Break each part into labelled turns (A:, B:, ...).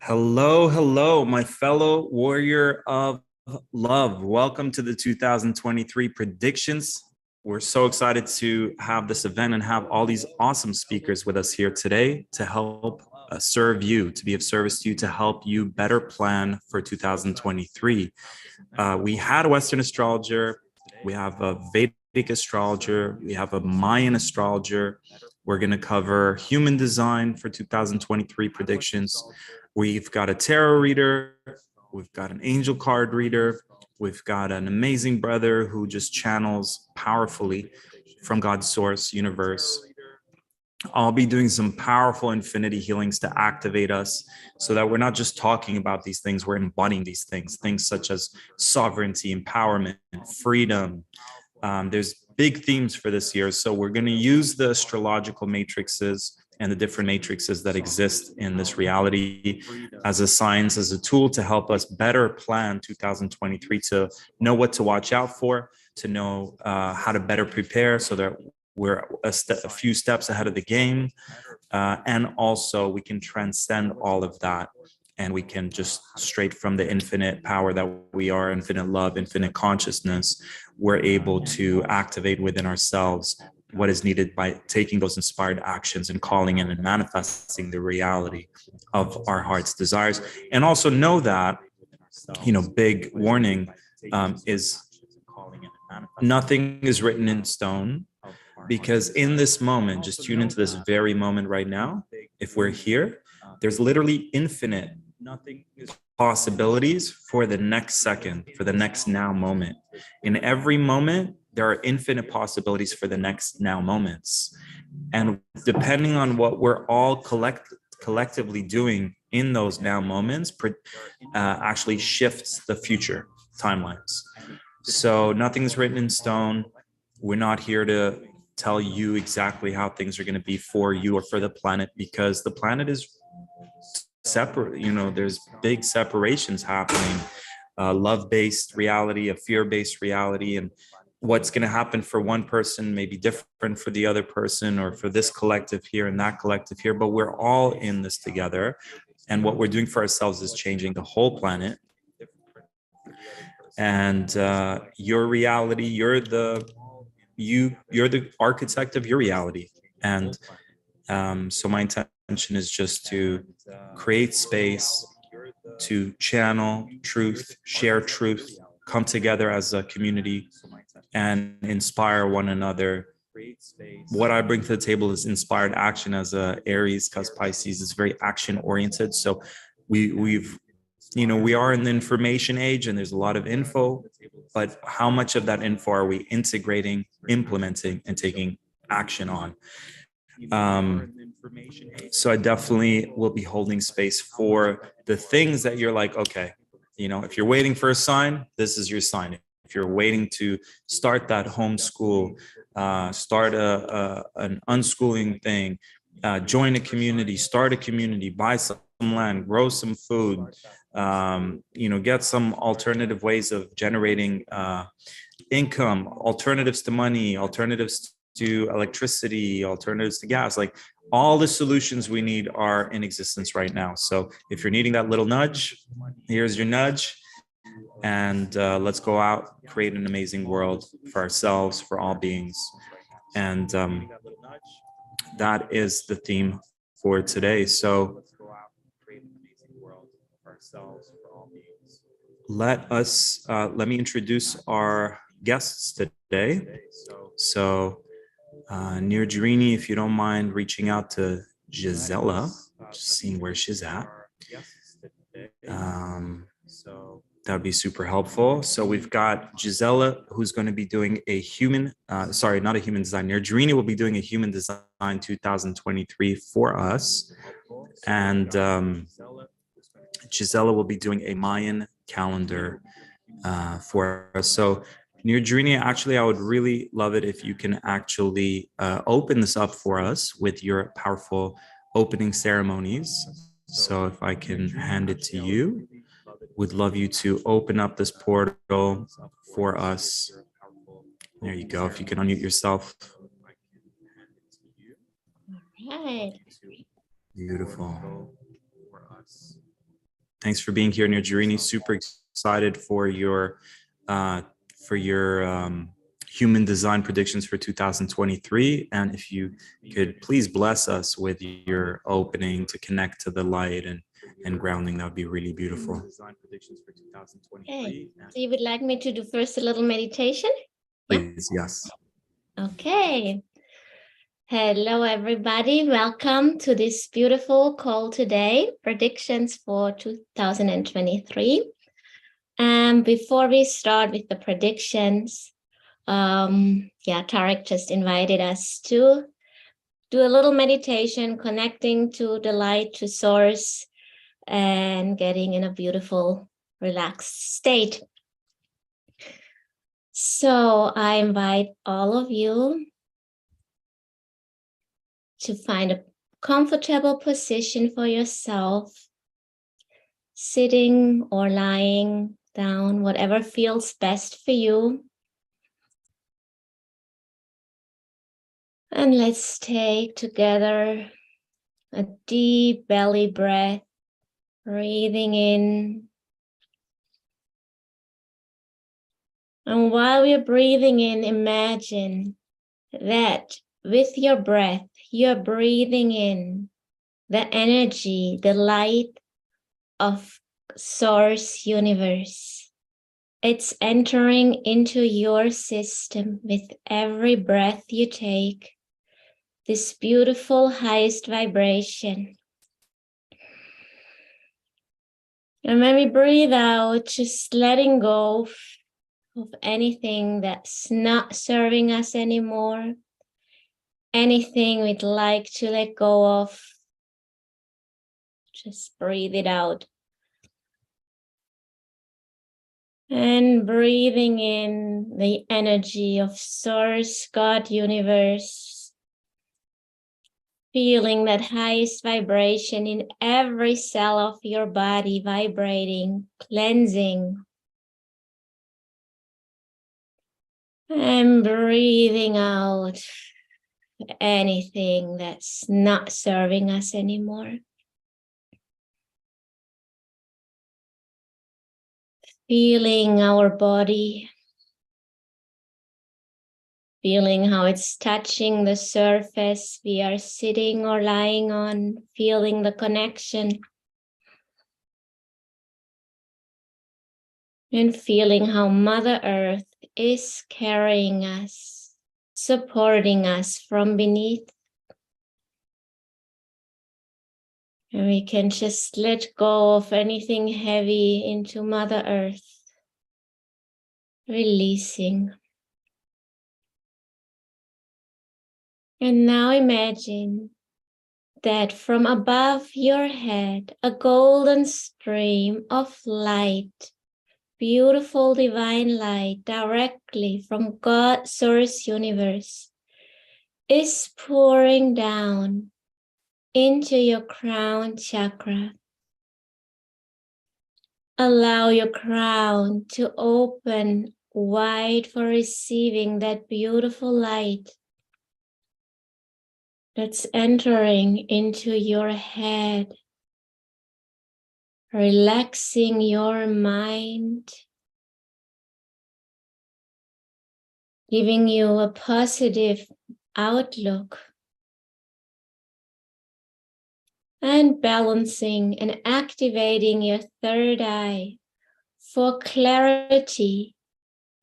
A: Hello, hello, my fellow warrior of love. Welcome to the 2023 predictions. We're so excited to have this event and have all these awesome speakers with us here today to help serve you, to be of service to you, to help you better plan for 2023. We had a Western astrologer, we have a Vedic astrologer, we have a Mayan astrologer. We're going to cover human design for 2023 predictions. We've got a tarot reader, we've got an angel card reader, we've got an amazing brother who just channels powerfully from God's source universe. I'll be doing some powerful infinity healings to activate us so that we're not just talking about these things, we're embodying these things such as sovereignty, empowerment, freedom. There's big themes for this year. So we're going to use the astrological matrices and the different matrices that exist in this reality as a science, as a tool to help us better plan 2023, to know what to watch out for, to know how to better prepare so that we're a few steps ahead of the game. And also we can transcend all of that. And we can just straight from the infinite power that we are, infinite love, infinite consciousness, we're able to activate within ourselves what is needed by taking those inspired actions and calling in and manifesting the reality of our heart's desires. And also know that, big warning is nothing is written in stone, because in this moment, just tune into this very moment right now. If we're here, there's literally infinite possibilities for the next second, for the next now moment. In every moment, there are infinite possibilities for the next now moments. And depending on what we're all collectively doing in those now moments, actually shifts the future timelines. So nothing's written in stone. We're not here to tell you exactly how things are going to be for you or for the planet, because the planet is separate. There's big separations happening, love-based reality, a fear-based reality, and what's going to happen for one person may be different for the other person, or for this collective here and that collective here, but we're all in this together. And what we're doing for ourselves is changing the whole planet. And your reality, you're the architect of your reality. And so my intention is just to create space to channel truth, share truth, come together as a community and inspire one another. What I bring to the table is inspired action. As a Aries, because Pisces is very action oriented. So we are in the information age and there's a lot of info, but how much of that info are we integrating, implementing, and taking action on? So I definitely will be holding space for the things that you're like, okay, if you're waiting for a sign, this is your sign. If you're waiting to start that homeschool, start an unschooling thing, join a community, start a community, buy some land, grow some food, get some alternative ways of generating income, alternatives to money, alternatives to electricity, alternatives to gas. Like, all the solutions we need are in existence right now. So if you're needing that little nudge, here's your nudge. And let's go out, create an amazing world for ourselves, for all beings. And that is the theme for today. So let me introduce our guests today. So Nirjarini, if you don't mind reaching out to Gisela, just seeing where she's at. That'd be super helpful. So we've got Gisela, who's going to be doing a human, not a human design. Nirjarini will be doing a human design 2023 for us. And Gisela will be doing a Mayan calendar for us. So Nirjarini, actually, I would really love it if you can actually open this up for us with your powerful opening ceremonies. So if I can hand it to you, would love you to open up this portal for us. There you go. If you can unmute yourself.
B: All right.
A: Beautiful. Thanks for being here, Nirjarini. Super excited for your human design predictions for 2023. And if you could please bless us with your opening to connect to the light and grounding, that would be really beautiful.
B: Design predictions for 2023. Okay. So you would like me to do first a little meditation?
A: Please, yeah? Yes.
B: Okay. Hello, everybody. Welcome to this beautiful call today, predictions for 2023. And before we start with the predictions, Tarek just invited us to do a little meditation, connecting to the light, to source, and getting in a beautiful, relaxed state. So I invite all of you to find a comfortable position for yourself, sitting or lying down, whatever feels best for you. And let's take together a deep belly breath, breathing in. And while we're breathing in, imagine that with your breath, you're breathing in the energy, the light of Source Universe. It's entering into your system with every breath you take, this beautiful highest vibration. And when we breathe out, just letting go of anything that's not serving us anymore, anything we'd like to let go of, just breathe it out. And breathing in the energy of Source, God, Universe, feeling that highest vibration in every cell of your body, vibrating, cleansing. And breathing out anything that's not serving us anymore. Feeling our body, feeling how it's touching the surface we are sitting or lying on, feeling the connection. And feeling how Mother Earth is carrying us, supporting us from beneath. And we can just let go of anything heavy into Mother Earth, releasing. And now imagine that from above your head, a golden stream of light, beautiful divine light directly from God, Source Universe, is pouring down into your crown chakra. Allow your crown to open wide for receiving that beautiful light that's entering into your head, relaxing your mind, giving you a positive outlook, and balancing and activating your third eye for clarity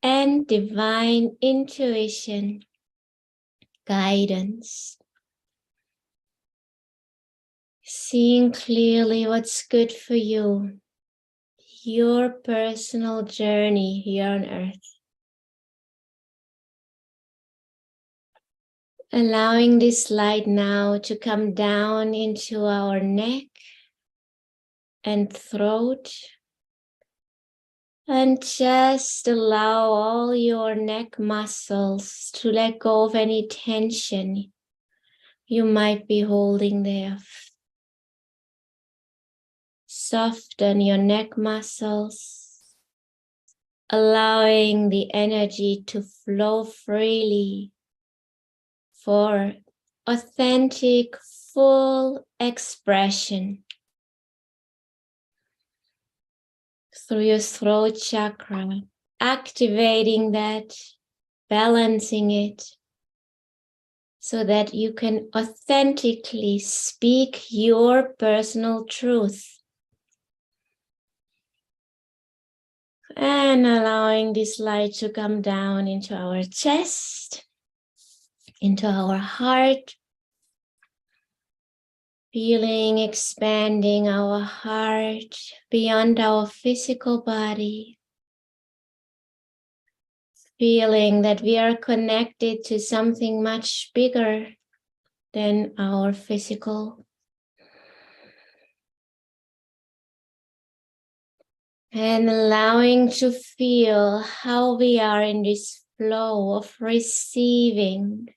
B: and divine intuition, guidance. Seeing clearly what's good for you, your personal journey here on earth. Allowing this light now to come down into our neck and throat. And just allow all your neck muscles to let go of any tension you might be holding there. Soften your neck muscles, allowing the energy to flow freely for authentic, full expression. through your throat chakra, activating that, balancing it, so that you can authentically speak your personal truth. And allowing this light to come down into our chest, into our heart, feeling expanding our heart beyond our physical body, feeling that we are connected to something much bigger than our physical. And allowing to feel how we are in this flow of receiving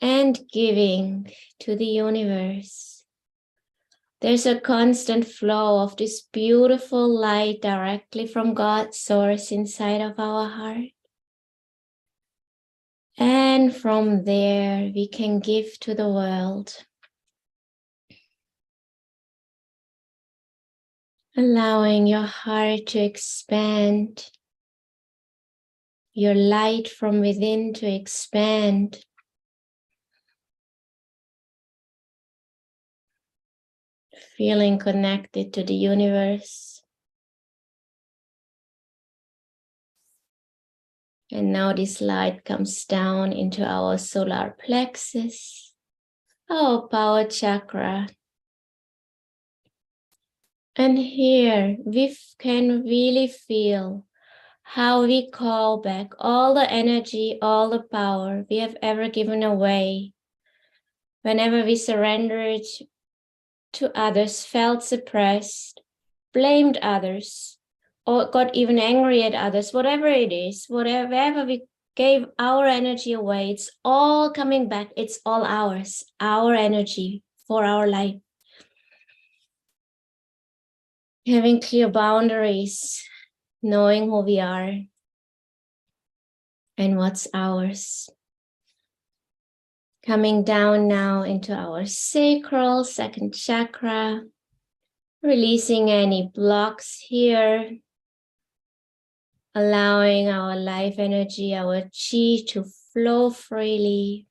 B: and giving to the universe. There's a constant flow of this beautiful light directly from God's source inside of our heart. And from there, we can give to the world. Allowing your heart to expand, your light from within to expand. Feeling connected to the universe. And now this light comes down into our solar plexus, our power chakra. And here we can really feel how we call back all the energy, all the power we have ever given away. Whenever we surrendered to others, felt suppressed, blamed others, or got even angry at others, whatever it is, whatever we gave our energy away, it's all coming back. It's all ours, our energy for our life. Having clear boundaries, knowing who we are and what's ours. Coming down now into our sacral, second chakra, releasing any blocks here, allowing our life energy, our chi to flow freely,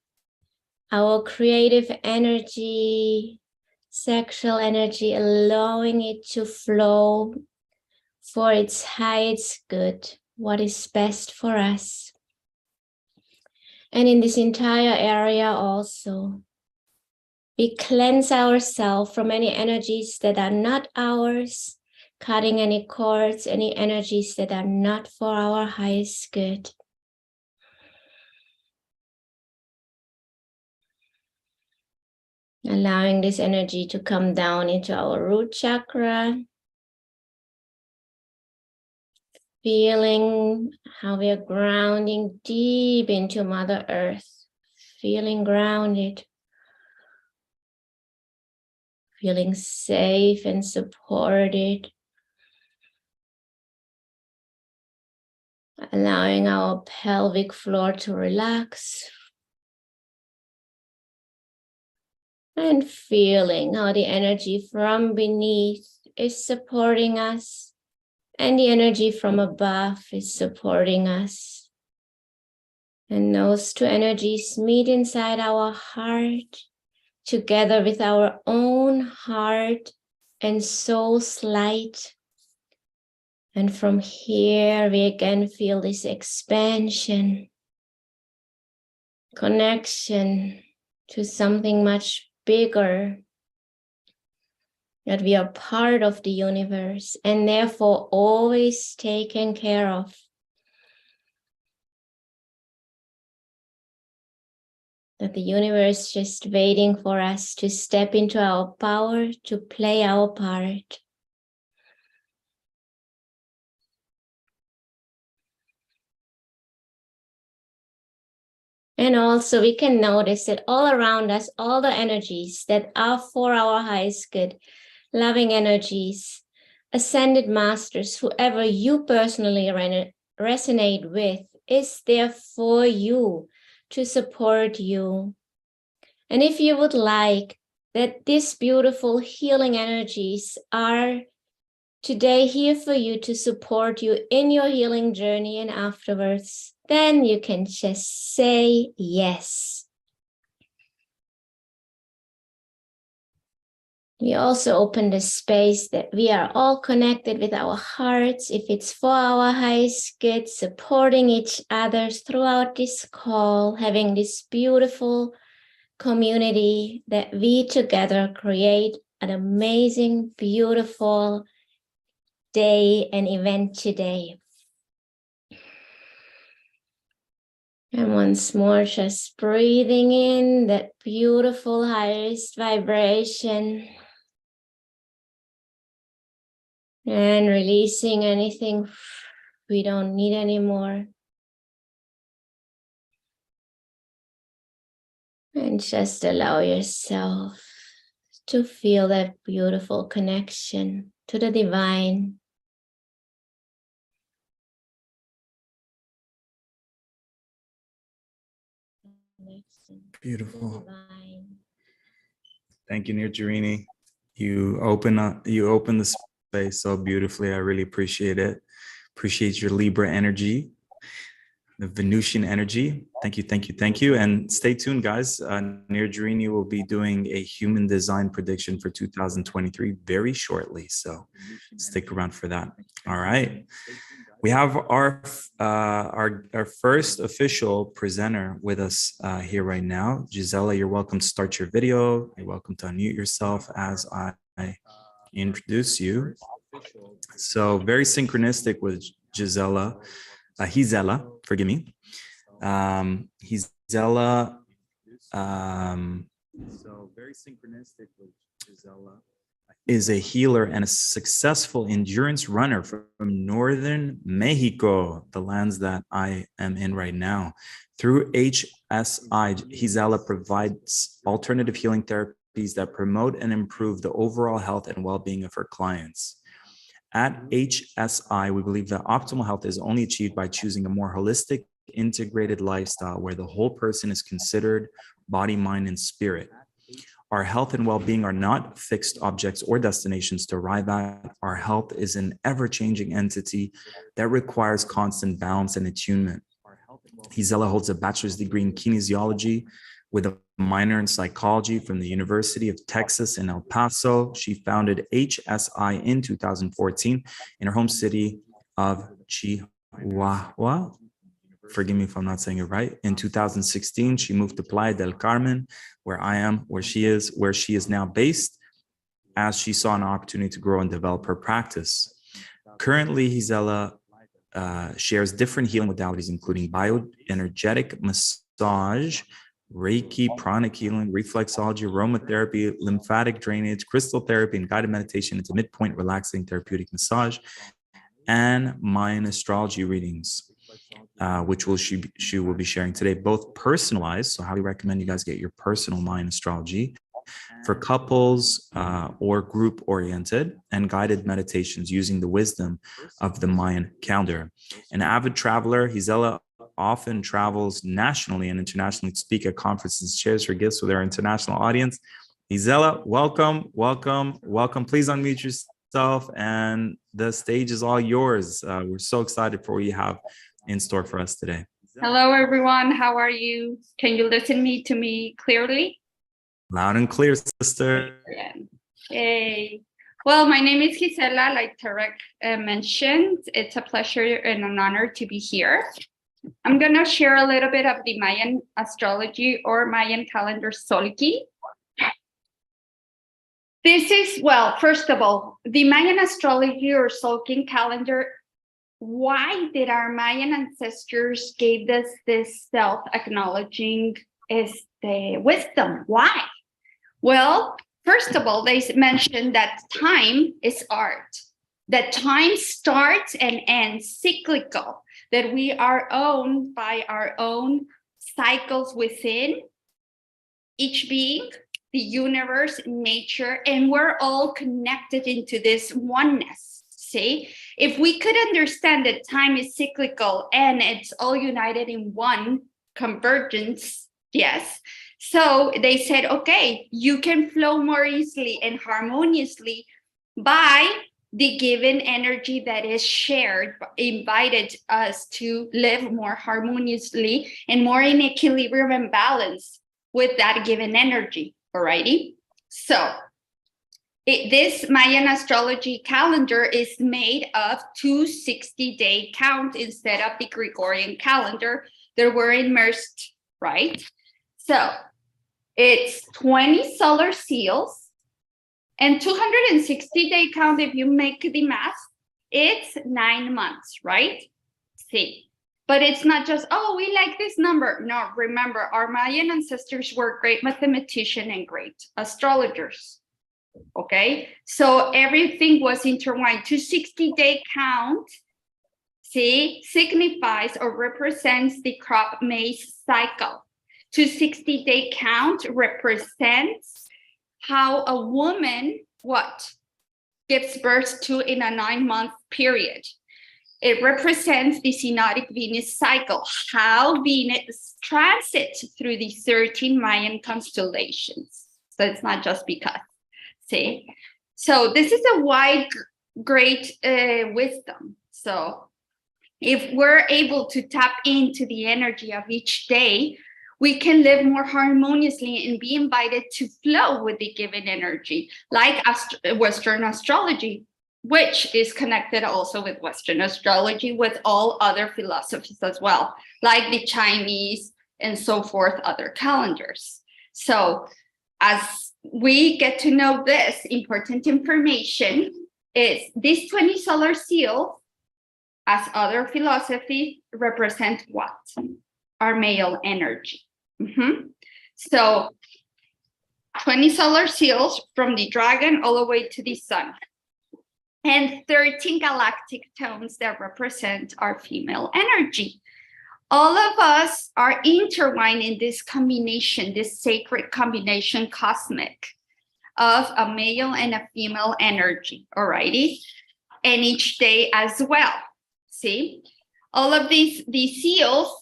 B: our creative energy, sexual energy, allowing it to flow for its highest good, what is best for us. And in this entire area also, we cleanse ourselves from any energies that are not ours, cutting any cords, any energies that are not for our highest good. Allowing this energy to come down into our root chakra. Feeling how we are grounding deep into Mother Earth. Feeling grounded. Feeling safe and supported. Allowing our pelvic floor to relax. And feeling how the energy from beneath is supporting us. And the energy from above is supporting us. And those two energies meet inside our heart, together with our own heart and soul's light. And from here, we again feel this expansion, connection to something much bigger, that we are part of the universe and therefore always taken care of. That the universe is just waiting for us to step into our power, to play our part. And also we can notice that all around us, all the energies that are for our highest good, loving energies, ascended masters, whoever you personally resonate with, is there for you, to support you. And if you would like that these beautiful healing energies are today here for you to support you in your healing journey, and afterwards, then you can just say yes. We also open the space that we are all connected with our hearts, if it's for our highest good, supporting each other throughout this call, having this beautiful community that we together create an amazing, beautiful day and event today. And once more, just breathing in that beautiful highest vibration and releasing anything we don't need anymore. And just allow yourself to feel that beautiful connection to the divine.
A: Beautiful. Thank you, Nirjarini. You open the space so beautifully. I really appreciate it. Appreciate your Libra energy, the Venusian energy. Thank you, thank you, thank you. And stay tuned, guys. Nirjarini will be doing a human design prediction for 2023 very shortly. So stick around for that. All right. We have our first official presenter with us here right now. Gisela, you're welcome to start your video. You're welcome to unmute yourself as I introduce you. So very synchronistic with Gisela. Gisela, forgive me. Gisela. So very synchronistic with Gisela. Is a healer and a successful endurance runner from northern Mexico, the lands that I am in right now. Through HSI, Gisela provides alternative healing therapies that promote and improve the overall health and well-being of her clients. At HSI, we believe that optimal health is only achieved by choosing a more holistic, integrated lifestyle where the whole person is considered body, mind, and spirit. Our health and well-being are not fixed objects or destinations to arrive at. Our health is an ever-changing entity that requires constant balance and attunement. Gisela holds a bachelor's degree in kinesiology with a minor in psychology from the University of Texas in El Paso. She founded HSI in 2014 in her home city of Chihuahua. Forgive me if I'm not saying it right. In 2016, she moved to Playa del Carmen, where I am, where she is now based, as she saw an opportunity to grow and develop her practice. Currently, Gisela shares different healing modalities, including bioenergetic massage, Reiki, pranic healing, reflexology, aromatherapy, lymphatic drainage, crystal therapy, and guided meditation into midpoint relaxing therapeutic massage, and Mayan astrology readings, which she will be sharing today, both personalized. So highly recommend you guys get your personal Mayan astrology for couples or group oriented, and guided meditations using the wisdom of the Mayan calendar. An avid traveler, Gisela often travels nationally and internationally to speak at conferences, shares her gifts with our international audience. Gisela, welcome, welcome, welcome. Please unmute yourself and the stage is all yours. We're so excited for what you have in store for us today.
C: Hello, everyone. How are you? Can you listen to me clearly?
A: Loud and clear, sister.
C: Hey. Well, my name is Gisela, like Tarek mentioned. It's a pleasure and an honor to be here. I'm going to share a little bit of the Mayan astrology or Mayan calendar Solki. This is, well, first of all, the Mayan astrology or Solkin calendar. Why did our Mayan ancestors gave us this self-acknowledging is the wisdom? Why? Well, first of all, they mentioned that time is art, that time starts and ends cyclical, that we are owned by our own cycles within each being, the universe, nature, and we're all connected into this oneness. See, if we could understand that time is cyclical and it's all united in one convergence, yes. So they said, okay, you can flow more easily and harmoniously by the given energy that is shared invited us to live more harmoniously and more in equilibrium and balance with that given energy. Alrighty. So this Mayan astrology calendar is made of 260-day count instead of the Gregorian calendar that were immersed, right? So it's 20 solar seals and 260-day count. If you make the math, it's 9 months, right? See, but it's not just, oh, we like this number. No, remember, our Mayan ancestors were great mathematicians and great astrologers. Okay, so everything was intertwined. 260-day count, see, signifies or represents the crop maize cycle. 260-day count represents how a woman, gives birth to in a 9-month period. It represents the synodic Venus cycle, how Venus transits through the 13 Mayan constellations. So it's not just because. See, so this is a wide, great wisdom. So if we're able to tap into the energy of each day, we can live more harmoniously and be invited to flow with the given energy, like Western astrology, which is connected also with Western astrology, with all other philosophies as well, like the Chinese and so forth, other calendars. So as we get to know this important information, is this 20 solar seal, as other philosophy, represent what? Our male energy. So 20 solar seals from the dragon all the way to the sun, and 13 galactic tones that represent our female energy. All of us are intertwined in this combination, this sacred combination, cosmic, of a male and a female energy, alrighty? And each day as well, see? All of these seals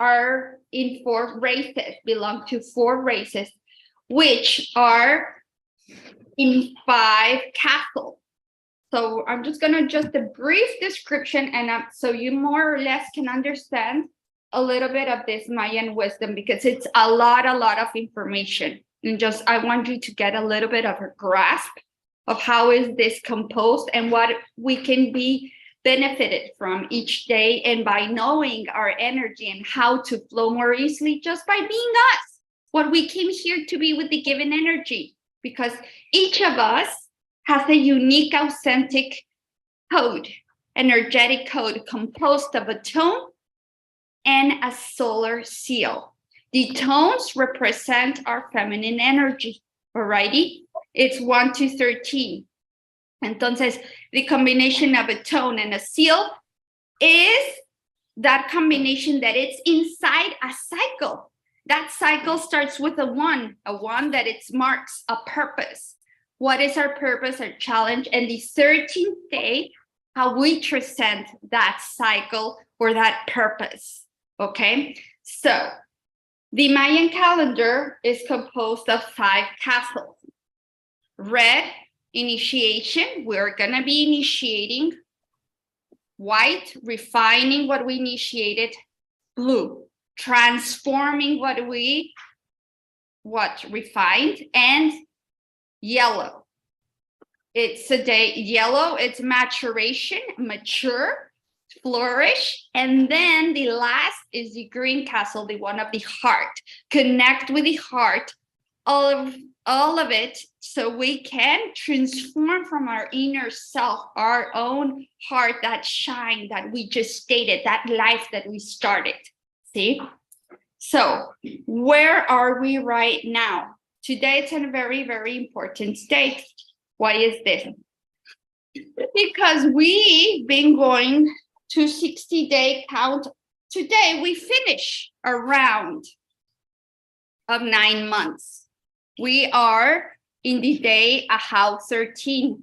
C: are in 4 races, belong to 4 races, which are in 5 castles. So I'm just gonna a brief description, and so you more or less can understand a little bit of this Mayan wisdom, because it's a lot of information. And I want you to get a little bit of a grasp of how is this composed and what we can be benefited from each day, and by knowing our energy and how to flow more easily just by being us, what we came here to be with the given energy, because each of us has a unique, authentic code, energetic code composed of a tone and a solar seal. The tones represent our feminine energy, alrighty? It's 1 to 13. Entonces, the combination of a tone and a seal is that combination that it's inside a cycle. That cycle starts with a 1 that it marks a purpose. What is our purpose, our challenge? And the 13th day, how we transcend that cycle or that purpose, okay? So the Mayan calendar is composed of 5 castles. Red, initiation, we're gonna be initiating. White, refining what we initiated. Blue, transforming what we refined. And yellow, it's a day, yellow, it's maturation, mature, flourish. And then the last is the green castle, the one of the heart. Connect with the heart, all of it, so we can transform from our inner self, our own heart, that shine that we just stated, that life that we started. See? So where are we right now? Today, it's a very, very important state. Why is this? Because we've been going to 60-day count. Today, we finish a round of 9 months. We are in the day Ahau 13,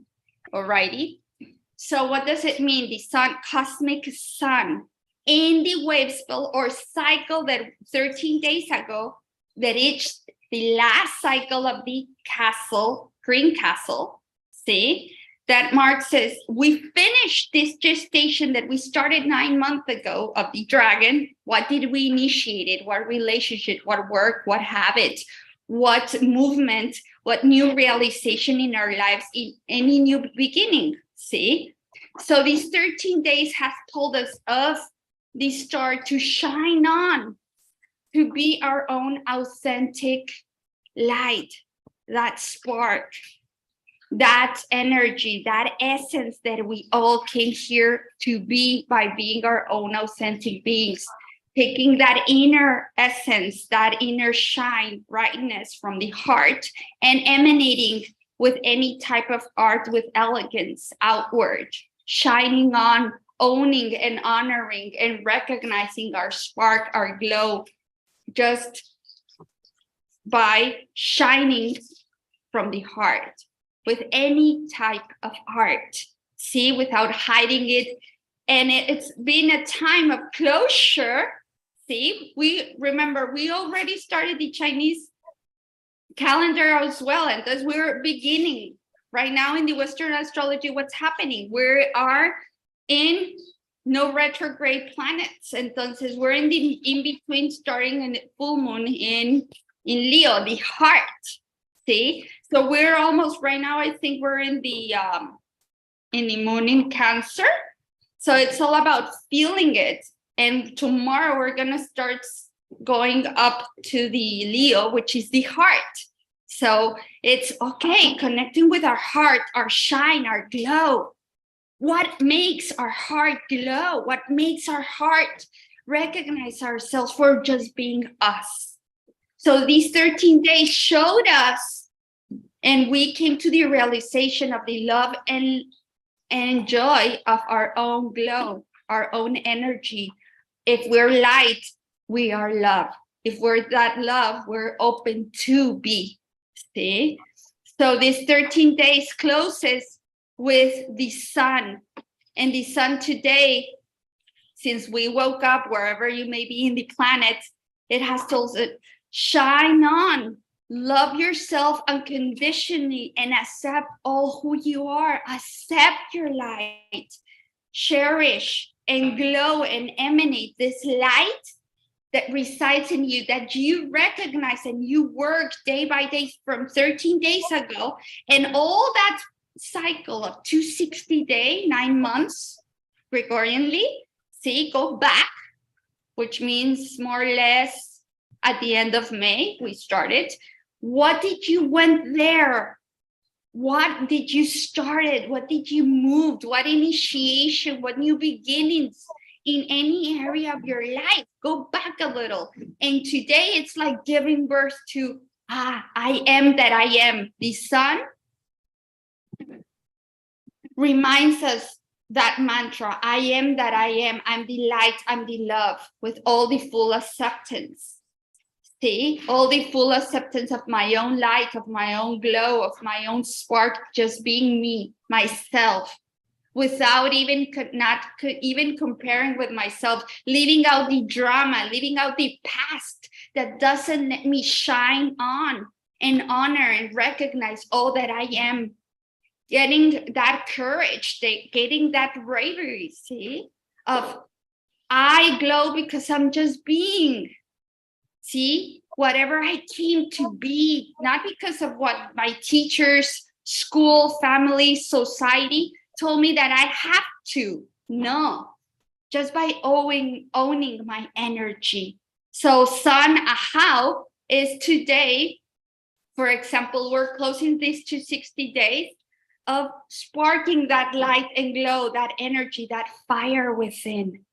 C: alrighty? So what does it mean? The sun, cosmic sun, in the wave spell or cycle that 13 days ago, that each the last cycle of the castle, green castle, See, that Mark says, we finished this gestation that we started 9 months ago of the dragon. What did we initiate it? What relationship, what work, what habit, what movement, what new realization in our lives, in any new beginning, see? So these 13 days has told us of the star to shine on, to be our own authentic light, that spark, that energy, that essence that we all came here to be by being our own authentic beings, taking that inner essence, that inner shine, brightness from the heart and emanating with any type of art with elegance outward, shining on, owning and honoring and recognizing our spark, our glow, just by shining from the heart with any type of art, see, without hiding it. And it's been a time of closure. See, we remember we already started the Chinese calendar as well, and thus we're beginning right now in the Western astrology. What's happening? We are in no retrograde planets, entonces we're in the in between, starting in the full moon in Leo, the heart. See, so we're almost right now, I think we're in the moon in Cancer. So it's all about feeling it. And tomorrow we're gonna start going up to the Leo, which is the heart. So it's okay, connecting with our heart, our shine, our glow. What makes our heart glow? What makes our heart recognize ourselves for just being us? So these 13 days showed us, and we came to the realization of the love and joy of our own glow, our own energy. If we're light, we are love. If we're that love, we're open to be. See? So this 13 days closes with the sun. And the sun today, since we woke up, wherever you may be in the planet, it has told us, shine on, love yourself unconditionally, and accept all who you are. Accept your light, cherish and glow and emanate this light that resides in you, that you recognize and you work day by day from 13 days ago. And all that cycle of 260 days, 9 months, Gregorianly, see, go back, which means more or less at the end of May, we started. What did you went there? What did you started? What did you moved? What initiation? What new beginnings in any area of your life? Go back a little. And today it's like giving birth to, I am that I am. The sun reminds us that mantra, I am that I am. I'm the light, I'm the love, with all the full acceptance. See, all the full acceptance of my own light, of my own glow, of my own spark, just being me, myself, without even comparing with myself, leaving out the drama, leaving out the past that doesn't let me shine on and honor and recognize all that I am. Getting that courage, getting that bravery, see, of I glow because I'm just being. See, whatever I came to be, not because of what my teachers, school, family, society told me that I have to. No, just by owning my energy. So Sun Ahau is today, for example, we're closing these 260 days of sparking that light and glow, that energy, that fire within.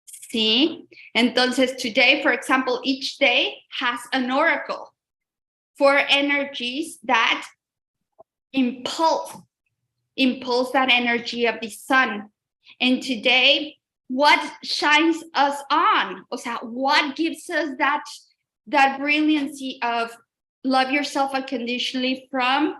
C: See? Entonces today, for example, each day has an oracle for energies that impulse that energy of the sun. And today, what shines us on? O sea, what gives us that brilliancy of love yourself unconditionally from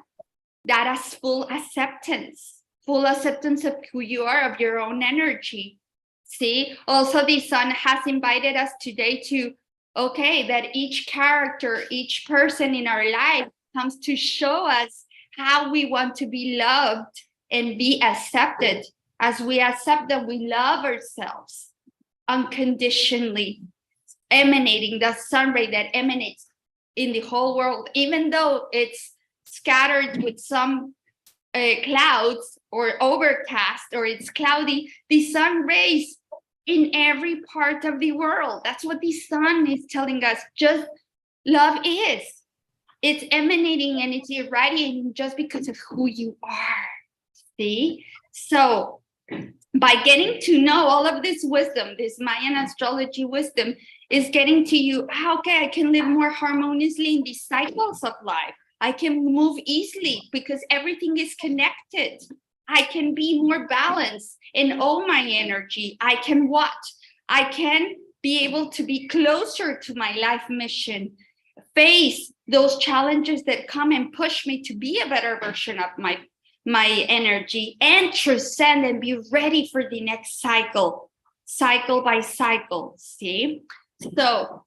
C: that as full acceptance of who you are, of your own energy. See, also the sun has invited us today to, okay, that each character, each person in our life comes to show us how we want to be loved and be accepted. As we accept that we love ourselves unconditionally, emanating the sun ray that emanates in the whole world, even though it's scattered with some clouds or overcast, or it's cloudy, the sun rays in every part of the world. That's what the sun is telling us. Just love is. It's emanating and it's irradiating just because of who you are. See? So by getting to know all of this wisdom, this Mayan astrology wisdom is getting to you, okay, I can live more harmoniously in these cycles of life. I can move easily because everything is connected. I can be more balanced in all my energy. I can be able to be closer to my life mission, face those challenges that come and push me to be a better version of my energy, and transcend and be ready for the next cycle by cycle. See? So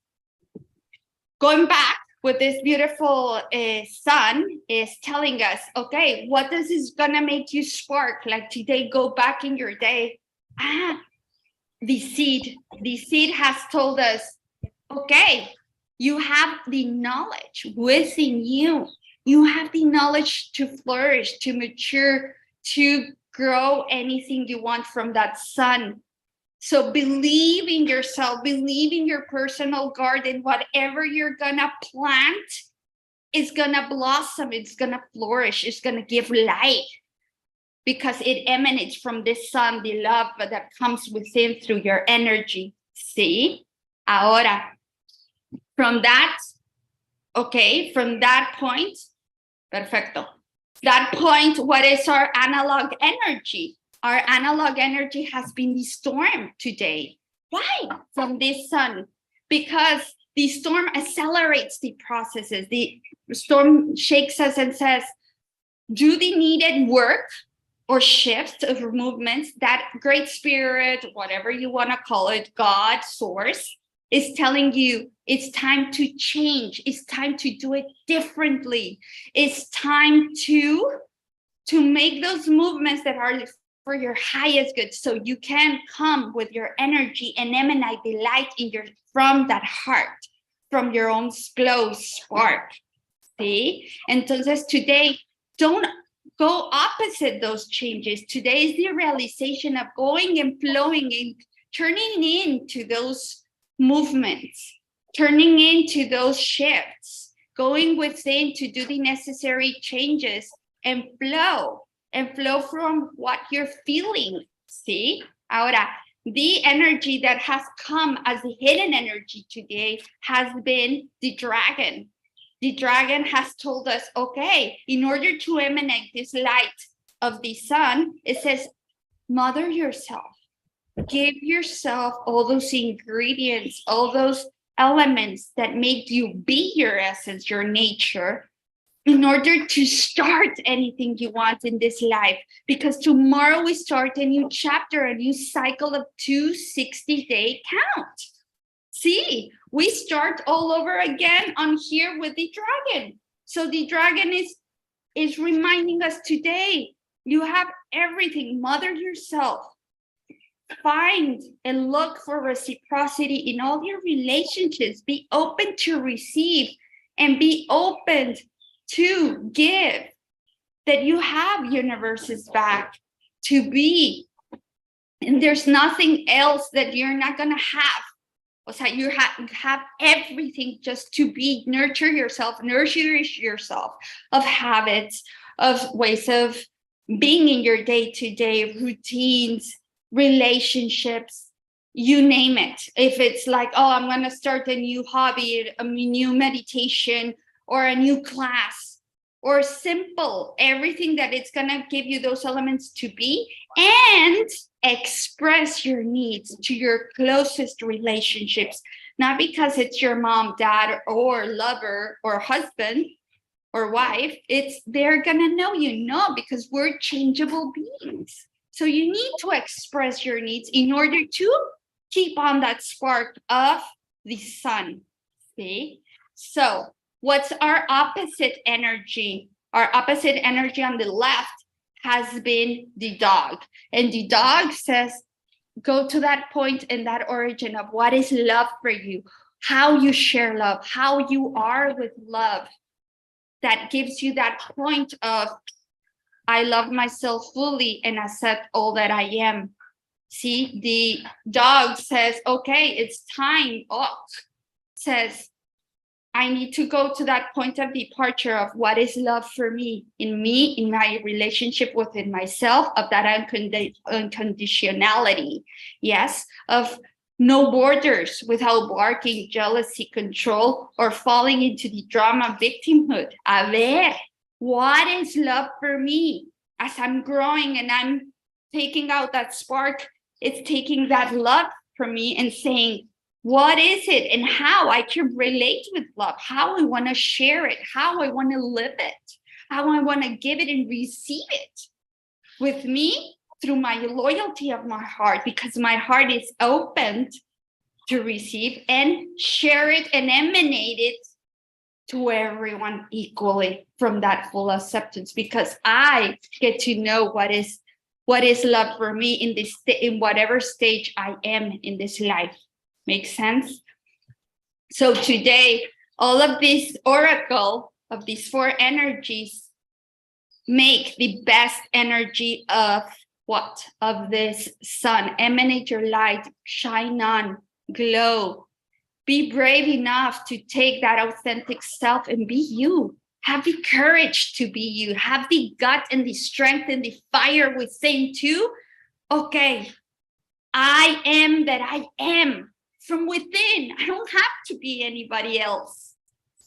C: going back with this beautiful sun is telling us, okay, what is this gonna make you spark? Like today, go back in your day. The seed has told us, okay, you have the knowledge within you. You have the knowledge to flourish, to mature, to grow anything you want from that sun. So believe in yourself, believe in your personal garden. Whatever you're gonna plant is gonna blossom, it's gonna flourish, it's gonna give light, because it emanates from this sun, the love that comes within through your energy. See? Ahora, from that point, perfecto. That point, what is our analog energy? Our analog energy has been the storm today. Why? From this sun. Because the storm accelerates the processes. The storm shakes us and says, do the needed work or shift of movements that great spirit, whatever you want to call it, God, source, is telling you it's time to change. It's time to do it differently. It's time to make those movements that are for your highest good, so you can come with your energy and emanate the light from that heart, from your own glow spark. See? Entonces today, don't go opposite those changes. Today is the realization of going and flowing and turning into those movements, turning into those shifts, going within to do the necessary changes and flow from what you're feeling. See? Ahora, the energy that has come as the hidden energy today has been the dragon. The dragon has told us, okay, in order to emanate this light of the sun, it says, mother yourself. Give yourself all those ingredients, all those elements that make you be your essence, your nature, in order to start anything you want in this life. Because tomorrow we start a new chapter, a new cycle of 260-day count. See, we start all over again on here with the dragon. So the dragon is reminding us today, you have everything. Mother yourself. Find and look for reciprocity in all your relationships. Be open to receive and be open to give. That you have universe's back to be. And there's nothing else that you're not going to have. You have everything just to be. Nurture yourself of habits, of ways of being in your day-to-day routines, relationships, you name it. If it's like, oh, I'm going to start a new hobby, a new meditation, or a new class, or simple, everything that it's going to give you those elements to be, and express your needs to your closest relationships, not because it's your mom, dad, or lover, or husband, or wife. They're going to know because we're changeable beings. So you need to express your needs in order to keep on that spark of the sun. See? So what's our opposite energy? our opposite energy on the left has been the dog. And the dog says, go to that point and that origin of what is love for you, how you share love, how you are with love. That gives you that point of, I love myself fully and accept all that I am. See, the dog says, okay, it's time. Says, I need to go to that point of departure of what is love for me, in my relationship within myself, of that unconditionality, yes, of no borders without barking, jealousy, control, or falling into the drama victimhood. A ver, what is love for me? As I'm growing and I'm taking out that spark, it's taking that love from me and saying, what is it and how I can relate with love, how I want to share it, how I want to live it, how I want to give it and receive it with me through my loyalty of my heart, because my heart is open to receive and share it and emanate it to everyone equally from that full acceptance, because I get to know what is love for me in whatever stage I am in this life. Makes sense? So today, all of this oracle of these four energies make the best energy of what? Of this sun. Emanate your light, shine on, glow. Be brave enough to take that authentic self and be you. Have the courage to be you. Have the gut and the strength and the fire within too. Okay, I am that I am. From within, I don't have to be anybody else.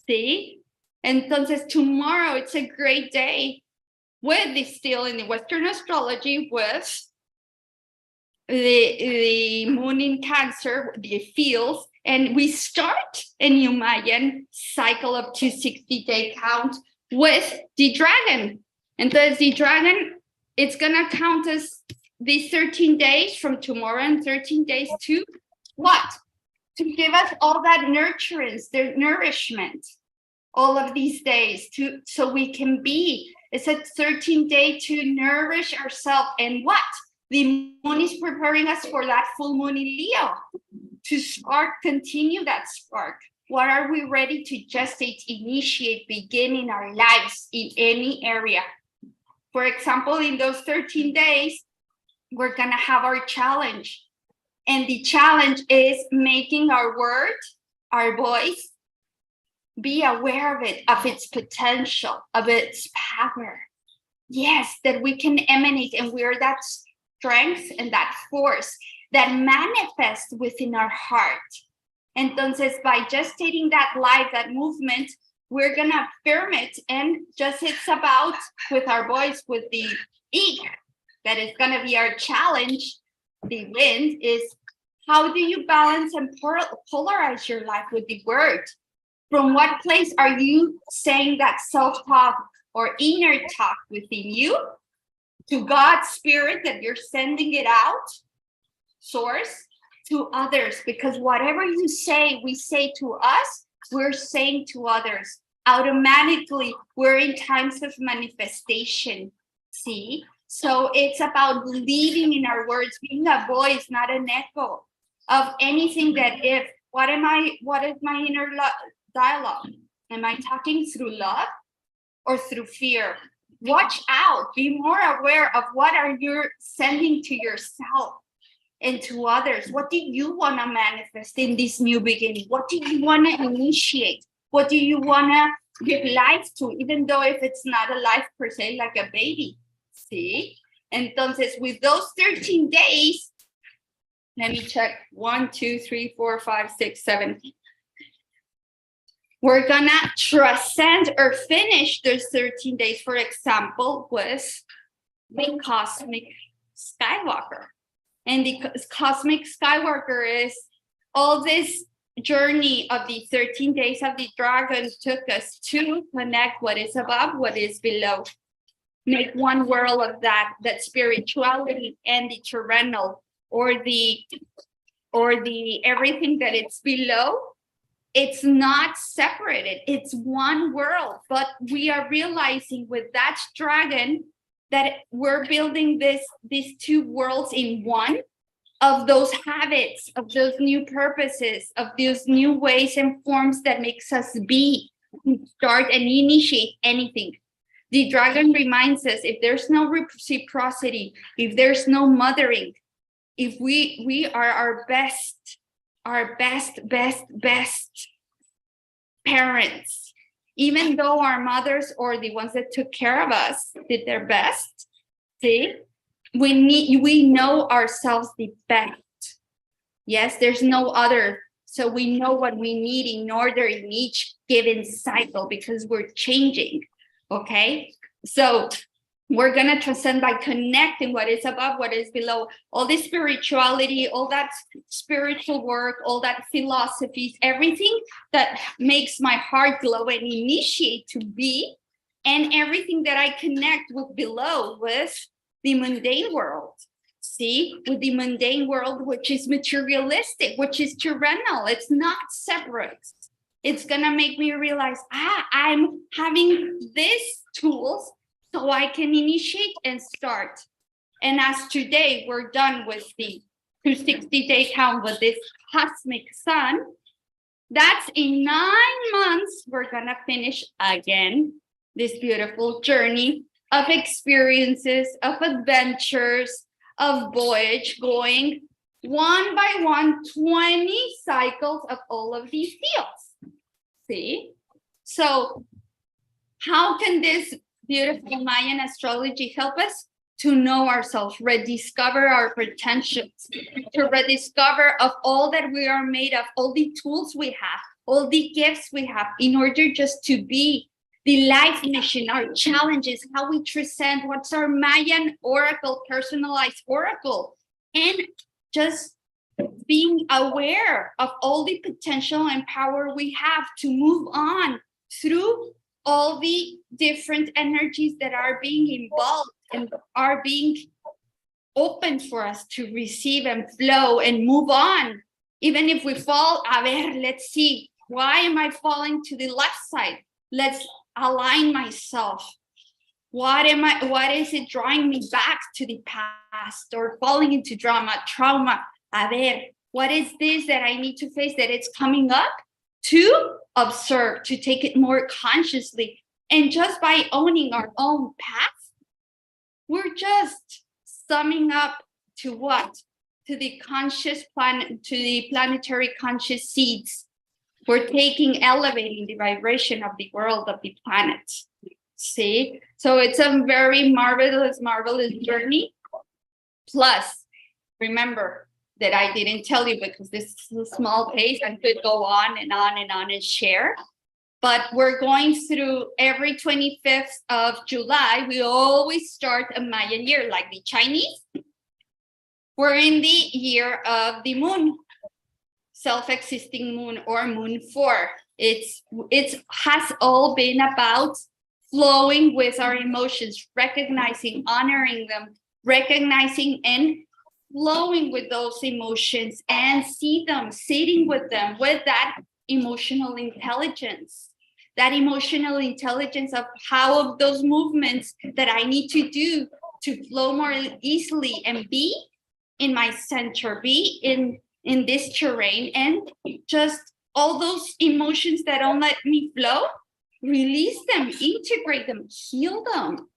C: See? Entonces, tomorrow, it's a great day with the still in the Western astrology with the moon in Cancer, the fields, and we start a new Mayan cycle of 260-day count with the dragon. And the dragon, it's going to count us these 13 days from tomorrow and 13 days to what? To give us all that nurturance, the nourishment, all of these days, so we can be. It's a 13-day to nourish ourselves. And what? The moon is preparing us for that full moon in Leo to continue that spark. What are we ready to gestate, initiate, begin in our lives in any area? For example, in those 13 days, we're going to have our challenge. And the challenge is making our word, our voice, be aware of it, of its potential, of its power. Yes, that we can emanate, and we're that strength and that force that manifests within our heart. Entonces, by gestating that life, that movement, we're going to affirm it. And just it's about, with our voice, with the ik, that is going to be our challenge. The wind is, how do you balance and polarize your life with the word? From what place are you saying that self-talk or inner talk within you to God's spirit that you're sending it out, source, to others? Because whatever you say, we say to us, we're saying to others. Automatically, we're in times of manifestation. See? So it's about believing in our words, being a voice, not an echo of anything that what is my inner dialogue? Am I talking through love or through fear? Watch out, be more aware of what are you sending to yourself and to others. What do you want to manifest in this new beginning? What do you want to initiate? What do you want to give life to, even though if it's not a life per se, like a baby? See? Entonces, with those 13 days, let me check. 1, 2, 3, 4, 5, 6, 7. We're gonna transcend or finish those 13 days, for example, with the cosmic Skywalker. And the cosmic Skywalker is all this journey of the 13 days of the dragon took us to connect what is above, what is below. Make one world of that spirituality and the terrenal, or the everything that it's below, it's not separated. It's one world. But we are realizing with that dragon that we're building these two worlds in one, of those habits, of those new purposes, of those new ways and forms that makes us be, start and initiate anything. The dragon reminds us, if there's no reciprocity, if there's no mothering, if we are our best parents, even though our mothers or the ones that took care of us did their best, see, we know ourselves the best. Yes, there's no other. So we know what we need in order in each given cycle, because we're changing. Okay, so we're going to transcend by connecting what is above, what is below, all this spirituality, all that spiritual work, all that philosophies, everything that makes my heart glow and initiate to be, and everything that I connect with below, with the mundane world. See, with the mundane world, which is materialistic, which is terrenal, it's not separate. It's going to make me realize, I'm having these tools so I can initiate and start. And as today we're done with the 260-day count with this cosmic sun, that's in 9 months, we're going to finish again this beautiful journey of experiences, of adventures, of voyage, going one by one, 20 cycles of all of these fields. See? So how can this beautiful Mayan astrology help us? To know ourselves, rediscover our potentials, to rediscover of all that we are made of, all the tools we have, all the gifts we have, in order just to be the life mission, our challenges, how we transcend, what's our Mayan oracle, personalized oracle, and just being aware of all the potential and power we have to move on through all the different energies that are being involved and are being open for us to receive and flow and move on. Even if we fall, let's see, why am I falling to the left side? Let's align myself. What is it drawing me back to the past or falling into trauma? What is this that I need to face, that it's coming up? To observe, to take it more consciously. And just by owning our own path, we're just summing up to what? To the conscious planet, to the planetary conscious seeds. We're elevating the vibration of the world, of the planet. See? So it's a very marvelous journey. Plus, remember that I didn't tell you, because this is a small pace and could go on and on and on and share. But we're going through every 25th of July. We always start a Mayan year, like the Chinese. We're in the year of the moon, self-existing moon, or moon 4. It has all been about flowing with our emotions, recognizing, honoring them, recognizing and flowing with those emotions, and see them, sitting with them, with that emotional intelligence of how of those movements that I need to do to flow more easily and be in my center, be in this terrain, and just all those emotions that don't let me flow, release them, integrate them, heal them.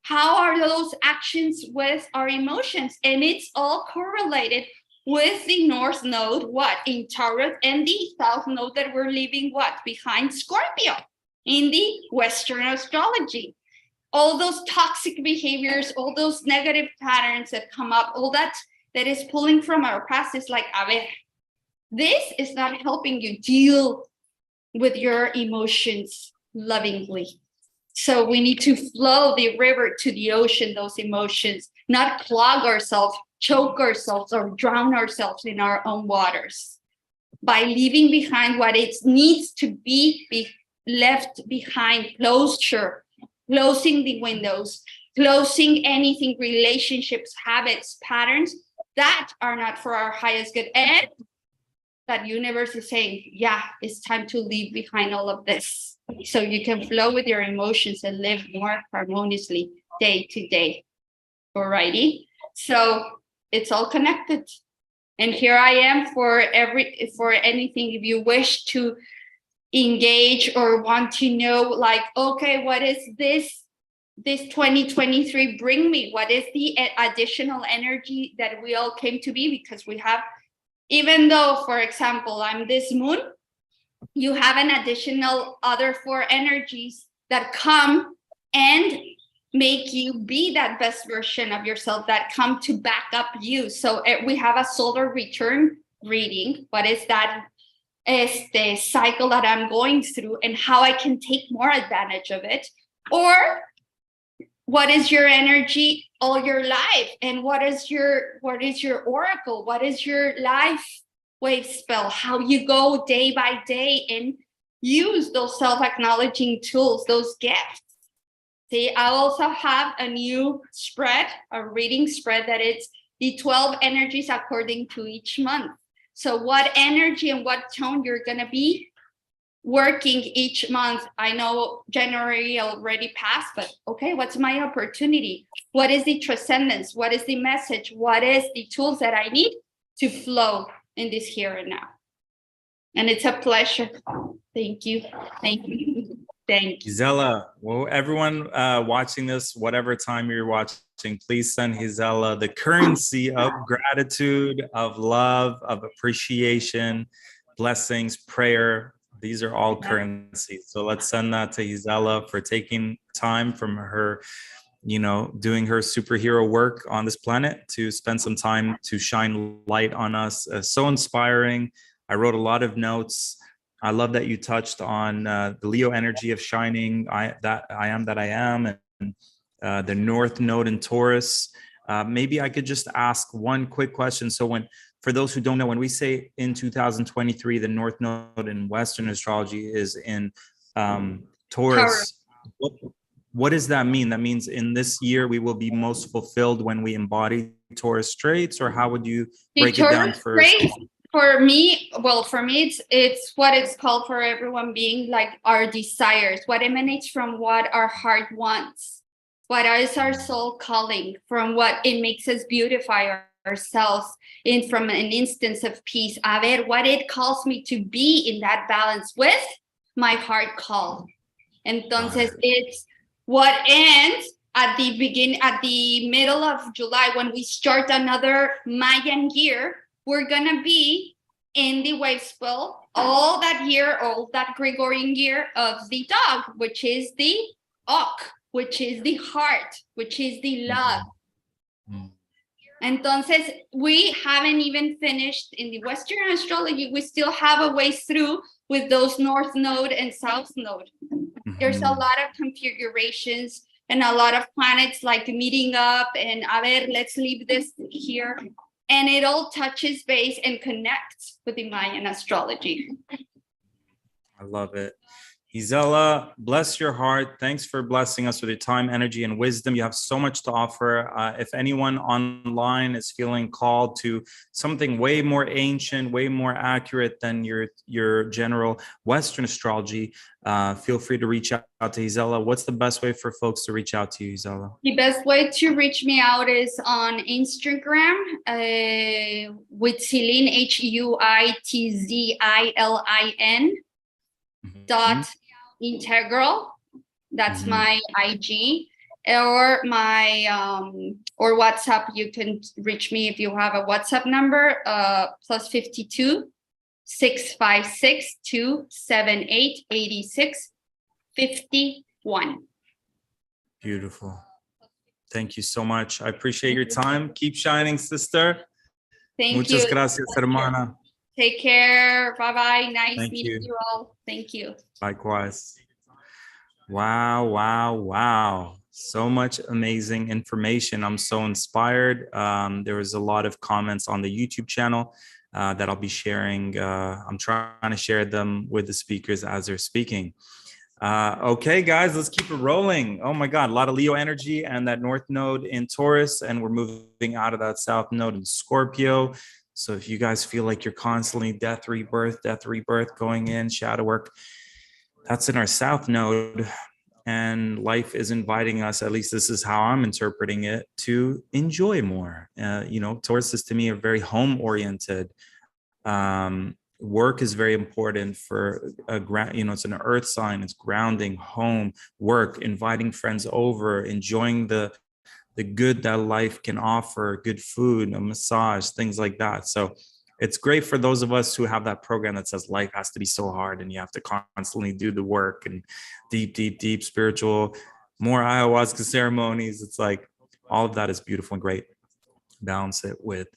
C: How are those actions with our emotions? And it's all correlated with the North Node, in Taurus, and the South Node that we're leaving, behind Scorpio in the Western astrology. All those toxic behaviors, all those negative patterns that come up, all that is pulling from our past is like, this is not helping you deal with your emotions lovingly. So we need to flow the river to the ocean, those emotions, not clog ourselves, choke ourselves, or drown ourselves in our own waters. By leaving behind what it needs to be left behind, closure, closing the windows, closing anything, relationships, habits, patterns that are not for our highest good. And that universe is saying, yeah, it's time to leave behind all of this so you can flow with your emotions and live more harmoniously day to day. Alrighty. So it's all connected. And here I am for anything. If you wish to engage or want to know, like, okay, what is this 2023 bring me? What is the additional energy that we all came to be? Because we have, even though, for example, I'm this moon, you have an additional other 4 energies that come and make you be that best version of yourself, that come to back up you. So we have a solar return reading. What is that? Is the cycle that I'm going through and how I can take more advantage of it. Or what is your energy all your life, and what is your oracle, what is your life wave spell, how you go day by day and use those self-acknowledging tools, those gifts. See, I also have a new spread, a reading spread, that it's the 12 energies according to each month. So what energy and what tone you're going to be working each month. I know January already passed, but okay, what's my opportunity? What is the transcendence? What is the message? What is the tools that I need to flow in this here and now? And it's a pleasure. Thank you. Thank you. Thank you.
A: Gisela, well, everyone watching this, whatever time you're watching, please send Gisela the currency of gratitude, of love, of appreciation, blessings, prayer. These are all currencies. So let's send that to Gisela for taking time from her, doing her superhero work on this planet to spend some time to shine light on us. So inspiring. I wrote a lot of notes. I love that you touched on the Leo energy of shining. I am that I am, and the North Node in Taurus. Maybe I could just ask one quick question. So for those who don't know, when we say in 2023, the North Node in Western astrology is in Taurus, what does that mean? That means in this year, we will be most fulfilled when we embody Taurus traits, or how would you break it down first?
C: For me, it's what it's called for everyone being, like our desires, what emanates from what our heart wants, what is our soul calling, from what it makes us beautify ourselves, in from an instance of peace. A ver, what it calls me to be in that balance with my heart call. Entonces, it's what ends at the middle of July, when we start another Mayan year. We're gonna be in the wave spell all that year, all that Gregorian year of the dog, which is the ok, which is the heart, which is the love. Entonces, we haven't even finished in the Western astrology. We still have a ways through with those North Node and South Node. There's a lot of configurations and a lot of planets like meeting up and, a ver, let's leave this here. And it all touches base and connects with the Mayan astrology.
A: I love it. Gisela, bless your heart. Thanks for blessing us with your time, energy, and wisdom. You have so much to offer. If anyone online is feeling called to something way more ancient, way more accurate than your general Western astrology, feel free to reach out to Gisela. What's the best way for folks to reach out to you, Gisela?
C: The best way to reach me out is on Instagram with Huitzilin, HUITZILIN dot integral. That's my IG, or my or WhatsApp. You can reach me if you have a WhatsApp number, +52 656 278 8651.
A: Beautiful. Thank you so much. I appreciate your time. Keep shining, sister. Muchas gracias, hermana.
C: Take care. Bye-bye. Nice meeting you all. Thank you.
A: Likewise. Wow. So much amazing information. I'm so inspired. There was a lot of comments on the YouTube channel that I'll be sharing. I'm trying to share them with the speakers as they're speaking. Okay, guys, let's keep it rolling. Oh my God, a lot of Leo energy and that North Node in Taurus, and we're moving out of that South Node in Scorpio. So if you guys feel like you're constantly death, rebirth, going in, shadow work, that's in our south node. And life is inviting us, at least this is how I'm interpreting it, to enjoy more. Tauruses to me are very home oriented. Work is very important for a ground, it's an earth sign, it's grounding, home, work, inviting friends over, enjoying the good that life can offer, good food, a massage, things like that. So it's great for those of us who have that program that says life has to be so hard and you have to constantly do the work and deep spiritual, more ayahuasca ceremonies. It's like all of that is beautiful and great. Balance it with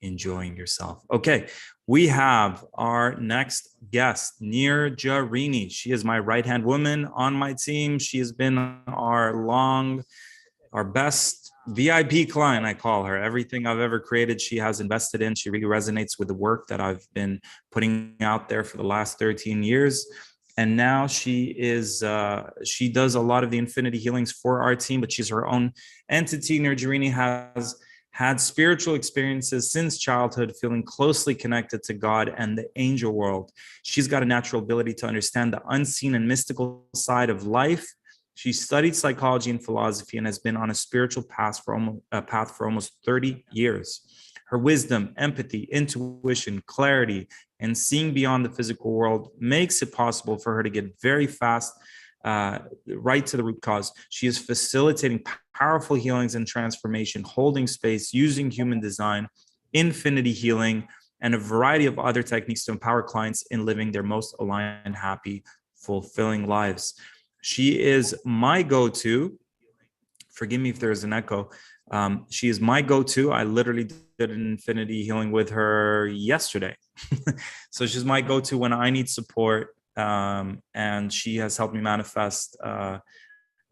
A: enjoying yourself. Okay, we have our next guest, Nirjarini. She is my right-hand woman on my team. She has been our best VIP client, I call her. Everything I've ever created, she has invested in. She really resonates with the work that I've been putting out there for the last 13 years. And now she does a lot of the infinity healings for our team, but she's her own entity. Nirjarini has had spiritual experiences since childhood, feeling closely connected to God and the angel world. She's got a natural ability to understand the unseen and mystical side of life. She studied psychology and philosophy and has been on a spiritual path for almost 30 years. Her wisdom, empathy, intuition, clarity, and seeing beyond the physical world makes it possible for her to get very fast right to the root cause. She is facilitating powerful healings and transformation, holding space, using human design, infinity healing, and a variety of other techniques to empower clients in living their most aligned, happy, fulfilling lives. She is my go-to. Forgive me if there's an echo. She is my go-to. I literally did an infinity healing with her yesterday. So she's my go-to when I need support. And she has helped me manifest a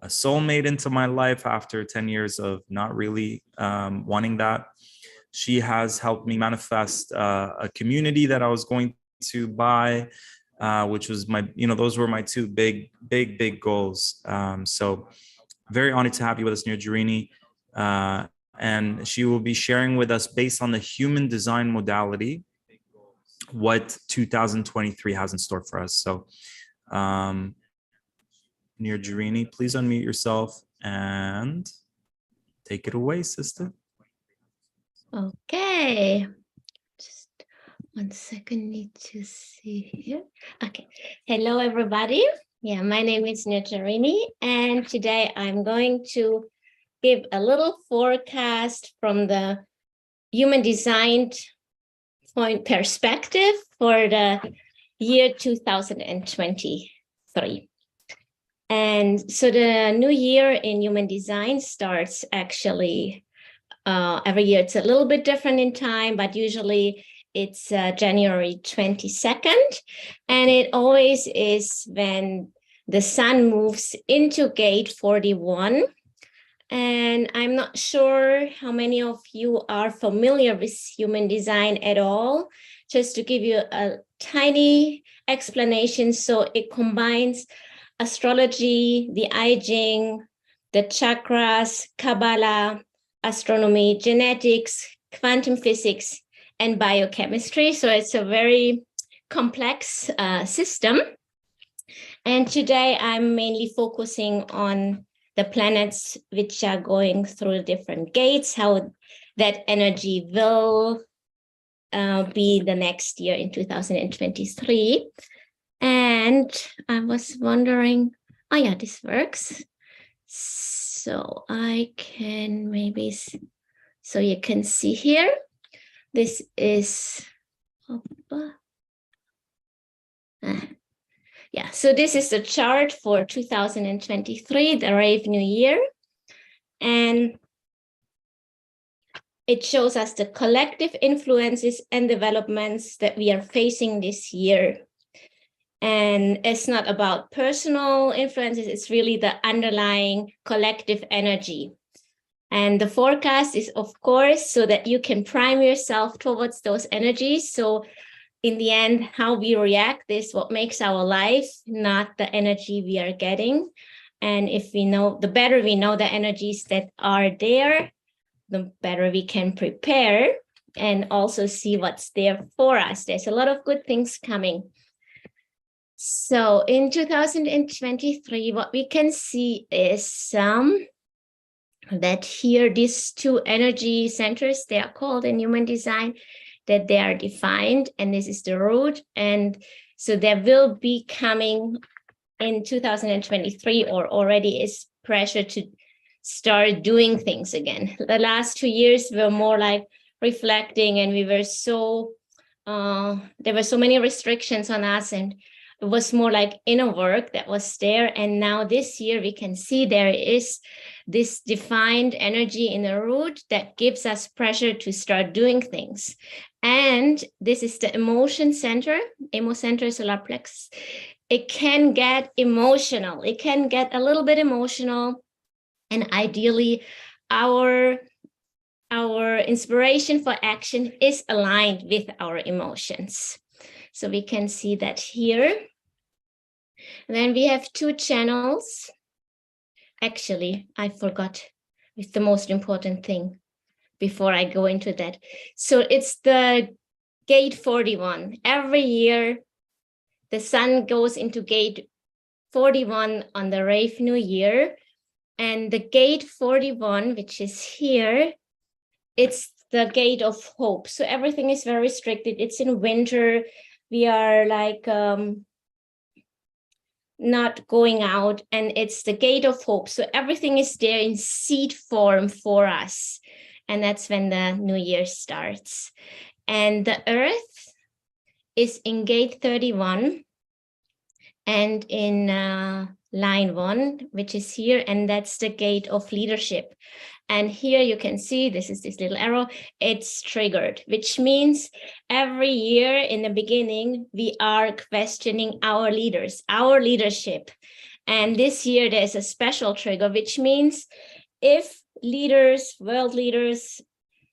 A: soulmate into my life after 10 years of not really wanting that. She has helped me manifest a community that I was going to buy, which was those were my two big goals. So very honored to have you with us, Nirjarini. And she will be sharing with us, based on the human design modality, what 2023 has in store for us. So Nirjarini, please unmute yourself and take it away, sister.
B: Okay. Just 1 second, need to see here. Okay. Hello, everybody. Yeah, my name is Nirjarini, and today I'm going to give a little forecast from the human design point perspective for the year 2023. And so the new year in human design starts actually every year. It's a little bit different in time, but usually it's January 22nd. And it always is when the sun moves into gate 41. And I'm not sure how many of you are familiar with human design at all. Just to give you a tiny explanation. So it combines astrology, the I Ching, the chakras, Kabbalah, astronomy, genetics, quantum physics, and biochemistry. So it's a very complex system. And today I'm mainly focusing on the planets which are going through different gates, how that energy will be the next year in 2023. And I was wondering, oh yeah, this works. So I can maybe, so you can see here, this is, yeah, so this is the chart for 2023, the Rave New Year. And it shows us the collective influences and developments that we are facing this year. And it's not about personal influences, it's really the underlying collective energy. And the forecast is, of course, so that you can prime yourself towards those energies. So in the end, how we react is what makes our life, not the energy we are getting. And if we know, the better we know the energies that are there, the better we can prepare and also see what's there for us. There's a lot of good things coming. So in 2023, what we can see is that here, these two energy centers, they are called in human design, that they are defined, and this is the root. And so there will be coming in 2023, or already is pressure to start doing things again. The last 2 years were more like reflecting, and we were so, there were so many restrictions on us, and it was more like inner work that was there. And now this year we can see there is this defined energy in the root that gives us pressure to start doing things. And this is the emotion center, emocenter, solar plexus. It can get emotional. It can get a little bit emotional. And ideally, our inspiration for action is aligned with our emotions. So we can see that here. And then we have two channels. Actually, I forgot with the most important thing before I go into that. So it's the gate 41. Every year, the sun goes into gate 41 on the Rave New Year. And the gate 41, which is here, it's the gate of hope. So everything is very restricted. It's in winter. We are like not going out, and it's the gate of hope. So everything is there in seed form for us. And that's when the new year starts. And the earth is in gate 31 and in line 1, which is here, and that's the gate of leadership. And here you can see, this is this little arrow, it's triggered, which means every year in the beginning, we are questioning our leaders, our leadership. And this year there's a special trigger, which means if leaders, world leaders,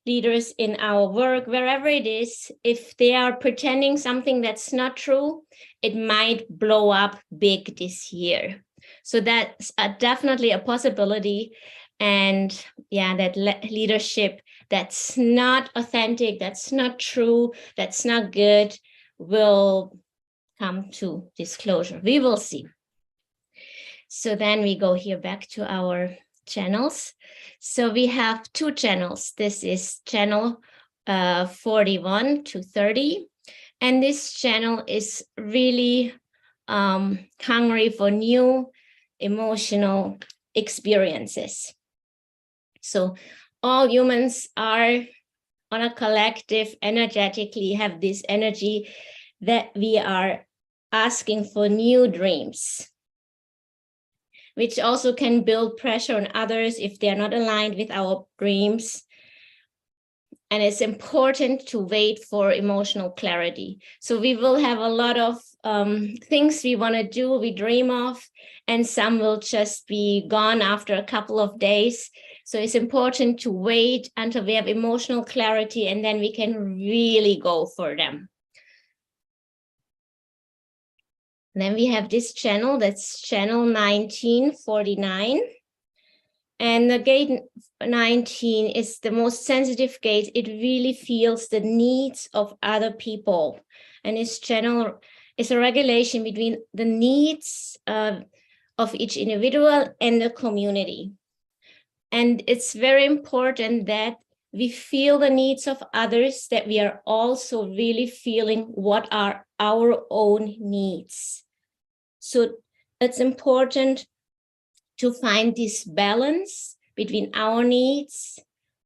B: leaders in our work, wherever it is, if they are pretending something that's not true, it might blow up big this year. So that's definitely a possibility. And yeah, that leadership that's not authentic, that's not true, that's not good, will come to disclosure. We will see. So then we go here back to our channels. So we have two channels. This is channel 41 to 30. And this channel is really hungry for new emotional experiences. So all humans are on a collective, energetically have this energy that we are asking for new dreams, which also can build pressure on others if they're not aligned with our dreams. And it's important to wait for emotional clarity. So we will have a lot of things we want to do, we dream of, and some will just be gone after a couple of days. So it's important to wait until we have emotional clarity, and then we can really go for them. And then we have this channel, that's channel 1949. And the gate 19 is the most sensitive gate. It really feels the needs of other people. And this channel is a regulation between the needs of each individual and the community. And it's very important that we feel the needs of others, that we are also really feeling what are our own needs. So it's important to find this balance between our needs,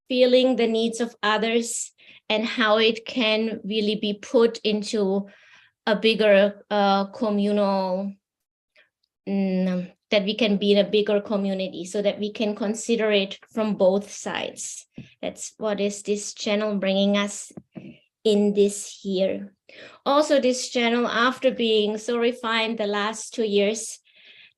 B: feeling the needs of others, and how it can really be put into a bigger communal, that we can be in a bigger community, so that we can consider it from both sides. That's what is this channel bringing us in this year. Also, this channel, after being so refined the last 2 years,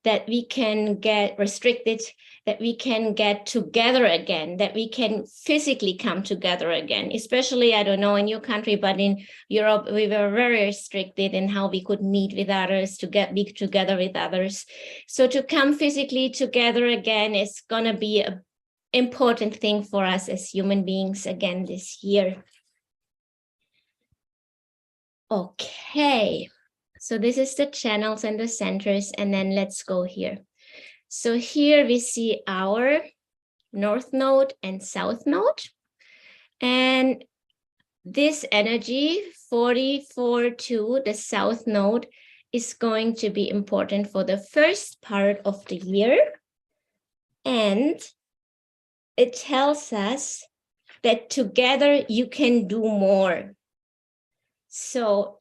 B: that we can get restricted, that we can get together again, that we can physically come together again. Especially, I don't know in your country, but in Europe, we were very restricted in how we could meet with others, to be together with others. So to come physically together again is gonna be an important thing for us as human beings again this year. Okay, so this is the channels and the centers, and then let's go here. So here we see our north node and south node, and this energy 44-2, the south node, is going to be important for the first part of the year, and it tells us that together you can do more. So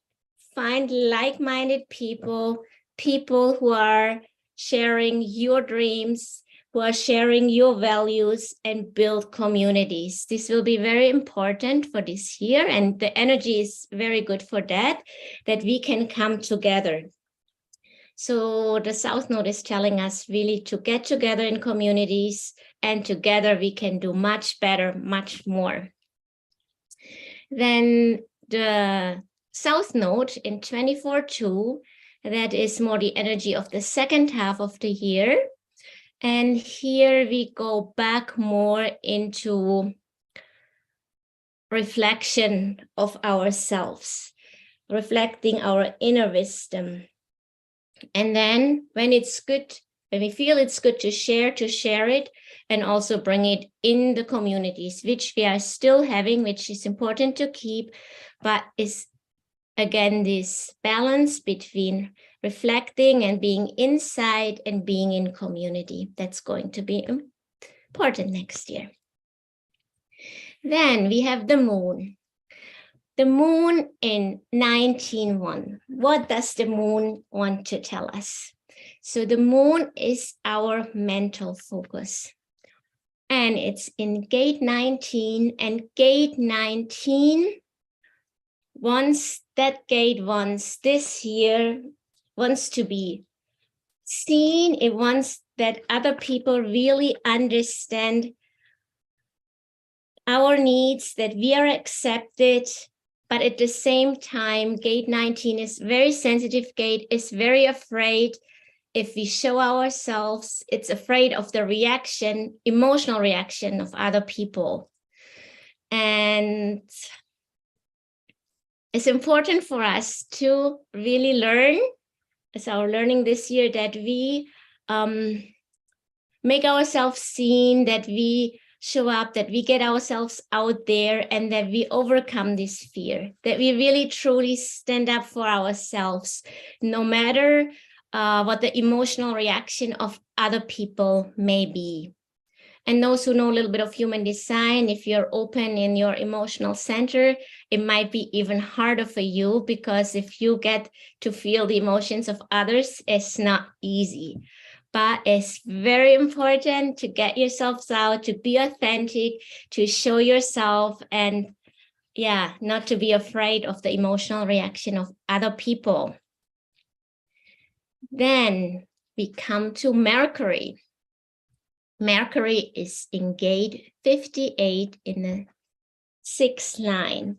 B: find like-minded people, people who are sharing your dreams, who are sharing your values, and build communities. This will be very important for this year, and the energy is very good for that we can come together. So the South Node is telling us really to get together in communities, and together we can do much better, much more. Then the South Node in 24-2, that is more the energy of the second half of the year. And here we go back more into reflection of ourselves, reflecting our inner wisdom. And then when it's good, when we feel it's good to share it, and also bring it in the communities, which we are still having, which is important to keep, but is again this balance between reflecting and being inside and being in community. That's going to be important next year. Then we have the moon. The moon in 19-1. What does the moon want to tell us? So the moon is our mental focus. And it's in gate 19, and gate 19 wants this year wants to be seen. It wants that other people really understand our needs, that we are accepted. But at the same time, gate 19 is very sensitive gate, is very afraid. If we show ourselves, it's afraid of the reaction, emotional reaction of other people. And it's important for us to really learn, as our learning this year, that we make ourselves seen, that we show up, that we get ourselves out there, and that we overcome this fear, that we really truly stand up for ourselves, no matter what the emotional reaction of other people may be. And those who know a little bit of human design, if you're open in your emotional center, it might be even harder for you, because if you get to feel the emotions of others, it's not easy. But it's very important to get yourselves out, to be authentic, to show yourself, and not to be afraid of the emotional reaction of other people. Then we come to Mercury. Mercury is in gate 58 in the 6th line.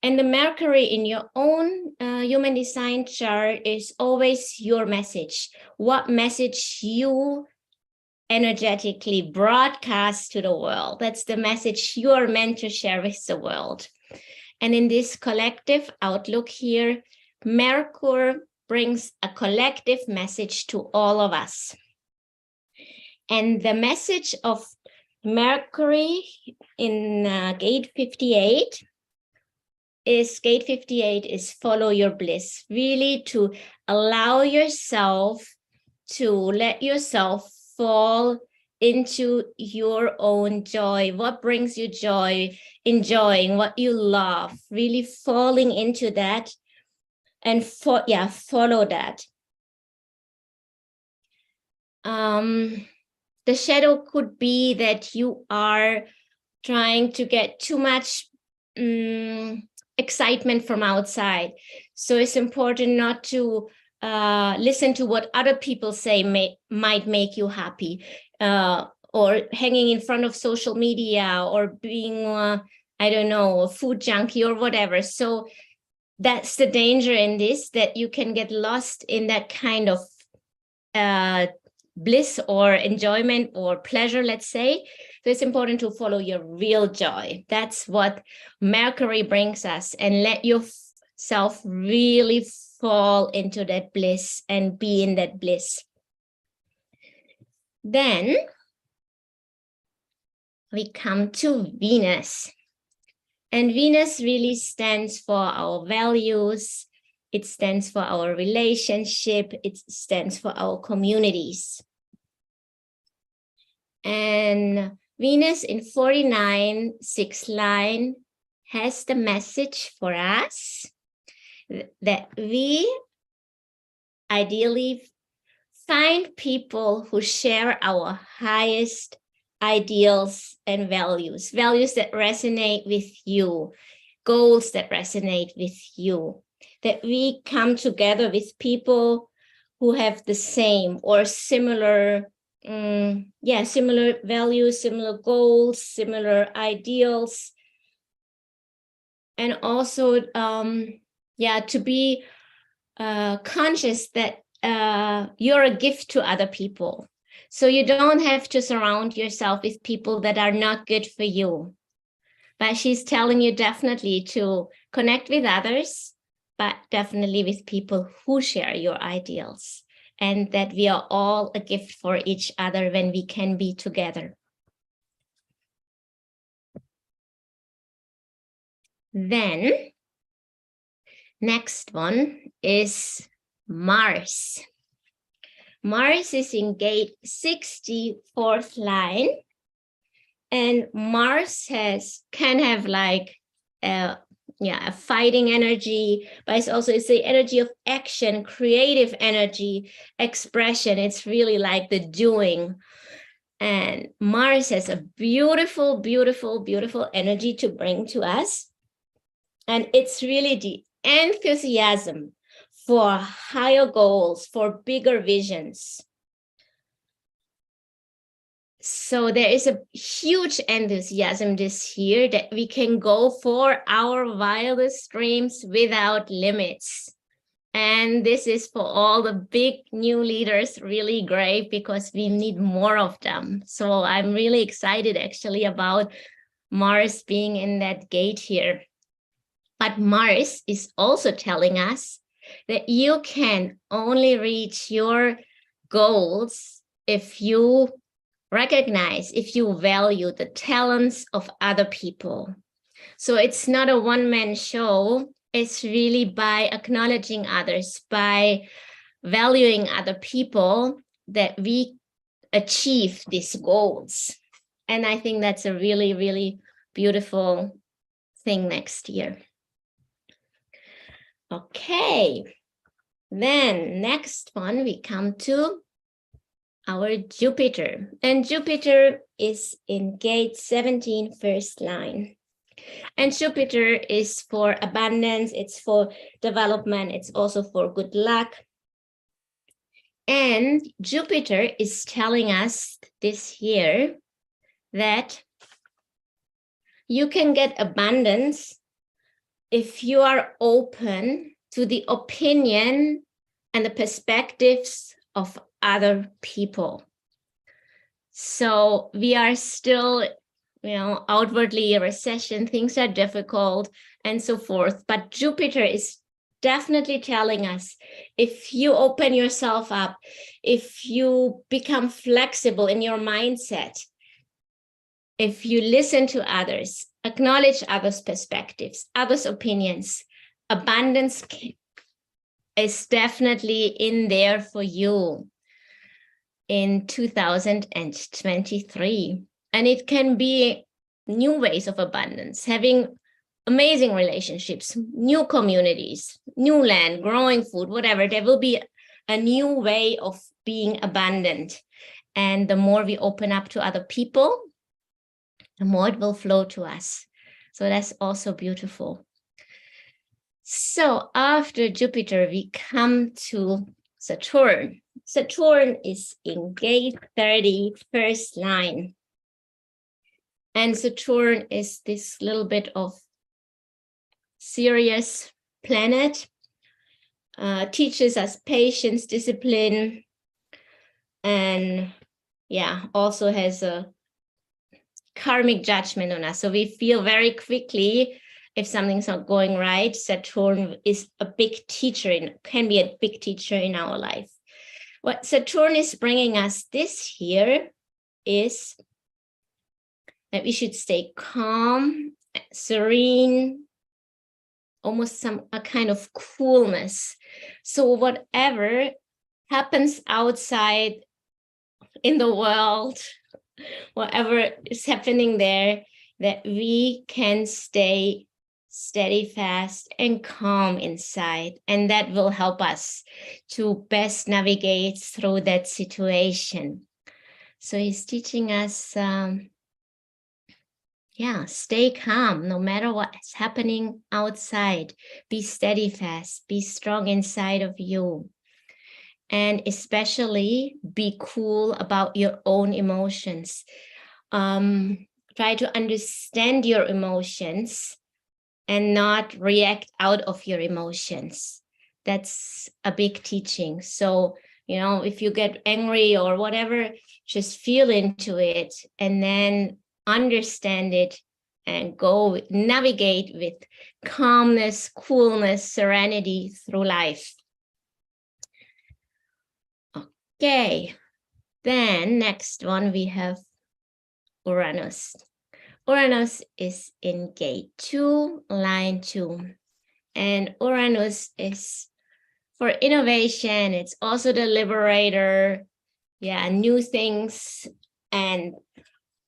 B: And the Mercury in your own human design chart is always your message. What message you energetically broadcast to the world. That's the message you are meant to share with the world. And in this collective outlook here, Mercury brings a collective message to all of us. And the message of Mercury in gate 58 is follow your bliss, really to allow yourself to let yourself fall into your own joy. What brings you joy? Enjoying what you love, really falling into that, and follow that. The shadow could be that you are trying to get too much excitement from outside. So it's important not to listen to what other people say might make you happy, or hanging in front of social media, or being, I don't know, a food junkie or whatever. So that's the danger in this, that you can get lost in that kind of bliss or enjoyment or pleasure, let's say. So it's important to follow your real joy. That's what Mercury brings us, and let your self really fall into that bliss and be in that bliss. Then we come to Venus. And Venus really stands for our values. It stands for our relationship. It stands for our communities. And Venus in 49, 6 line has the message for us that we ideally find people who share our highest ideals and values that resonate with you, goals that resonate with you, that we come together with people who have the same or similar, similar values, similar goals, similar ideals, and also, to be conscious that you're a gift to other people. So you don't have to surround yourself with people that are not good for you. But she's telling you definitely to connect with others, but definitely with people who share your ideals, and that we are all a gift for each other when we can be together. Then, next one is Mars. Mars is in gate 64th line, and Mars can have like a fighting energy, but it's the energy of action, creative energy, expression. It's really like the doing. And Mars has a beautiful, beautiful, beautiful energy to bring to us. And it's really the enthusiasm for higher goals, for bigger visions. So there is a huge enthusiasm this year that we can go for our wildest dreams without limits. And this is for all the big new leaders really great, because we need more of them. So I'm really excited actually about Mars being in that gate here. But Mars is also telling us that you can only reach your goals if you recognize, if you value the talents of other people. So it's not a one-man show. It's really by acknowledging others, by valuing other people, that we achieve these goals. And I think that's a really, really beautiful thing next year. Okay, then next one we come to our Jupiter, and Jupiter is in gate 17, first line. And Jupiter is for abundance, it's for development, it's also for good luck. And Jupiter is telling us this year that you can get abundance if you are open to the opinion and the perspectives of other people. So we are still, outwardly a recession, things are difficult and so forth. But Jupiter is definitely telling us, if you open yourself up, if you become flexible in your mindset, if you listen to others, acknowledge others' perspectives, others' opinions, abundance is definitely in there for you in 2023. And it can be new ways of abundance, having amazing relationships, new communities, new land, growing food, whatever. There will be a new way of being abundant. And the more we open up to other people, the more it will flow to us. So that's also beautiful. So after Jupiter, we come to Saturn. Saturn is in gate 30, first line. And Saturn is this little bit of serious planet, teaches us patience, discipline, and also has a karmic judgment on us. So we feel very quickly if something's not going right, Saturn is a big teacher, can be a big teacher in our life. What Saturn is bringing us this year is that we should stay calm, serene, almost a kind of coolness. So whatever happens outside in the world, whatever is happening there, that we can stay steady, fast, and calm inside. And that will help us to best navigate through that situation. So he's teaching us, stay calm no matter what's happening outside. Be steady, fast, be strong inside of you. And especially be cool about your own emotions. Try to understand your emotions and not react out of your emotions. That's a big teaching. So, if you get angry or whatever, just feel into it and then understand it and go navigate with calmness, coolness, serenity through life. Okay, then next one we have Uranus. Uranus is in gate 2, line 2. And Uranus is for innovation. It's also the liberator. New things. And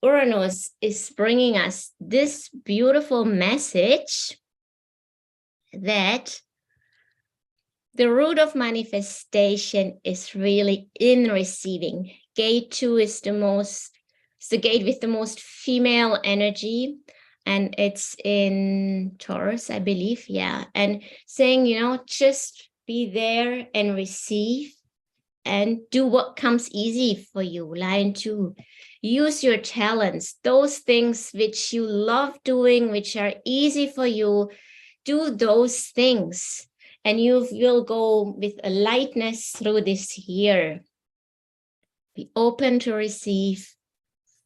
B: Uranus is bringing us this beautiful message that the root of manifestation is really in receiving. Gate 2 is the gate with the most female energy, and it's in Taurus, I believe. And saying, just be there and receive and do what comes easy for you. Line 2, use your talents, those things which you love doing, which are easy for you. Do those things, and you will go with a lightness through this year. Be open to receive.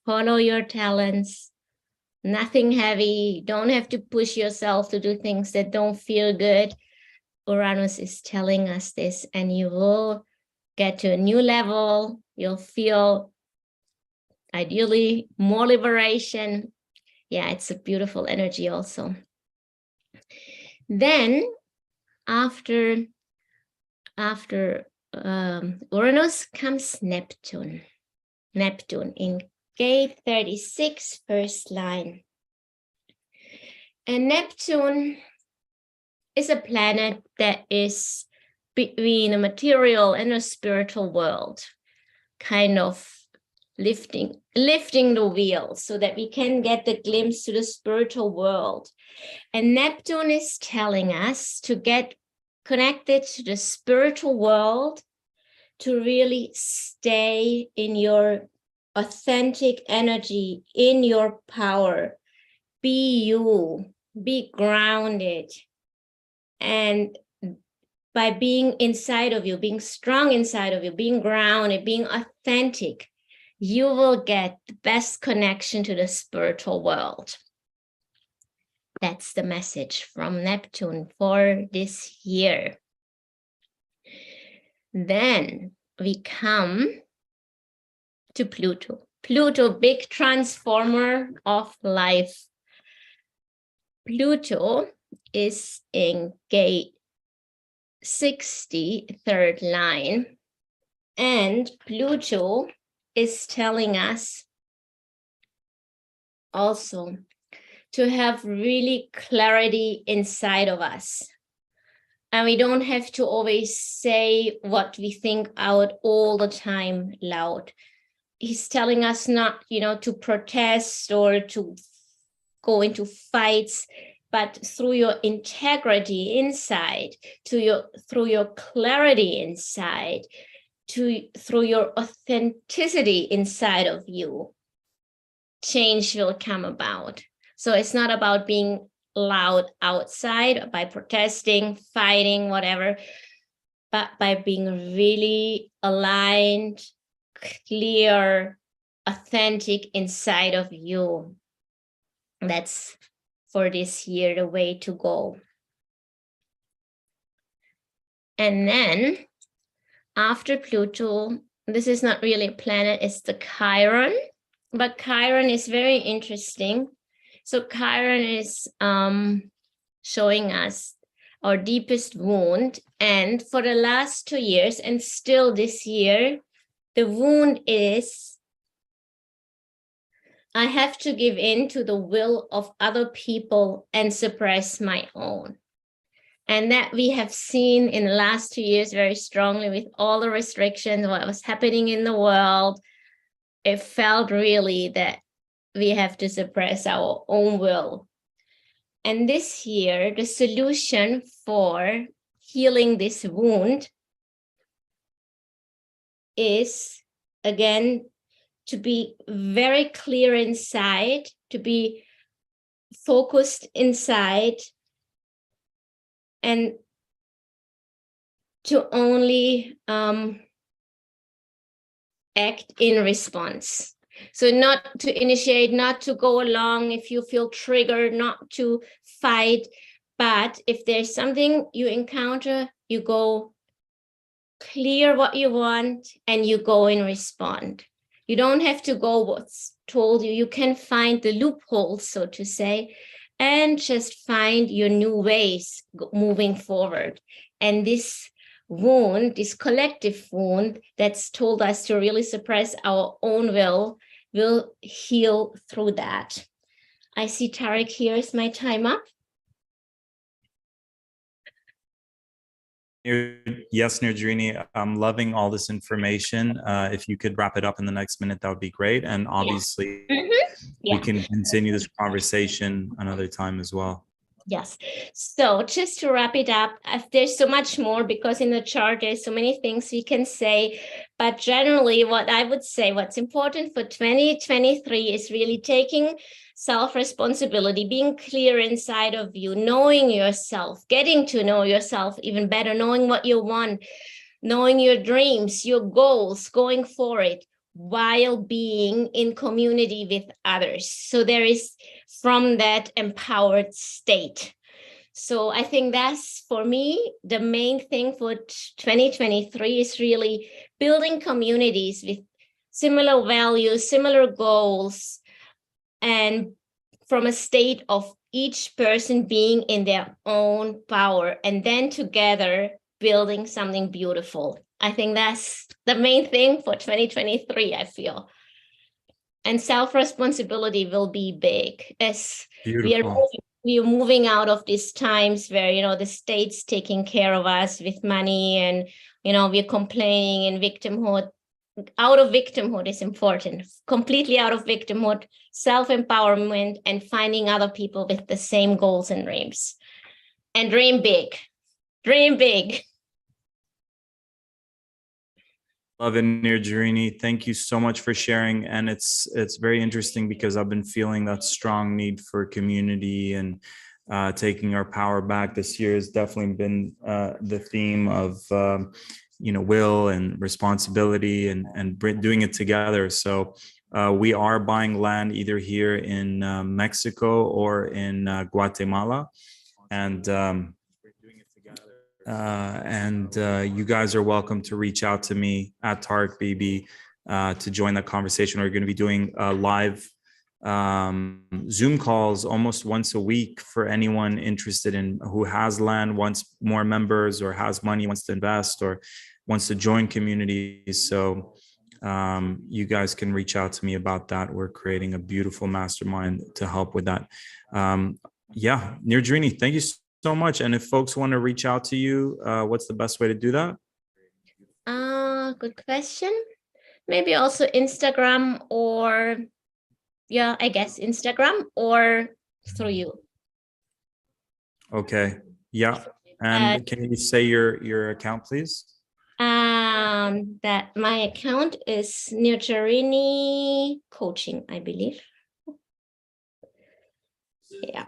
B: Follow your talents, nothing heavy. Don't have to push yourself to do things that don't feel good. Uranus is telling us this, and you will get to a new level. You'll feel ideally more liberation. It's a beautiful energy also. Then after Uranus comes Neptune. Neptune in gate 36, first line. And Neptune is a planet that is between a material and a spiritual world, kind of lifting the wheel so that we can get the glimpse to the spiritual world. And Neptune is telling us to get connected to the spiritual world, to really stay in your authentic energy, in your power. Be you, be grounded. And by being inside of you, being strong inside of you, being grounded, being authentic, you will get the best connection to the spiritual world. That's the message from Neptune for this year. Then we come to Pluto. Pluto, big transformer of life. Pluto is in gate 60, third line. And Pluto is telling us also to have really clarity inside of us. And we don't have to always say what we think out all the time loud. He's telling us not, to protest or to go into fights, but through your integrity inside, through your clarity inside, through your authenticity inside of you, change will come about. So it's not about being loud outside by protesting, fighting, whatever, but by being really aligned, clear, authentic inside of you. That's for this year, the way to go. And then after Pluto, this is not really a planet, it's the Chiron, but Chiron is very interesting. So Chiron is showing us our deepest wound. And for the last 2 years, and still this year, the wound is, I have to give in to the will of other people and suppress my own. And that we have seen in the last 2 years very strongly with all the restrictions, what was happening in the world. It felt really that we have to suppress our own will. And this year, the solution for healing this wound is, again, to be very clear inside, to be focused inside, and to only act in response. So not to initiate, not to go along if you feel triggered, not to fight, but if there's something you encounter, you go clear what you want and you go and respond. You don't have to go what's told you. You can find the loopholes, so to say, and just find your new ways moving forward. And this wound, this collective wound that's told us to really suppress our own will heal through that. I see Tarek here. Is my time up?
A: Yes, Nirjini, I'm loving all this information. If you could wrap it up in the next minute, that would be great. And obviously, we can continue this conversation another time as well.
B: Yes. So just to wrap it up, there's so much more because in the chart, there's so many things we can say. But generally, what I would say, what's important for 2023 is really taking self-responsibility, being clear inside of you, knowing yourself, getting to know yourself even better, knowing what you want, knowing your dreams, your goals, going for it, while being in community with others. So there is from that empowered state. So I think that's, for me, the main thing for 2023 is really building communities with similar values, similar goals, and from a state of each person being in their own power, and then together building something beautiful. I think that's the main thing for 2023, I feel. And self-responsibility will be big as we are moving out of these times where, the state's taking care of us with money and, we're complaining and victimhood. Out of victimhood is important, completely out of victimhood, self-empowerment, and finding other people with the same goals and dreams. And dream big. Dream big.
A: Love it, Nirjini. Thank you so much for sharing. And it's very interesting because I've been feeling that strong need for community and taking our power back. This year has definitely been the theme of will and responsibility and doing it together. So we are buying land either here in Mexico or in Guatemala, and you guys are welcome to reach out to me at Tarek BB to join that conversation. We're going to be doing live Zoom calls almost once a week for anyone interested in who has land, wants more members, or has money, wants to invest, or wants to join communities. So you guys can reach out to me about that. We're creating a beautiful mastermind to help with that. Nirjini, thank you so much. And if folks want to reach out to you, what's the best way to do that?
B: Good question. Maybe also Instagram, or I guess Instagram, or through you.
A: Okay. Yeah. And can you say your account, please?
B: That my account is Nirjini Coaching, I believe. Yeah.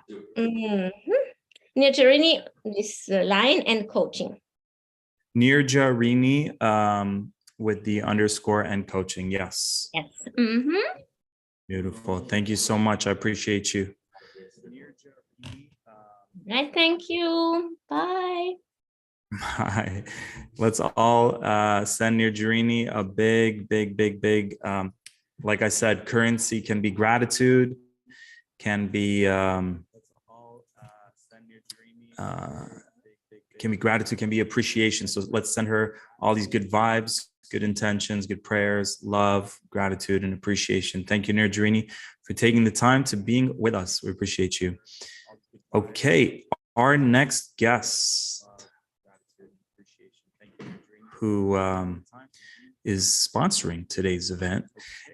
B: Nirjini is the line and coaching.
A: Nirjini with the underscore and coaching. Yes.
B: Yes.
A: Beautiful. Thank you so much. I appreciate you.
B: I thank you. Bye.
A: Bye. Let's all send Nirjarini a big, like I said, currency can be gratitude, can be gratitude, can be appreciation. So let's send her all these good vibes, good intentions, good prayers, love, gratitude, and appreciation. Thank you, Nirjarini, for taking the time to being with us. We appreciate you. Okay, our next guest, who is sponsoring today's event,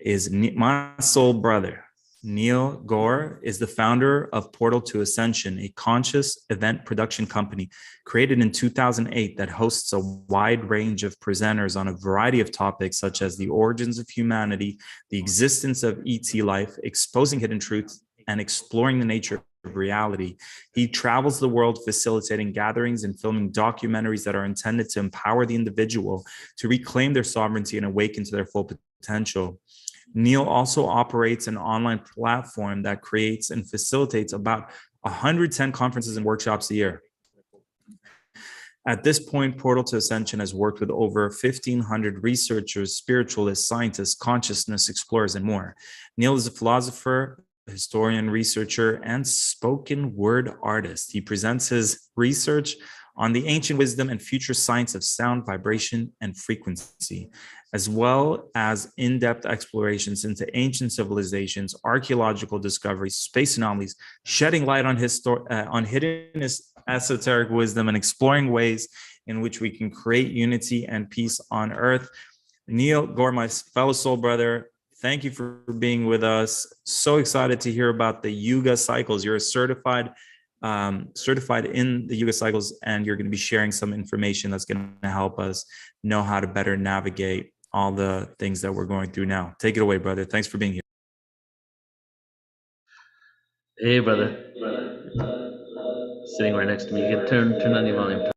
A: is my soul brother. Neil Gore is the founder of Portal to Ascension, a conscious event production company created in 2008 that hosts a wide range of presenters on a variety of topics such as the origins of humanity, the existence of ET life, exposing hidden truths, and exploring the nature of reality. He travels the world facilitating gatherings and filming documentaries that are intended to empower the individual to reclaim their sovereignty and awaken to their full potential. Neil also operates an online platform that creates and facilitates about 110 conferences and workshops a year. At this point, Portal to Ascension has worked with over 1,500 researchers, spiritualists, scientists, consciousness explorers, and more. Neil is a philosopher, historian, researcher, and spoken word artist. He presents his research on the ancient wisdom and future science of sound, vibration, and frequency, as well as in-depth explorations into ancient civilizations, archaeological discoveries, space anomalies, shedding light on hidden esoteric wisdom, and exploring ways in which we can create unity and peace on Earth. Neil Gore, my fellow soul brother, thank you for being with us. So excited to hear about the Yuga cycles. You're a certified in the Yuga cycles, and you're going to be sharing some information that's going to help us know how to better navigate all the things that we're going through now. Take it away, brother. Thanks for being here.
D: Hey, brother. Sitting right next to me. You can turn on your volume.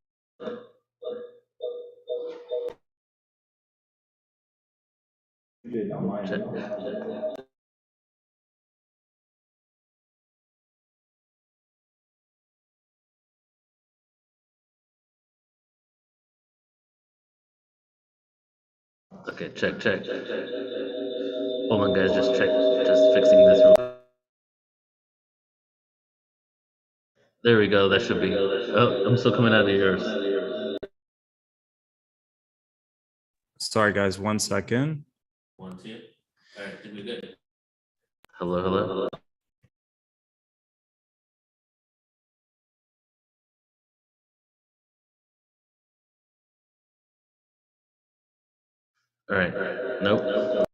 D: Check. Okay, check. Hold on, guys. Just fixing this real. There we go. That should be. Oh, I'm still coming out of yours.
A: Sorry, guys. 1 second.
D: 1, 2. All right, think we're good. Hello. All right. Nope.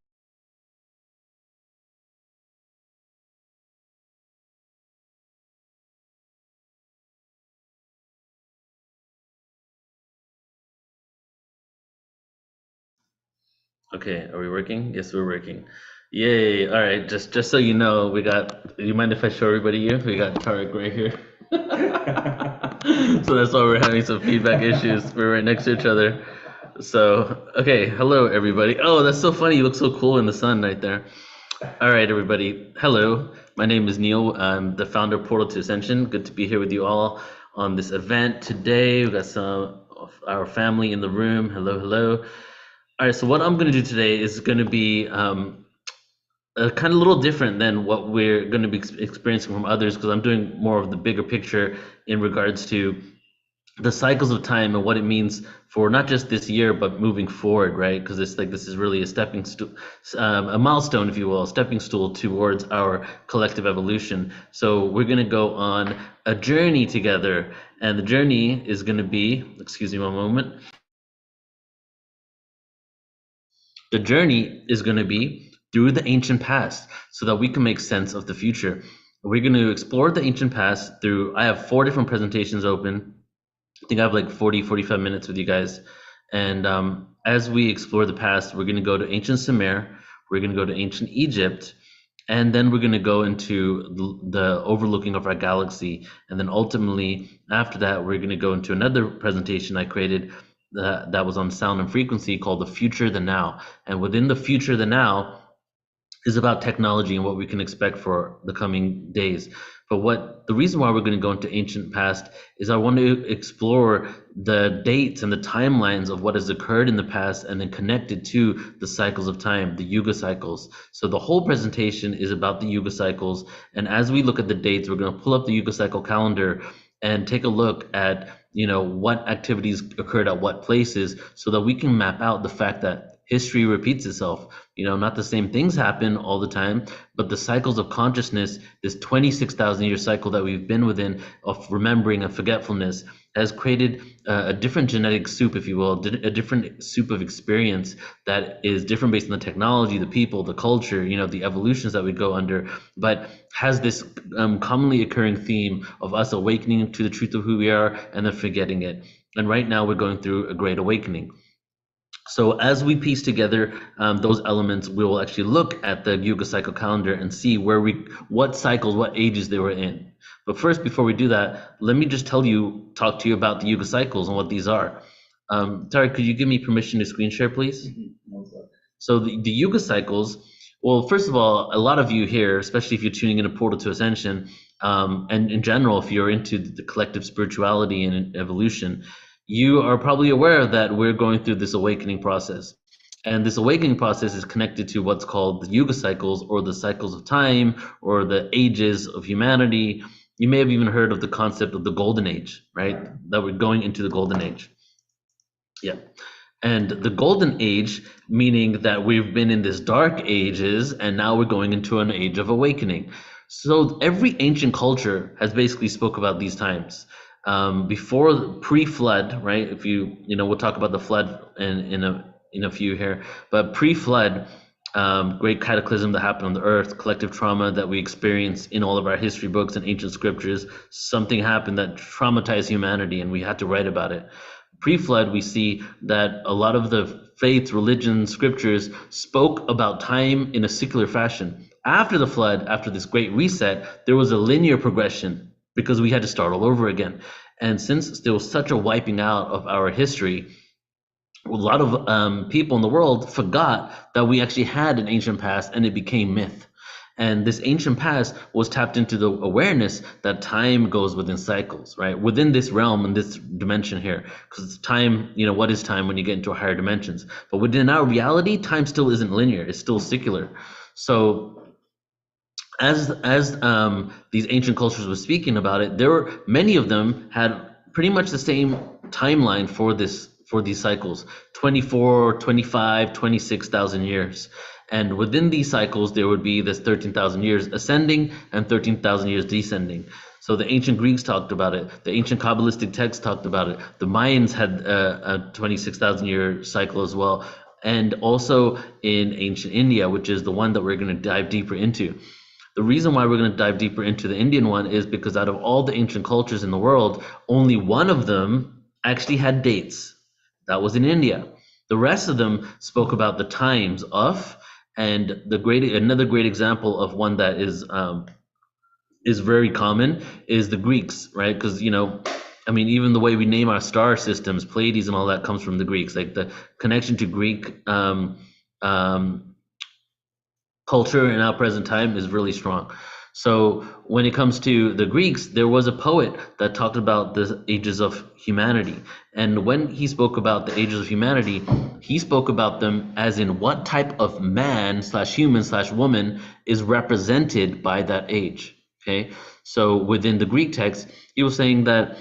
D: Okay, are we working? Yes, we're working. Yay! All right, just so you know, we got. You mind if I show everybody you? We got Tarek right here. So that's why we're having some feedback issues. We're right next to each other. So okay, hello everybody. Oh, that's so funny. You look so cool in the sun right there. All right, everybody. Hello, my name is Neil. I'm the founder of Portal to Ascension. Good to be here with you all on this event today. We've got some of our family in the room. Hello. All right, so what I'm going to do today is going to be kind of a little different than what we're going to be experiencing from others, because I'm doing more of the bigger picture in regards to the cycles of time and what it means for not just this year, but moving forward, right? Because this is really a milestone, if you will, a stepping stool towards our collective evolution. So we're going to go on a journey together, and the journey is going to be, excuse me one moment. The journey is going to be through the ancient past so that we can make sense of the future. We're going to explore the ancient past through, I have 4 different presentations open. I think I have like 45 minutes with you guys. And as we explore the past, we're going to go to ancient Sumer, we're going to go to ancient Egypt, and then we're going to go into the overlooking of our galaxy. And then ultimately, after that, we're going to go into another presentation I created that was on sound and frequency called The Future, the Now. And within the future, the now, is about technology and what we can expect for the coming days. But the reason why we're going to go into ancient past is I want to explore the dates and the timelines of what has occurred in the past and then connect it to the cycles of time, the Yuga cycles. So the whole presentation is about the Yuga cycles. And as we look at the dates, we're going to pull up the Yuga cycle calendar and take a look at, what activities occurred at what places so that we can map out the fact that history repeats itself. Not the same things happen all the time, but the cycles of consciousness, this 26,000 year cycle that we've been within of remembering and forgetfulness, has created a different genetic soup, if you will, a different soup of experience that is different based on the technology, the people, the culture, the evolutions that we go under, but has this commonly occurring theme of us awakening to the truth of who we are and then forgetting it. And right now we're going through a great awakening. So as we piece together those elements, we will actually look at the Yuga cycle calendar and see what cycles, what ages they were in. But first, before we do that, let me just talk to you about the Yuga cycles and what these are. Tariq, could you give me permission to screen share, please? So the Yuga cycles, well, first of all, a lot of you here, especially if you're tuning in a Portal to Ascension, and in general, if you're into the collective spirituality and evolution, you are probably aware that we're going through this awakening process. And this awakening process is connected to what's called the Yuga cycles, or the cycles of time, or the ages of humanity. You may have even heard of the concept of the golden age, right? That we're going into the golden age. Yeah. And the golden age, meaning that we've been in this dark ages, and now we're going into an age of awakening. So every ancient culture has basically spoke about these times. Before pre-flood, right? If we'll talk about the flood in a few here, but pre-flood, great cataclysm that happened on the earth, collective trauma that we experience in all of our history books and ancient scriptures. Something happened that traumatized humanity, and we had to write about it. Pre-flood, we see that a lot of the faiths, religions, scriptures spoke about time in a secular fashion. After the flood, after this great reset, there was a linear progression, because we had to start all over again. And since there was such a wiping out of our history, a lot of people in the world forgot that we actually had an ancient past, and it became myth. And this ancient past was tapped into the awareness that time goes within cycles, right? Within this realm and this dimension here, because time, what is time when you get into higher dimensions? But within our reality, time still isn't linear, it's still secular. So as these ancient cultures were speaking about it, many of them had pretty much the same timeline for these cycles, 24, 25, 26,000 years. And within these cycles, there would be this 13,000 years ascending and 13,000 years descending. So the ancient Greeks talked about it. The ancient Kabbalistic texts talked about it. The Mayans had a 26,000 year cycle as well. And also in ancient India, which is the one that we're going to dive deeper into. The reason why we're going to dive deeper into the Indian one is because out of all the ancient cultures in the world, only one of them actually had dates. That was in India. The rest of them spoke about the times of, and another great example of one that is very common is the Greeks, right? Because even the way we name our star systems, Pleiades and all that, comes from the Greeks. Like the connection to Greek culture in our present time is really strong. So when it comes to the Greeks, there was a poet that talked about the ages of humanity. And when he spoke about the ages of humanity, he spoke about them as in what type of man / human / woman is represented by that age. Okay. So within the Greek text, he was saying that,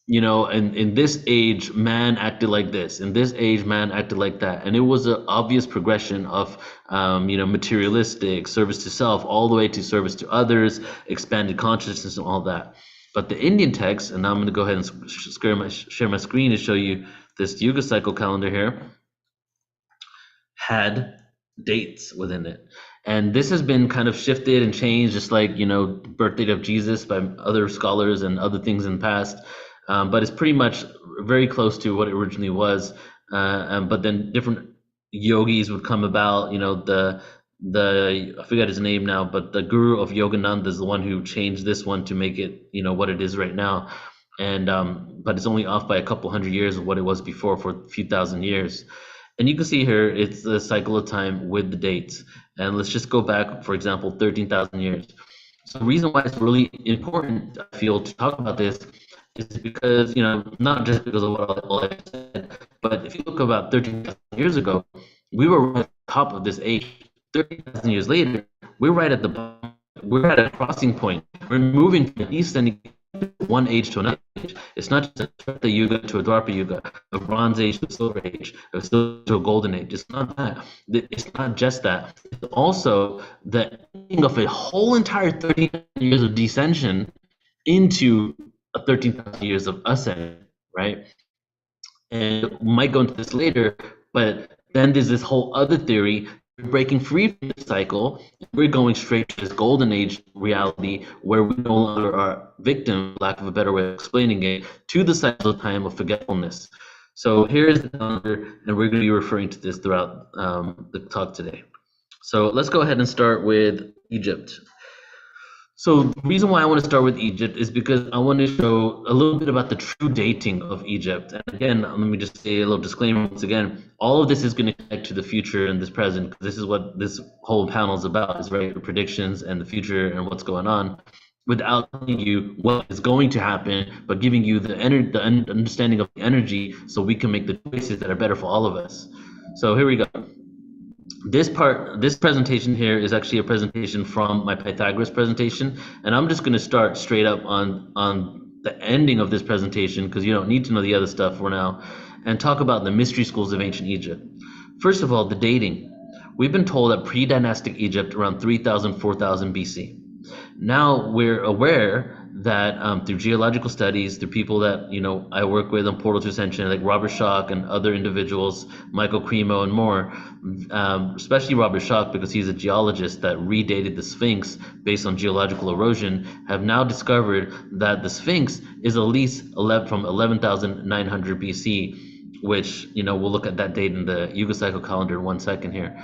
D: in this age, man acted like this. In this age, man acted like that. And it was an obvious progression of, materialistic, service to self, all the way to service to others, expanded consciousness and all that. But the Indian text, and now I'm going to go ahead and share my screen to show you this Yuga cycle calendar here, had dates within it. And this has been kind of shifted and changed, just like, birth date of Jesus by other scholars and other things in the past. But it's pretty much very close to what it originally was. But then different yogis would come about, I forget his name now, but the guru of Yogananda is the one who changed this one to make it, what it is right now. And but it's only off by a couple hundred years of what it was before for a few thousand years. And you can see here, it's the cycle of time with the dates. And let's just go back, for example, 13,000 years. So the reason why it's really important, I feel, to talk about this is because, not just because of what all I said, but if you look about 13,000 years ago, we were right at the top of this age. 13,000 years later, we're right at the bottom. We're at a crossing point. We're moving from an ascending one age to another age. It's not just a Yuga to a Dwapara Yuga, a Bronze Age to a Silver Age, a Silver to a Golden Age. It's not that. It's not just that. It's also the ending of a whole entire 13 years of descension into a 13,000 years of ascension, right? And we might go into this later, but then there's this whole other theory. We're breaking free from the cycle. We're going straight to this golden age reality where we no longer are victim, lack of a better way of explaining it, to the cycle of time of forgetfulness. So here's the calendar, and we're going to be referring to this throughout the talk today. So let's go ahead and start with Egypt. So the reason why I want to start with Egypt is because I want to show a little bit about the true dating of Egypt. And again, let me just say a little disclaimer once again. All of this is going to connect to the future and this present, because this is what this whole panel is about, is right, predictions and the future and what's going on, without telling you what is going to happen, but giving you the understanding of the energy so we can make the choices that are better for all of us. So here we go. This presentation here is actually a presentation from my Pythagoras presentation, and I'm just going to start straight up on the ending of this presentation, because you don't need to know the other stuff for now, and talk about the mystery schools of ancient Egypt. First of all, the dating. We've been told that pre-dynastic Egypt around 3000, 4000 BC. Now we're aware that through geological studies, through people that I work with on Portal to Ascension, like Robert Schoch and other individuals, Michael Cremo and more, especially Robert Schoch, because he's a geologist that redated the Sphinx based on geological erosion, have now discovered that the Sphinx is at least from 11,900 BC, which we'll look at that date in the Yuga cycle calendar in 1 second here.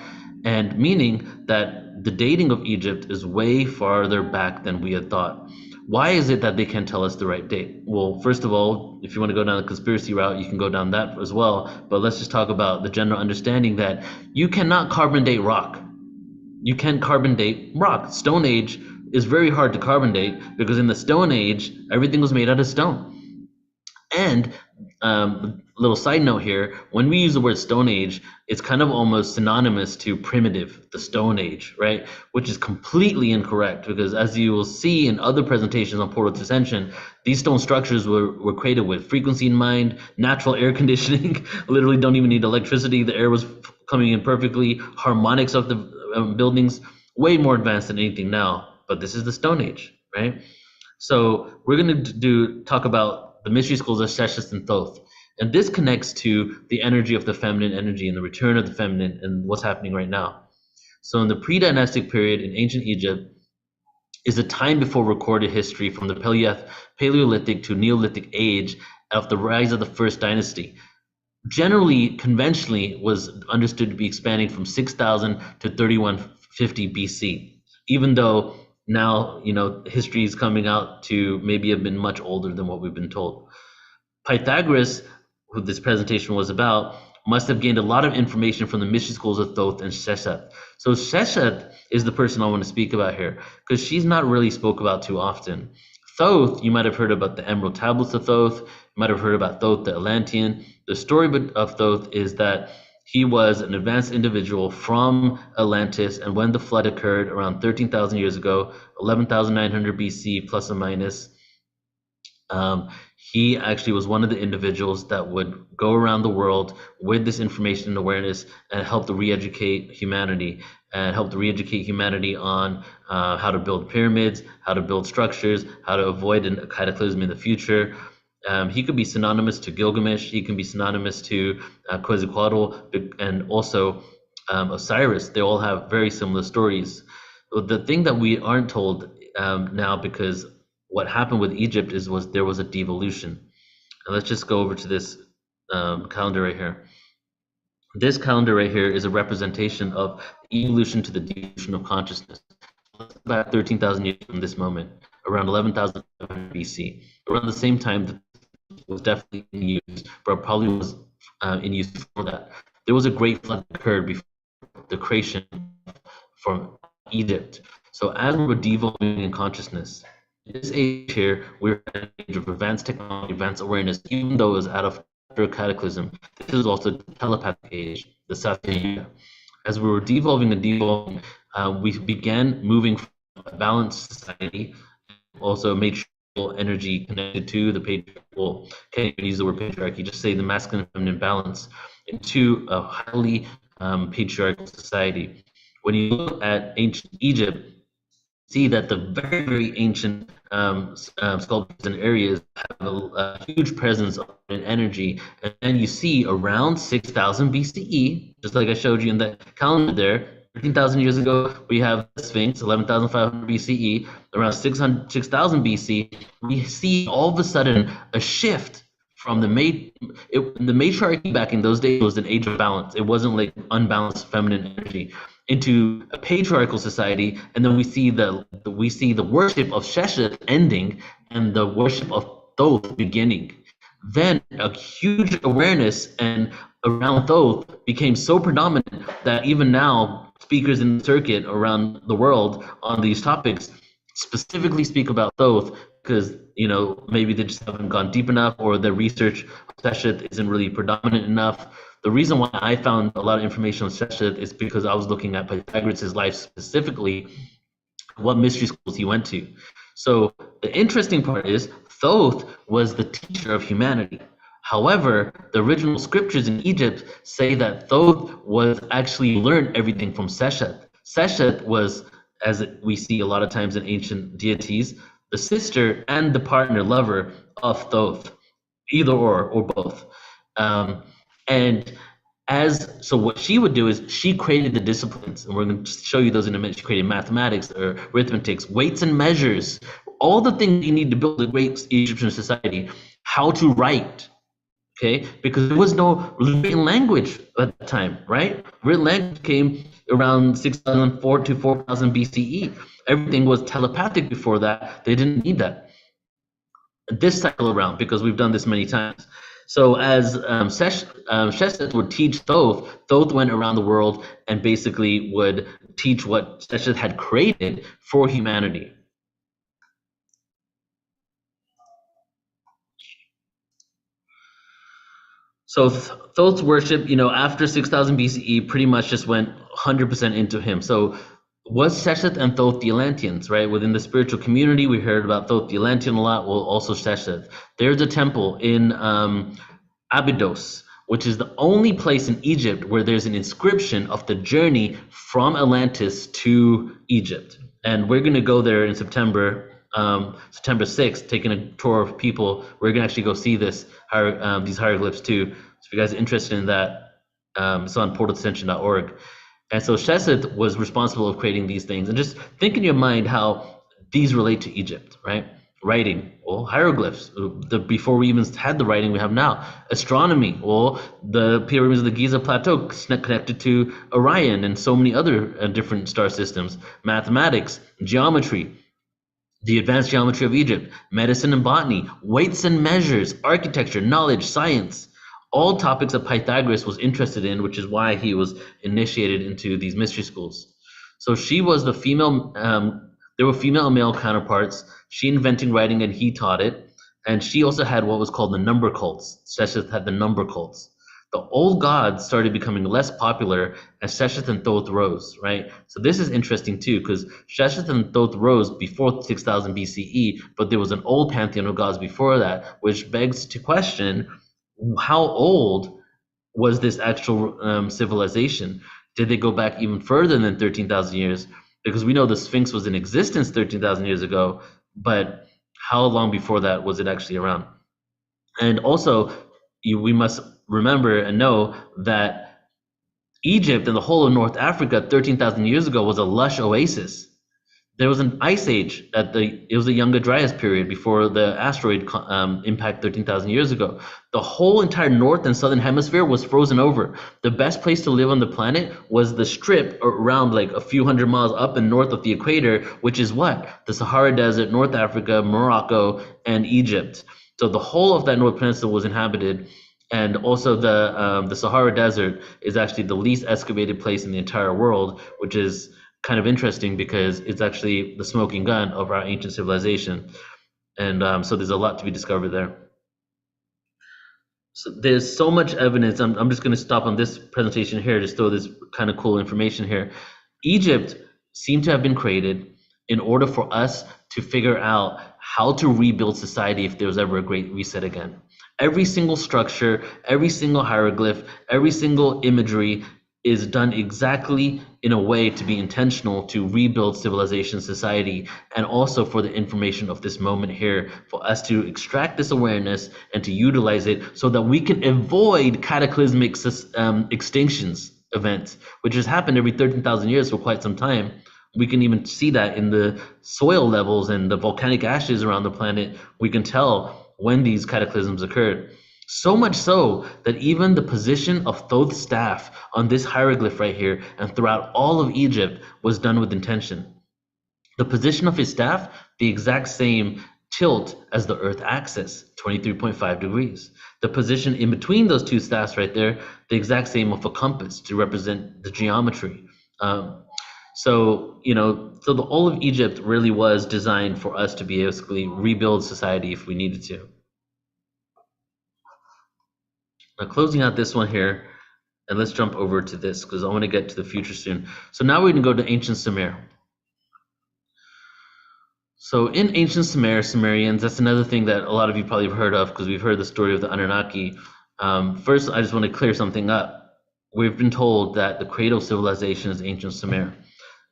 D: And meaning that the dating of Egypt is way farther back than we had thought. Why is it that they can't tell us the right date? Well, first of all, if you want to go down the conspiracy route, you can go down that as well. But let's just talk about the general understanding that you cannot carbon date rock. You can carbon date rock. Stone Age is very hard to carbon date because in the Stone Age, everything was made out of stone. And little side note here, when we use the word Stone Age, it's kind of almost synonymous to primitive, the Stone Age, right? Which is completely incorrect, because as you will see in other presentations on Portal to Ascension, these stone structures were created with frequency in mind, natural air conditioning, literally don't even need electricity. The air was coming in perfectly, harmonics of the buildings, way more advanced than anything now. But this is the Stone Age, right? So we're going to talk about the mystery schools of Shesheth and Thoth. And this connects to the energy of the feminine energy and the return of the feminine and what's happening right now. So in the pre-dynastic period in ancient Egypt is a time before recorded history from the Paleolithic to Neolithic age of the rise of the first dynasty. Generally, conventionally, was understood to be expanding from 6,000 to 3150 BC, even though now, history is coming out to maybe have been much older than what we've been told. Pythagoras, who this presentation was about, must have gained a lot of information from the mystery schools of Thoth and Shesheth. So Shesheth is the person I want to speak about here, because she's not really spoke about too often. Thoth, you might have heard about the Emerald Tablets of Thoth, you might have heard about Thoth the Atlantean. The story of Thoth is that he was an advanced individual from Atlantis, and when the flood occurred around 13,000 years ago, 11,900 BC plus or minus, he actually was one of the individuals that would go around the world with this information and awareness and help to re-educate humanity, on how to build pyramids, how to build structures, how to avoid a cataclysm in the future. He could be synonymous to Gilgamesh. He can be synonymous to Quetzalcoatl and also Osiris. They all have very similar stories. The thing that we aren't told now, because what happened with Egypt was there was a devolution. And let's just go over to this calendar right here. This calendar right here is a representation of the evolution to the devolution of consciousness. About 13,000 years from this moment, around 11,500 BC. Around the same time that was definitely in use, but probably was in use before that. there was a great flood that occurred before the creation from Egypt. So as we were devolving in consciousness, this age here, we're at an age of advanced technology, advanced awareness, even though it was out of after a cataclysm. This is also the telepathic age, the Satya Yuga. As we were devolving and devolving, we began moving from a balanced society, also matriarchal energy connected to the patriarchal, can't even use the word patriarchy, just say the masculine and feminine balance, into a highly patriarchal society. When you look at ancient Egypt, see that the very, very ancient sculptures and areas have a huge presence in energy. And then you see around 6,000 BCE, just like I showed you in the calendar there, 13,000 years ago, we have the Sphinx, 11,500 BCE. Around 6,000 BC, we see all of a sudden a shift from the matriarchy back in those days was an age of balance. It wasn't like unbalanced feminine energy, into a patriarchal society, and then we see the worship of Sheshet ending and the worship of Thoth beginning. Then a huge awareness and around Thoth became so predominant that even now speakers in the circuit around the world on these topics specifically speak about Thoth, because maybe they just haven't gone deep enough, or the research of Sheshet isn't really predominant enough. The reason why I found a lot of information on Sheshet is because I was looking at Pythagoras' life specifically, what mystery schools he went to. So the interesting part is Thoth was the teacher of humanity. However, the original scriptures in Egypt say that Thoth was actually learned everything from Seshet. Seshet was, as we see a lot of times in ancient deities, the sister and the partner lover of Thoth, either or both. So what she would do is she created the disciplines, and we're going to show you those in a minute. She created mathematics, or arithmetics, weights and measures, all the things you need to build a great Egyptian society. How to write, okay? Because there was no written language at the time, right? Written language came around 6,004 to 4,000 BCE. Everything was telepathic before that. They didn't need that. This cycle around, because we've done this many times. So as Sheshet would teach Thoth, Thoth went around the world and basically would teach what Sheshet had created for humanity. So Thoth's worship, after 6,000 BCE, pretty much just went 100% into him. So was Sheshet and Thoth the Atlanteans, right? Within the spiritual community, we heard about Thoth the Atlantean a lot, well, also Sheshet. There's a temple in Abydos, which is the only place in Egypt where there's an inscription of the journey from Atlantis to Egypt. And we're going to go there in September 6th, taking a tour of people. We're going to actually go see these hieroglyphs too. So if you guys are interested in that, it's on portalascension.org. And so Sheshet was responsible of creating these things. And just think in your mind how these relate to Egypt, right? Writing, well, hieroglyphs. Before we even had the writing we have now. Astronomy, well, the pyramids of the Giza Plateau connected to Orion and so many other different star systems. Mathematics, geometry, the advanced geometry of Egypt, medicine and botany, weights and measures, architecture, knowledge, science. All topics that Pythagoras was interested in, which is why he was initiated into these mystery schools. So she was the female, there were female and male counterparts. She invented writing and he taught it. And she also had what was called the number cults. Sheshet had the number cults. The old gods started becoming less popular as Sheshet and Thoth rose, right? So this is interesting too, because Sheshet and Thoth rose before 6,000 BCE, but there was an old pantheon of gods before that, which begs to question, how old was this actual civilization? Did they go back even further than 13,000 years? Because we know the Sphinx was in existence 13,000 years ago, but how long before that was it actually around? And also, we must remember and know that Egypt and the whole of North Africa 13,000 years ago was a lush oasis. There was an ice age it was the Younger Dryas period before the asteroid impact 13,000 years ago. The whole entire north and southern hemisphere was frozen over. The best place to live on the planet was the strip around like a few hundred miles up and north of the equator, which is what? The Sahara Desert, North Africa, Morocco, and Egypt. So the whole of that North Peninsula was inhabited. And also the Sahara Desert is actually the least excavated place in the entire world, which is kind of interesting because it's actually the smoking gun of our ancient civilization. And so there's a lot to be discovered there. So there's so much evidence. I'm just going to stop on this presentation here, just throw this kind of cool information here. Egypt seemed to have been created in order for us to figure out how to rebuild society if there was ever a great reset again. Every single structure, every single hieroglyph, every single imagery is done exactly in a way to be intentional to rebuild civilization, society, and also for the information of this moment here, for us to extract this awareness and to utilize it so that we can avoid cataclysmic extinctions events, which has happened every 13,000 years for quite some time. We can even see that in the soil levels and the volcanic ashes around the planet. We can tell when these cataclysms occurred. So much so that even the position of Thoth's staff on this hieroglyph right here and throughout all of Egypt was done with intention. The position of his staff, the exact same tilt as the Earth axis, 23.5 degrees. The position in between those two staffs right there, the exact same of a compass to represent the geometry. So the whole of Egypt really was designed for us to basically rebuild society if we needed to. Now, closing out this one here, and let's jump over to this because I want to get to the future soon. So now we're going to go to ancient Sumer. So in ancient Sumerians, that's another thing that a lot of you probably have heard of because we've heard the story of the Anunnaki. First, I just want to clear something up. We've been told that the cradle of civilization is ancient Sumer.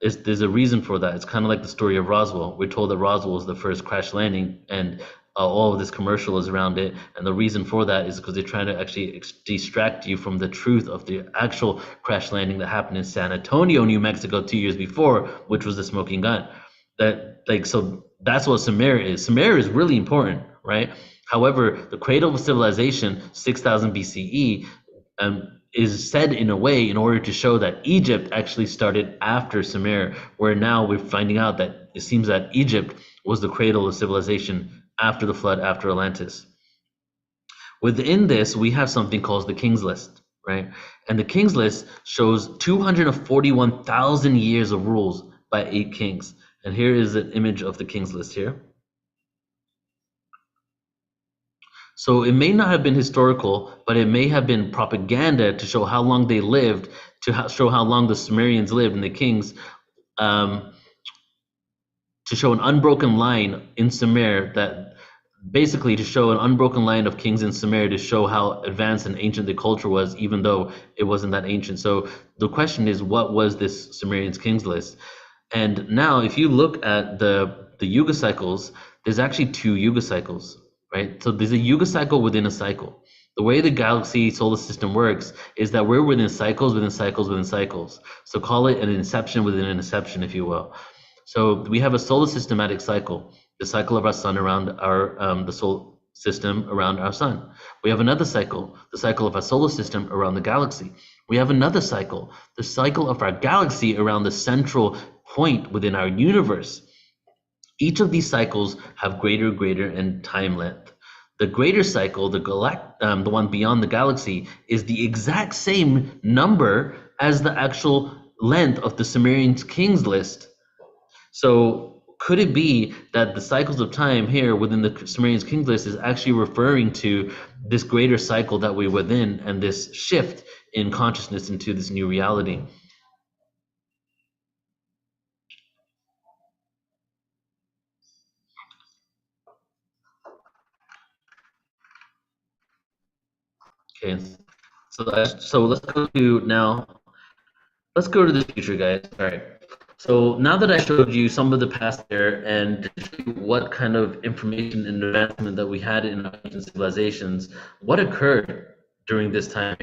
D: There's a reason for that. It's kind of like the story of Roswell. We're told that Roswell was the first crash landing, and all of this commercial is around it. And the reason for that is because they're trying to actually distract you from the truth of the actual crash landing that happened in San Antonio, New Mexico 2 years before, which was the smoking gun. So that's what Sumer is. Sumer is really important, right? However, the cradle of civilization, 6000 BCE, is said in a way in order to show that Egypt actually started after Sumer, where now we're finding out that it seems that Egypt was the cradle of civilization after the flood, after Atlantis. Within this, we have something called the King's List, right? And the King's List shows 241,000 years of rules by 8 kings. And here is an image of the King's List here. So it may not have been historical, but it may have been propaganda to show how long they lived, to show how long the Sumerians lived and the kings, to show an unbroken line in Sumer, that basically to show an unbroken line of kings in Sumer to show how advanced and ancient the culture was, even though it wasn't that ancient. So the question is, what was this Sumerian King's List? And now if you look at the Yuga cycles, there's actually 2 Yuga cycles. Right? So there's a Yuga cycle within a cycle. The way the galaxy solar system works is that we're within cycles, within cycles, within cycles. So call it an inception within an inception, if you will. So we have a solar systematic cycle, the cycle of our sun around our the solar system around our sun. We have another cycle, the cycle of our solar system around the galaxy. We have another cycle, the cycle of our galaxy around the central point within our universe. Each of these cycles have greater and time length. The greater cycle, the one beyond the galaxy, is the exact same number as the actual length of the Sumerian King's List. So could it be that the cycles of time here within the Sumerian King's List is actually referring to this greater cycle that we're within and this shift in consciousness into this new reality? Okay, so let's go to the future, guys. All right. So now that I showed you some of the past there and what kind of information and advancement that we had in our ancient civilizations, what occurred during this time?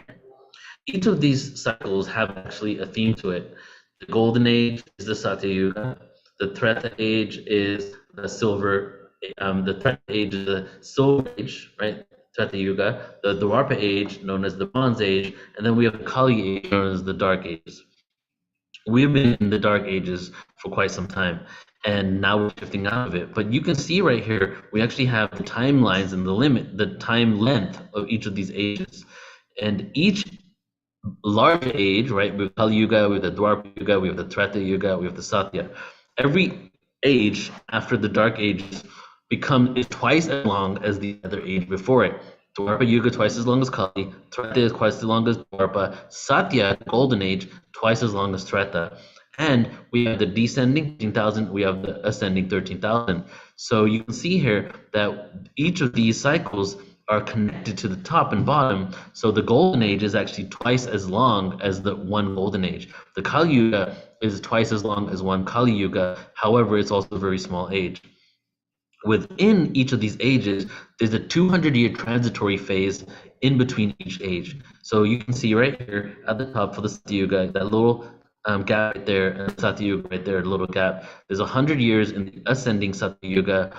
D: Each of these cycles have actually a theme to it. The Golden Age is the Satya Yuga. The Treta Age is the Silver. The Treta Age is the Silver Age, right? Treta Yuga, the Dwapara Age, known as the Bronze Age, and then we have the Kali Age, known as the Dark Ages. We've been in the Dark Ages for quite some time, and now we're shifting out of it. But you can see right here, we actually have the timelines and the time length of each of these ages. And each large age, right? We have Kali Yuga, we have the Dwapara Yuga, we have the Treta Yuga, we have the Satya. Every age after the Dark Ages is twice as long as the other age before it. Dwapara Yuga twice as long as Kali, Treta is twice as long as Dwapara, Satya, Golden Age, twice as long as Treta. And we have the descending 13,000, we have the ascending 13,000. So you can see here that each of these cycles are connected to the top and bottom. So the Golden Age is actually twice as long as the one Golden Age. The Kali Yuga is twice as long as one Kali Yuga. However, it's also a very small age. Within each of these ages, there's a 200-year transitory phase in between each age. So you can see right here at the top for the Satya Yuga, that little gap right there, and Satya Yuga right there, a little gap. There's 100 years in the ascending Satya Yuga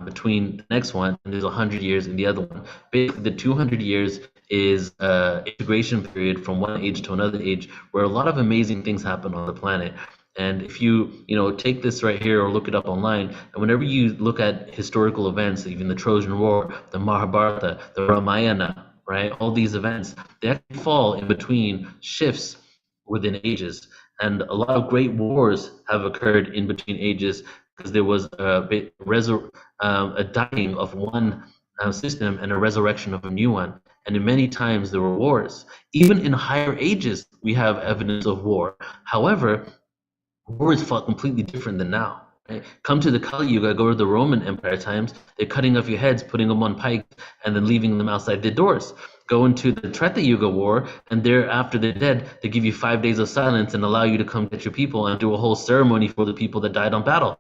D: between the next one, and there's 100 years in the other one. Basically, the 200 years is integration period from one age to another age, where a lot of amazing things happen on the planet. And if you take this right here or look it up online, and whenever you look at historical events, even the Trojan War, the Mahabharata, the Ramayana, right, all these events, they actually fall in between shifts within ages. And a lot of great wars have occurred in between ages because there was a dying of one system and a resurrection of a new one. And in many times there were wars. Even in higher ages, we have evidence of war. However, war is fought completely different than now. Right? Come to the Kali Yuga, go to the Roman Empire times, they're cutting off your heads, putting them on pikes, and then leaving them outside their doors. Go into the Treta Yuga war, and after they're dead, they give you 5 days of silence and allow you to come get your people and do a whole ceremony for the people that died on battle.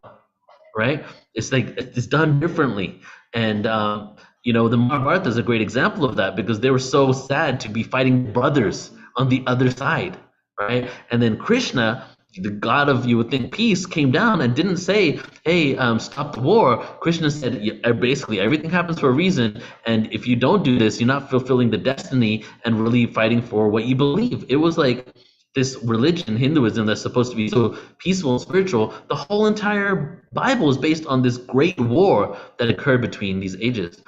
D: Right? It's like, it's done differently. And the Mahabharata is a great example of that, because they were so sad to be fighting brothers on the other side, right? And then Krishna, the god of, you would think, peace, came down and didn't say, hey, stop the war. Krishna said, basically, everything happens for a reason, and if you don't do this, you're not fulfilling the destiny and really fighting for what you believe. It was like this religion, Hinduism, that's supposed to be so peaceful and spiritual. The whole entire Bible is based on this great war that occurred between these ages.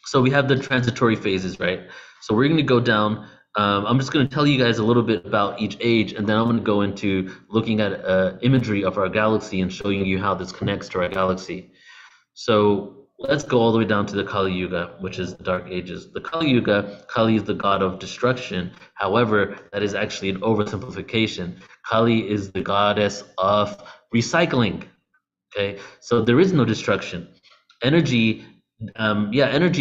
D: So we have the transitory phases, right? So we're going to go down. I'm just going to tell you guys a little bit about each age, and then I'm going to go into looking at imagery of our galaxy and showing you how this connects to our galaxy. So let's go all the way down to the Kali Yuga, which is the Dark Ages. The Kali Yuga, Kali is the god of destruction. However, that is actually an oversimplification. Kali is the goddess of recycling. Okay, so there is no destruction. Energy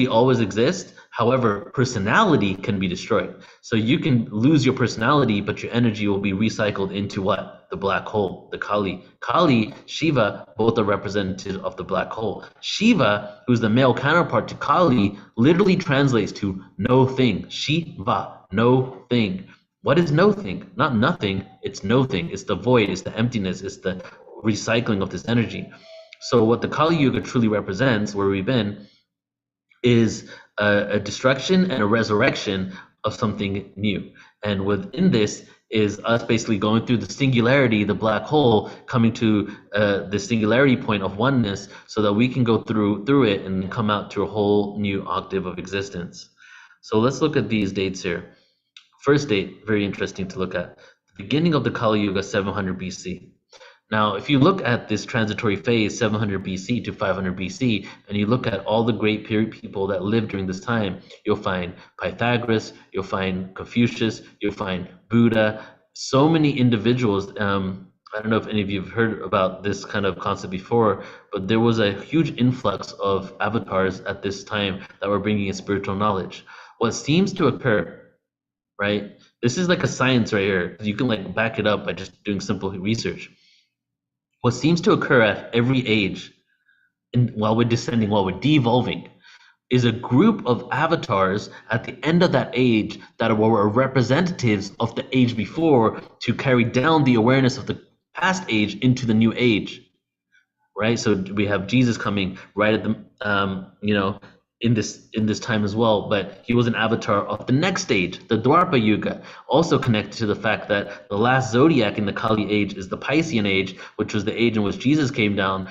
D: always exists. However, personality can be destroyed. So you can lose your personality, but your energy will be recycled into what? The black hole, the Kali. Kali, Shiva, both are representative of the black hole. Shiva, who's the male counterpart to Kali, literally translates to no thing. Shiva, no thing. What is no thing? Not nothing, it's no thing. It's the void, it's the emptiness, it's the recycling of this energy. So what the Kali Yuga truly represents, where we've been, is a destruction and a resurrection of something new. And within this is us basically going through the singularity, the black hole, coming to the singularity point of oneness, so that we can go through it and come out to a whole new octave of existence. So let's look at these dates here. First date, very interesting to look at. The beginning of the Kali Yuga, 700 BC. Now, if you look at this transitory phase, 700 BC to 500 BC, and you look at all the great period people that lived during this time, you'll find Pythagoras, you'll find Confucius, you'll find Buddha, so many individuals. I don't know if any of you have heard about this kind of concept before, but there was a huge influx of avatars at this time that were bringing in spiritual knowledge. What seems to occur, right? This is like a science right here. You can like back it up by just doing simple research. What seems to occur at every age, while we're descending, while we're devolving, is a group of avatars at the end of that age that were representatives of the age before, to carry down the awareness of the past age into the new age, right? So we have Jesus coming right at the, in this time as well, but he was an avatar of the next stage, the Dwapara Yuga, also connected to the fact that the last zodiac in the Kali age is the Piscean age, which was the age in which Jesus came down.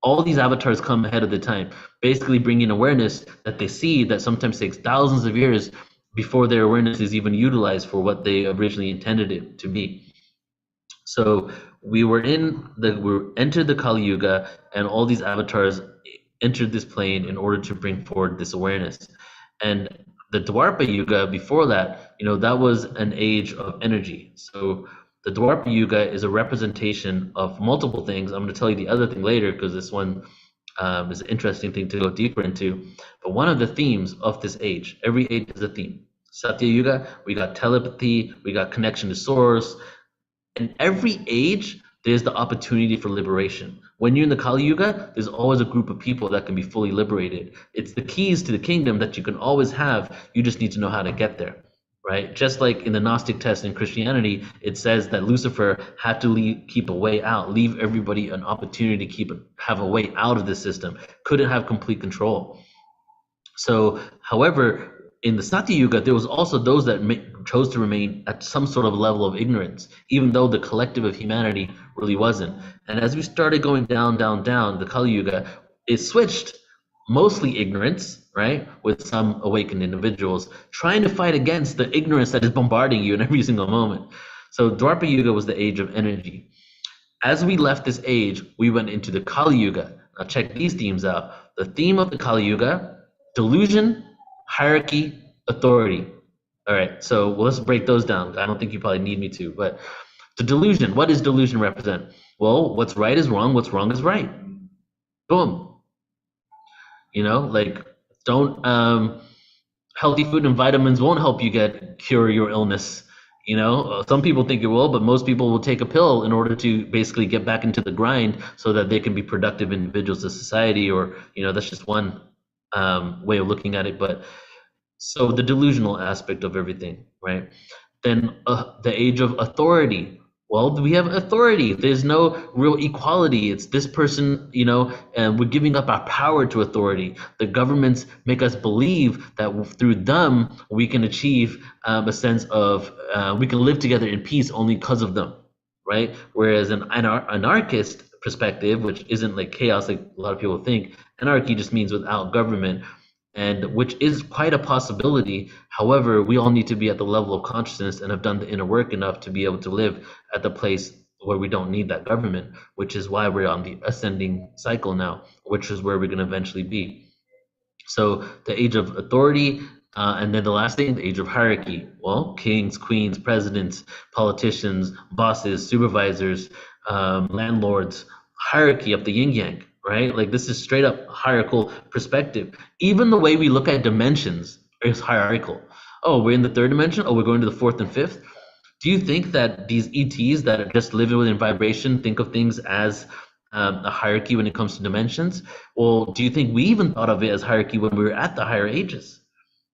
D: All these avatars come ahead of the time, basically bringing awareness that they see that sometimes takes thousands of years before their awareness is even utilized for what they originally intended it to be. So we entered the Kali Yuga, and all these avatars entered this plane in order to bring forward this awareness. And the Dwarpa Yuga before that, that was an age of energy. So the Dwarpa Yuga is a representation of multiple things. I'm going to tell you the other thing later, because this one is an interesting thing to go deeper into. But one of the themes of this age, every age is a theme. Satya Yuga, we got telepathy, we got connection to source. In every age, there's the opportunity for liberation. When you're in the Kali Yuga, there's always a group of people that can be fully liberated. It's the keys to the kingdom that you can always have. You just need to know how to get there, right? Just like in the Gnostic test in Christianity, it says that Lucifer had to keep a way out, leave everybody an opportunity to have a way out of the system. Couldn't have complete control. So, however, in the Satya Yuga, there was also those that chose to remain at some sort of level of ignorance, even though the collective of humanity really wasn't. And as we started going down, the Kali Yuga, it switched mostly ignorance, right, with some awakened individuals trying to fight against the ignorance that is bombarding you in every single moment. So Dwarpa Yuga was the age of energy. As we left this age, we went into the Kali Yuga. Now check these themes out. The theme of the Kali Yuga: delusion, hierarchy, authority. All right, so let's break those down. I don't think you probably need me to, but the delusion, what does delusion represent? Well, what's right is wrong, what's wrong is right. Boom. Don't healthy food and vitamins won't help you cure your illness. Some people think it will, but most people will take a pill in order to basically get back into the grind so that they can be productive individuals of society, or, that's just one way of looking at it. But so the delusional aspect of everything, right? Then the age of authority. Well, we have authority. There's no real equality. It's this person, and we're giving up our power to authority. The governments make us believe that through them, we can achieve a sense of, we can live together in peace only because of them, right? Whereas an anarchist perspective, which isn't like chaos like a lot of people think, anarchy just means without government, and which is quite a possibility. However, we all need to be at the level of consciousness and have done the inner work enough to be able to live at the place where we don't need that government, which is why we're on the ascending cycle now, which is where we're going to eventually be. So the age of authority, and then the last thing, the age of hierarchy. Well, kings, queens, presidents, politicians, bosses, supervisors, landlords, hierarchy of the yin yang. Right? Like, this is straight up hierarchical perspective. Even the way we look at dimensions is hierarchical. Oh, we're in the third dimension. Oh, we're going to the fourth and fifth. Do you think that these ETs that are just living within vibration think of things as a hierarchy when it comes to dimensions? Well, do you think we even thought of it as hierarchy when we were at the higher ages?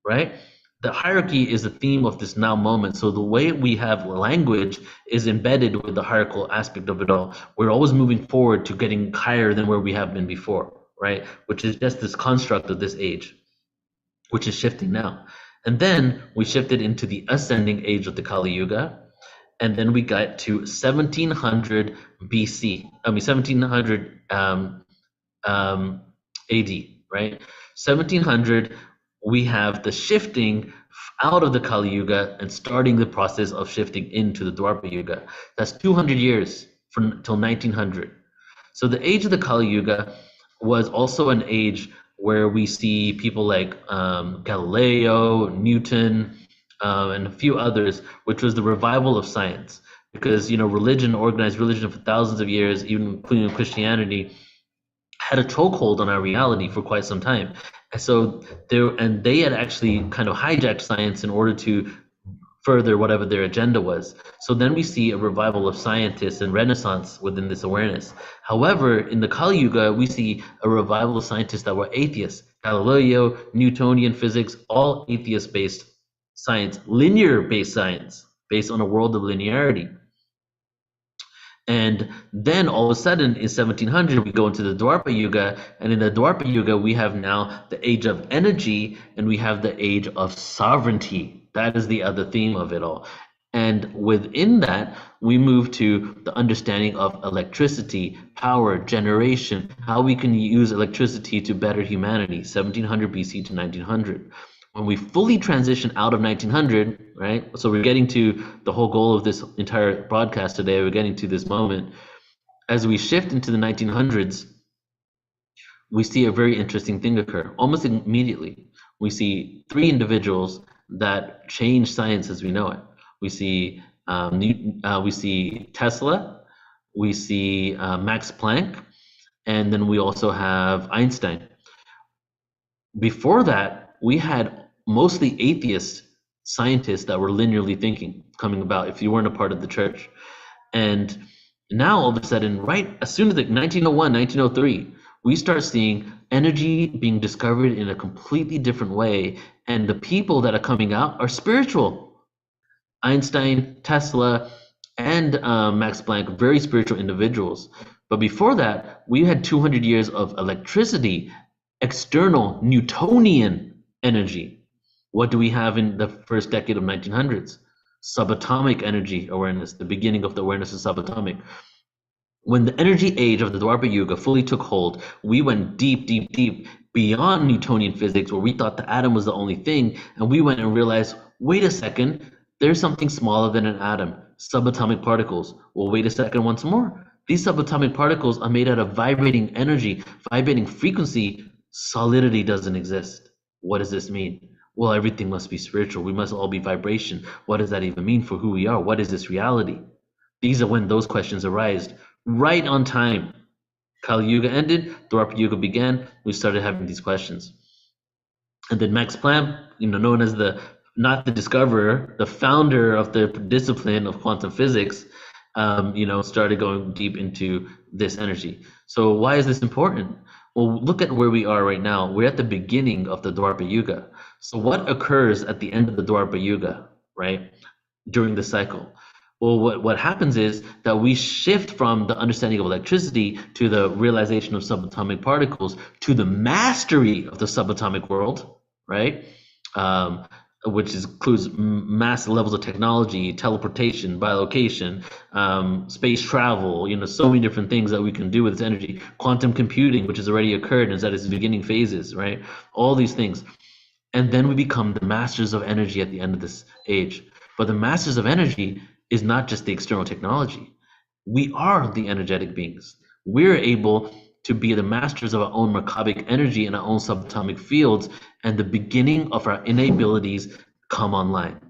D: Right? The hierarchy is the theme of this now moment. So the way we have language is embedded with the hierarchical aspect of it all. We're always moving forward to getting higher than where we have been before, right? Which is just this construct of this age, which is shifting now. And then we shifted into the ascending age of the Kali Yuga. And then we got to 1700 BC, 1700 AD, right? 1700, we have the shifting out of the Kali Yuga and starting the process of shifting into the Dwarpa Yuga. That's 200 years till 1900. So the age of the Kali Yuga was also an age where we see people like Galileo, Newton, and a few others, which was the revival of science. Because, religion, organized religion for thousands of years, even including Christianity, had a chokehold on our reality for quite some time. And so they had actually kind of hijacked science in order to further whatever their agenda was. So then we see a revival of scientists and renaissance within this awareness. However, in the Kali Yuga, we see a revival of scientists that were atheists. Galileo, Newtonian physics, all atheist-based science, linear-based science, based on a world of linearity. And then all of a sudden in 1700, we go into the Dwarpa Yuga. And in the Dwarpa Yuga, we have now the age of energy and we have the age of sovereignty. That is the other theme of it all. And within that, we move to the understanding of electricity, power, generation, how we can use electricity to better humanity, 1700 BC to 1900. When we fully transition out of 1900, right? So we're getting to the whole goal of this entire broadcast today. We're getting to this moment. As we shift into the 1900s, we see a very interesting thing occur. Almost immediately, we see three individuals that change science as we know it. We see Tesla, we see Max Planck, and then we also have Einstein. Before that, we had mostly atheist scientists that were linearly thinking coming about if you weren't a part of the church. And now all of a sudden, right as soon as like 1901, 1903, we start seeing energy being discovered in a completely different way. And the people that are coming out are spiritual. Einstein, Tesla, and Max Planck, very spiritual individuals. But before that, we had 200 years of electricity, external Newtonian energy. What do we have in the first decade of 1900s? Subatomic energy awareness, the beginning of the awareness of subatomic. When the energy age of the Dwapara Yuga fully took hold, we went deep, deep, deep beyond Newtonian physics, where we thought the atom was the only thing, and we went and realized, wait a second, there's something smaller than an atom, subatomic particles. Well, wait a second once more. These subatomic particles are made out of vibrating energy, vibrating frequency. Solidity doesn't exist. What does this mean? Well, everything must be spiritual. We must all be vibration. What does that even mean for who we are? What is this reality? These are when those questions arise. Right on time. Kali Yuga ended, Dwapara Yuga began, we started having these questions. And then Max Planck, known as not the discoverer, the founder of the discipline of quantum physics, started going deep into this energy. So why is this important? Well, look at where we are right now. We're at the beginning of the Dwapara Yuga. So what occurs at the end of the Dwapara Yuga, right? During the cycle? Well, what happens is that we shift from the understanding of electricity to the realization of subatomic particles to the mastery of the subatomic world, right? Which includes massive levels of technology, teleportation, bilocation, space travel, so many different things that we can do with this energy. Quantum computing, which has already occurred and is at its beginning phases, right? All these things. And then we become the masters of energy at the end of this age. But the masters of energy is not just the external technology. We are the energetic beings. We're able to be the masters of our own Merkabic energy and our own subatomic fields, and the beginning of our innate abilities come online.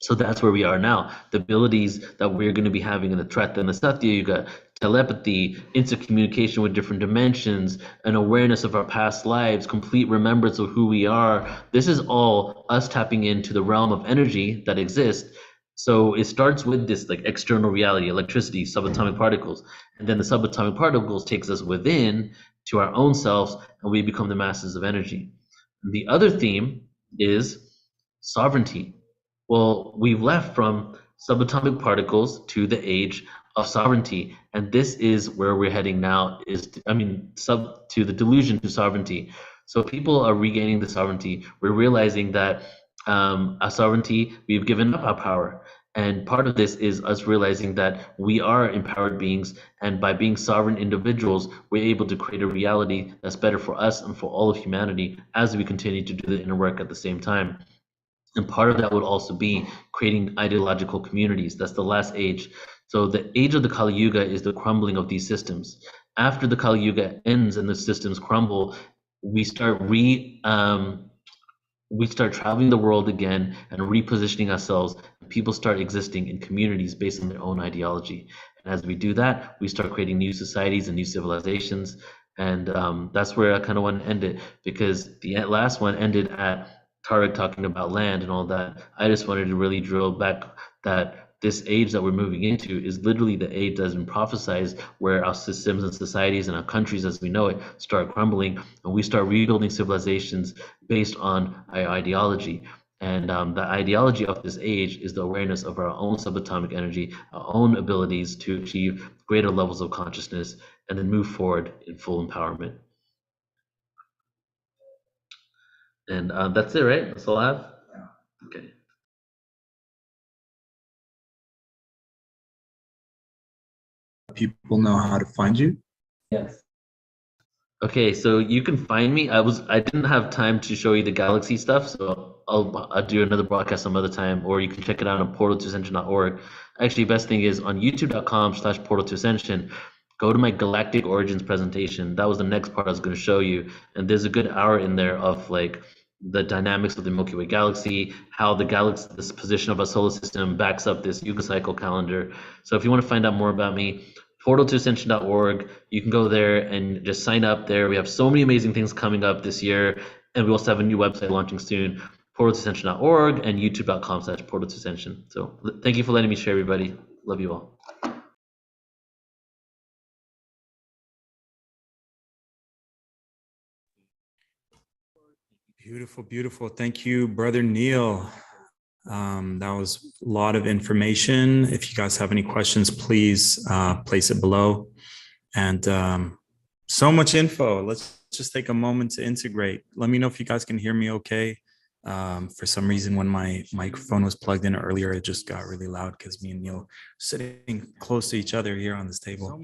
D: So that's where we are now. The abilities that we're going to be having in the Treta and the Satya Yuga, telepathy, instant communication with different dimensions, an awareness of our past lives, complete remembrance of who we are. This is all us tapping into the realm of energy that exists. So it starts with this like external reality, electricity, subatomic particles, and then the subatomic particles takes us within to our own selves, and we become the masters of energy. The other theme is sovereignty. Well, we've left from subatomic particles to the age of sovereignty, and this is where we're heading now. To the delusion to sovereignty. So people are regaining the sovereignty. We're realizing that our sovereignty, we've given up our power. And part of this is us realizing that we are empowered beings, and by being sovereign individuals, we're able to create a reality that's better for us and for all of humanity as we continue to do the inner work at the same time. And part of that would also be creating ideological communities. That's the last age. So the age of the Kali Yuga is the crumbling of these systems. After the Kali Yuga ends and the systems crumble, we start traveling the world again and repositioning ourselves. People start existing in communities based on their own ideology. And as we do that, we start creating new societies and new civilizations. And that's where I kind of want to end it, because the last one ended at Tarek talking about land and all that. I just wanted to really drill back that this age that we're moving into is literally the age that's been prophesized, where our systems and societies and our countries as we know it start crumbling, and we start rebuilding civilizations based on our ideology. And the ideology of this age is the awareness of our own subatomic energy, our own abilities to achieve greater levels of consciousness, and then move forward in full empowerment. And that's it, right? That's all I have? Okay.
A: People know how to find you?
D: Yes. Okay, so you can find me. I didn't have time to show you the galaxy stuff, so I'll do another broadcast some other time, or you can check it out on portal2ascension.org. Actually, best thing is on youtube.com/portal2ascension. Go to my galactic origins presentation. That was the next part I was going to show you, and there's a good hour in there of like the dynamics of the Milky Way galaxy, how the galaxy, this position of our solar system backs up this Yuga cycle calendar. So if you want to find out more about me, portal2ascension.org. You can go there and just sign up there. We have so many amazing things coming up this year. And we also have a new website launching soon, portal2ascension.org and youtube.com/portal2ascension. So thank you for letting me share, everybody. Love you all.
A: Beautiful, beautiful. Thank you, Brother Neil. That was a lot of information. If you guys have any questions, please place it below. And so much info. Let's just take a moment to integrate. Let me know if you guys can hear me okay. For some reason, when my microphone was plugged in earlier, it just got really loud because me and Neil are sitting close to each other here on this table.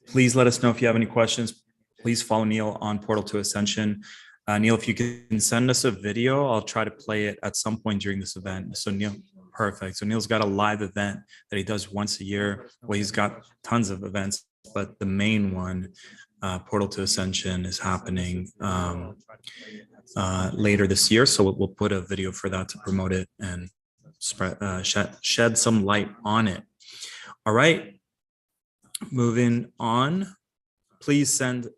A: Please let us know if you have any questions. Please follow Neil on Portal to Ascension. Neil, if you can send us a video, I'll try to play it at some point during this event. So Neil, perfect. So Neil's got a live event that he does once a year. Well, he's got tons of events, but the main one, Portal to Ascension, is happening later this year. So we'll put a video for that to promote it and shed some light on it. All right, moving on. Please send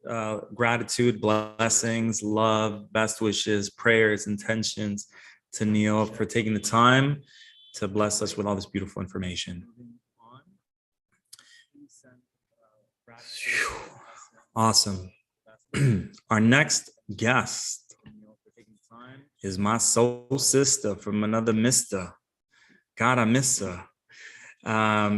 A: gratitude, blessings, love, best wishes, prayers, intentions to Neil for taking the time to bless us with all this beautiful information. Awesome. Our next guest is my soul sister from another mister. God, I miss her.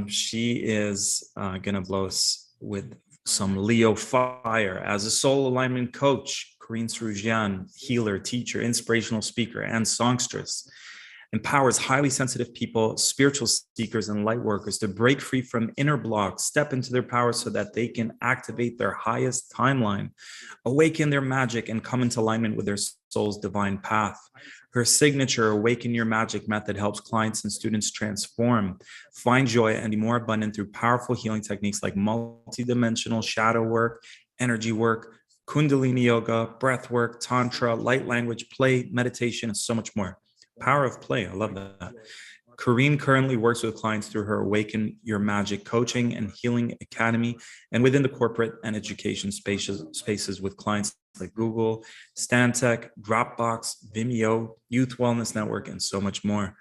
A: She is gonna blow us with some Leo fire. As a soul alignment coach, Corinne Srujian, healer, teacher, inspirational speaker, and songstress, empowers highly sensitive people, spiritual seekers, and light workers to break free from inner blocks, step into their power so that they can activate their highest timeline, awaken their magic, and come into alignment with their soul's divine path. Her signature Awaken Your Magic method helps clients and students transform, find joy, and be more abundant through powerful healing techniques like multidimensional shadow work, energy work, Kundalini yoga, breath work, tantra, light language, play, meditation, and so much more. Power of play. I love that. Corinne currently works with clients through her Awaken Your Magic coaching and healing academy, and within the corporate and education spaces with clients like Google, Stantec, Dropbox, Vimeo, Youth Wellness Network, and so much more.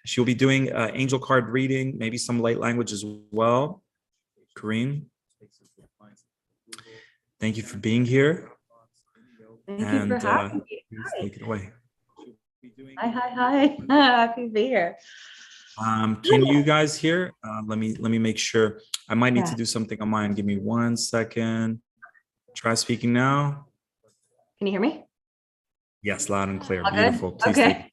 A: She'll be doing angel card reading, maybe some light language as well. Corinne, thank you for being here.
E: Thank you for having me.
A: Take it away.
E: Hi. Happy to be here.
A: Can you guys hear? Let me make sure. I might need to do something on mine. Give me 1 second. Try speaking now.
E: Can you hear me?
A: Yes, loud and clear.
E: All
A: Beautiful.
E: good?
A: Please
E: okay.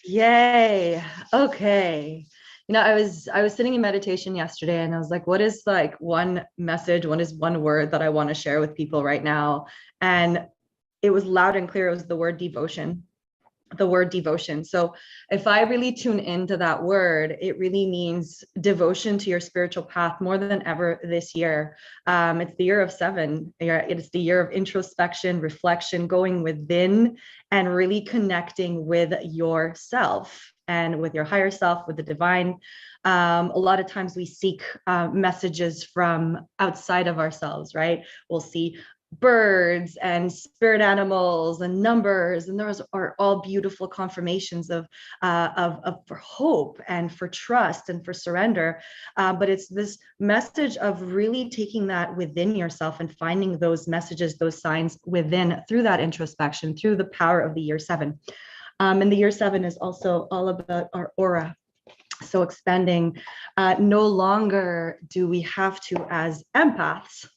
E: Yay. Okay. You know, I was sitting in meditation yesterday and I was like, what is like one message, what is one word that I want to share with people right now? And it was loud and clear. It was the word devotion. The word devotion. So if I really tune into that word, it really means devotion to your spiritual path more than ever this year. It's the year of 7. It's the year of introspection, reflection, going within and really connecting with yourself and with your higher self, with the divine. A lot of times we seek messages from outside of ourselves, right? We'll see birds and spirit animals and numbers, and those are all beautiful confirmations of for hope and for trust and for surrender, but it's this message of really taking that within yourself and finding those messages, those signs within through that introspection, through the power of the year 7. And the year 7 is also all about our aura. So expanding, no longer do we have to, as empaths,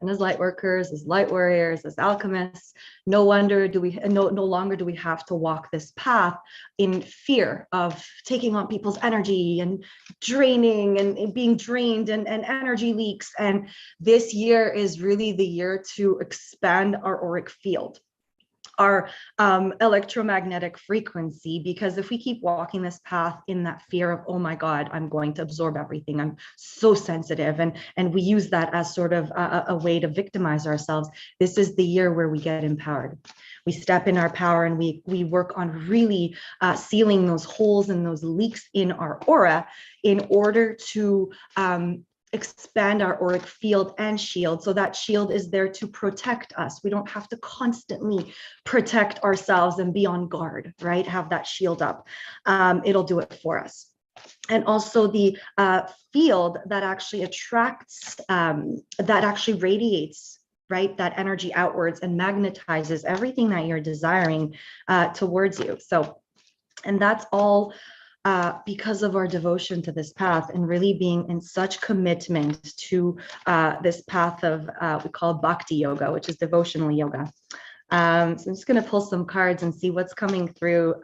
E: And as light workers, as light warriors, as alchemists, no longer do we have to walk this path in fear of taking on people's energy and draining and being drained and energy leaks. And this year is really the year to expand our auric field, our electromagnetic frequency, because if we keep walking this path in that fear of, oh my God, I'm going to absorb everything, I'm so sensitive, and we use that as sort of a way to victimize ourselves, this is the year where we get empowered. We step in our power and we work on really sealing those holes and those leaks in our aura in order to expand our auric field and shield. So that shield is there to protect us. We don't have to constantly protect ourselves and be on guard, right? Have that shield up. It'll do it for us. And also the field that actually attracts, that actually radiates, right? That energy outwards and magnetizes everything that you're desiring towards you. So, and that's all because of our devotion to this path and really being in such commitment to this path of we call bhakti yoga, which is devotional yoga. So I'm just going to pull some cards and see what's coming through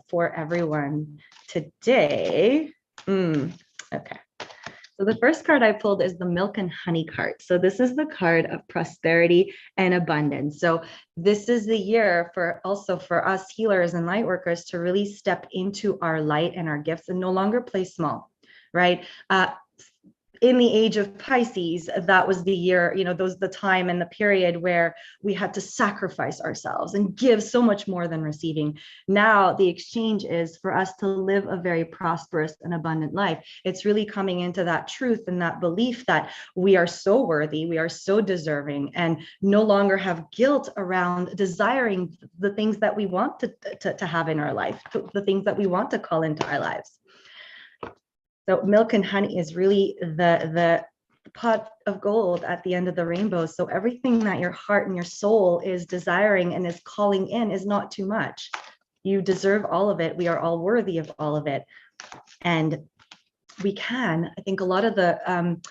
E: for everyone today. Okay. So the first card I pulled is the milk and honey card. So this is the card of prosperity and abundance. So this is the year for also for us healers and light workers to really step into our light and our gifts and no longer play small, right? In the age of Pisces, that was the year, you know, those the time and the period where we had to sacrifice ourselves and give so much more than receiving. Now the exchange is for us to live a very prosperous and abundant life. It's really coming into that truth and that belief that we are so worthy, we are so deserving, and no longer have guilt around desiring the things that we want to have in our life, the things that we want to call into our lives. So milk and honey is really the pot of gold at the end of the rainbow. So everything that your heart and your soul is desiring and is calling in is not too much. You deserve all of it. We are all worthy of all of it. And we can, I think a lot of the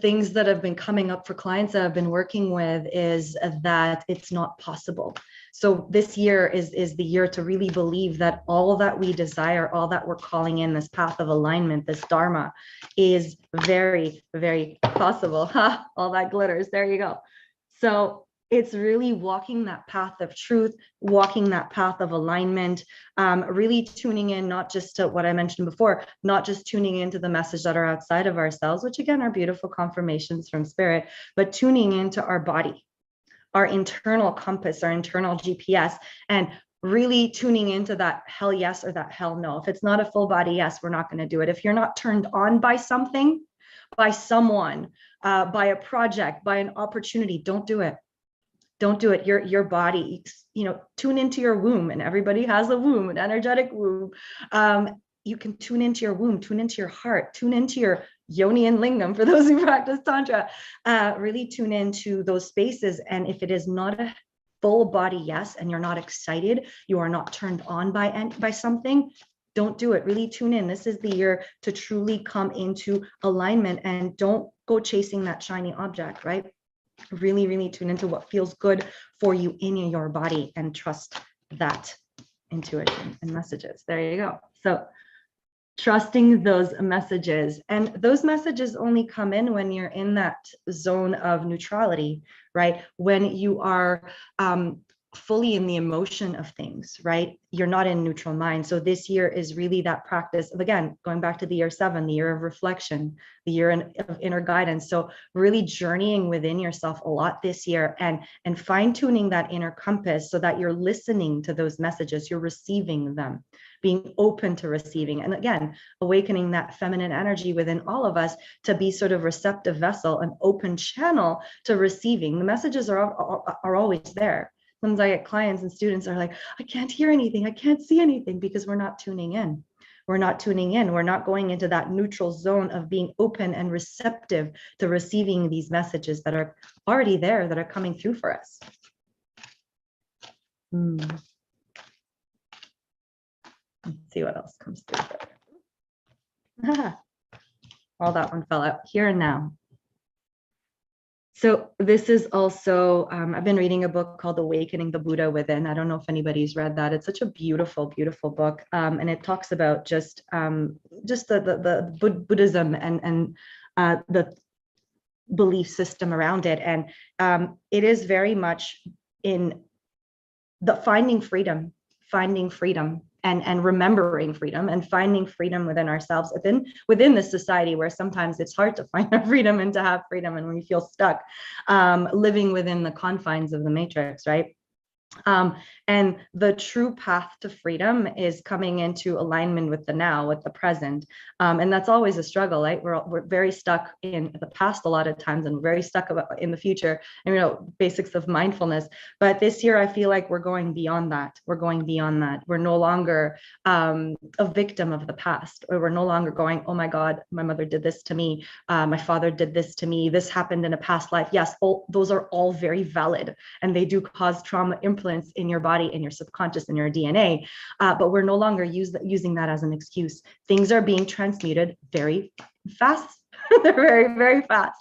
E: things that have been coming up for clients that I've been working with is that it's not possible. So this year is the year to really believe that all that we desire, all that we're calling in this path of alignment, this dharma, is very, very possible. Ha, all that glitters, there you go. So it's really walking that path of truth, walking that path of alignment, really tuning in, not just to what I mentioned before, not just tuning into the message that are outside of ourselves, which again are beautiful confirmations from spirit, but tuning into our body, our internal compass, our internal GPS, and really tuning into that hell yes or that hell no. If it's not a full body yes, we're not going to do it. If you're not turned on by something, by someone, by a project, by an opportunity, don't do it. Don't do it. Your body, you know, tune into your womb, and everybody has a womb, an energetic womb. You can tune into your womb, tune into your heart, tune into your yoni and lingam for those who practice tantra. Really tune into those spaces. And if it is not a full body yes, and you're not excited, you are not turned on by something, don't do it. Really tune in. This is the year to truly come into alignment, and don't go chasing that shiny object, right? Really, really tune into what feels good for you in your body and trust that intuition and messages. There you go. So trusting those messages, and those messages only come in when you're in that zone of neutrality, right? When you are fully in the emotion of things, right? You're not in neutral mind. So this year is really that practice of, again, going back to the year 7, the year of reflection, the year of inner guidance. So really journeying within yourself a lot this year, and fine tuning that inner compass so that you're listening to those messages, you're receiving them, being open to receiving. And again, awakening that feminine energy within all of us to be sort of receptive vessel, an open channel to receiving. The messages are always there. Sometimes I get clients and students are like, I can't hear anything, I can't see anything, because we're not tuning in. We're not tuning in. We're not going into that neutral zone of being open and receptive to receiving these messages that are already there, that are coming through for us. Let's see what else comes through. All that one fell out. Here and now. So this is also, I've been reading a book called Awakening the Buddha Within. I don't know if anybody's read that. It's such a beautiful, beautiful book. And it talks about just the Buddhism and the belief system around it. And it is very much in the finding freedom and remembering freedom and finding freedom within ourselves, within this society where sometimes it's hard to find our freedom and to have freedom, and we feel stuck living within the confines of the matrix, right? And the true path to freedom is coming into alignment with the now, with the present. And that's always a struggle, right? We're very stuck in the past a lot of times, and we're very stuck in the future, and basics of mindfulness. But this year, I feel like we're going beyond that. We're no longer a victim of the past, or we're no longer going, oh my God, my mother did this to me. My father did this to me. This happened in a past life. Yes, those are all very valid, and they do cause trauma influence in your body, in your subconscious, in your DNA, but we're no longer using that as an excuse. Things are being transmuted very fast. They're very, very fast.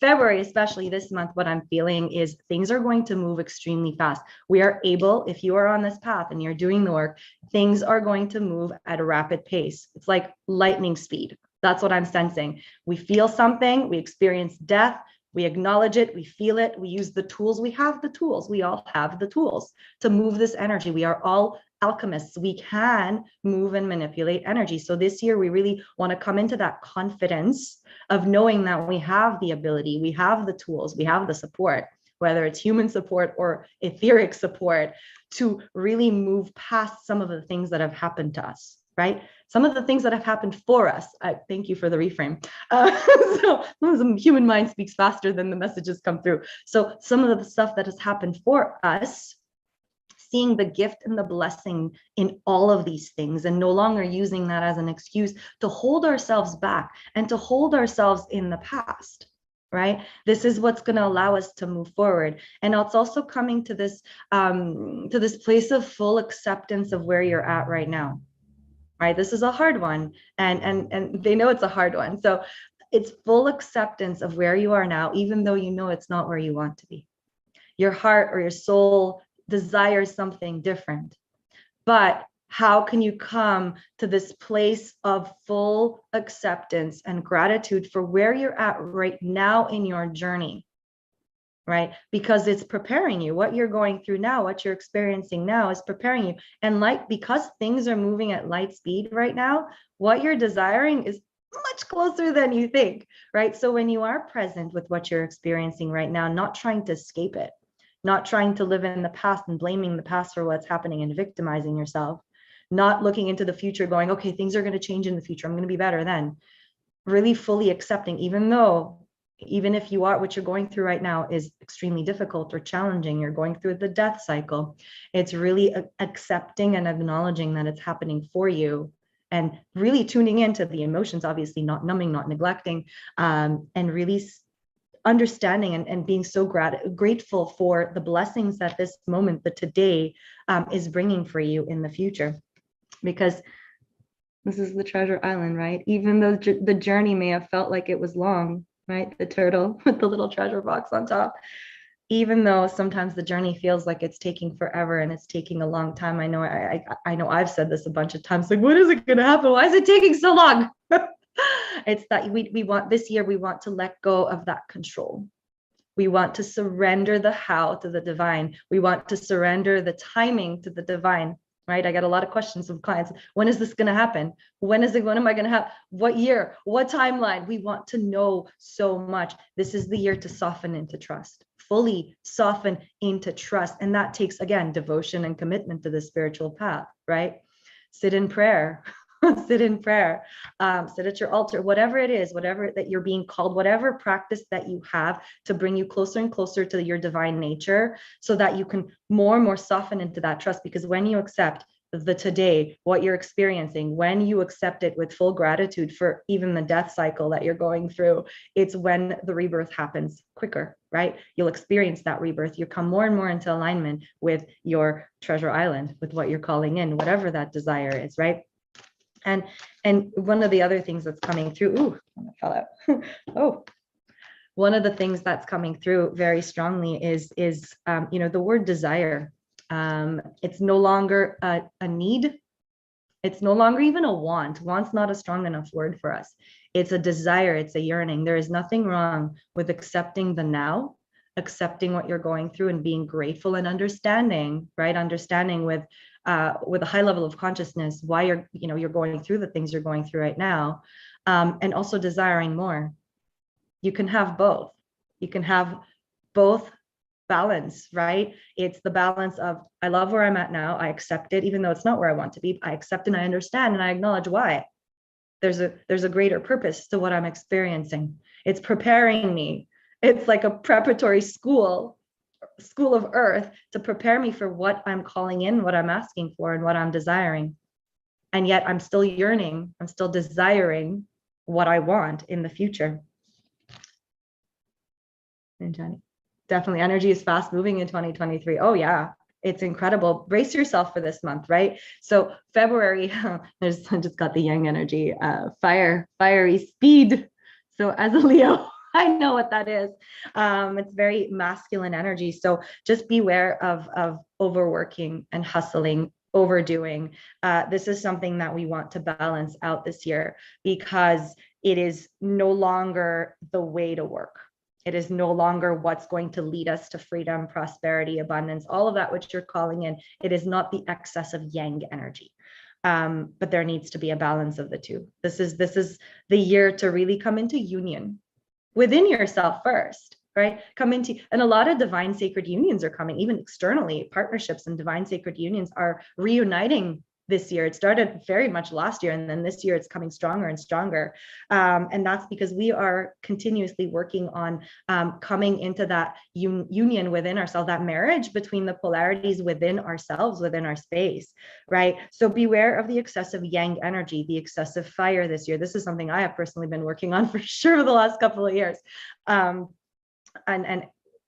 E: February, especially this month, what I'm feeling is things are going to move extremely fast. We are able, if you are on this path and you're doing the work, things are going to move at a rapid pace. It's like lightning speed. That's what I'm sensing. We feel something, we experience death, we acknowledge it, we feel it, we use the tools. We have the tools. We all have the tools to move this energy. We are all alchemists. We can move and manipulate energy. So this year, we really want to come into that confidence of knowing that we have the ability, we have the tools, we have the support, whether it's human support or etheric support, to really move past some of the things that have happened to us, right? Some of the things that have happened for us. Thank you for the reframe. So the human mind speaks faster than the messages come through. So some of the stuff that has happened for us, seeing the gift and the blessing in all of these things, and no longer using that as an excuse to hold ourselves back and to hold ourselves in the past. Right? This is what's going to allow us to move forward. And it's also coming to this place of full acceptance of where you're at right now. Right? This is a hard one, and they know it's a hard one. So it's full acceptance of where you are now, even though you know it's not where you want to be. Your heart or your soul desires something different. But how can you come to this place of full acceptance and gratitude for where you're at right now in your journey? Right? Because it's preparing you. What you're going through now, what you're experiencing now is preparing you. And because things are moving at light speed right now, what you're desiring is much closer than you think, right? So when you are present with what you're experiencing right now, not trying to escape it, not trying to live in the past and blaming the past for what's happening and victimizing yourself, not looking into the future going, okay, things are going to change in the future, I'm going to be better then. Really fully accepting, even if what you're going through right now is extremely difficult or challenging, you're going through the death cycle, it's really accepting and acknowledging that it's happening for you, and really tuning into the emotions, obviously not numbing, not neglecting, and really understanding and being so grateful for the blessings that this moment, that today, is bringing for you in the future. Because this is the treasure island, right? Even though the journey may have felt like it was long, right? The turtle with the little treasure box on top. Even though sometimes the journey feels like it's taking forever and it's taking a long time. I know I've said this a bunch of times, like, when is it going to happen? Why is it taking so long? It's that we want this year, we want to let go of that control. We want to surrender the how to the divine. We want to surrender the timing to the divine. Right? I get a lot of questions from clients. When is this going to happen? When am I going to have, what year, what timeline? We want to know so much. This is the year to soften into trust, fully soften into trust. And that takes, again, devotion and commitment to the spiritual path, right? Sit in prayer, sit in prayer, sit at your altar, whatever it is, whatever that you're being called, whatever practice that you have to bring you closer and closer to your divine nature, so that you can more and more soften into that trust. Because when you accept the today, what you're experiencing, when you accept it with full gratitude for even the death cycle that you're going through, it's when the rebirth happens quicker, right? You'll experience that rebirth. You come more and more into alignment with your treasure island, with what you're calling in, whatever that desire is, right? And one of the other things that's coming through, ooh, I fell out. Oh, one of the things that's coming through very strongly is the word desire. It's no longer a need. It's no longer even a want. Want's not a strong enough word for us. It's a desire. It's a yearning. There is nothing wrong with accepting the now, accepting what you're going through, and being grateful and understanding, right? Understanding with a high level of consciousness why you're going through the things you're going through right now, and also desiring more. You can have both. You can have both balance, right? It's the balance of, I love where I'm at now. I accept it, even though it's not where I want to be. I accept and I understand and I acknowledge why. There's a greater purpose to what I'm experiencing. It's preparing me. It's like a preparatory school of earth to prepare me for what I'm calling in, what I'm asking for, and what I'm desiring. And yet I'm still yearning. I'm still desiring what I want in the future. And Jenny, definitely energy is fast moving in 2023. Oh yeah, it's incredible. Brace yourself for this month, right? So February, I just got the yang energy, fiery speed. So as a Leo, I know what that is. It's very masculine energy. So just beware of overworking and hustling, overdoing. This is something that we want to balance out this year, because it is no longer the way to work. It is no longer what's going to lead us to freedom, prosperity, abundance, all of that which you're calling in. It is not the excess of yang energy. But there needs to be a balance of the two. This is the year to really come into union within yourself first, right? And a lot of divine sacred unions are coming, even externally. Partnerships and divine sacred unions are reuniting this year. It started very much last year, and then this year it's coming stronger and stronger. And that's because we are continuously working on coming into that union within ourselves, that marriage between the polarities within ourselves, within our space, right? So beware of the excessive yang energy, the excessive fire this year. This is something I have personally been working on for sure the last couple of years. And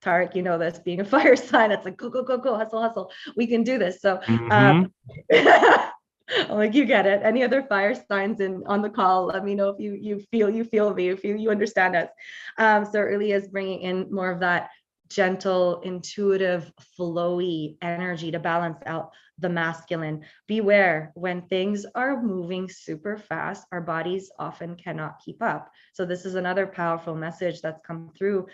E: Tarek, you know this, being a fire sign, it's like, go, hustle. We can do this. So I'm like, you get it. Any other fire signs on the call, let me know if you feel me, if you understand us. So it really is bringing in more of that gentle, intuitive, flowy energy to balance out the masculine. Beware, when things are moving super fast, our bodies often cannot keep up. So this is another powerful message that's come through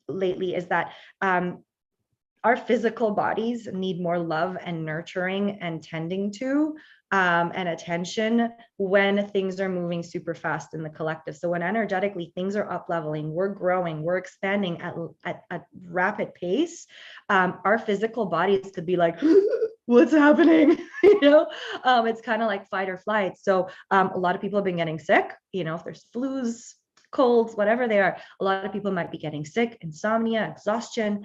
E: lately, is that our physical bodies need more love and nurturing and tending to and attention when things are moving super fast in the collective. So when energetically things are up leveling, we're growing, we're expanding at a rapid pace, our physical bodies could be like, what's happening? It's kind of like fight or flight. So a lot of people have been getting sick, if there's flus, colds, whatever they are, a lot of people might be getting sick, insomnia, exhaustion.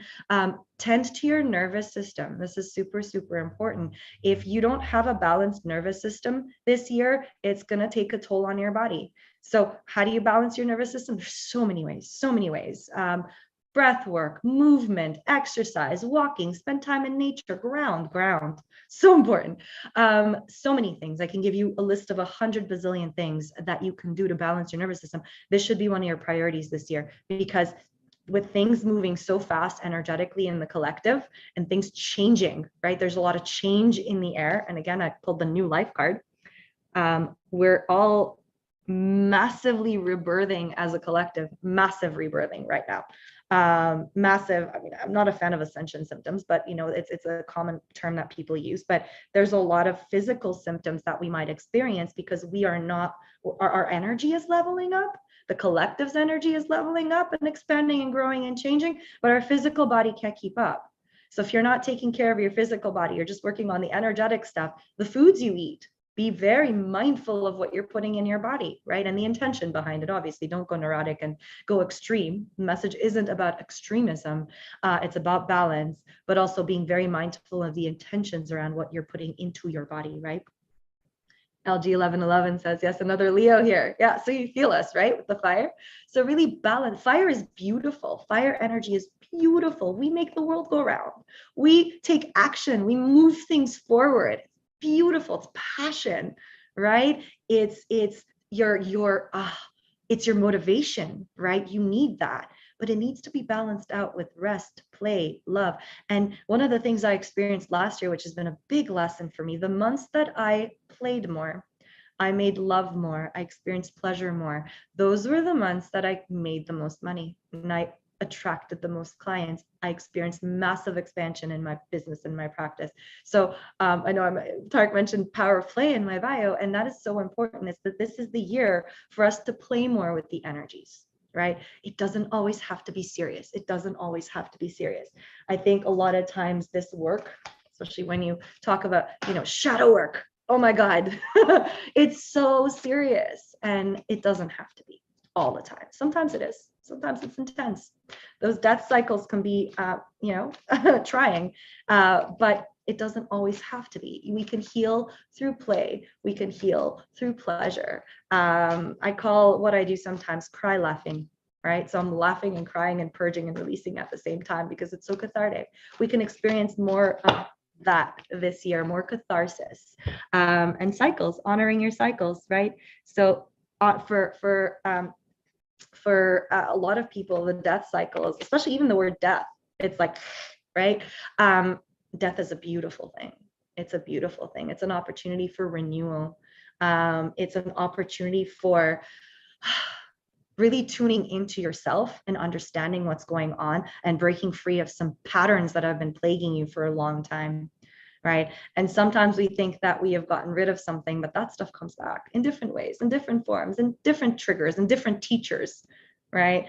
E: Tend to your nervous system. This is super, super important. If you don't have a balanced nervous system this year, it's going to take a toll on your body. So how do you balance your nervous system? There's so many ways. Breath work, movement, exercise, walking, spend time in nature, ground. So important. So many things. I can give you a list of 100 bazillion things that you can do to balance your nervous system. This should be one of your priorities this year, because with things moving so fast energetically in the collective and things changing, right? There's a lot of change in the air. And again, I pulled the new life card. We're all massively rebirthing as a collective, massive rebirthing right now. Massive. I mean, I'm not a fan of ascension symptoms, but it's a common term that people use. But there's a lot of physical symptoms that we might experience because we are not. Our energy is leveling up. The collective's energy is leveling up and expanding and growing and changing, but our physical body can't keep up. So if you're not taking care of your physical body, you're just working on the energetic stuff, the foods you eat. Be very mindful of what you're putting in your body, right? And the intention behind it. Obviously, don't go neurotic and go extreme. The message isn't about extremism. It's about balance, but also being very mindful of the intentions around what you're putting into your body, right? LG1111 says, yes, another Leo here. Yeah, so you feel us, right, with the fire. So really balance. Fire is beautiful. Fire energy is beautiful. We make the world go round. We take action. We move things forward. Beautiful. It's passion, right? It's your it's your motivation, right? You need that, but it needs to be balanced out with rest, play, love. And one of the things I experienced last year, which has been a big lesson for me, the months that I played more, I made love more, I experienced pleasure more. Those were the months that I made the most money and I attracted the most clients. I experienced massive expansion in my business and my practice. So I know Tarek mentioned power of play in my bio, and that is so important. Is that this is the year for us to play more with the energies, right? It doesn't always have to be serious. It doesn't always have to be serious. I think a lot of times this work, especially when you talk about, shadow work, oh my God, it's so serious, and it doesn't have to be all the time. Sometimes it is. Sometimes it's intense. Those death cycles can be, trying, but it doesn't always have to be. We can heal through play. We can heal through pleasure. I call what I do sometimes cry laughing, right? So I'm laughing and crying and purging and releasing at the same time because it's so cathartic. We can experience more of that this year, more catharsis, and cycles, honoring your cycles, right? So for a lot of people, the death cycles, especially even the word death, it's like, right? Death is a beautiful thing. It's a beautiful thing. It's an opportunity for renewal. It's an opportunity for really tuning into yourself and understanding what's going on and breaking free of some patterns that have been plaguing you for a long time, right? And sometimes we think that we have gotten rid of something, but that stuff comes back in different ways, in different forms, in different triggers, and different teachers, right?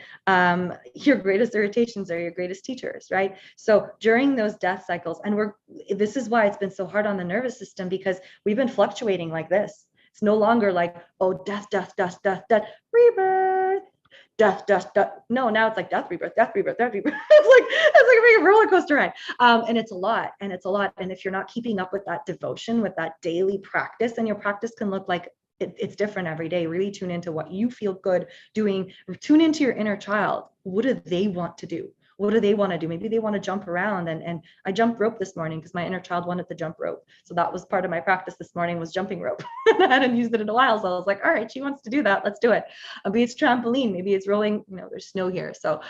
E: Your greatest irritations are your greatest teachers, right? So during those death cycles, and this is why it's been so hard on the nervous system, because we've been fluctuating like this. It's no longer like, oh, death, rebirth, death. No, now it's like death, rebirth. It's like a roller coaster ride. And it's a lot. And if you're not keeping up with that devotion, with that daily practice, and your practice can look like it's different every day. Really tune into what you feel good doing. Tune into your inner child. What do they want to do? What do they want to do? Maybe they want to jump around. And I jumped rope this morning because my inner child wanted to jump rope. So that was part of my practice this morning, was jumping rope. I hadn't used it in a while. So I was like, all right, she wants to do that. Let's do it. Maybe it's trampoline. Maybe it's rolling. There's snow here. So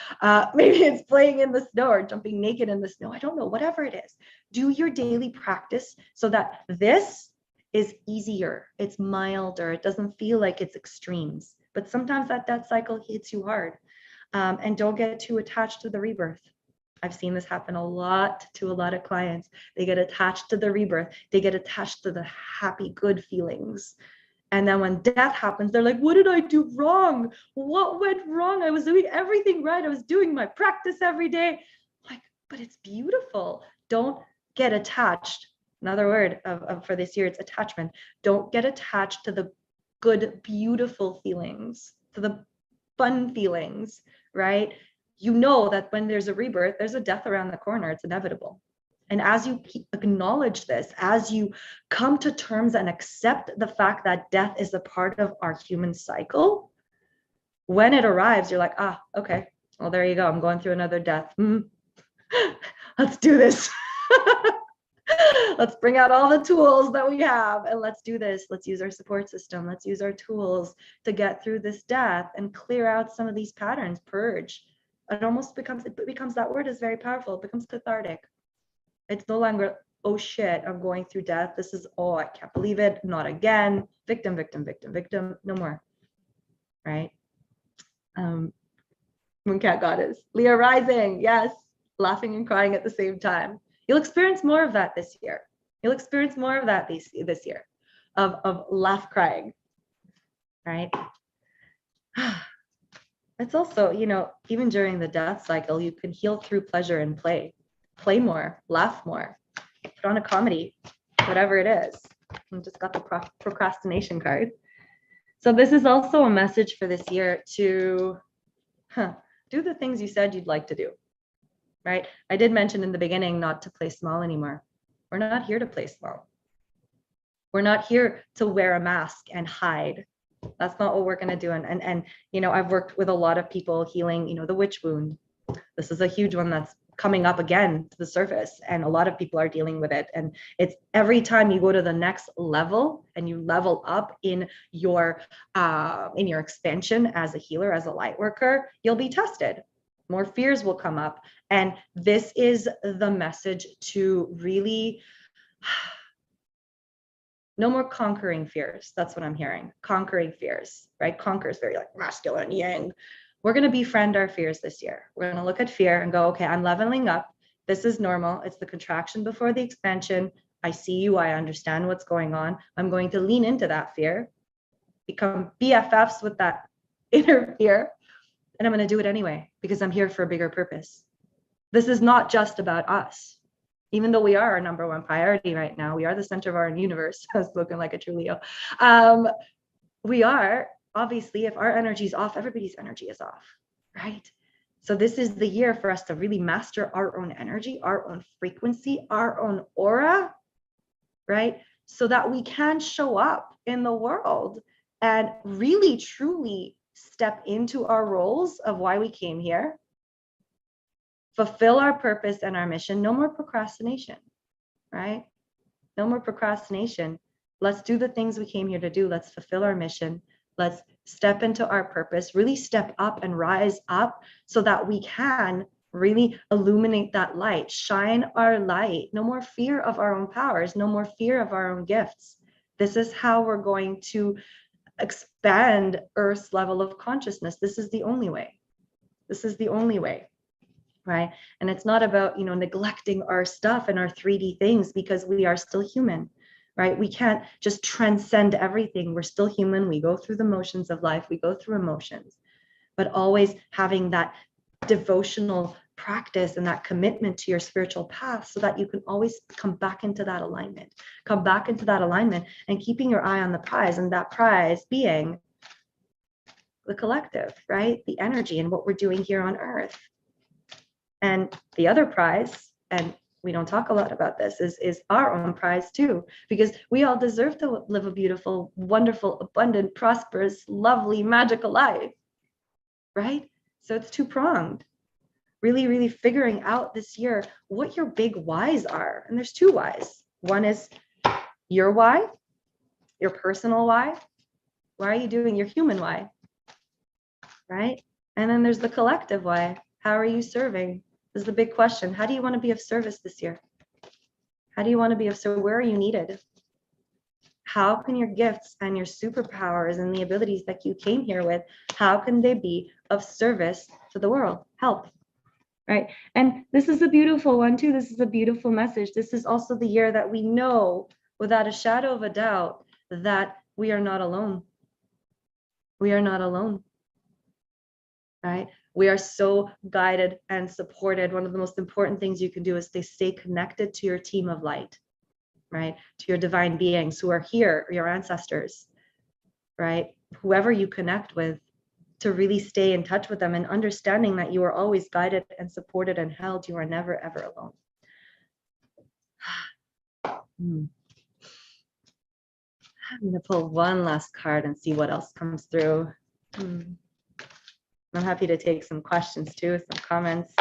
E: maybe it's playing in the snow or jumping naked in the snow. I don't know, whatever it is. Do your daily practice so that this is easier. It's milder. It doesn't feel like it's extremes. But sometimes that death cycle hits you hard. And don't get too attached to the rebirth. I've seen this happen a lot to a lot of clients. They get attached to the rebirth. They get attached to the happy, good feelings. And then when death happens, they're like, what did I do wrong? What went wrong? I was doing everything right. I was doing my practice every day. Like, but it's beautiful. Don't get attached. Another word for this year, it's attachment. Don't get attached to the good, beautiful feelings, to the fun feelings, right? You know that when there's a rebirth, there's a death around the corner. It's inevitable. And as you acknowledge this, as you come to terms and accept the fact that death is a part of our human cycle, when it arrives, you're like, okay, well, there you go. I'm going through another death. Let's do this. Let's bring out all the tools that we have and let's do this. Let's use our support system. Let's use our tools to get through this death and clear out some of these patterns, purge. It becomes that word is very powerful. It becomes cathartic. It's no longer, oh shit, I'm going through death. This is, oh, I can't believe it. Not again. Victim. No more. Right? Mooncat Goddess. Leo rising. Yes. Laughing and crying at the same time. You'll experience more of that this year. You'll experience more of that this year of laugh crying, right? It's also, even during the death cycle, you can heal through pleasure and play. Play more, laugh more, put on a comedy, whatever it is. I just got the procrastination card. So this is also a message for this year to do the things you said you'd like to do. Right? I did mention in the beginning not to play small anymore. We're not here to play small. We're not here to wear a mask and hide. That's not what we're going to do. And I've worked with a lot of people healing, the witch wound. This is a huge one that's coming up again to the surface, and a lot of people are dealing with it. And it's every time you go to the next level and you level up in your expansion as a healer, as a light worker, you'll be tested. More fears will come up. And this is the message to really no more conquering fears. That's what I'm hearing. Conquering fears, right? Conquer is very like masculine, yang. We're going to befriend our fears this year. We're going to look at fear and go, okay, I'm leveling up. This is normal. It's the contraction before the expansion. I see you. I understand what's going on. I'm going to lean into that fear, become BFFs with that inner fear. And I'm going to do it anyway, because I'm here for a bigger purpose. This is not just about us. Even though we are our number one priority right now, we are the center of our universe. I was spoken like a true Leo. We are, obviously, if our energy is off, everybody's energy is off, right? So this is the year for us to really master our own energy, our own frequency, our own aura, right? So that we can show up in the world and really, truly step into our roles of why we came here, fulfill our purpose and our mission. No more procrastination, right? No more procrastination. Let's do the things we came here to do. Let's fulfill our mission. Let's step into our purpose, really step up and rise up so that we can really illuminate that light, shine our light. No more fear of our own powers, no more fear of our own gifts. This is how we're going to expand Earth's level of consciousness. This is the only way. This is the only way, right? And it's not about, neglecting our stuff and our 3D things, because we are still human, right? We can't just transcend everything. We're still human. We go through the motions of life. We go through emotions, but always having that devotional practice and that commitment to your spiritual path so that you can always come back into that alignment, and keeping your eye on the prize, and that prize being the collective, right? The energy and what we're doing here on Earth. And the other prize, and we don't talk a lot about this, is our own prize too, because we all deserve to live a beautiful, wonderful, abundant, prosperous, lovely, magical life, right? So it's two-pronged. Really, really figuring out this year what your big whys are. And there's two whys. One is your why, your personal why. Why are you doing your human why? Right? And then there's the collective why. How are you serving? This is the big question. How do you want to be of service this year? How do you want to be of service? Where are you needed? How can your gifts and your superpowers and the abilities that you came here with, how can they be of service to the world? Help. Right. And this is a beautiful one too. This is a beautiful message. This is also the year that we know without a shadow of a doubt that we are not alone. We are not alone. Right. We are so guided and supported. One of the most important things you can do is to stay connected to your team of light, right? To your divine beings who are here, your ancestors, right? Whoever you connect with, to really stay in touch with them and understanding that you are always guided and supported and held. You are never, ever alone. I'm going to pull one last card and see what else comes through. I'm happy to take some questions too, some comments.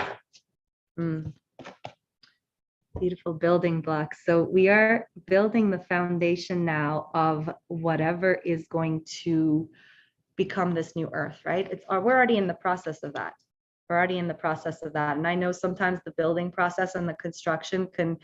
E: Beautiful building blocks. So we are building the foundation now of whatever is going to become this new earth, right? We're already in the process of that. We're already in the process of that. And I know sometimes the building process and the construction can,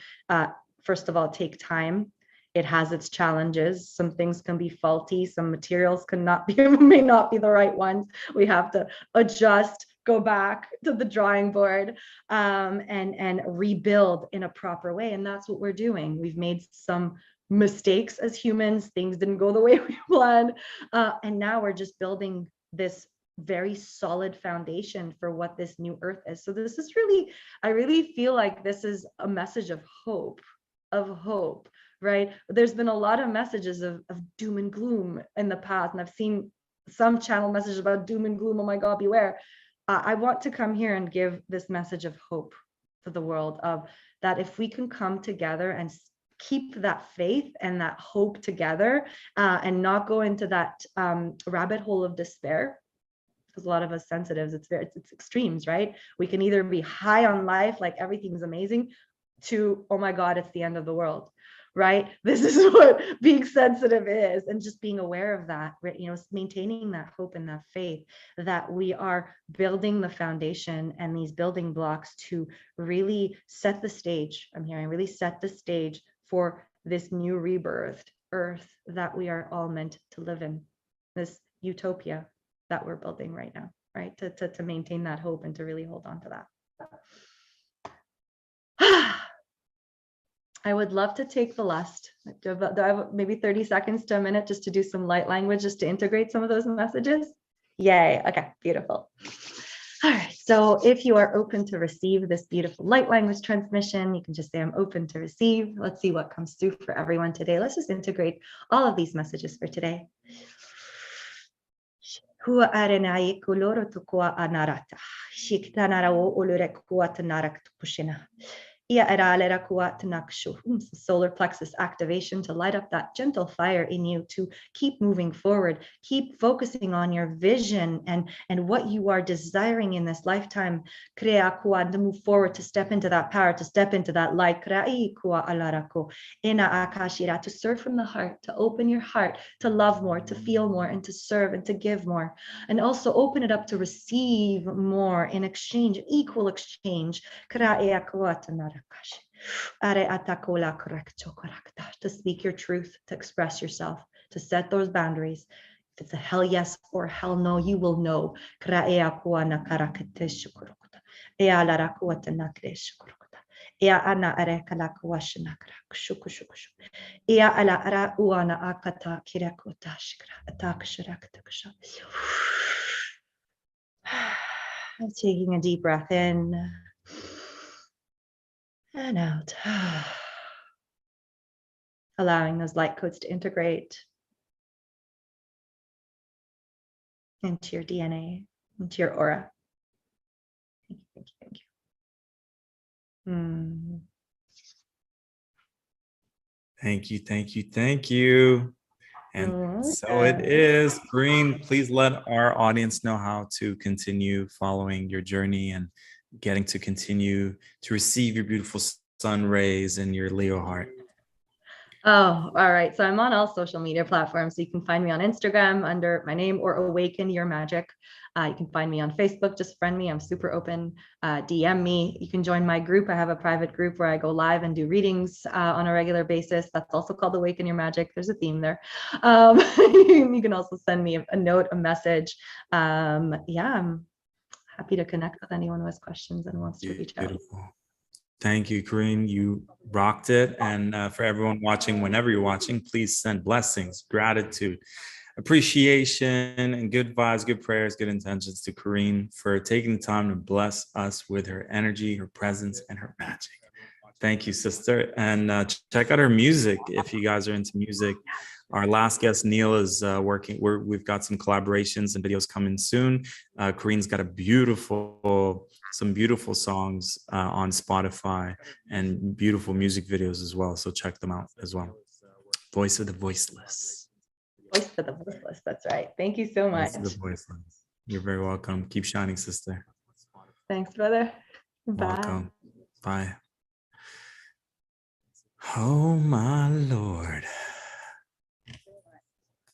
E: first of all, take time. It has its challenges. Some things can be faulty. Some materials may not be the right ones. We have to adjust, go back to the drawing board, and rebuild in a proper way. And that's what we're doing. We've made some mistakes as humans. Things didn't go the way we planned. And now we're just building this very solid foundation for what this new earth is. So this is really, I really feel like this is a message of hope, right? There's been a lot of messages of doom and gloom in the past. And I've seen some channel messages about doom and gloom. Oh my God, beware. I want to come here and give this message of hope to the world, of that if we can come together and keep that faith and that hope together, and not go into that rabbit hole of despair because a lot of us sensitives, it's extremes, right? We can either be high on life, like everything's amazing, to, oh my God, it's the end of the world, right? This is what being sensitive is. And just being aware of that, you know, maintaining that hope and that faith that we are building the foundation and these building blocks to really set the stage. I'm hearing really set the stage for this new rebirthed earth that we are all meant to live in, this utopia that we're building right now, right? To maintain that hope and to really hold on to that. I would love to take the last, do I have maybe 30 seconds to a minute just to do some light language, just to integrate some of those messages? Yay, okay, beautiful. All right, so if you are open to receive this beautiful light language transmission, you can just say, I'm open to receive. Let's see what comes through for everyone today. Let's just integrate all of these messages for today. Hua arenai kuloro tukua anarata. Shiktanara o ulure kuatanarak tukushina. Solar plexus activation to light up that gentle fire in you, to keep moving forward, keep focusing on your vision and what you are desiring in this lifetime. To move forward, to step into that power, to step into that light. To serve from the heart, to open your heart, to love more, to feel more, and to serve and to give more. And also open it up to receive more in exchange, equal exchange. To speak your truth, to express yourself, to set those boundaries. If it's a hell yes or hell no, you will know. I'm taking a deep breath in and out. Allowing those light codes to integrate into your DNA, into your aura. Thank you, thank you, thank you.
A: Thank you, thank you, thank you. And so it is. Green, please let our audience know how to continue following your journey and getting to continue to receive your beautiful sun rays in your Leo heart.
E: Oh, all right. So I'm on all social media platforms. So you can find me on Instagram under my name, or Awaken Your Magic. You can find me on Facebook. Just friend me. I'm super open. DM me. You can join my group. I have a private group where I go live and do readings on a regular basis. That's also called Awaken Your Magic. There's a theme there. You can also send me a note, a message. Yeah, I'm happy to connect with anyone who has questions and wants to reach out.
A: Beautiful. Thank you, Corinne. You rocked it. And for everyone watching, whenever you're watching, please send blessings, gratitude, appreciation, and good vibes, good prayers, good intentions to Corinne for taking the time to bless us with her energy, her presence, and her magic. Thank you, sister. And check out her music if you guys are into music. Our last guest, Neil, is working. We've got some collaborations and videos coming soon. Corinne's got some beautiful songs on Spotify and beautiful music videos as well. So check them out as well. Voice of the Voiceless.
E: Voice of the Voiceless. That's right. Thank you so much.
A: Voice of the Voiceless. You're very welcome. Keep shining, sister.
E: Thanks, brother. Bye.
A: Welcome. Bye. Oh, my Lord.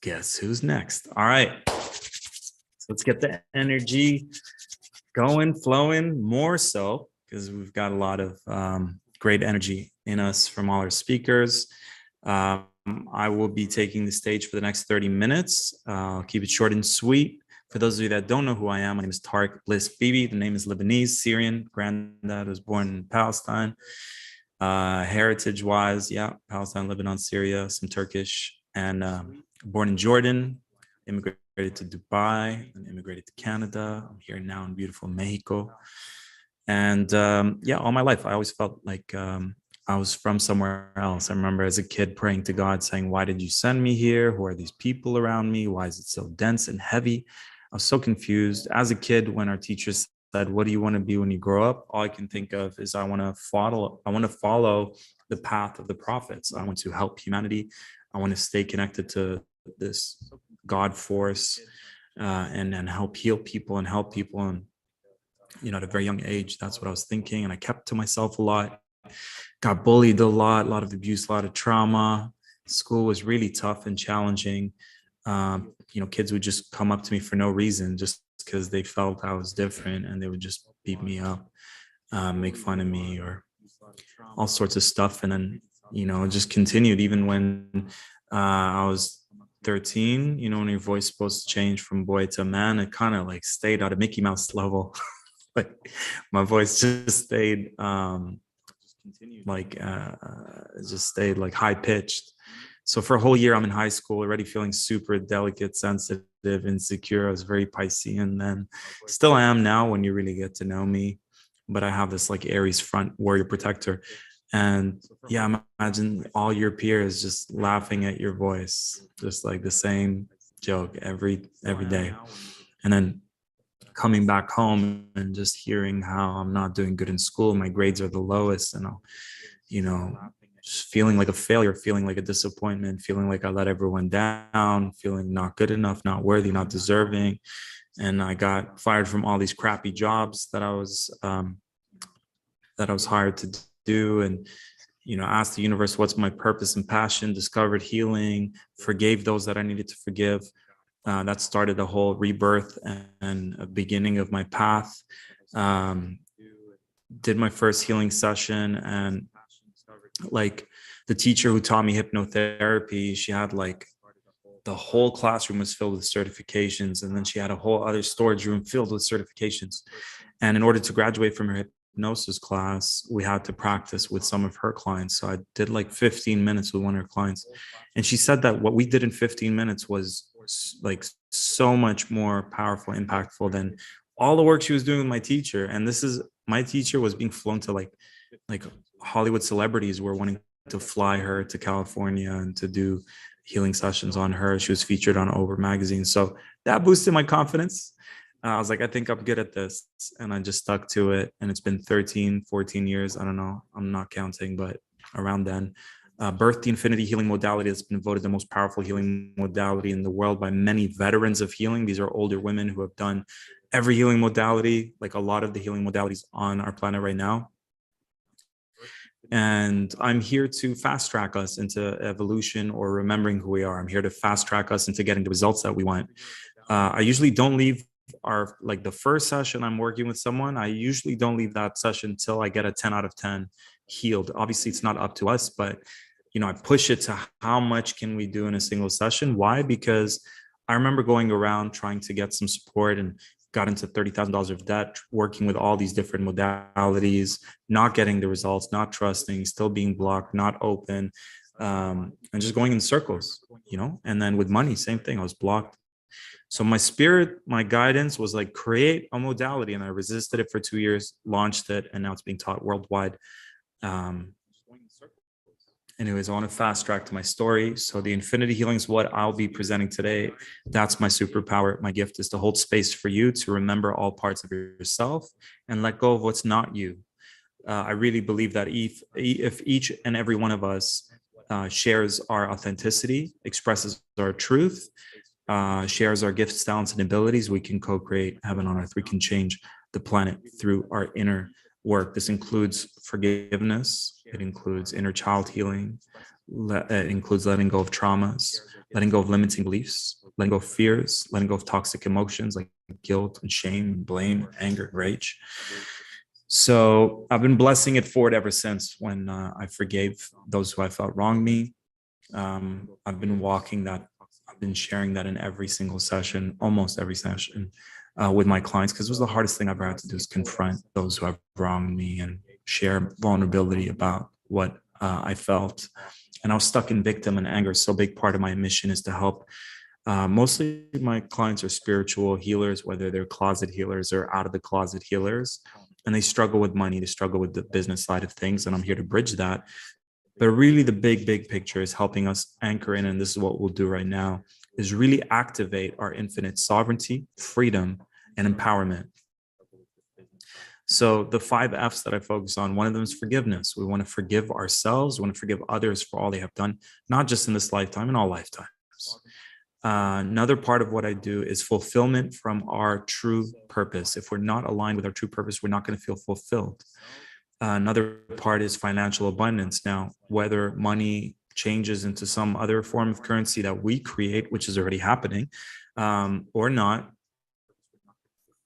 A: Guess who's next? All right. So let's get the energy going, flowing more so, because we've got a lot of great energy in us from all our speakers. I will be taking the stage for the next 30 minutes. I'll keep it short and sweet. For those of you that don't know who I am, my name is Tariq Bliss Bibi. The name is Lebanese, Syrian. Granddad was born in Palestine. Heritage-wise, yeah, Palestine, Lebanon, Syria, some Turkish, and born in Jordan, immigrated to Dubai, and immigrated to Canada. I'm here now in beautiful Mexico. And yeah, all my life, I always felt like I was from somewhere else. I remember as a kid praying to God saying, why did you send me here? Who are these people around me? Why is it so dense and heavy? I was so confused. As a kid, when our teachers said, what do you want to be when you grow up? All I can think of is I want to follow the path of the prophets. I want to help humanity. I want to stay connected to this God force. and help heal people and help people. And, at a very young age, that's what I was thinking. And I kept to myself a lot, got bullied a lot of abuse, a lot of trauma. School was really tough and challenging. Kids would just come up to me for no reason, just because they felt I was different, and they would just beat me up, make fun of me, or all sorts of stuff. And then, it just continued even when I was 13, when your voice is supposed to change from boy to man, it kind of like stayed at a Mickey Mouse level. Like my voice just stayed just stayed like high pitched. So for a whole year, I'm in high school already feeling super delicate, sensitive, insecure. I was very Piscean then. Still am now when you really get to know me. But I have this like Aries front, warrior protector. And yeah, imagine all your peers just laughing at your voice, just like the same joke every day. And then coming back home and just hearing how I'm not doing good in school, my grades are the lowest, and just feeling like a failure, feeling like a disappointment, feeling like I let everyone down, feeling not good enough, not worthy, not deserving. And I got fired from all these crappy jobs that I was hired to do. And asked the universe, what's my purpose and passion, discovered healing, forgave those that I needed to forgive. That started a whole rebirth and a beginning of my path. Did my first healing session, and like the teacher who taught me hypnotherapy, she had like the whole classroom was filled with certifications, and then she had a whole other storage room filled with certifications. And in order to graduate from her hypnosis class, we had to practice with some of her clients. So I did like 15 minutes with one of her clients, and she said that what we did in 15 minutes was like so much more powerful, impactful than all the work she was doing with my teacher. And my teacher was being flown to like Hollywood celebrities were wanting to fly her to California and to do healing sessions on her. She was featured on Over magazine. So that boosted my confidence. I was like, I think I'm good at this. And I just stuck to it. And it's been 13, 14 years. I don't know. I'm not counting, but around then. Birthed the infinity healing modality that's been voted the most powerful healing modality in the world by many veterans of healing. These are older women who have done every healing modality, like a lot of the healing modalities on our planet right now. And I'm here to fast track us into evolution or remembering who we are. I'm here to fast track us into getting the results that we want. I usually don't leave the first session I'm working with someone. I usually don't leave that session until I get a 10 out of 10 healed. Obviously, it's not up to us, but I push it to how much can we do in a single session. Why? Because I remember going around trying to get some support and got into $30,000 of debt, working with all these different modalities, not getting the results, not trusting, still being blocked, not open, and just going in circles, and then with money, same thing. I was blocked. So my spirit, my guidance was like, create a modality. And I resisted it for 2 years, launched it, and now it's being taught worldwide. Anyways, I want to fast track to my story. So the infinity healing is what I'll be presenting today. That's my superpower. My gift is to hold space for you to remember all parts of yourself and let go of what's not you. I really believe that if each and every one of us shares our authenticity, expresses our truth, shares our gifts, talents, and abilities, we can co-create heaven on earth. We can change the planet through our inner work. This includes forgiveness. It includes inner child healing. It includes letting go of traumas, letting go of limiting beliefs, letting go of fears, letting go of toxic emotions like guilt and shame, and blame, anger, and rage. So I've been blessing it forward ever since when I forgave those who I felt wronged me. I've been walking that. I've been sharing that in every single session, almost every session. With my clients, because it was the hardest thing I've ever had to do is confront those who have wronged me and share vulnerability about what I felt. And I was stuck in victim and anger. So a big part of my mission is to help. Mostly my clients are spiritual healers, whether they're closet healers or out of the closet healers, and they struggle with money, they struggle with the business side of things. And I'm here to bridge that. But really the big picture is helping us anchor in, and this is what we'll do right now, is really activate our infinite sovereignty, freedom, and empowerment. So the 5 F's that I focus on, one of them is forgiveness. We want to forgive ourselves. We want to forgive others for all they have done, not just in this lifetime, in all lifetimes. Another part of what I do is fulfillment from our true purpose. If we're not aligned with our true purpose, we're not going to feel fulfilled. Another part is financial abundance. Now, whether money changes into some other form of currency that we create, which is already happening, or not,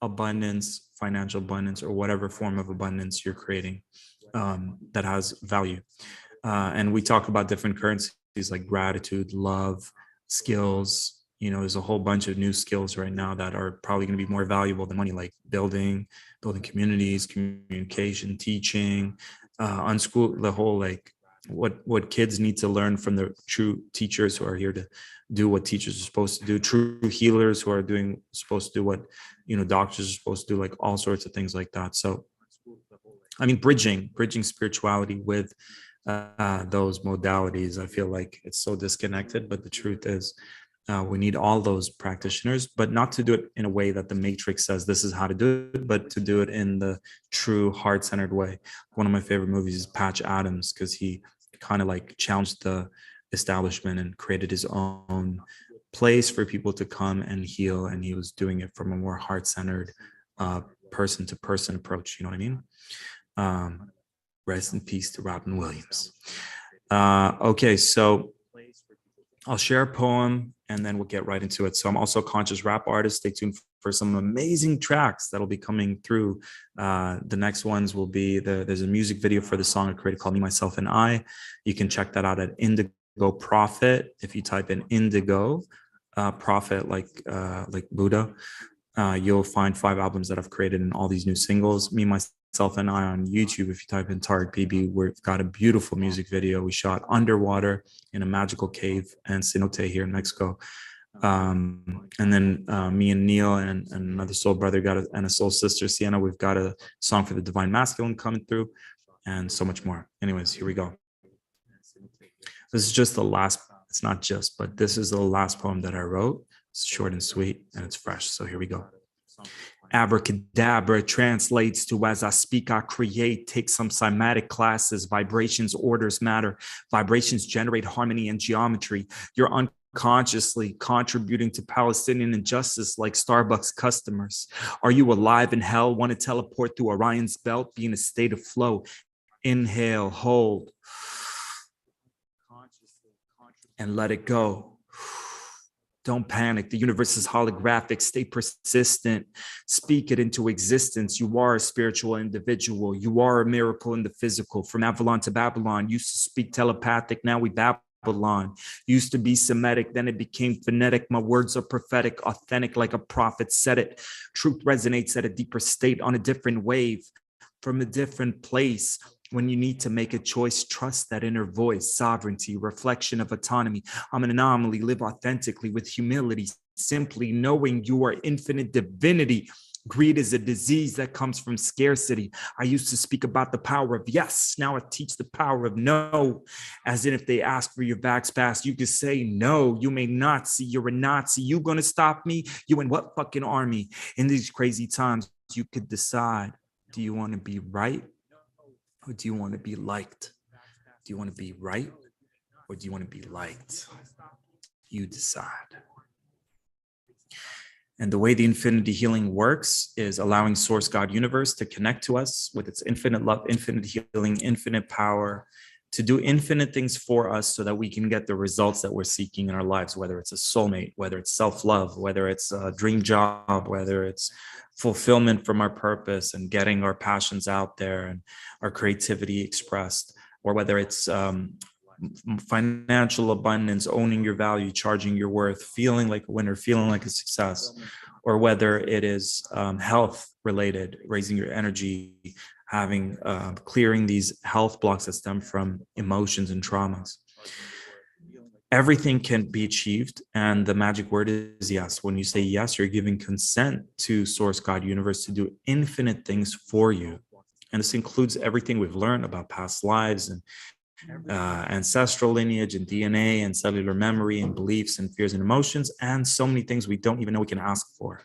A: abundance, financial abundance, or whatever form of abundance you're creating that has value. And we talk about different currencies like gratitude, love, skills. There's a whole bunch of new skills right now that are probably going to be more valuable than money, like building communities, communication, teaching, unschool, the whole, like what kids need to learn from the true teachers who are here to do what teachers are supposed to do, true healers who are supposed to do what doctors are supposed to do, like all sorts of things like that. So I mean, bridging spirituality with those modalities, I feel like it's so disconnected, but the truth is we need all those practitioners, but not to do it in a way that the matrix says this is how to do it, but to do it in the true heart-centered way. One of my favorite movies is Patch Adams, because he kind of like challenged the establishment and created his own place for people to come and heal, and he was doing it from a more heart-centered person-to-person approach. You know what I mean? Rest in peace to Robin Williams. Okay, so I'll share a poem and then we'll get right into it. So I'm also a conscious rap artist. Stay tuned for some amazing tracks that'll be coming through. The next ones will be there's a music video for the song I created called Me, Myself, and I. You can check that out at Indigo Prophet. If you type in Indigo Prophet, like Buddha, you'll find 5 albums that I've created and all these new singles. Me, Myself, and I on YouTube. If you type in Tarek PB, we've got a beautiful music video we shot underwater in a magical cave in Cenote here in Mexico. And then me and Neil and another soul brother and a soul sister, Sienna, we've got a song for the Divine Masculine coming through, and so much more. Anyways, here we go. This is just the last, it's not just, but this is the last poem that I wrote. It's short and sweet and it's fresh. So here we go. Abracadabra translates to as I speak, I create. Take some cymatic classes. Vibrations, orders, matter. Vibrations generate harmony and geometry. You're unconsciously contributing to Palestinian injustice like Starbucks customers. Are you alive in hell? Want to teleport through Orion's belt? Be in a state of flow. Inhale, hold, and let it go. Don't panic. The universe is holographic. Stay persistent. Speak it into existence. You are a spiritual individual. You are a miracle in the physical. From Avalon to Babylon, used to speak telepathic. Now we Babylon. Used to be Semitic, then it became phonetic. My words are prophetic, authentic like a prophet said it. Truth resonates at a deeper state on a different wave from a different place. When you need to make a choice, trust that inner voice, sovereignty, reflection of autonomy. I'm an anomaly, live authentically with humility, simply knowing you are infinite divinity. Greed is a disease that comes from scarcity. I used to speak about the power of yes. Now I teach the power of no. As in, if they ask for your vax pass, you can say no. You may not see. You're a Nazi. You gonna stop me? You in what fucking army? In these crazy times, you could decide. Do you want to be right? Or do you want to be liked? Do you want to be right? Or do you want to be liked? You decide. And the way the infinity healing works is allowing Source God Universe to connect to us with its infinite love, infinite healing, infinite power, to do infinite things for us so that we can get the results that we're seeking in our lives, whether it's a soulmate, whether it's self-love, whether it's a dream job, whether it's fulfillment from our purpose and getting our passions out there and our creativity expressed, or whether it's financial abundance, owning your value, charging your worth, feeling like a winner, feeling like a success, or whether it is health related, raising your energy, having clearing these health blocks that stem from emotions and traumas. Everything can be achieved, and the magic word is yes. When you say yes, you're giving consent to Source God Universe to do infinite things for you. And this includes everything we've learned about past lives and ancestral lineage and DNA and cellular memory and beliefs and fears and emotions, and so many things we don't even know we can ask for.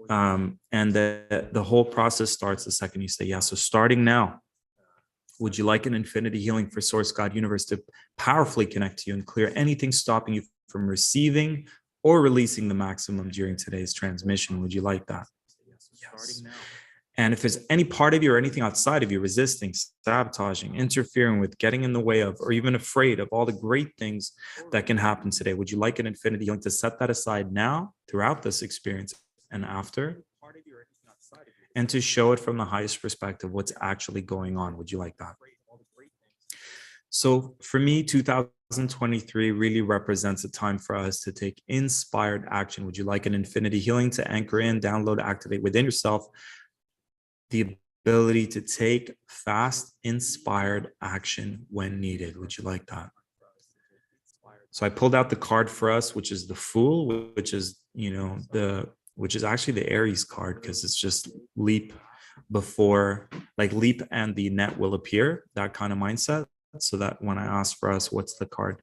A: And the whole process starts the second you say yes. So starting now, would you like an infinity healing for Source God Universe to powerfully connect to you and clear anything stopping you from receiving or releasing the maximum during today's transmission. Would you like that? Yes. And if there's any part of you or anything outside of you resisting, sabotaging, interfering with, getting in the way of, or even afraid of all the great things that can happen today, would you like an infinity healing to set that aside now, throughout this experience and after, and to show it from the highest perspective, what's actually going on? Would you like that? So for me, 2023 really represents a time for us to take inspired action. Would you like an infinity healing to anchor in, download, activate within yourself the ability to take fast, inspired action when needed? Would you like that? So I pulled out the card for us, which is the Fool, which is, which is actually the Aries card, because it's just leap before, like leap and the net will appear, that kind of mindset. So that when I asked for us, what's the card?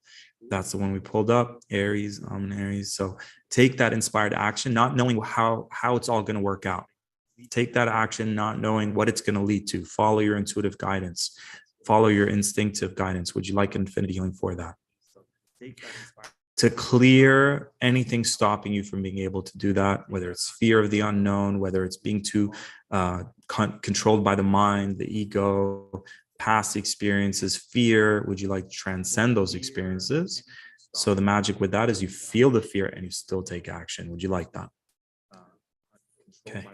A: That's the one we pulled up, Aries, I'm an Aries. So take that inspired action, not knowing how it's all going to work out. Take that action, not knowing what it's going to lead to. Follow your intuitive guidance. Follow your instinctive guidance. Would you like infinity healing for that? To clear anything stopping you from being able to do that, whether it's fear of the unknown, whether it's being too controlled by the mind, the ego, past experiences, fear. Would you like to transcend those experiences? So the magic with that is you feel the fear and you still take action. Would you like that? Okay.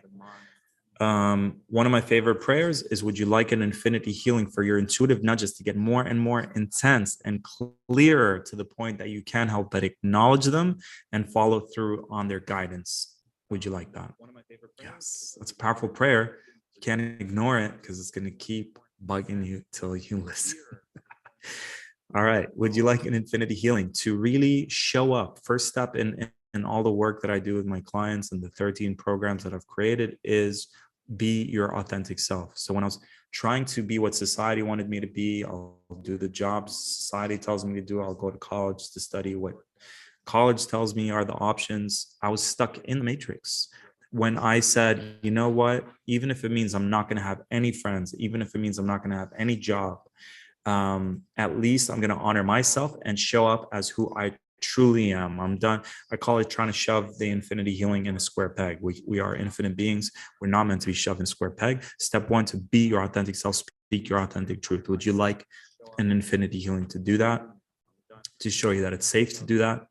A: One of my favorite prayers is, would you like an infinity healing for your intuitive nudges to get more and more intense and clearer to the point that you can't help but acknowledge them and follow through on their guidance? Would you like that? Yes, that's a powerful prayer. You can't ignore it because it's going to keep bugging you till you listen. All right. Would you like an infinity healing to really show up? First step in all the work that I do with my clients and the 13 programs that I've created is be your authentic self. So when I was trying to be what society wanted me to be, I'll do the jobs society tells me to do. I'll go to college to study what college tells me are the options. I was stuck in the matrix. When I said, you know what, even if it means I'm not going to have any friends, even if it means I'm not going to have any job, at least I'm going to honor myself and show up as who I truly am. I'm done. I call it trying to shove the infinity healing in a square peg. We are infinite beings. We're not meant to be shoved in a square peg. Step one, to be your authentic self, speak your authentic truth. Would you like an infinity healing to do that? To show you that it's safe to do that?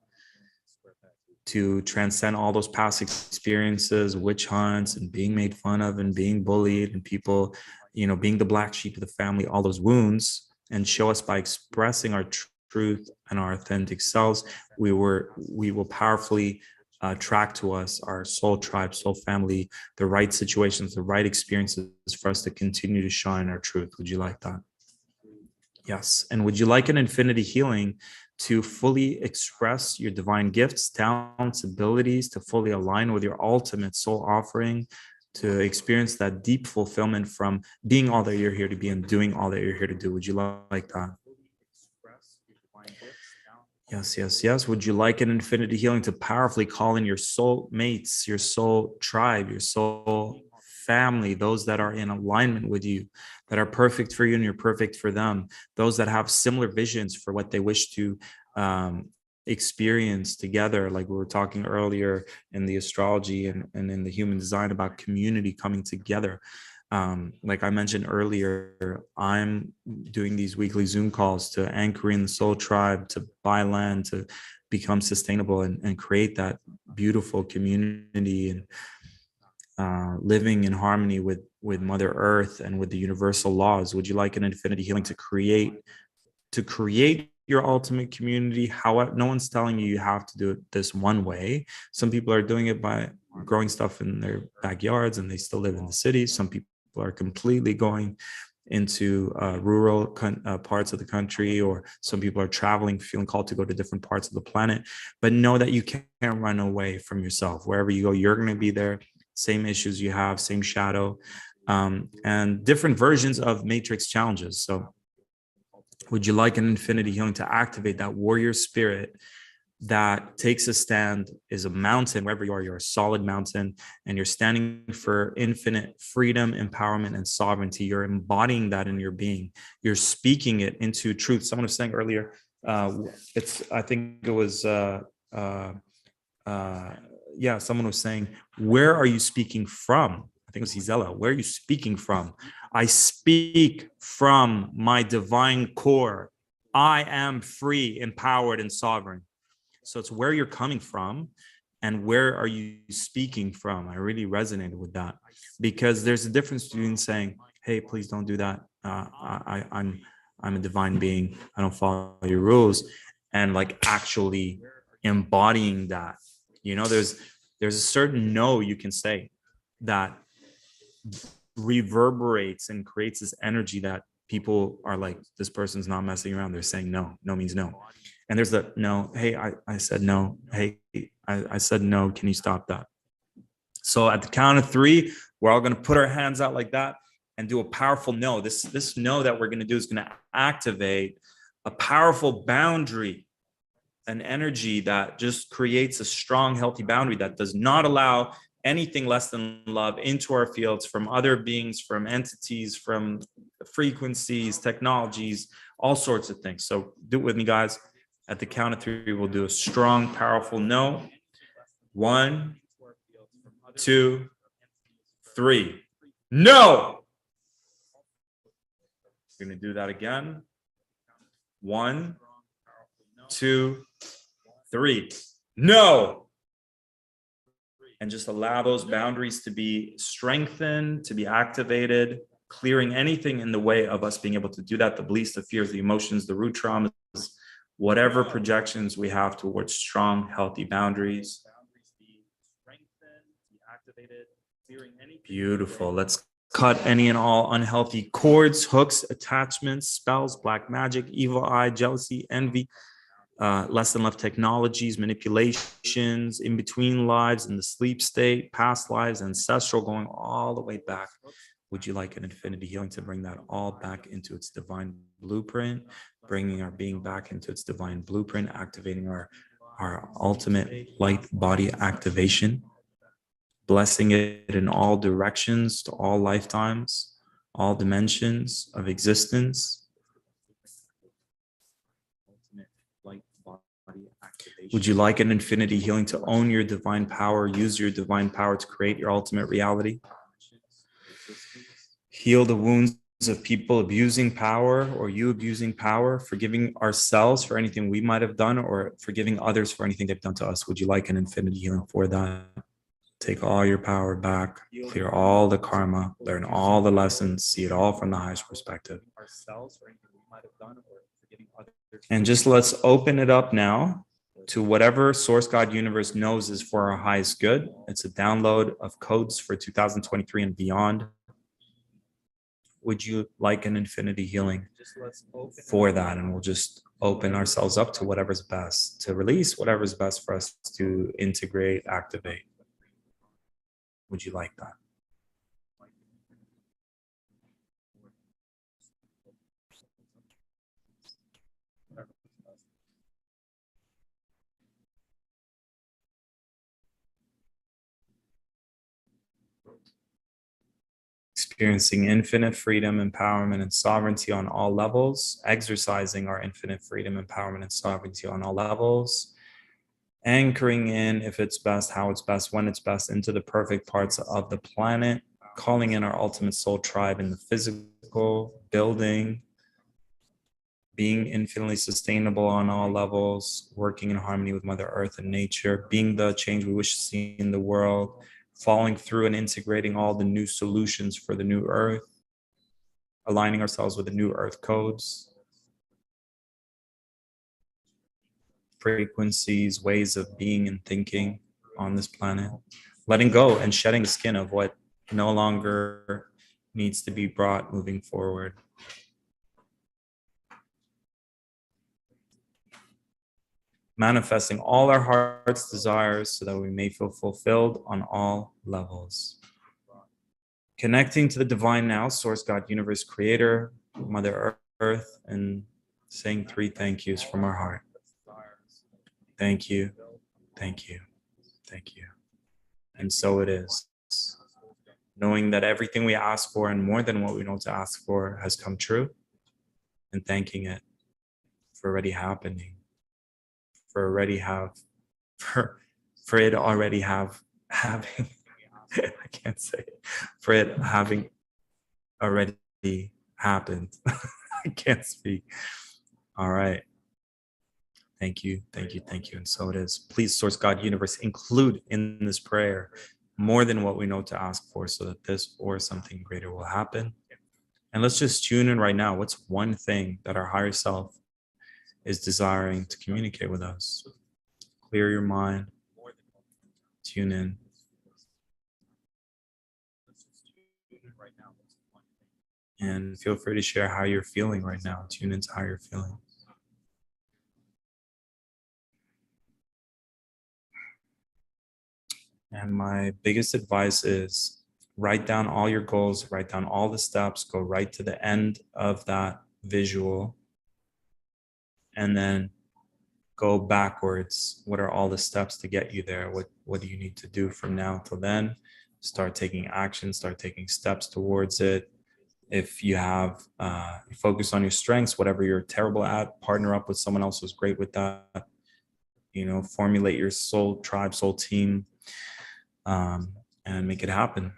A: To transcend all those past experiences, witch hunts and being made fun of and being bullied and people, being the black sheep of the family, all those wounds, and show us by expressing our truth and our authentic selves, we will powerfully attract to us our soul tribe, soul family, the right situations, the right experiences for us to continue to shine our truth. Would you like that? Yes. And would you like an infinity healing to fully express your divine gifts, talents, abilities, to fully align with your ultimate soul offering, to experience that deep fulfillment from being all that you're here to be and doing all that you're here to do? Would you like that? Yes, yes, yes. Would you like an infinity healing to powerfully call in your soul mates, your soul tribe, your soul family, those that are in alignment with you, that are perfect for you and you're perfect for them, those that have similar visions for what they wish to experience together, like we were talking earlier in the astrology and in the human design about community coming together. Like I mentioned earlier, I'm doing these weekly Zoom calls to anchor in the soul tribe, to buy land, to become sustainable and create that beautiful community and living in harmony with Mother Earth and with the universal laws. Would you like an infinity healing to create your ultimate community? However, no one's telling you have to do it this one way. Some people are doing it by growing stuff in their backyards and they still live in the city. Some people are completely going into rural parts of the country, or some people are traveling, feeling called to go to different parts of the planet. But know that you can't run away from yourself. Wherever you go, you're going to be there. Same issues you have, same shadow, and different versions of matrix challenges. So would you like an infinity healing to activate that warrior spirit that takes a stand, is a mountain? Wherever you are, you're a solid mountain, and you're standing for infinite freedom, empowerment, and sovereignty. You're embodying that in your being. You're speaking it into truth. Someone was saying earlier, I think it was yeah, someone was saying, where are you speaking from? I think it was Isela. Where are you speaking from? I speak from my divine core. I am free, empowered, and sovereign. So it's where you're coming from and where are you speaking from. I really resonated with that, because there's a difference between saying, hey, please don't do that. I'm a divine being. I don't follow your rules. And like actually embodying that. There's a certain no you can say that reverberates and creates this energy that people are like, this person's not messing around. They're saying no. No means no. And there's the no. Hey, I said no. Hey, I said no. Can you stop that? So at the count of 3, we're all going to put our hands out like that and do a powerful no. This no that we're going to do is going to activate a powerful boundary, an energy that just creates a strong, healthy boundary that does not allow anything less than love into our fields from other beings, from entities, from frequencies, technologies, all sorts of things. So do it with me, guys. At the count of 3, we'll do a strong, powerful no. 1, 2, 3. No! We're going to do that again. 1, 2, 3. No! And just allow those boundaries to be strengthened, to be activated, clearing anything in the way of us being able to do that, the beliefs, the fears, the emotions, the root traumas, whatever projections we have towards strong, healthy boundaries. Beautiful. Let's cut any and all unhealthy cords, hooks, attachments, spells, black magic, evil eye, jealousy, envy, less than love technologies, manipulations, in between lives, in the sleep state, past lives, ancestral, going all the way back. Would you like an infinity healing to bring that all back into its divine blueprint, bringing our being back into its divine blueprint, activating our ultimate light body activation, blessing it in all directions, to all lifetimes, all dimensions of existence. Would you like an infinity healing to own your divine power, use your divine power to create your ultimate reality? Heal the wounds of people abusing power, or you abusing power, forgiving ourselves for anything we might have done, or forgiving others for anything they've done to us. Would you like an infinity healing for that? Take all your power back, clear all the karma, learn all the lessons, see it all from the highest perspective. And just let's open it up now to whatever source God universe knows is for our highest good. It's a download of codes for 2023 and beyond. Would you like an infinity healing for that? And we'll just open ourselves up to whatever's best, to release whatever's best for us to integrate, activate. Would you like that? Experiencing infinite freedom, empowerment, and sovereignty on all levels, exercising our infinite freedom, empowerment, and sovereignty on all levels, anchoring in, if it's best, how it's best, when it's best, into the perfect parts of the planet, calling in our ultimate soul tribe in the physical, building, being infinitely sustainable on all levels, working in harmony with Mother Earth and nature, being the change we wish to see in the world, following through and integrating all the new solutions for the new Earth, aligning ourselves with the new Earth codes, frequencies, ways of being and thinking on this planet, letting go and shedding the skin of what no longer needs to be brought moving forward. Manifesting all our heart's desires so that we may feel fulfilled on all levels. Connecting to the divine now, source, God, universe, creator, Mother Earth, and saying 3 thank yous from our heart. Thank you, thank you, thank you. And so it is. Knowing that everything we ask for and more than what we know to ask for has come true, and thanking it for already happening, for for it already having I can't say it, for it having already happened. I can't speak. All right. Thank you, thank you, thank you. And so it is. Please, Source God, Universe, include in this prayer more than what we know to ask for, so that this or something greater will happen. And let's just tune in right now. What's one thing that our higher self is desiring to communicate with us? Clear your mind, tune in. And feel free to share how you're feeling right now. Tune into how you're feeling. And my biggest advice is write down all your goals, write down all the steps, go right to the end of that visual, and then go backwards. What are all the steps to get you there? What do you need to do from now till then? Start taking action, start taking steps towards it. If you have focus on your strengths, whatever you're terrible at, partner up with someone else who's great with that. Formulate your soul tribe, soul team, and make it happen.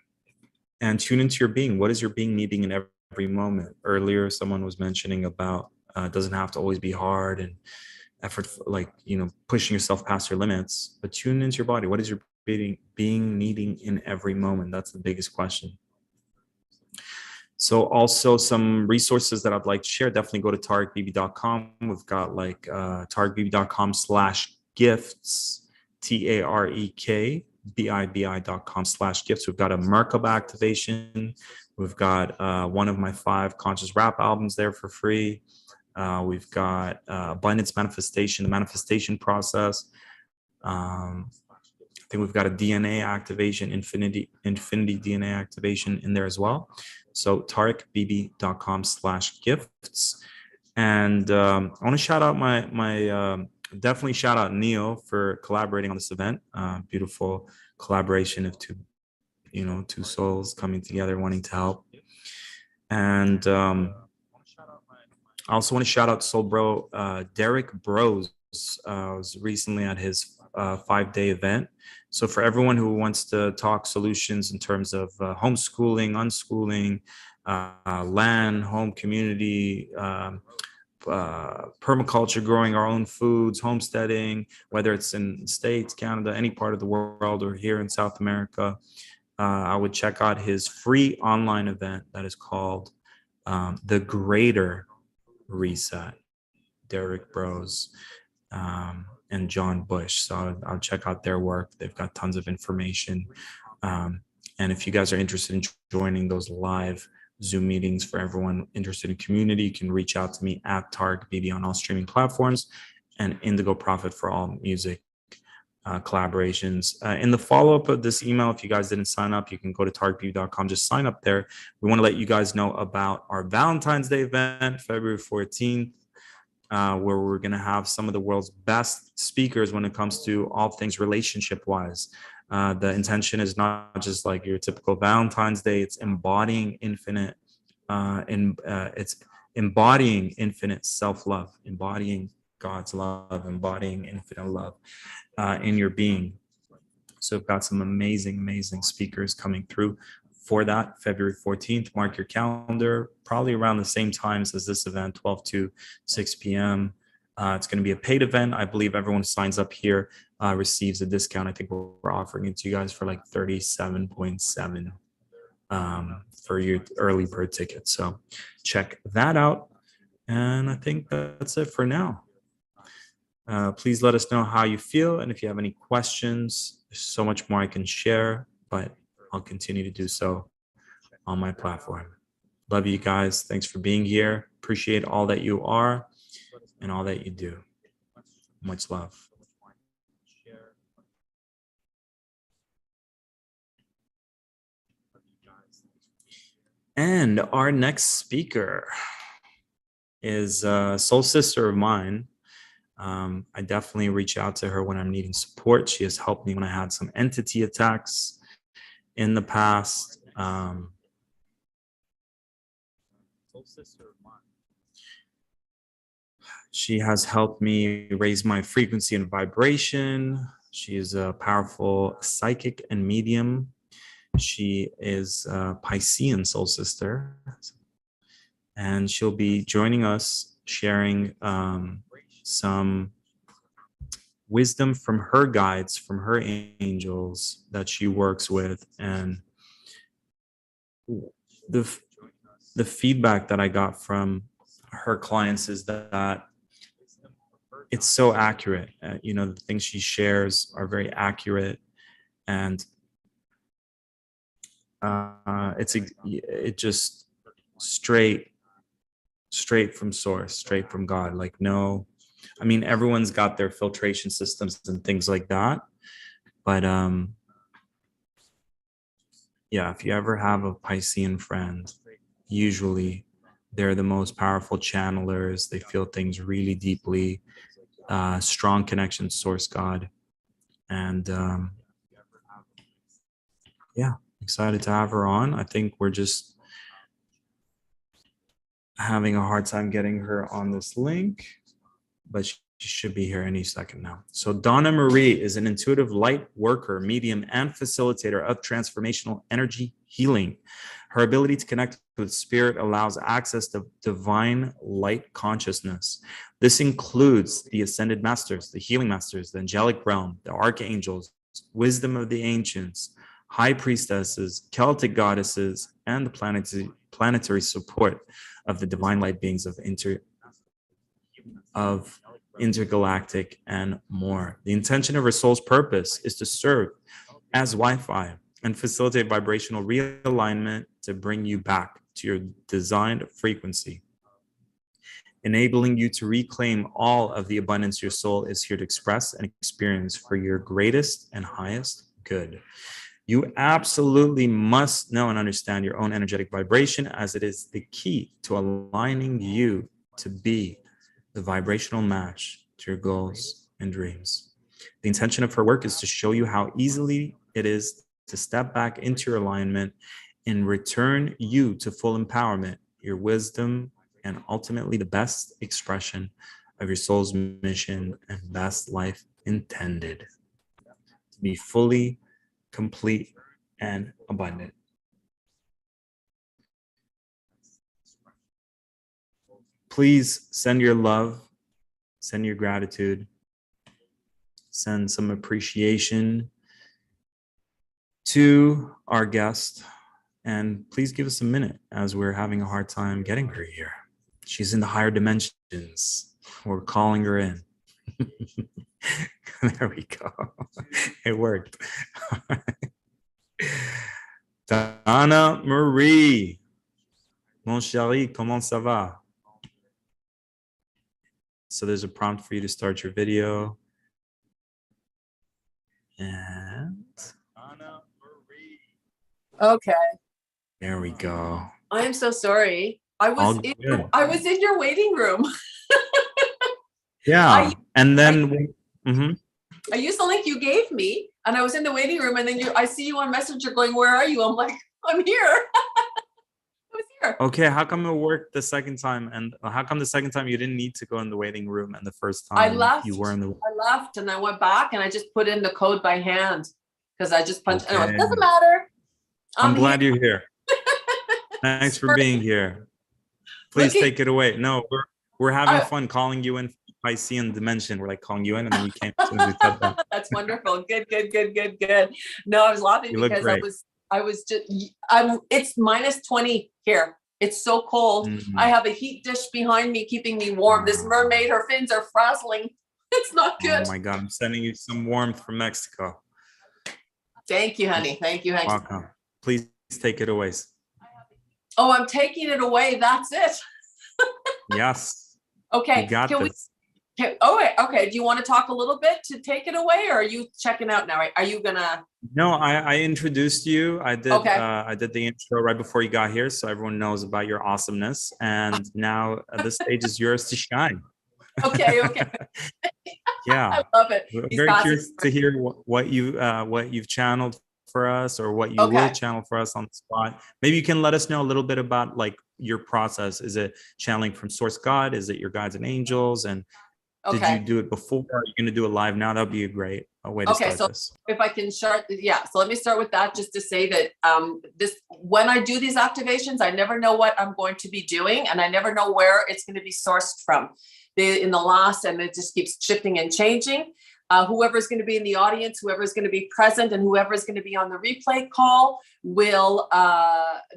A: And tune into your being. What is your being needing in every moment? Earlier, someone was mentioning about it doesn't have to always be hard and effort, like pushing yourself past your limits. But tune into your body. What is your being needing in every moment? That's the biggest question. So also some resources that I'd like to share, definitely go to tarekbb.com. We've got like tarekbb.com/gifts, tarekbibi.com/gifts. We've got a Merkaba activation. We've got one of my 5 conscious rap albums there for free. We've got abundance manifestation, the manifestation process. I think we've got a DNA activation, infinity DNA activation in there as well. So tarekbb.com/gifts. And I want to shout out definitely shout out Neil for collaborating on this event. Beautiful collaboration of two souls coming together, wanting to help. And I also want to shout out Soul Bro, Derek Bros. Was recently at his 5-day event. So for everyone who wants to talk solutions in terms of homeschooling, unschooling, land, home, community, permaculture, growing our own foods, homesteading, whether it's in States, Canada, any part of the world, or here in South America, I would check out his free online event that is called The Greater Reset. Derek Bros and John Bush. So I'll check out their work. They've got tons of information. And if you guys are interested in joining those live Zoom meetings for everyone interested in community, you can reach out to me at tarekbb on all streaming platforms, and Indigo Prophet for all music collaborations. In the follow-up of this email, if you guys didn't sign up, you can go to tarekbb.com, just sign up there. We want to let you guys know about our Valentine's Day event, February 14th. Where we're going to have some of the world's best speakers when it comes to all things relationship-wise. The intention is not just like your typical Valentine's Day; it's embodying infinite, it's embodying infinite self-love, embodying God's love, embodying infinite love in your being. So we've got some amazing speakers coming through for that, February 14th. Mark your calendar, probably around the same times as this event, 12 to 6 p.m. It's going to be a paid event. I believe everyone who signs up here receives a discount. I think we're offering it to you guys for like 37.7 for your early bird ticket. So check that out. And I think that's it for now. Please let us know how you feel. And if you have any questions, there's so much more I can share, but I'll continue to do so on my platform. Love you guys. Thanks for being here. Appreciate all that you are and all that you do. Much love. And our next speaker is a soul sister of mine. I definitely reach out to her when I'm needing support. She has helped me when I had some entity attacks in the past. She has helped me raise my frequency and vibration. She is a powerful psychic and medium. She is a Piscean soul sister, and she'll be joining us, sharing some wisdom from her guides, from her angels that she works with. And the feedback that I got from her clients is that it's so accurate. The things she shares are very accurate, and it just straight from source, straight from God. Like, no, I mean, everyone's got their filtration systems and things like that, but yeah, if you ever have a Piscean friend, usually they're the most powerful channelers. They feel things really deeply, strong connection to source God. And yeah, excited to have her on. I think we're just having a hard time getting her on this link, but she should be here any second now. So Donna Marie is an intuitive light worker, medium, and facilitator of transformational energy healing. Her ability to connect with spirit allows access to divine light consciousness. This includes the ascended masters, the healing masters, the angelic realm, the archangels, wisdom of the ancients, high priestesses, Celtic goddesses, and the planetary support of the divine light beings of intergalactic and more. The intention of her soul's purpose is to serve as Wi-Fi and facilitate vibrational realignment to bring you back to your designed frequency, enabling you to reclaim all of the abundance your soul is here to express and experience for your greatest and highest good. You absolutely must know and understand your own energetic vibration, as it is the key to aligning you to be the vibrational match to your goals and dreams. The intention of her work is to show you how easily it is to step back into your alignment and return you to full empowerment, your wisdom, and ultimately the best expression of your soul's mission and best life intended. To be fully complete and abundant. Please send your love, send your gratitude, send some appreciation to our guest, and please give us a minute as we're having a hard time getting her here. She's in the higher dimensions. We're calling her in. There we go. It worked. Donna Marie, mon chéri, comment ça va? So there's a prompt for you to start your video. And Donna Marie.
F: Okay.
A: There we go.
F: I am so sorry. I was in your waiting room.
A: Yeah. And then
F: I used the link you gave me, and I was in the waiting room, and then I see you on Messenger going, "Where are you?" I'm like, "I'm here." I was here.
A: Okay, how come it worked the second time? And how come the second time you didn't need to go in the waiting room, and the first time
F: I left.
A: you were in the
F: I left, and I went back, and I just put in the code by hand because I just punched.
A: Okay.
F: Anyway, it doesn't matter.
A: I'm glad you're here. Thanks for being here. Please take it away. No, we're having fun calling you in Piscean dimension. We're like calling you in, and then you came as soon as we said that.
F: That's wonderful. Good. No, I was laughing because it's minus 20 here. It's so cold. I have a heat dish behind me keeping me warm. This mermaid, her fins are frazzling. It's not good.
A: Oh my God, I'm sending you some warmth from Mexico.
F: Thank you, honey. Thank you, honey.
A: Welcome. Please take it away.
F: Oh, I'm taking it away. That's it.
A: Yes.
F: Okay.
A: You got this.
F: Okay. Do you want to talk a little bit to take it away, or are you checking out now? Are you gonna?
A: No, I introduced you. I did.
F: Okay.
A: I did the intro right before you got here, so everyone knows about your awesomeness. And now the stage is yours to shine.
F: Okay.
A: Yeah.
F: I love it.
A: We're very curious to hear what you've channeled for us, or what you will channel for us on the spot. Maybe you can let us know a little bit about like your process. Is it channeling from source God? Is it your guides and angels? And Did you
F: Okay.
A: do it before? Are you going to do it live now? That would be a way to
F: Okay,
A: start
F: so
A: this.
F: if I can start, yeah. So let me start with that, just to say that when I do these activations, I never know what I'm going to be doing, and I never know where it's going to be sourced from. And it just keeps shifting and changing. Whoever's going to be in the audience, whoever's going to be present, and whoever's going to be on the replay call will,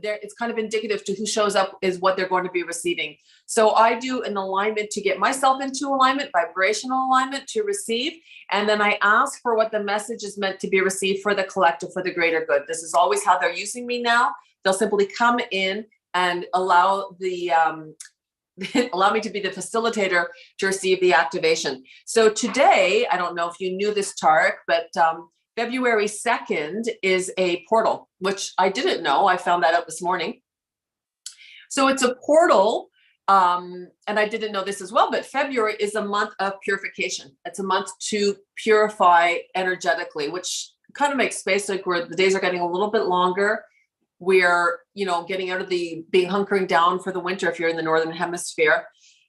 F: it's kind of indicative to who shows up is what they're going to be receiving. So I do an alignment to get myself into alignment, vibrational alignment to receive. And then I ask for what the message is meant to be received for the collective, for the greater good. This is always how they're using me now. They'll simply come in and allow me to be the facilitator to receive the activation. So today, I don't know if you knew this, Tarek, but February 2nd is a portal, which I didn't know. I found that out this morning. So it's a portal, and I didn't know this as well, but February is a month of purification. It's a month to purify energetically, which kind of makes space, like where the days are getting a little bit longer. We're, getting out of being hunkering down for the winter if you're in the Northern Hemisphere.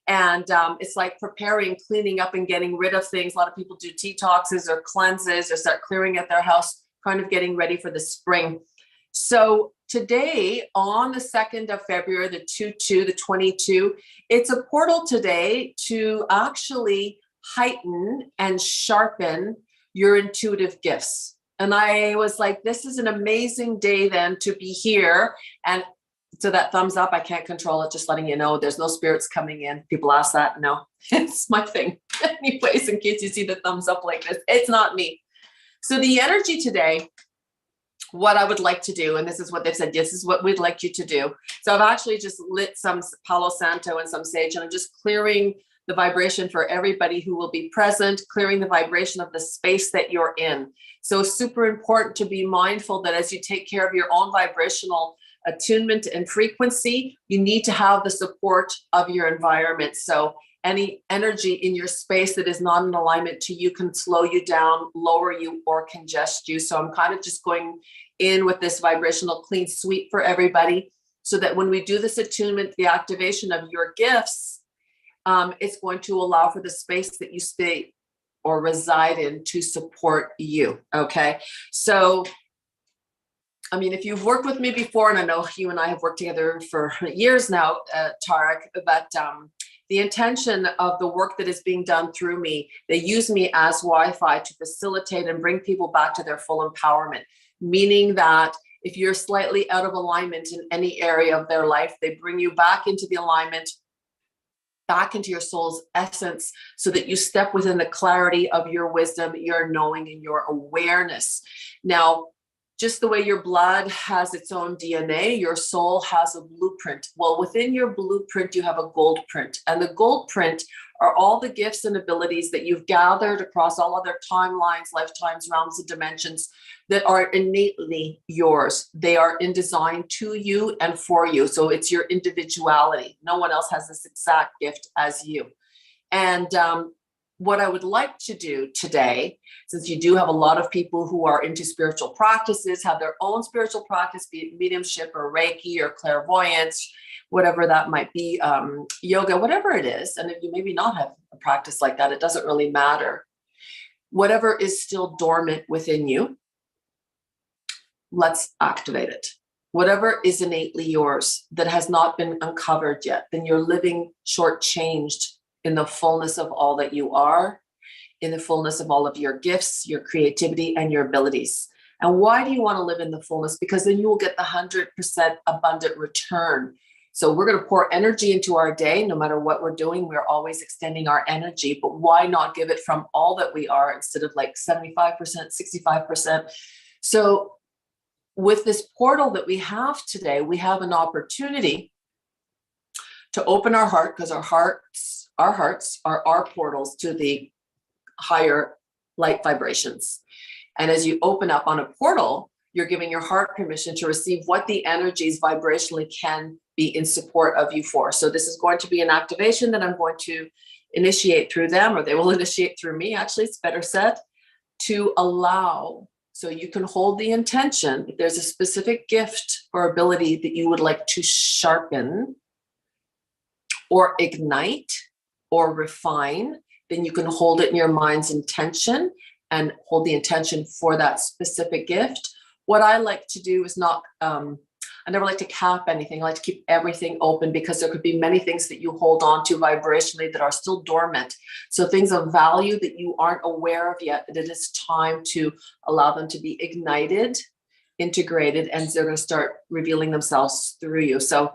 F: And it's like preparing, cleaning up and getting rid of things. A lot of people do detoxes or cleanses or start clearing at their house, kind of getting ready for the spring. So today, on the 2nd of February, the 2/2, the 22, it's a portal today to actually heighten and sharpen your intuitive gifts. And I was like, this is an amazing day then to be here. And so that thumbs up, I can't control it, just letting you know there's no spirits coming in. People ask that. No, it's my thing. Anyways, in case you see the thumbs up like this, it's not me. So the energy today, what I would like to do, and this is what they've said, this is what we'd like you to do. So I've actually just lit some Palo Santo and some sage, and I'm just clearing the vibration for everybody who will be present, clearing the vibration of the space that you're in. So super important to be mindful that as you take care of your own vibrational attunement and frequency, you need to have the support of your environment. So any energy in your space that is not in alignment to you can slow you down, lower you, or congest you. So I'm kind of just going in with this vibrational clean sweep for everybody, so that when we do this attunement, the activation of your gifts, it's going to allow for the space that you stay or reside in to support you. Okay. So, I mean, if you've worked with me before, and I know you and I have worked together for years now, Tarek, but the intention of the work that is being done through me, they use me as Wi-Fi to facilitate and bring people back to their full empowerment, meaning that if you're slightly out of alignment in any area of their life, they bring you back into the alignment, back into your soul's essence, so that you step within the clarity of your wisdom, your knowing, and your awareness. Now, just the way your blood has its own DNA, your soul has a blueprint. Well, within your blueprint, you have a gold print. And the gold print are all the gifts and abilities that you've gathered across all other timelines, lifetimes, realms, and dimensions that are innately yours. They are in design to you and for you. So it's your individuality. No one else has this exact gift as you. And what I would like to do today, since you do have a lot of people who are into spiritual practices, have their own spiritual practice, be it mediumship or Reiki or clairvoyance, whatever that might be, yoga, whatever it is. And if you maybe not have a practice like that, it doesn't really matter. Whatever is still dormant within you, let's activate it. Whatever is innately yours that has not been uncovered yet, then you're living shortchanged in the fullness of all that you are, in the fullness of all of your gifts, your creativity, and your abilities. And why do you want to live in the fullness? Because then you will get the 100% abundant return. So we're going to pour energy into our day. No matter what we're doing, we're always extending our energy, but why not give it from all that we are instead of like 75%, 65%? So with this portal that we have today, we have an opportunity to open our heart, because our hearts are our portals to the higher light vibrations. And as you open up on a portal, you're giving your heart permission to receive what the energies vibrationally can be in support of you for. So this is going to be an activation that I'm going to initiate through them, or they will initiate through me. Actually, it's better said, to allow. So you can hold the intention. If there's a specific gift or ability that you would like to sharpen or ignite or refine, then you can hold it in your mind's intention and hold the intention for that specific gift. What I like to do is not, I never like to cap anything. I like to keep everything open because there could be many things that you hold on to vibrationally that are still dormant. So things of value that you aren't aware of yet, that it is time to allow them to be ignited, integrated, and they're going to start revealing themselves through you. So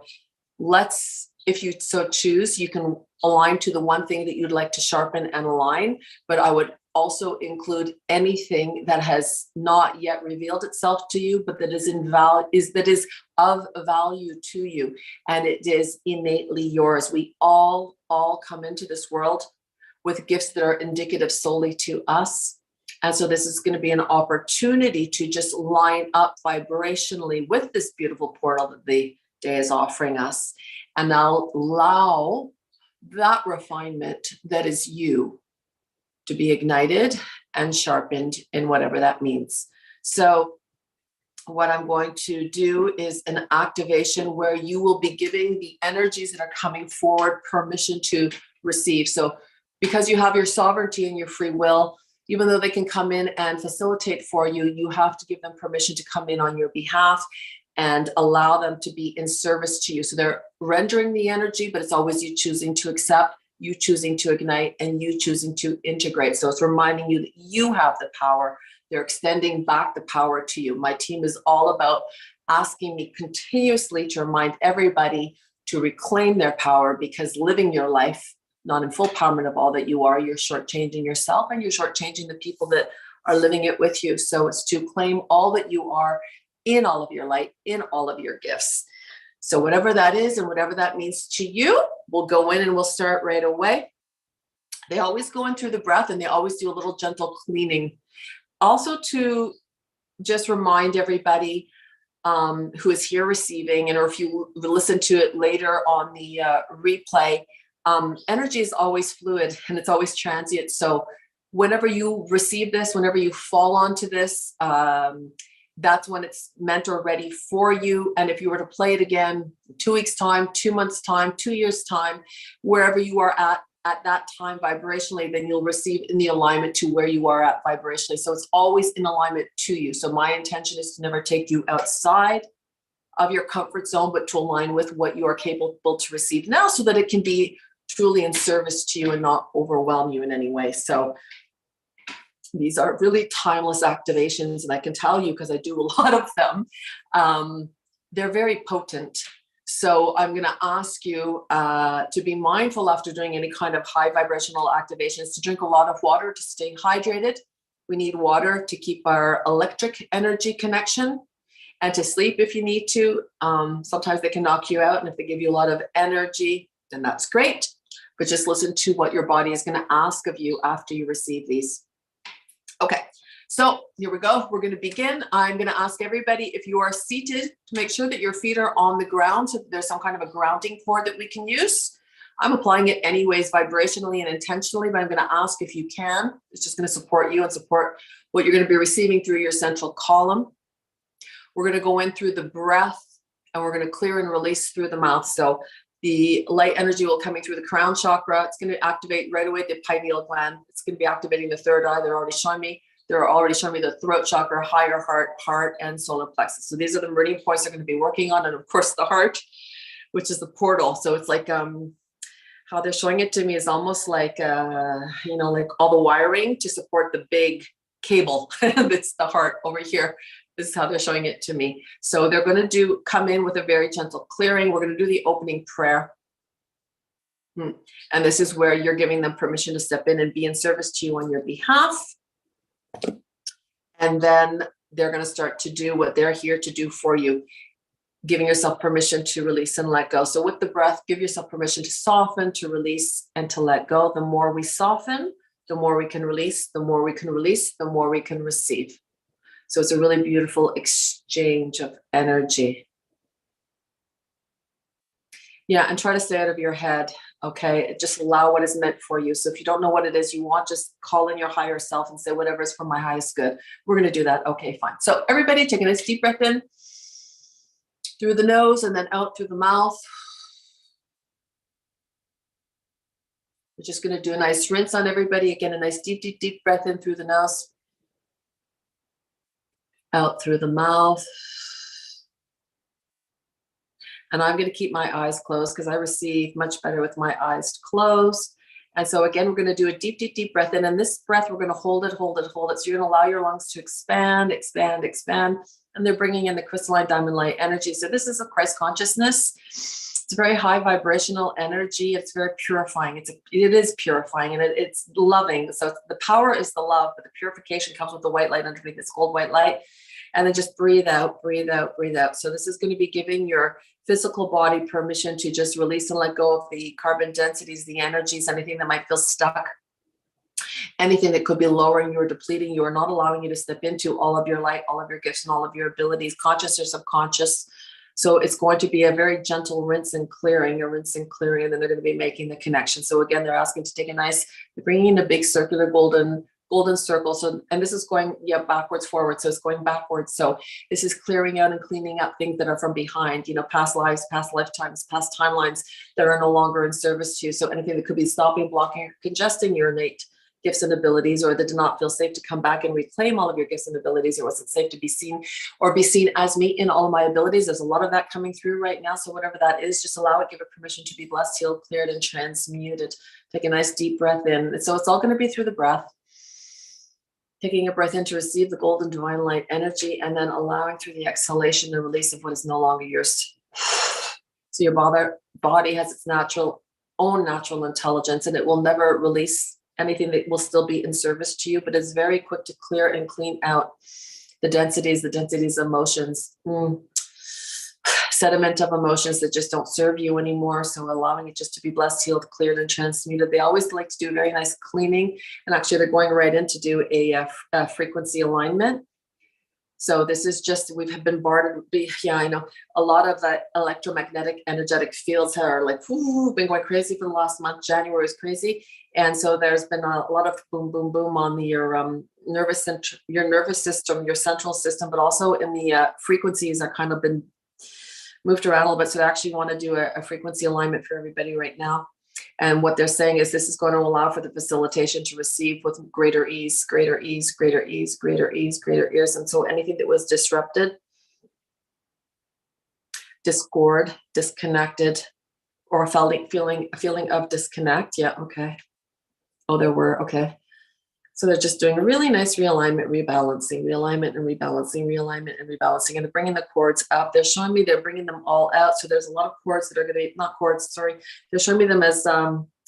F: if you so choose, you can align to the one thing that you'd like to sharpen and align, but I would also include anything that has not yet revealed itself to you, but that is of value to you, and it is innately yours. We all come into this world with gifts that are indicative solely to us. And so this is going to be an opportunity to just line up vibrationally with this beautiful portal that the day is offering us, and now allow that refinement that is you to be ignited and sharpened in whatever that means. So what I'm going to do is an activation where you will be giving the energies that are coming forward permission to receive. So because you have your sovereignty and your free will, even though they can come in and facilitate for you, you have to give them permission to come in on your behalf and allow them to be in service to you. So they're rendering the energy, but it's always you choosing to accept, you choosing to ignite, and you choosing to integrate. So it's reminding you that you have the power. They're extending back the power to you. My team is all about asking me continuously to remind everybody to reclaim their power, because living your life not in full empowerment of all that you are, you're shortchanging yourself and you're shortchanging the people that are living it with you. So it's to claim all that you are in all of your light, in all of your gifts. So whatever that is and whatever that means to you, we'll go in and we'll start right away. They always go in through the breath, and they always do a little gentle cleaning. Also to just remind everybody who is here receiving, and or if you listen to it later on the replay, energy is always fluid and it's always transient. So whenever you receive this, whenever you fall onto this, that's when it's meant or ready for you. And if you were to play it again 2 weeks time, 2 months time, 2 years time, wherever you are at that time vibrationally, then you'll receive in the alignment to where you are at vibrationally. So it's always in alignment to you. So my intention is to never take you outside of your comfort zone, but to align with what you are capable to receive now, so that it can be truly in service to you and not overwhelm you in any way. So these are really timeless activations, and I can tell you because I do a lot of them. They're very potent. So I'm going to ask you to be mindful after doing any kind of high vibrational activations to drink a lot of water to stay hydrated. We need water to keep our electric energy connection, and to sleep if you need to. Sometimes they can knock you out, and if they give you a lot of energy, then that's great. But just listen to what your body is going to ask of you after you receive these. Okay, so here we go. We're going to begin. I'm going to ask everybody, if you are seated, to make sure that your feet are on the ground, so that there's some kind of a grounding cord that we can use. I'm applying it anyways, vibrationally and intentionally, but I'm going to ask if you can. It's just going to support you and support what you're going to be receiving through your central column. We're going to go in through the breath, and we're going to clear and release through the mouth. So the light energy will coming through the crown chakra. It's going to activate right away the pineal gland. It's going to be activating the third eye. They're already showing me the throat chakra, higher heart, and solar plexus. So these are the meridian points they're going to be working on. And of course the heart, which is the portal. So it's like, how they're showing it to me is almost like, like all the wiring to support the big cable. That's the heart over here. This is how they're showing it to me. So they're going to come in with a very gentle clearing. We're going to do the opening prayer. And this is where you're giving them permission to step in and be in service to you on your behalf. And then they're going to start to do what they're here to do for you, giving yourself permission to release and let go. So with the breath, give yourself permission to soften, to release, and to let go. The more we soften, the more we can release, the more we can release, the more we can receive. So it's a really beautiful exchange of energy. Yeah, and try to stay out of your head, okay? Just allow what is meant for you. So if you don't know what it is you want, just call in your higher self and say, whatever is for my highest good. We're going to do that. Okay, fine. So everybody take a nice deep breath in through the nose and then out through the mouth. We're just going to do a nice rinse on everybody. Again, a nice deep, deep, deep breath in through the nose, out through the mouth. And I'm going to keep my eyes closed because I receive much better with my eyes closed. And so again, we're going to do a deep, deep, deep breath in. And this breath, we're going to hold it, hold it, hold it. So you're going to allow your lungs to expand, expand, expand. And they're bringing in the crystalline diamond light energy. So this is a Christ consciousness. It's a very high vibrational energy. It's very purifying. It is purifying, and it's loving. So the power is the love, but the purification comes with the white light underneath. It's gold white light. And then just breathe out, breathe out, breathe out. So this is going to be giving your physical body permission to just release and let go of the carbon densities, the energies, anything that might feel stuck, anything that could be lowering you or depleting you or not allowing you to step into all of your light, all of your gifts, and all of your abilities, conscious or subconscious. So it's going to be a very gentle rinse and clearing, and then they're going to be making the connection. So again, they're asking to take a nice, they're bringing in a big circular golden circle. So, and this is going, backwards, forward. So it's going backwards. So this is clearing out and cleaning up things that are from behind, past lives, past lifetimes, past timelines that are no longer in service to you. So anything that could be stopping, blocking, or congesting your innate gifts and abilities, or that did not feel safe to come back and reclaim all of your gifts and abilities, or wasn't safe to be seen or be seen as me in all of my abilities. There's a lot of that coming through right now. So whatever that is, just allow it, give it permission to be blessed, healed, cleared, and transmuted. Take a nice deep breath in. And so it's all going to be through the breath. Taking a breath in to receive the golden divine light energy, and then allowing through the exhalation the release of what is no longer yours. So your body has its own natural intelligence, and it will never release anything that will still be in service to you, but it's very quick to clear and clean out the densities of emotions, sediment of emotions that just don't serve you anymore. So allowing it just to be blessed, healed, cleared, and transmuted. They always like to do a very nice cleaning, and actually they're going right in to do a frequency alignment. So this is just, we've been bombarded. I know a lot of the electromagnetic energetic fields are like, been going crazy for the last month. January is crazy. And so there's been a lot of boom, boom, boom on your nervous system, your central system, but also in the frequencies that kind of been moved around a little bit. So I actually want to do a frequency alignment for everybody right now. And what they're saying is this is going to allow for the facilitation to receive with greater ease, greater ease, greater ease, greater ease, greater ease. And so anything that was disrupted, discord, disconnected, or a feeling of disconnect. Yeah, okay. Oh, there were, okay. So they're just doing a really nice realignment, rebalancing, realignment and rebalancing, realignment and rebalancing, and they're bringing the cords up. They're showing me they're bringing them all out. So there's a lot of cords that are going to be, not cords, sorry. They're showing me them as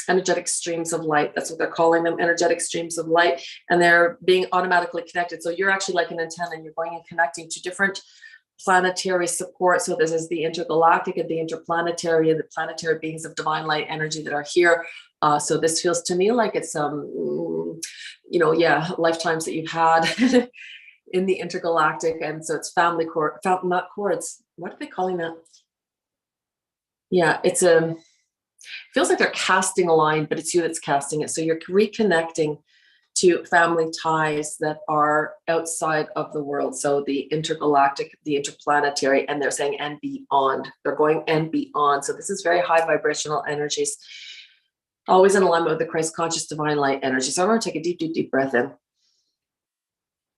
F: energetic streams of light. That's what they're calling them, energetic streams of light. And they're being automatically connected. So you're actually like an antenna, and you're going and connecting to different planetary support. So this is the intergalactic and the interplanetary and the planetary beings of divine light energy that are here. So this feels to me like it's lifetimes that you've had in the intergalactic. And so it's family cord, not cords. What are they calling that? Yeah, it's feels like they're casting a line, but it's you that's casting it. So you're reconnecting to family ties that are outside of the world. So the intergalactic, the interplanetary, and they're saying and beyond. They're going and beyond. So this is very high vibrational energies. Always in alignment with the Christ conscious divine light energy. So I'm going to take a deep, deep, deep breath in.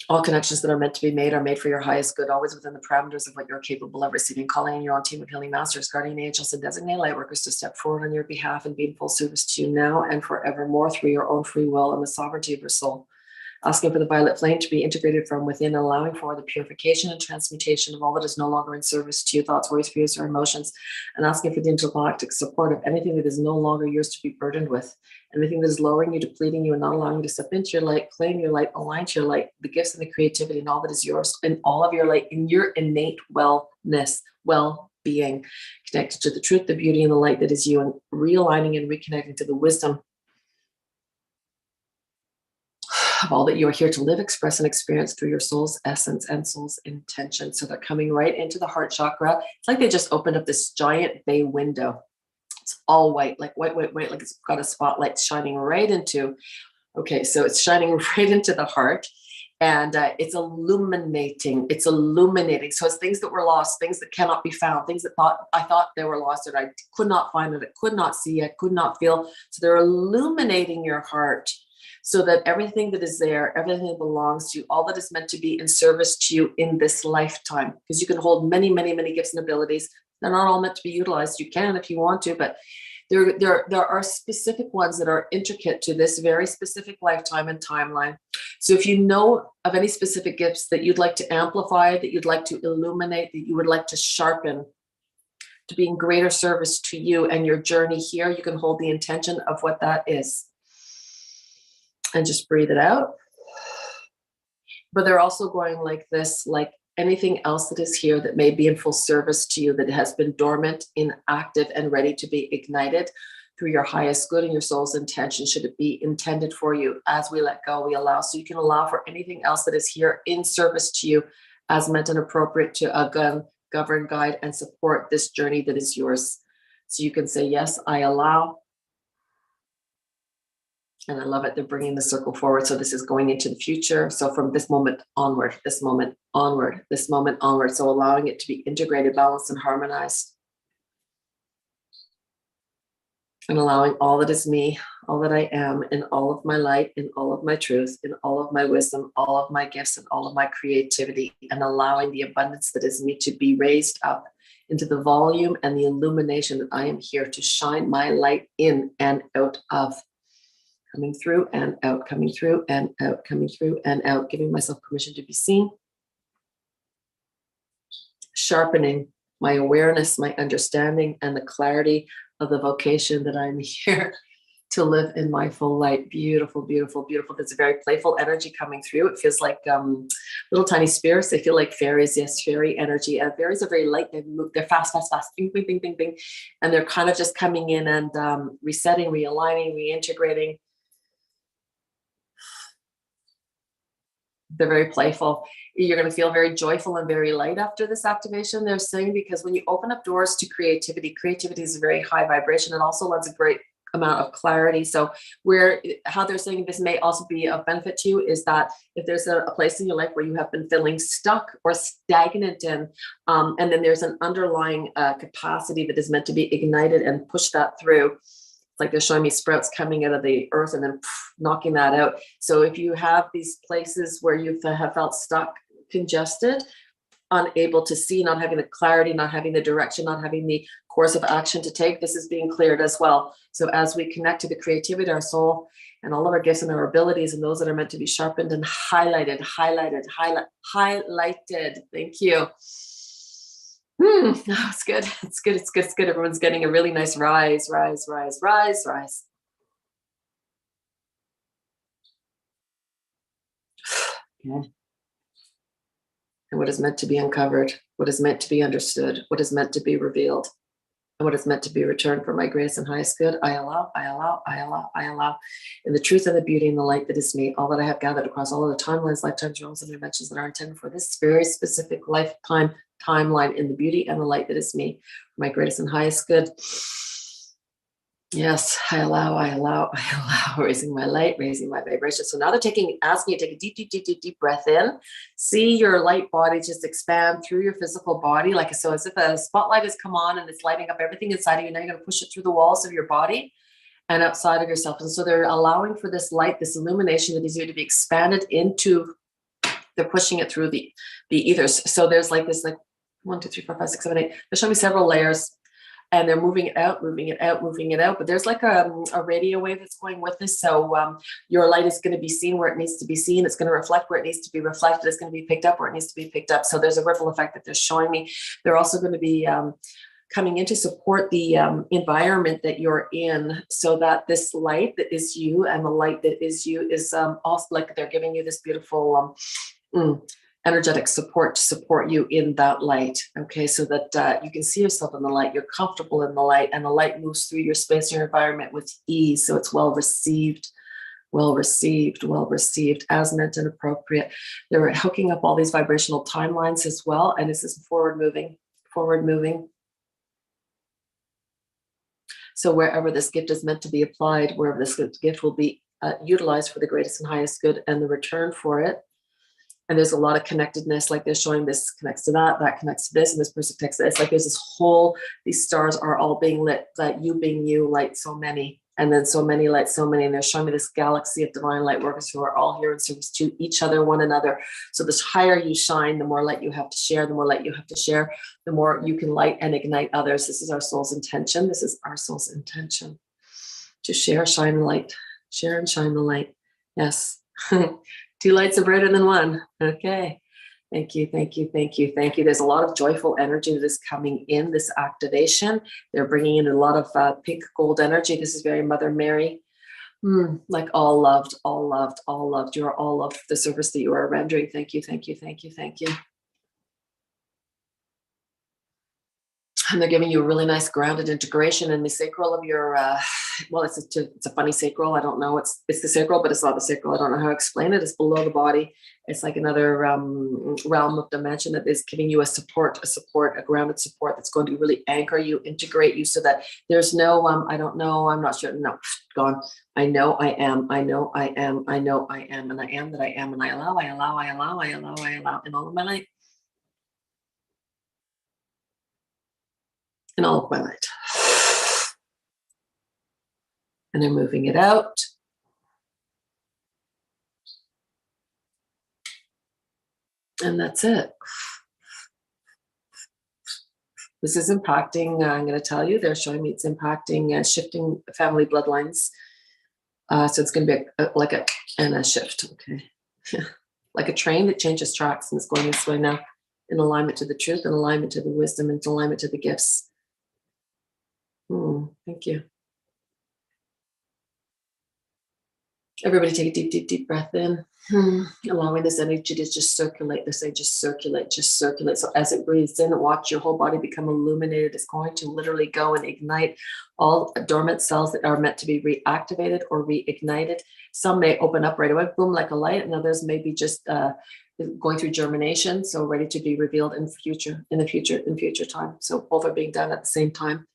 F: All connections that are meant to be made are made for your highest good, always within the parameters of what you're capable of receiving. Calling in your own team of healing masters, guardian angels, and designated light workers to step forward on your behalf and be in full service to you now and forevermore through your own free will and the sovereignty of your soul. Asking for the violet flame to be integrated from within, allowing for the purification and transmutation of all that is no longer in service to you, thoughts, words, fears, or emotions, and asking for the intergalactic support of anything that is no longer yours to be burdened with, anything that is lowering you, depleting you, and not allowing you to step into your light, claim your light, align to your light, the gifts and the creativity and all that is yours, and all of your light in your innate wellness, well-being, connected to the truth, the beauty, and the light that is you, and realigning and reconnecting to the wisdom of all that you are here to live, express, and experience through your soul's essence and soul's intention. So they're coming right into the heart chakra. It's like they just opened up this giant bay window. It's all white, like white, like it's got a spotlight shining right into. Okay, so it's shining right into the heart. And it's illuminating. It's illuminating. So it's things that were lost, things that cannot be found, things that I thought they were lost, that I could not find, that I could not see, I could not feel. So they're illuminating your heart, so that everything that is there, everything that belongs to you, all that is meant to be in service to you in this lifetime, because you can hold many, many, many gifts and abilities. They're not all meant to be utilized. You can if you want to, but there are specific ones that are intricate to this very specific lifetime and timeline. So if you know of any specific gifts that you'd like to amplify, that you'd like to illuminate, that you would like to sharpen to be in greater service to you and your journey here, you can hold the intention of what that is. And just breathe it out. But they're also going like this, like anything else that is here that may be in full service to you, that has been dormant, inactive, and ready to be ignited through your highest good and your soul's intention, should it be intended for you. As we let go, we allow. So you can allow for anything else that is here in service to you as meant and appropriate to govern, guide, and support this journey that is yours. So you can say, yes, I allow. And I love it. They're bringing the circle forward. So this is going into the future. So from this moment onward, this moment onward, this moment onward. So allowing it to be integrated, balanced, and harmonized. And allowing all that is me, all that I am, in all of my light, in all of my truth, in all of my wisdom, all of my gifts, and all of my creativity, and allowing the abundance that is me to be raised up into the volume and the illumination that I am here to shine my light in and out of. Coming through and out, coming through and out, coming through and out, giving myself permission to be seen. Sharpening my awareness, my understanding, and the clarity of the vocation that I'm here to live in my full light. Beautiful, beautiful, beautiful. There's a very playful energy coming through. It feels like little tiny spirits. They feel like fairies. Yes, fairy energy. Fairies are very light. They move. They're fast, fast, fast. Bing, bing, bing, bing, bing. And they're kind of just coming in and resetting, realigning, reintegrating. They're very playful. You're going to feel very joyful and very light after this activation, they're saying, because when you open up doors to creativity is a very high vibration. It also lends a great amount of clarity. So how they're saying this may also be of benefit to you is that if there's a place in your life where you have been feeling stuck or stagnant in, and then there's an underlying capacity that is meant to be ignited and push that through. It's like they're showing me sprouts coming out of the earth and then knocking that out. So if you have these places where you have felt stuck, congested, unable to see, not having the clarity, not having the direction, not having the course of action to take, this is being cleared as well. So as we connect to the creativity, our soul, and all of our gifts and our abilities, and those that are meant to be sharpened and highlighted. Thank you. It's good. It's good. It's good. It's good. Everyone's getting a really nice rise. Okay. And what is meant to be uncovered, what is meant to be understood, what is meant to be revealed, and what is meant to be returned for my greatest and highest good, I allow. In the truth and the beauty and the light that is me, all that I have gathered across all of the timelines, lifetimes, realms, and dimensions that are intended for this very specific lifetime timeline, in the beauty and the light that is me, for my greatest and highest good. Yes, I allow, raising my light, raising my vibration. So now they're asking you to take a deep breath in. See your light body just expand through your physical body. So as if a spotlight has come on and it's lighting up everything inside of you. Now you're going to push it through the walls of your body and outside of yourself. And so they're allowing for this light, this illumination that is here to be expanded into, they're pushing it through the ethers. So there's like this, 1, 2, 3, 4, 5, 6, 7, 8. They're showing me several layers. And they're moving it out. But there's like a radio wave that's going with this. So your light is going to be seen where it needs to be seen. It's going to reflect where it needs to be reflected. It's going to be picked up where it needs to be picked up. So there's a ripple effect that they're showing me. They're also going to be coming in to support the environment that you're in, so that this light that is you and the light that is you is also like they're giving you this beautiful energetic support to support you in that light. Okay, so that you can see yourself in the light, you're comfortable in the light, and the light moves through your space, your environment with ease. So it's well received, as meant and appropriate. They're hooking up all these vibrational timelines as well, and this is forward moving. So wherever this gift is meant to be applied, wherever this gift will be utilized for the greatest and highest good, and the return for it And there's a lot of connectedness, like they're showing this connects to that, that connects to this, and this person connects to this. Like there's this whole, these stars are all being lit, that you being you light so many, and then so many light so many. And they're showing me this galaxy of divine light workers who are all here in service to each other, one another. So this higher you shine, the more light you have to share, the more light you have to share, the more you can light and ignite others. This is our soul's intention. This is our soul's intention, to share, shine the light, share and shine the light. Yes. Two lights are brighter than one. Okay. Thank you. Thank you. Thank you. Thank you. There's a lot of joyful energy that is coming in this activation. They're bringing in a lot of pink gold energy. This is very Mother Mary. Like all loved, all loved, all loved. You are all loved for the service that you are rendering. Thank you. Thank you. Thank you. Thank you. And they're giving you a really nice grounded integration in the sacral of your, well, it's a funny sacral. I don't know. It's the sacral, but it's not the sacral. I don't know how to explain it. It's below the body. It's like another realm of dimension that is giving you a grounded support that's going to really anchor you, integrate you, so that there's no, I don't know, I'm not sure. No, gone. I know I am. I know I am. I know I am. And I am that I am. And I allow in all of my life. In all of my light. And they're moving it out. And that's it. This is impacting, I'm going to tell you, they're showing me it's impacting shifting family bloodlines. So it's going to be like a shift, okay? Like a train that changes tracks and it's going this way now, in alignment to the truth, in alignment to the wisdom, in alignment to the gifts. Thank you. Everybody take a deep, deep, deep breath in. Allowing this energy to just circulate. They say just circulate, just circulate. So as it breathes in, watch your whole body become illuminated. It's going to literally go and ignite all dormant cells that are meant to be reactivated or reignited. Some may open up right away, boom, like a light, and others may be just going through germination, so ready to be revealed in future time. So both are being done at the same time.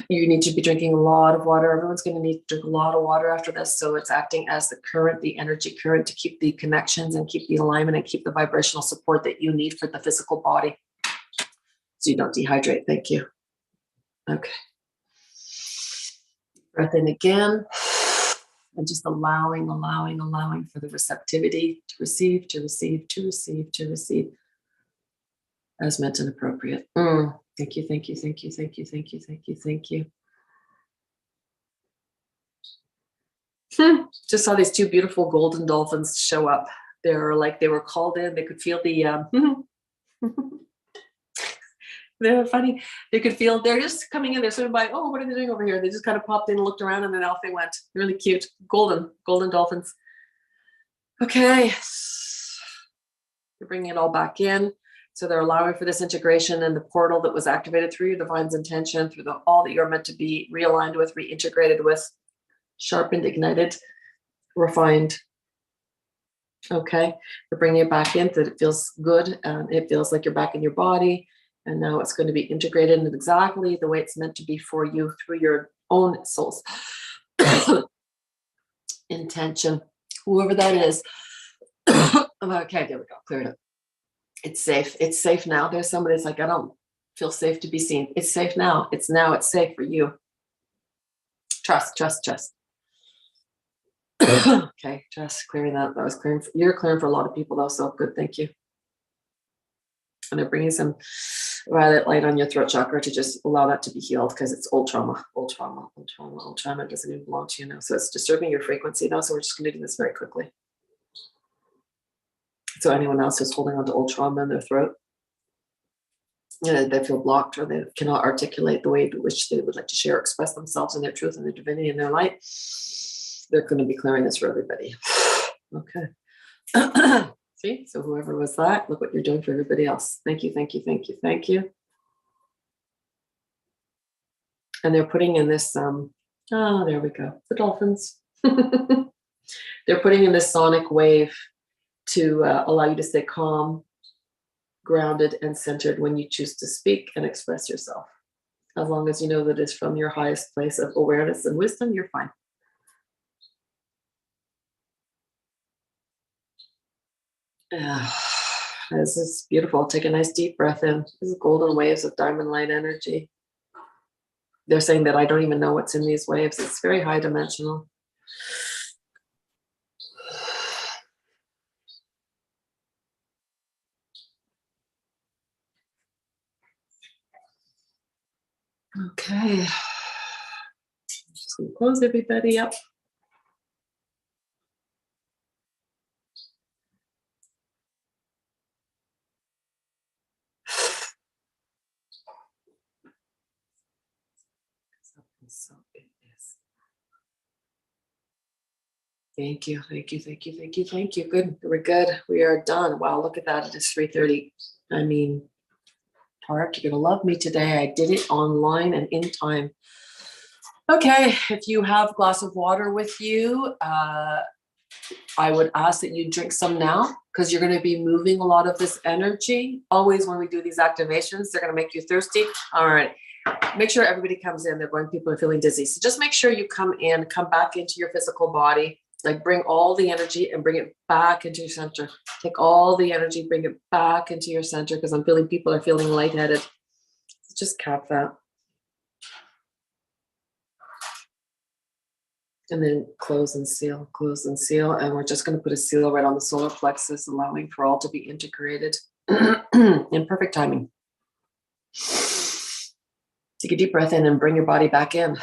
F: You need to be drinking a lot of water. Everyone's going to need to drink a lot of water after this. So it's acting as the current, the energy current, to keep the connections and keep the alignment and keep the vibrational support that you need for the physical body, so you don't dehydrate. Thank you. Okay. Breath in again. And just allowing for the receptivity to receive, as meant and appropriate. Thank you. Just saw these two beautiful golden dolphins show up. They're like, they were called in. They could feel the, they're funny. They could feel, they're just coming in. They're sort of like, oh, what are they doing over here? They just kind of popped in and looked around and then off they went. Really cute. Golden dolphins. Okay. You're bringing it all back in. So they're allowing for this integration and the portal that was activated through your divine's intention, through all that you're meant to be realigned with, reintegrated with, sharpened, ignited, refined. Okay. They're bringing it back in, that it feels good. It feels like you're back in your body. And now it's going to be integrated in exactly the way it's meant to be for you through your own soul's intention, whoever that is. Okay, there we go. Clear it up. It's safe. It's safe now. There's somebody that's like, I don't feel safe to be seen. It's safe now. It's safe for you. Trust. Okay, just clearing that. That was clearing. You're clearing for a lot of people though, so good. Thank you. And they're bringing some violet light on your throat chakra to just allow that to be healed, because it's old trauma. It doesn't even belong to you now. So it's disturbing your frequency though. So we're just going to do this very quickly. So anyone else who's holding on to old trauma in their throat, they feel blocked, or they cannot articulate the way in which they would like to share, express themselves in their truth and their divinity and their light, they're going to be clearing this for everybody. Okay. See, so whoever was that, look what you're doing for everybody else. Thank you. And they're putting in this, there we go, the dolphins. They're putting in this sonic wave to allow you to stay calm, grounded, and centered when you choose to speak and express yourself. As long as you know that it's from your highest place of awareness and wisdom, you're fine. Yeah. This is beautiful. Take a nice deep breath in. This is golden waves of diamond light energy. They're saying that I don't even know what's in these waves. It's very high dimensional. Okay. Just gonna close everybody up. Thank you, thank you, thank you, thank you, thank you. Good, we're good. We are done. Wow, look at that. It is 3:30. I mean, Tarek, you're gonna love me today. I did it online and in time. Okay, if you have a glass of water with you, I would ask that you drink some now because you're going to be moving a lot of this energy. Always when we do these activations, they're going to make you thirsty. All right. Make sure everybody comes in. They're going, people are feeling dizzy. So just make sure you come in, come back into your physical body, like bring all the energy and bring it back into your center. Take all the energy, bring it back into your center because I'm feeling people are feeling lightheaded. Just cap that. And then close and seal, and we're just going to put a seal right on the solar plexus, allowing for all to be integrated in perfect timing. Take a deep breath in and bring your body back in.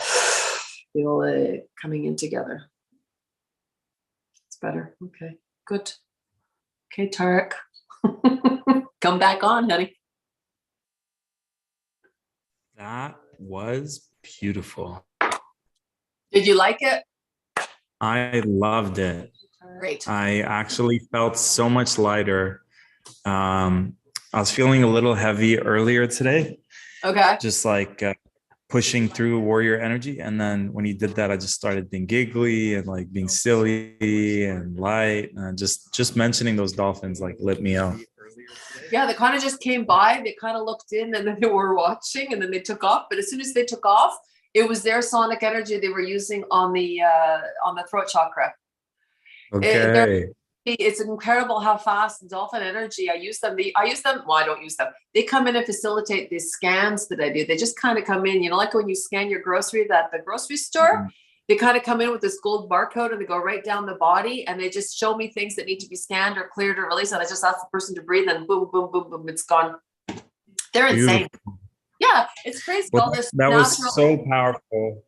F: Feel it coming in together. It's better. Okay, good. Okay, Tarek. Come back on, honey.
A: That was beautiful.
F: Did you like it?
A: I loved it.
F: Great.
A: I actually felt so much lighter. I was feeling a little heavy earlier today.
F: Okay.
A: Just like pushing through warrior energy. And then when you did that, I just started being giggly and like being silly and light. And just mentioning those dolphins like lit me up.
F: Yeah, they kind of just came by. They kind of looked in and then they were watching and then they took off. But as soon as they took off, it was their sonic energy they were using on the throat chakra.
A: Okay.
F: It's incredible how fast dolphin energy. I use them. Well, I don't use them. They come in and facilitate these scans that I do. They just kind of come in, like when you scan your groceries at the grocery store, mm-hmm. They kind of come in with this gold barcode and they go right down the body and they just show me things that need to be scanned or cleared or released. And I just ask the person to breathe and boom, boom, boom, boom, it's gone. They're insane. Beautiful. Yeah, it's crazy.
A: Well,
F: all this
A: that was so powerful.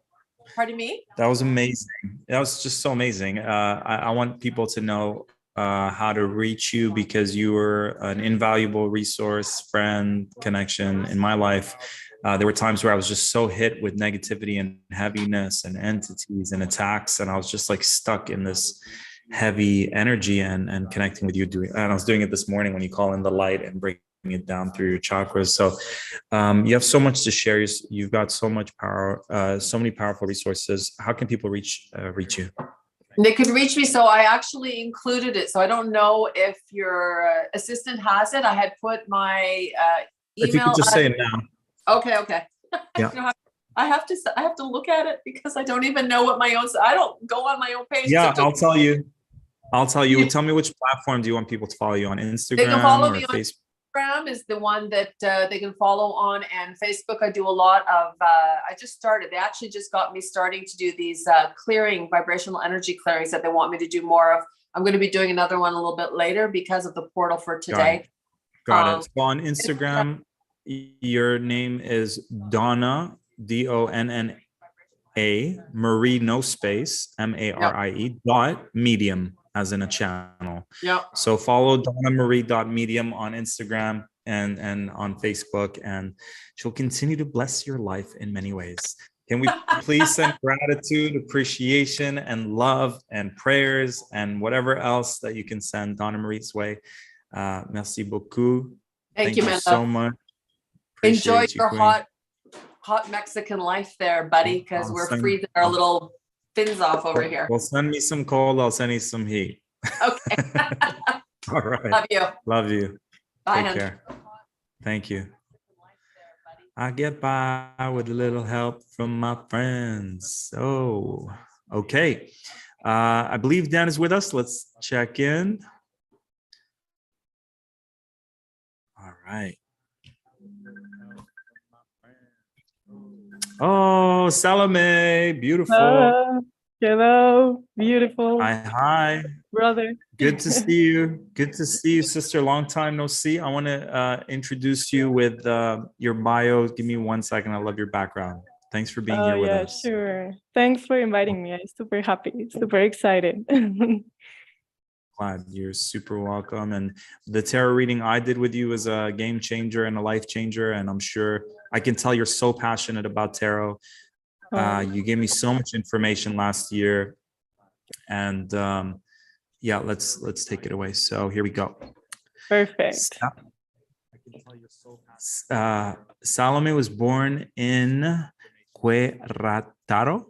F: Pardon me?
A: That was amazing. That was just so amazing. I want people to know how to reach you because you were an invaluable resource, friend, connection in my life. There were times where I was just so hit with negativity and heaviness and entities and attacks. And I was just like stuck in this heavy energy and connecting with you. And I was doing it this morning when you call in the light and break it down through your chakras. So you have so much to share. You've got so much power, so many powerful resources. How can people reach you?
F: They could reach me. So I actually included it. So I don't know if your assistant has it. I had put my email.
A: If you could just say it now.
F: Okay.
A: Yeah.
F: I have to look at it because I don't even know what my own. I don't go on my own page.
A: Yeah, I'll tell you. Tell me which platform do you want people to follow you on? Instagram
F: they can follow me
A: or
F: on
A: Facebook?
F: Instagram is the one that they can follow on, and Facebook I do a lot of. I just started. They actually just got me starting to do these vibrational energy clearings that they want me to do more of. I'm going to be doing another one a little bit later because of the portal for today.
A: Got it. So on Instagram, your name is Donna, Donna, Marie, no space, Marie, .medium, as in a channel.
F: Yeah.
A: So follow donnamarie.medium on Instagram and on Facebook, and she'll continue to bless your life in many ways. Can we please send gratitude, appreciation, and love and prayers and whatever else that you can send Donna Marie's way? Merci beaucoup.
F: Thank you
A: so much.
F: Enjoy your hot Mexican life there, buddy, because we're freezing our little fins off over here.
A: Well, send me some cold. I'll send you some heat.
F: Okay.
A: All right. Love you.
F: Bye.
A: Take care. Thank you. I get by with a little help from my friends. Oh, okay. I believe Dan is with us. Let's check in. All right. Oh, Salome, beautiful.
G: Hello, beautiful
A: Hi.
G: brother.
A: Good to see you. Good to see you, sister. Long time no see. I want to introduce you with your bio. Give me 1 second. I love your background. Thanks for being here with
G: Yeah,
A: us.
G: sure. Thanks for inviting me. I'm super happy, super excited.
A: Glad you're super welcome. And the tarot reading I did with you was a game changer and a life changer. And I'm sure I can tell you're so passionate about tarot. You gave me so much information last year. And yeah, let's take it away. So here we go.
G: Perfect.
A: Salome was born in Querétaro.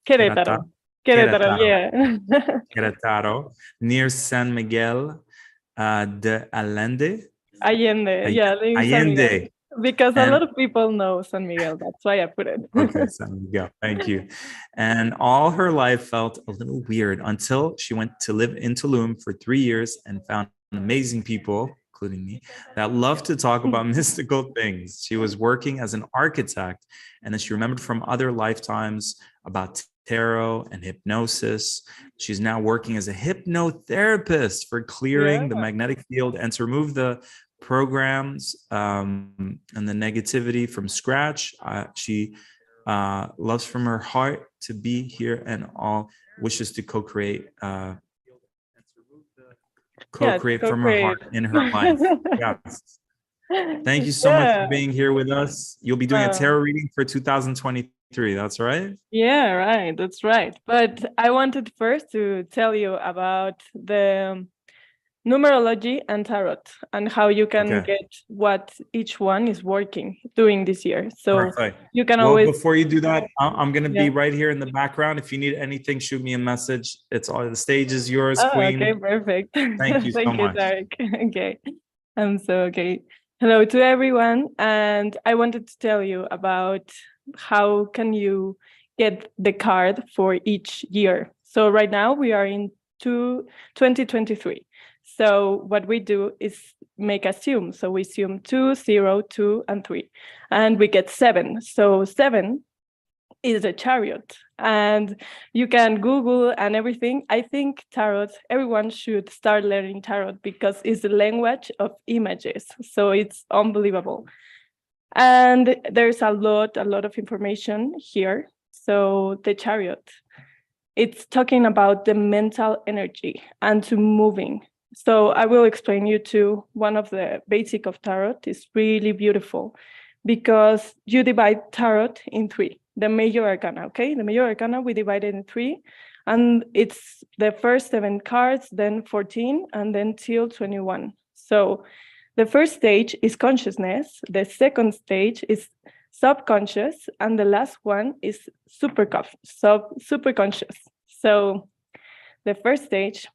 G: Querétaro. Querétaro, yeah.
A: Querétaro, near San Miguel de Allende.
G: Allende, yeah, in San Miguel.
A: Allende.
G: Because a lot of people know San Miguel, that's why I put it.
A: Okay, San Miguel, thank you. And all her life felt a little weird until she went to live in Tulum for 3 years and found amazing people, including me, that loved to talk about mystical things. She was working as an architect, and then she remembered from other lifetimes about tarot and hypnosis. She's now working as a hypnotherapist for clearing the magnetic field and to remove the programs and the negativity from scratch. She loves from her heart to be here and all wishes to co-create from her heart in her life. Yes. Thank you so much for being here with us. You'll be doing a tarot reading for 2023. That's right?
G: Yeah, right. That's right. But I wanted first to tell you about the numerology and tarot and how you can get what each one is doing this year. So you can always.
A: Before you do that, I'm going to be right here in the background. If you need anything, shoot me a message. It's all the stage is yours, Queen.
G: Okay, perfect.
A: Thank you so much.
G: Tarek. Okay. Okay. Hello to everyone. And I wanted to tell you about how can you get the card for each year. So right now we are in 2023. So what we do is make assume. So we assume 2, 0, 2, and 3. And we get 7. So 7 is a chariot. And you can Google and everything. I think tarot, everyone should start learning tarot because it's the language of images. So it's unbelievable. And there's a lot of information here. So the chariot, it's talking about the mental energy and to moving. So I will explain you to one of the basic of tarot. It's really beautiful because you divide tarot in 3. The major arcana, okay? The major arcana, we divide it in 3. And it's the first 7 cards, then 14, and then till 21. So the first stage is consciousness. The second stage is subconscious. And the last one is superconscious. So the first stage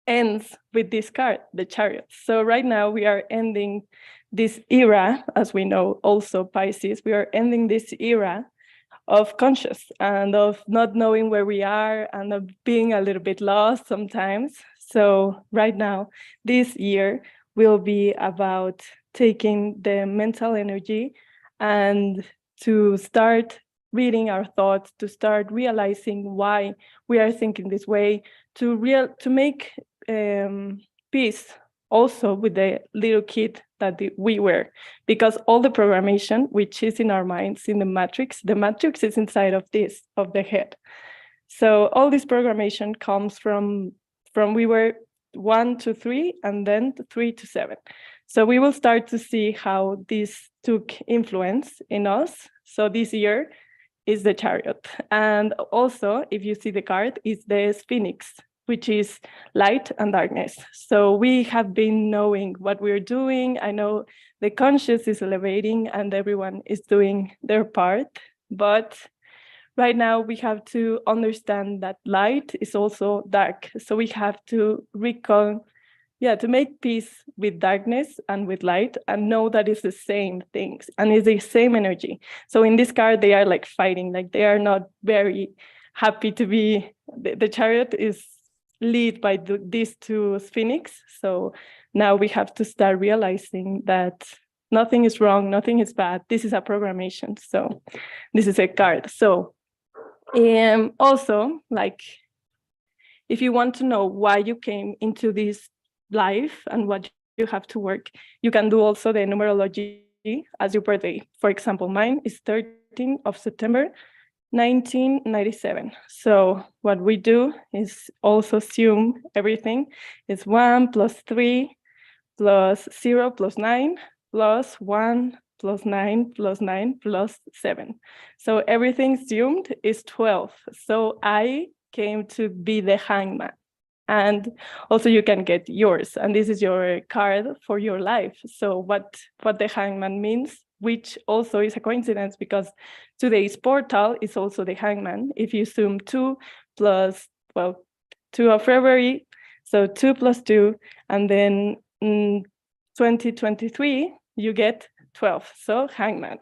G: ends with this card, the chariot. So right now we are ending this era, as we know, also Pisces, we are ending this era of conscious and of not knowing where we are and of being a little bit lost sometimes. So right now, this year will be about taking the mental energy and to start reading our thoughts, to start realizing why we are thinking this way, to make peace also with the little kid that we were, because all the programmation which is in our minds in the matrix is inside of the head. So all this programmation comes from we were 1 to 3 and then 3 to 7. So we will start to see how this took influence in us. So this year is the chariot. And also, if you see the card, is the Phoenix, which is light and darkness. So we have been knowing what we're doing. I know the conscious is elevating and everyone is doing their part, but right now we have to understand that light is also dark. So we have to to make peace with darkness and with light and know that it's the same things and it's the same energy. So in this card, they are like fighting, like they are not very happy to be, the chariot is lead by these 2 Phoenix. So now we have to start realizing that nothing is wrong, nothing is bad. This is a programmation. So this is a card. So also, like, if you want to know why you came into this life and what you have to work, you can do also the numerology as your birthday. For example, mine is 13th of September, 1997. So what we do is also assume everything is 1 plus 3 plus 0 plus 9 plus 1 plus 9 plus 9 plus 7. So everything assumed is 12. So I came to be the hangman. And also you can get yours. And this is your card for your life. So what the hangman means, which also is a coincidence because today's portal is also the hangman. If you assume 2 plus, 2 of February, so 2 plus 2, and then 2023, you get 12, so hangman.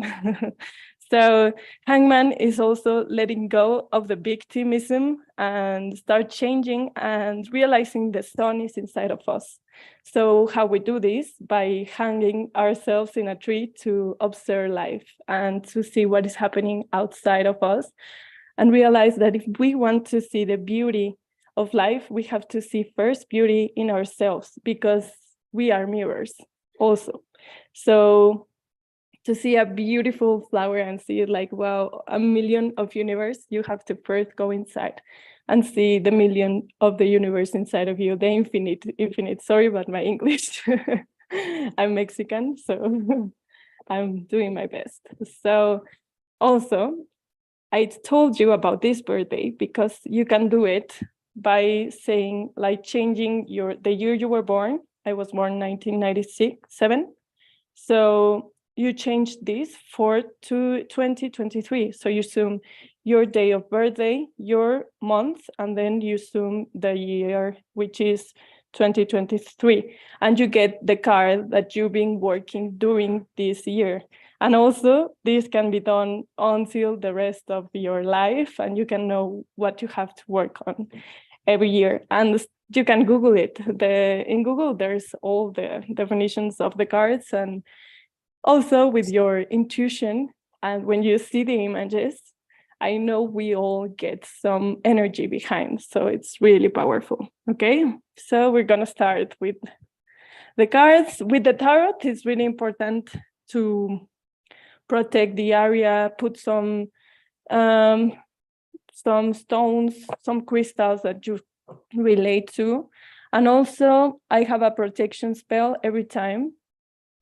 G: So hangman is also letting go of the victimism and start changing and realizing the sun is inside of us. So how we do this? By hanging ourselves in a tree to observe life and to see what is happening outside of us, and realize that if we want to see the beauty of life, we have to see first beauty in ourselves, because we are mirrors also. So to see a beautiful flower and see it like, wow, a million of universe, you have to first go inside and see the million of the universe inside of you, the infinite. Sorry about my English. I'm Mexican, so I'm doing my best. So also, I told you about this birthday because you can do it by saying, like, changing the year you were born. I was born 1997. So you change this to 2023. So you assume your day of birthday, your month, and then you assume the year, which is 2023. And you get the card that you've been working during this year. And also, this can be done until the rest of your life, and you can know what you have to work on every year. And you can Google it. In Google, there's all the definitions of the cards, and also with your intuition. And when you see the images, I know we all get some energy behind. So it's really powerful. Okay, so we're going to start with the cards. With the tarot, it's really important to protect the area, put some stones, some crystals that you relate to. And also, I have a protection spell every time.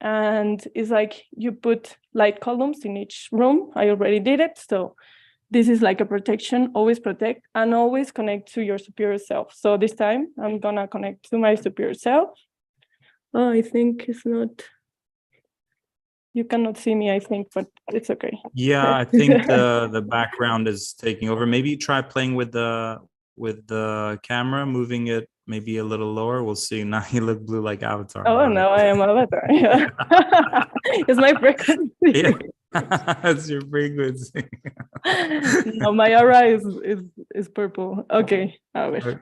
G: And it's like you put light columns in each room. I already did it. So this is like a protection, always protect and always connect to your superior self. So this time I'm gonna connect to my superior self. Oh, I think it's not, you cannot see me, I think, but it's okay.
A: Yeah, I think the background is taking over. Maybe try playing with the camera, moving it maybe a little lower. We'll see. Now you look blue like Avatar.
G: Oh, no, I am Avatar. Yeah. It's my frequency.
A: Yeah. That's your frequency.
G: No, my aura is purple. Okay.
A: Okay.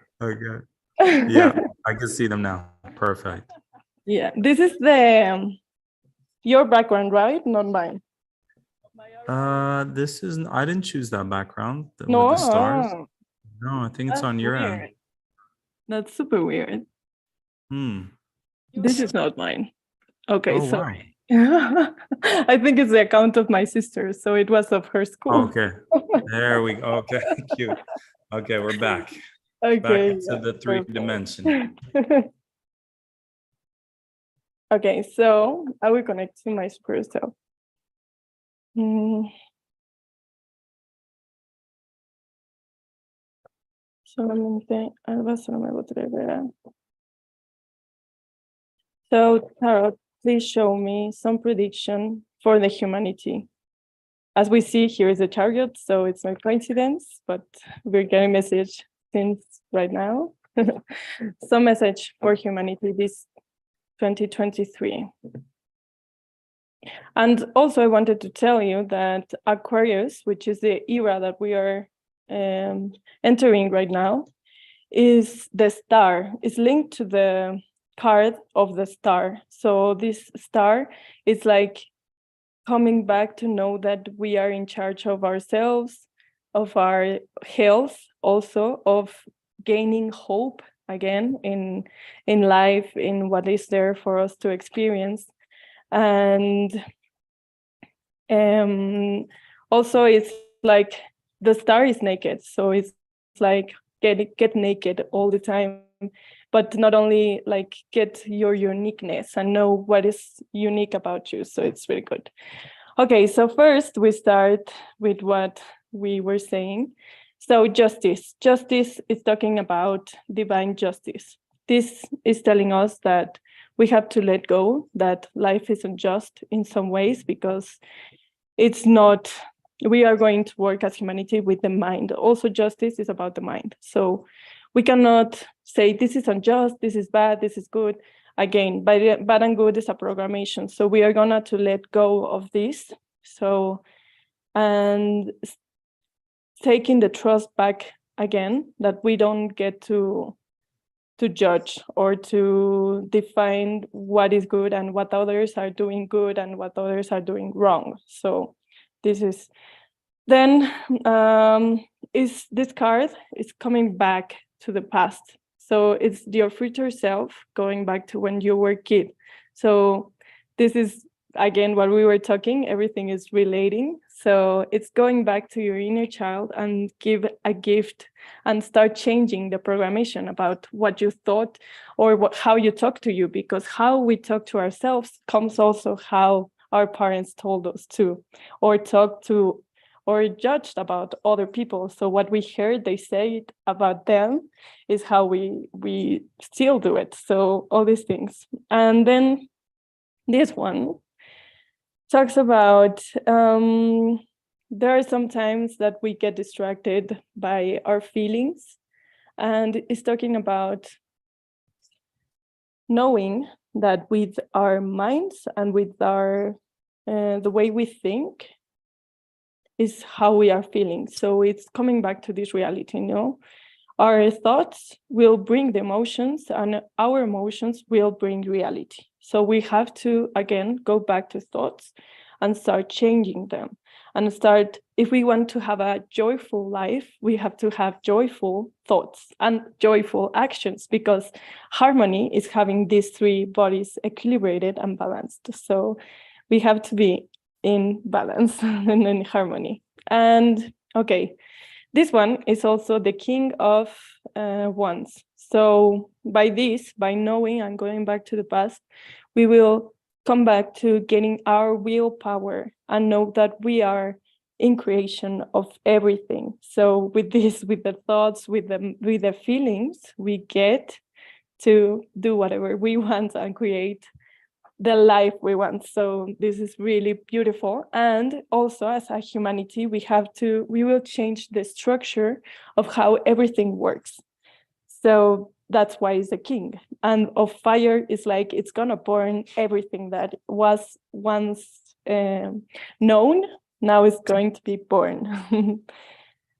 A: Yeah, I can see them now. Perfect.
G: Yeah, this is your background, right? Not mine.
A: This is, I didn't choose that background with
G: No,
A: the stars. No, I think it's on your end.
G: That's super weird. This is not mine. Okay,
A: Oh,
G: sorry. Wow. I think it's the account of my sister, so it was of her school.
A: Okay, there we go. Okay, cute. Okay, we're back.
G: Okay,
A: Back to the 3D dimension.
G: Okay, so I will connect to my spirit self. Solamente Alba solo me gustaría. So, Tarot, please show me some prediction for the humanity. As we see, here is a chariot, so it's no coincidence, but we're getting message since right now. Some message for humanity this 2023. And also I wanted to tell you that Aquarius, which is the era that we are entering right now, is the star, is linked to the card of the star. So this star is like coming back to know that we are in charge of ourselves, of our health, also of gaining hope again in life, in what is there for us to experience. And also it's like the star is naked, so it's like get naked all the time, but not only like get your uniqueness and know what is unique about you. So it's really good. Okay, so first we start with what we were saying. So justice is talking about divine justice. This is telling us that we have to let go, that life isn't just in some ways, because it's not, we are going to work as humanity with the mind. Also, justice is about the mind. So we cannot say this is unjust, this is bad, this is good. Again, bad and good is a programmation. So we are gonna to let go of this. So, and taking the trust back again, that we don't get to judge or to define what is good and what others are doing good and what others are doing wrong. So this is, then is this card is coming back to the past. So it's your future self going back to when you were a kid. So this is, again, what we were talking, everything is relating. So it's going back to your inner child and give a gift and start changing the programmation about what you thought or how you talk to you, because how we talk to ourselves comes also how our parents told us to, or talk to, or judged about other people. So what we heard they say about them is how we still do it. So all these things. And then this one talks about there are some times that we get distracted by our feelings, and it's talking about knowing that with our minds and with our the way we think is how we are feeling. So it's coming back to this reality, Our thoughts will bring the emotions, and our emotions will bring reality. So we have to, again, go back to thoughts and start changing them. And start, if we want to have a joyful life, we have to have joyful thoughts and joyful actions, because harmony is having these three bodies equilibrated and balanced. So we have to be in balance and in harmony. And okay, this one is also the King of Wands. So by this, by knowing and going back to the past, we will come back to getting our willpower and know that we are in creation of everything. So with this, with the thoughts, with the feelings, we get to do whatever we want and create the life we want. So this is really beautiful. And also as a humanity, we will change the structure of how everything works. So that's why it's a king. And of fire is like, it's gonna burn everything that was once known, now it's going to be born.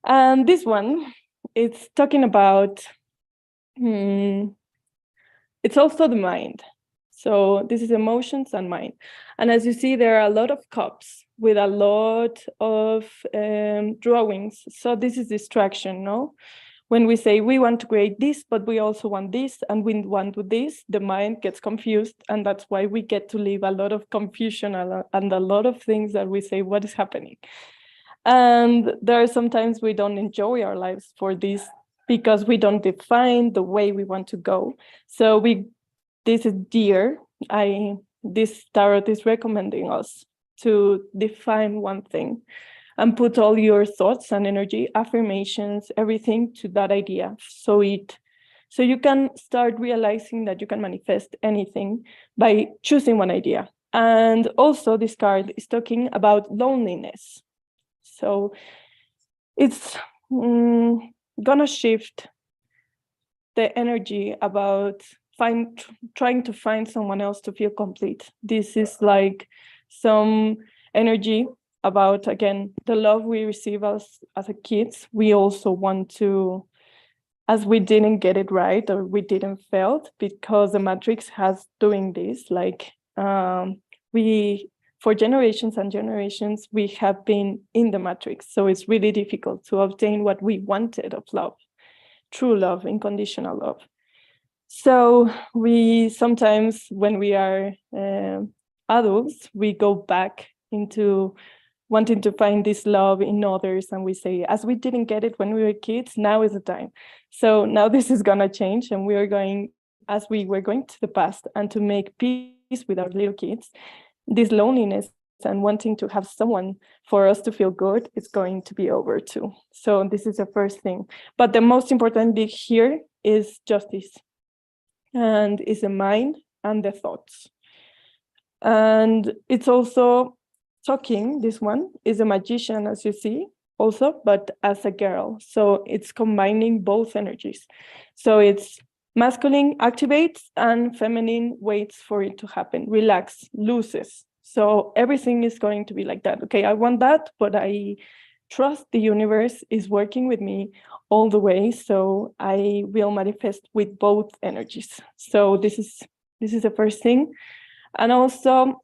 G: And this one, it's talking about, it's also the mind. So this is emotions and mind. And as you see, there are a lot of cups with a lot of drawings. So this is distraction, no? When we say we want to create this, but we also want this, and we want to do this, the mind gets confused. And that's why we get to live a lot of confusion and a lot of things that we say, what is happening? And there are sometimes we don't enjoy our lives for this because we don't define the way we want to go. So this is dear. This tarot is recommending us to define one thing and put all your thoughts and energy, affirmations, everything to that idea. So you can start realizing that you can manifest anything by choosing one idea. And also this card is talking about loneliness. So it's gonna shift the energy about trying to find someone else to feel complete. This is like some energy about, again, the love we receive as a kids. We also want to as we didn't get it right or we didn't felt, because the matrix has doing this, like we, for generations and generations, we have been in the matrix. So it's really difficult to obtain what we wanted of love, true love, unconditional love. So we sometimes, when we are adults, we go back into wanting to find this love in others, and we say, as we didn't get it when we were kids, now is the time. So now this is gonna change, and we are going, as we were going to the past and to make peace with our little kids, this loneliness and wanting to have someone for us to feel good is going to be over too. So this is the first thing. But the most important bit here is justice, and is the mind and the thoughts. And it's also talking, this one is a magician, as you see, also, but as a girl. So it's combining both energies. So it's masculine activates and feminine waits for it to happen, relax, looses. So everything is going to be like that. Okay, I want that, but I trust the universe is working with me all the way. So I will manifest with both energies. So this is the first thing. And also,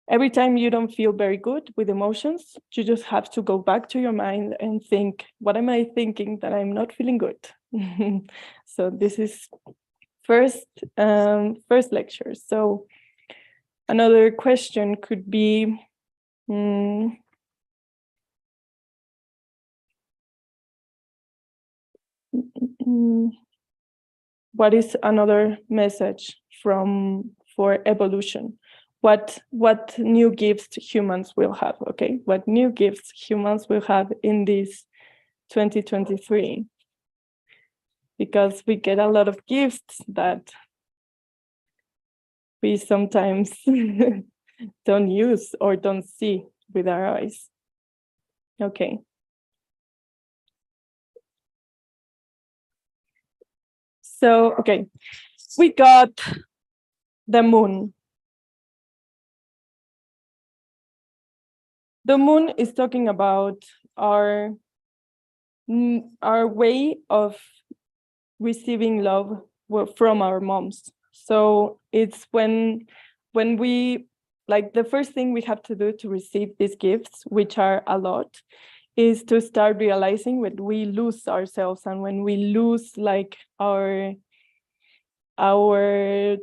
G: every time you don't feel very good with emotions, you just have to go back to your mind and think, what am I thinking that I'm not feeling good? So this is first lecture. So another question could be, what is another message for evolution? What new gifts humans will have, okay? What new gifts humans will have in this 2023? Because we get a lot of gifts that we sometimes don't use or don't see with our eyes. Okay. So, okay, we got the moon. The moon is talking about our way of receiving love from our moms. So it's when we, like, the first thing we have to do to receive these gifts, which are a lot, is to start realizing when we lose ourselves and when we lose like our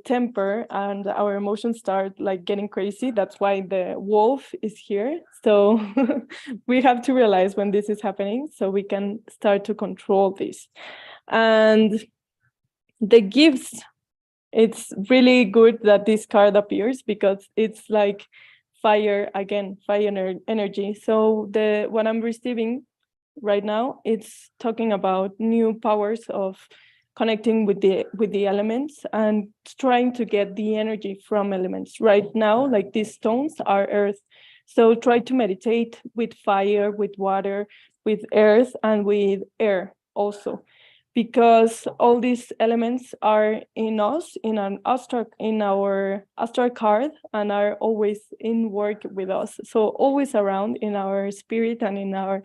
G: temper and our emotions start like getting crazy. That's why the wolf is here. So we have to realize when this is happening so we can start to control this. And the gifts, it's really good that this card appears because it's like fire again, fire energy. So what I'm receiving right now, it's talking about new powers of connecting with the elements and trying to get the energy from elements. Right now, like these stones are earth. So try to meditate with fire, with water, with earth, and with air also, because all these elements are in us, in our astral card, and are always in work with us. So always around in our spirit and in our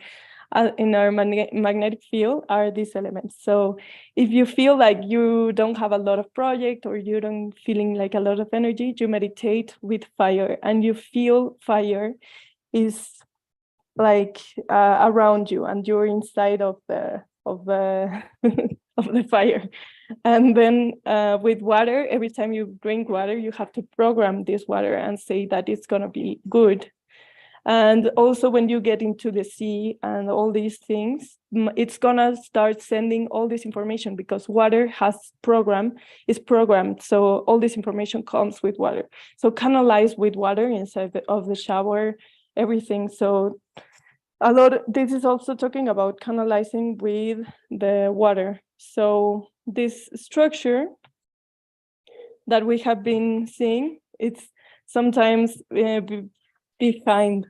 G: magnetic field are these elements. So if you feel like you don't have a lot of project or you don't feeling like a lot of energy, you meditate with fire and you feel fire is like around you and you're inside of the of the fire. And then with water, every time you drink water, you have to program this water and say that it's gonna be good. And also when you get into the sea and all these things, it's gonna start sending all this information because water is programmed. So all this information comes with water. So canalize with water inside of the shower, everything. So this is also talking about canalizing with the water. So this structure that we have been seeing, it's sometimes behind,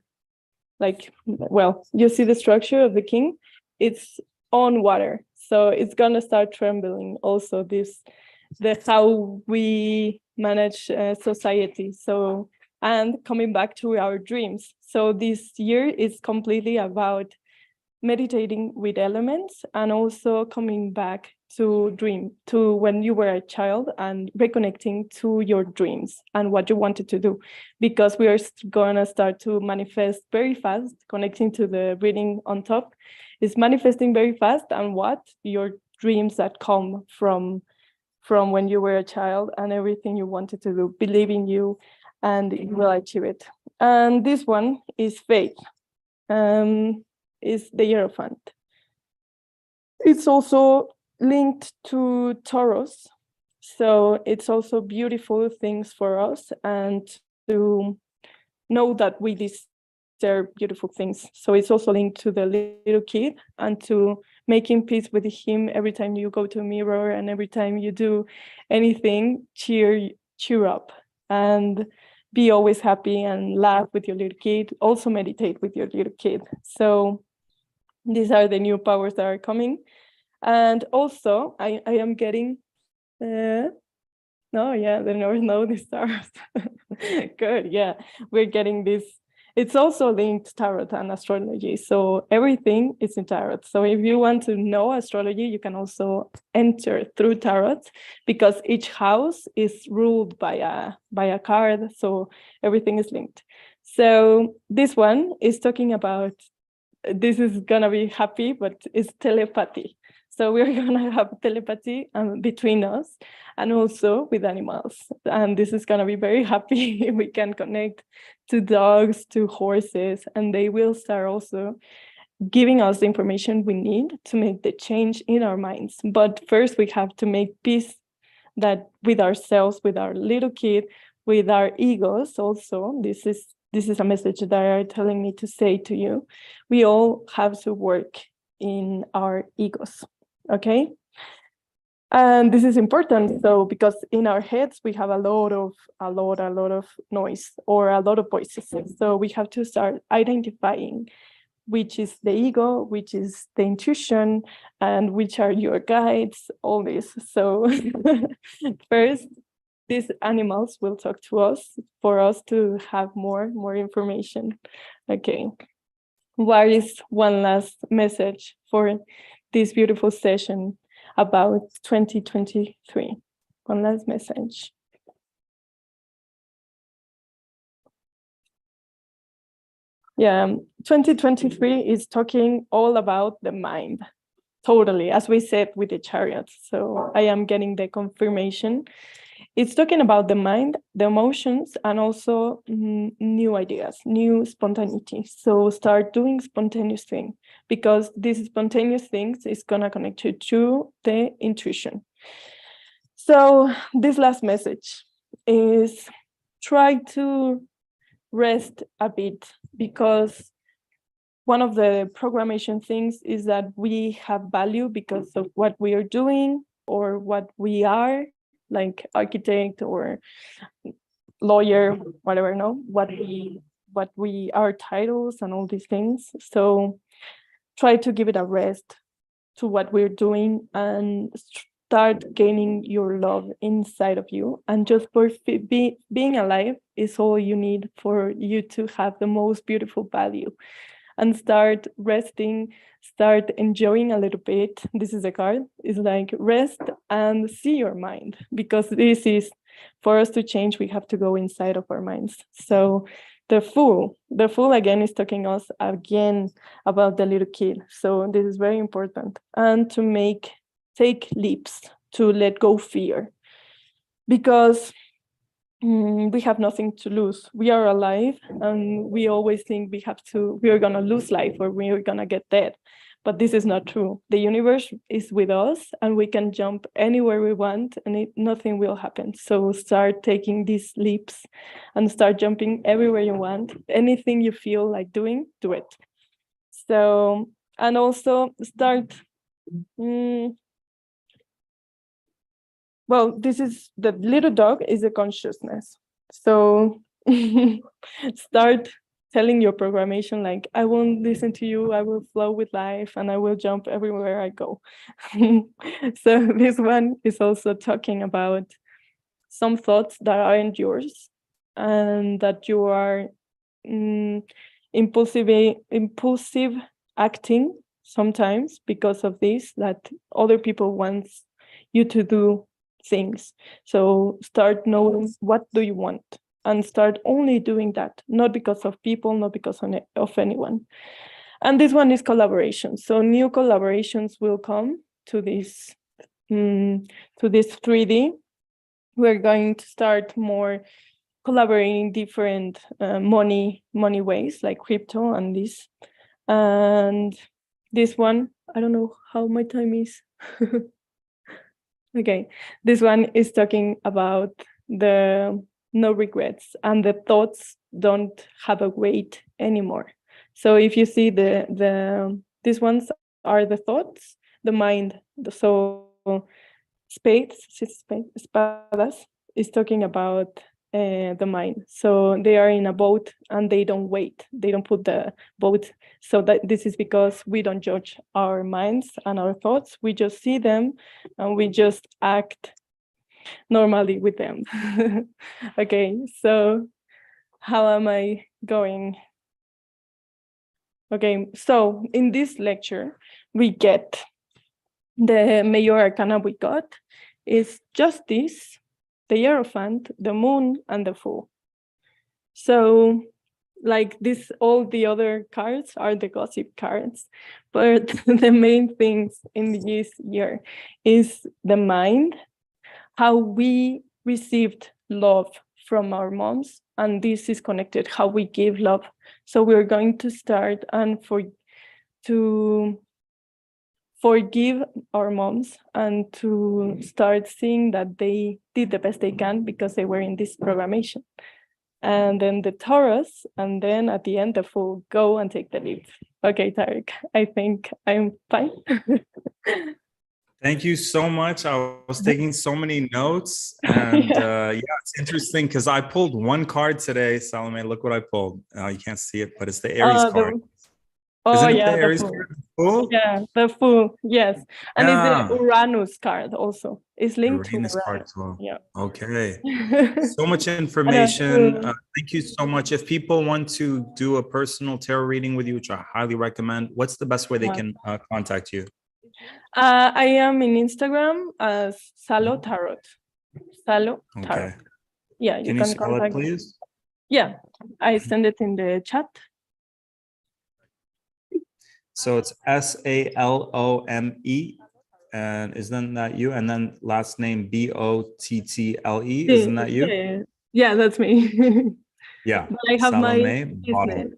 G: like, well, you see the structure of the king, it's on water. So it's gonna start trembling also how we manage society. So, and coming back to our dreams. So this year is completely about meditating with elements, and also coming back to when you were a child and reconnecting to your dreams and what you wanted to do, because we are gonna start to manifest very fast. Connecting to the reading on top is manifesting very fast, and what your dreams that come from when you were a child and everything you wanted to do, believe in you and you will achieve it. And this one is faith. Is the Hierophant. It's also linked to Taurus, so it's also beautiful things for us, and to know that we deserve beautiful things. So it's also linked to the little kid, and to making peace with him every time you go to a mirror and every time you do anything. Cheer up and be always happy and laugh with your little kid. Also meditate with your little kid. So these are the new powers that are coming. And also I am getting the North Node, the stars. Good, yeah, we're getting this. It's also linked tarot and astrology, so everything is in tarot. So if you want to know astrology, you can also enter through tarot, because each house is ruled by a card, so everything is linked. So this one is talking about, this is gonna be happy, but it's telepathy. So we're gonna have telepathy between us and also with animals. And this is gonna be very happy. We can connect to dogs, to horses, and they will start also giving us the information we need to make the change in our minds. But first we have to make peace that with ourselves, with our little kid, with our egos also. This is a message that are telling me to say to you. We all have to work in our egos, okay? And this is important, so because in our heads we have a lot of noise or a lot of voices. So we have to start identifying which is the ego, which is the intuition, and which are your guides, all this. So first, these animals will talk to us for us to have more information. Okay, what is one last message for this beautiful session about 2023? One last message. Yeah, 2023 is talking all about the mind, totally, as we said with the chariots. So I am getting the confirmation. It's talking about the mind, the emotions, and also new ideas, new spontaneity. So start doing spontaneous things, because these spontaneous things is gonna connect you to the intuition. So this last message is try to rest a bit, because one of the programmation things is that we have value because of what we are doing or what we are, like architect or lawyer, whatever, no, what we are, titles and all these things. So try to give it a rest to what we're doing and start gaining your love inside of you. And just for being alive is all you need for you to have the most beautiful value. And start resting, start enjoying a little bit. This is a card. It's like rest and see your mind, because this is, for us to change, we have to go inside of our minds. So the Fool again is talking us again about the little kid. So this is very important. And to take leaps, to let go fear, because we have nothing to lose. We are alive, and we always think we are gonna lose life or we are gonna get dead. But this is not true. The universe is with us, and we can jump anywhere we want, and nothing will happen. So start taking these leaps and start jumping everywhere you want. Anything you feel like doing, do it. So, and also start. Well, this is the little dog is a consciousness. So start telling your programmation, like, I won't listen to you, I will flow with life, and I will jump everywhere I go. So this one is also talking about some thoughts that aren't yours, and that you are impulsive acting sometimes because of this, that other people want you to do things. So start knowing what do you want and start only doing that, not because of people, not because of anyone. And this one is collaboration. So new collaborations will come to this 3D. We're going to start more collaborating different money ways, like crypto and this. And this one, I don't know how my time is. Okay, this one is talking about the no regrets, and the thoughts don't have a weight anymore. So if you see these ones are the thoughts, the mind. So espadas is talking about the mind. So they are in a boat and they don't wait. They don't put the boat. So that this is because we don't judge our minds and our thoughts. We just see them and we just act normally with them. Okay, so how am I going? Okay, so in this lecture, we get the major arcana we got is Justice, the Hierophant, the Moon, and the Fool. So like this, all the other cards are the gossip cards, but the main things in this year is the mind, how we received love from our moms, and this is connected how we give love. So we're going to start and to forgive our moms and to start seeing that they did the best they can because they were in this programmation. And then the Taurus, and then at the end the Fool. Go and take the lead. Okay, Tarek, I think I'm fine.
A: Thank you so much. I was taking so many notes, and yeah, it's interesting because I pulled one card today. Salome, look what I pulled. You can't see it, but it's the Aries card. Isn't it the Aries card? Fool?
G: Yeah, the Fool. Yes, and
A: Yeah.
G: it's the Uranus card also. It's linked
A: Uranus
G: to
A: card
G: Uranus.
A: as well.
G: Yeah.
A: Okay. So much information. Thank you so much. If people want to do a personal tarot reading with you, which I highly recommend, what's the best way they can contact you?
G: I am in Instagram as Salo Tarot. Salo Tarot.
A: Okay.
G: Yeah, you
A: Can you spell it, please?
G: Yeah, I send it in the chat.
A: So it's Salome, and isn't that you? And then last name Bottle. Isn't that you?
G: Yeah, that's me.
A: Yeah.
G: But I have
A: Salome
G: my
A: Bottle.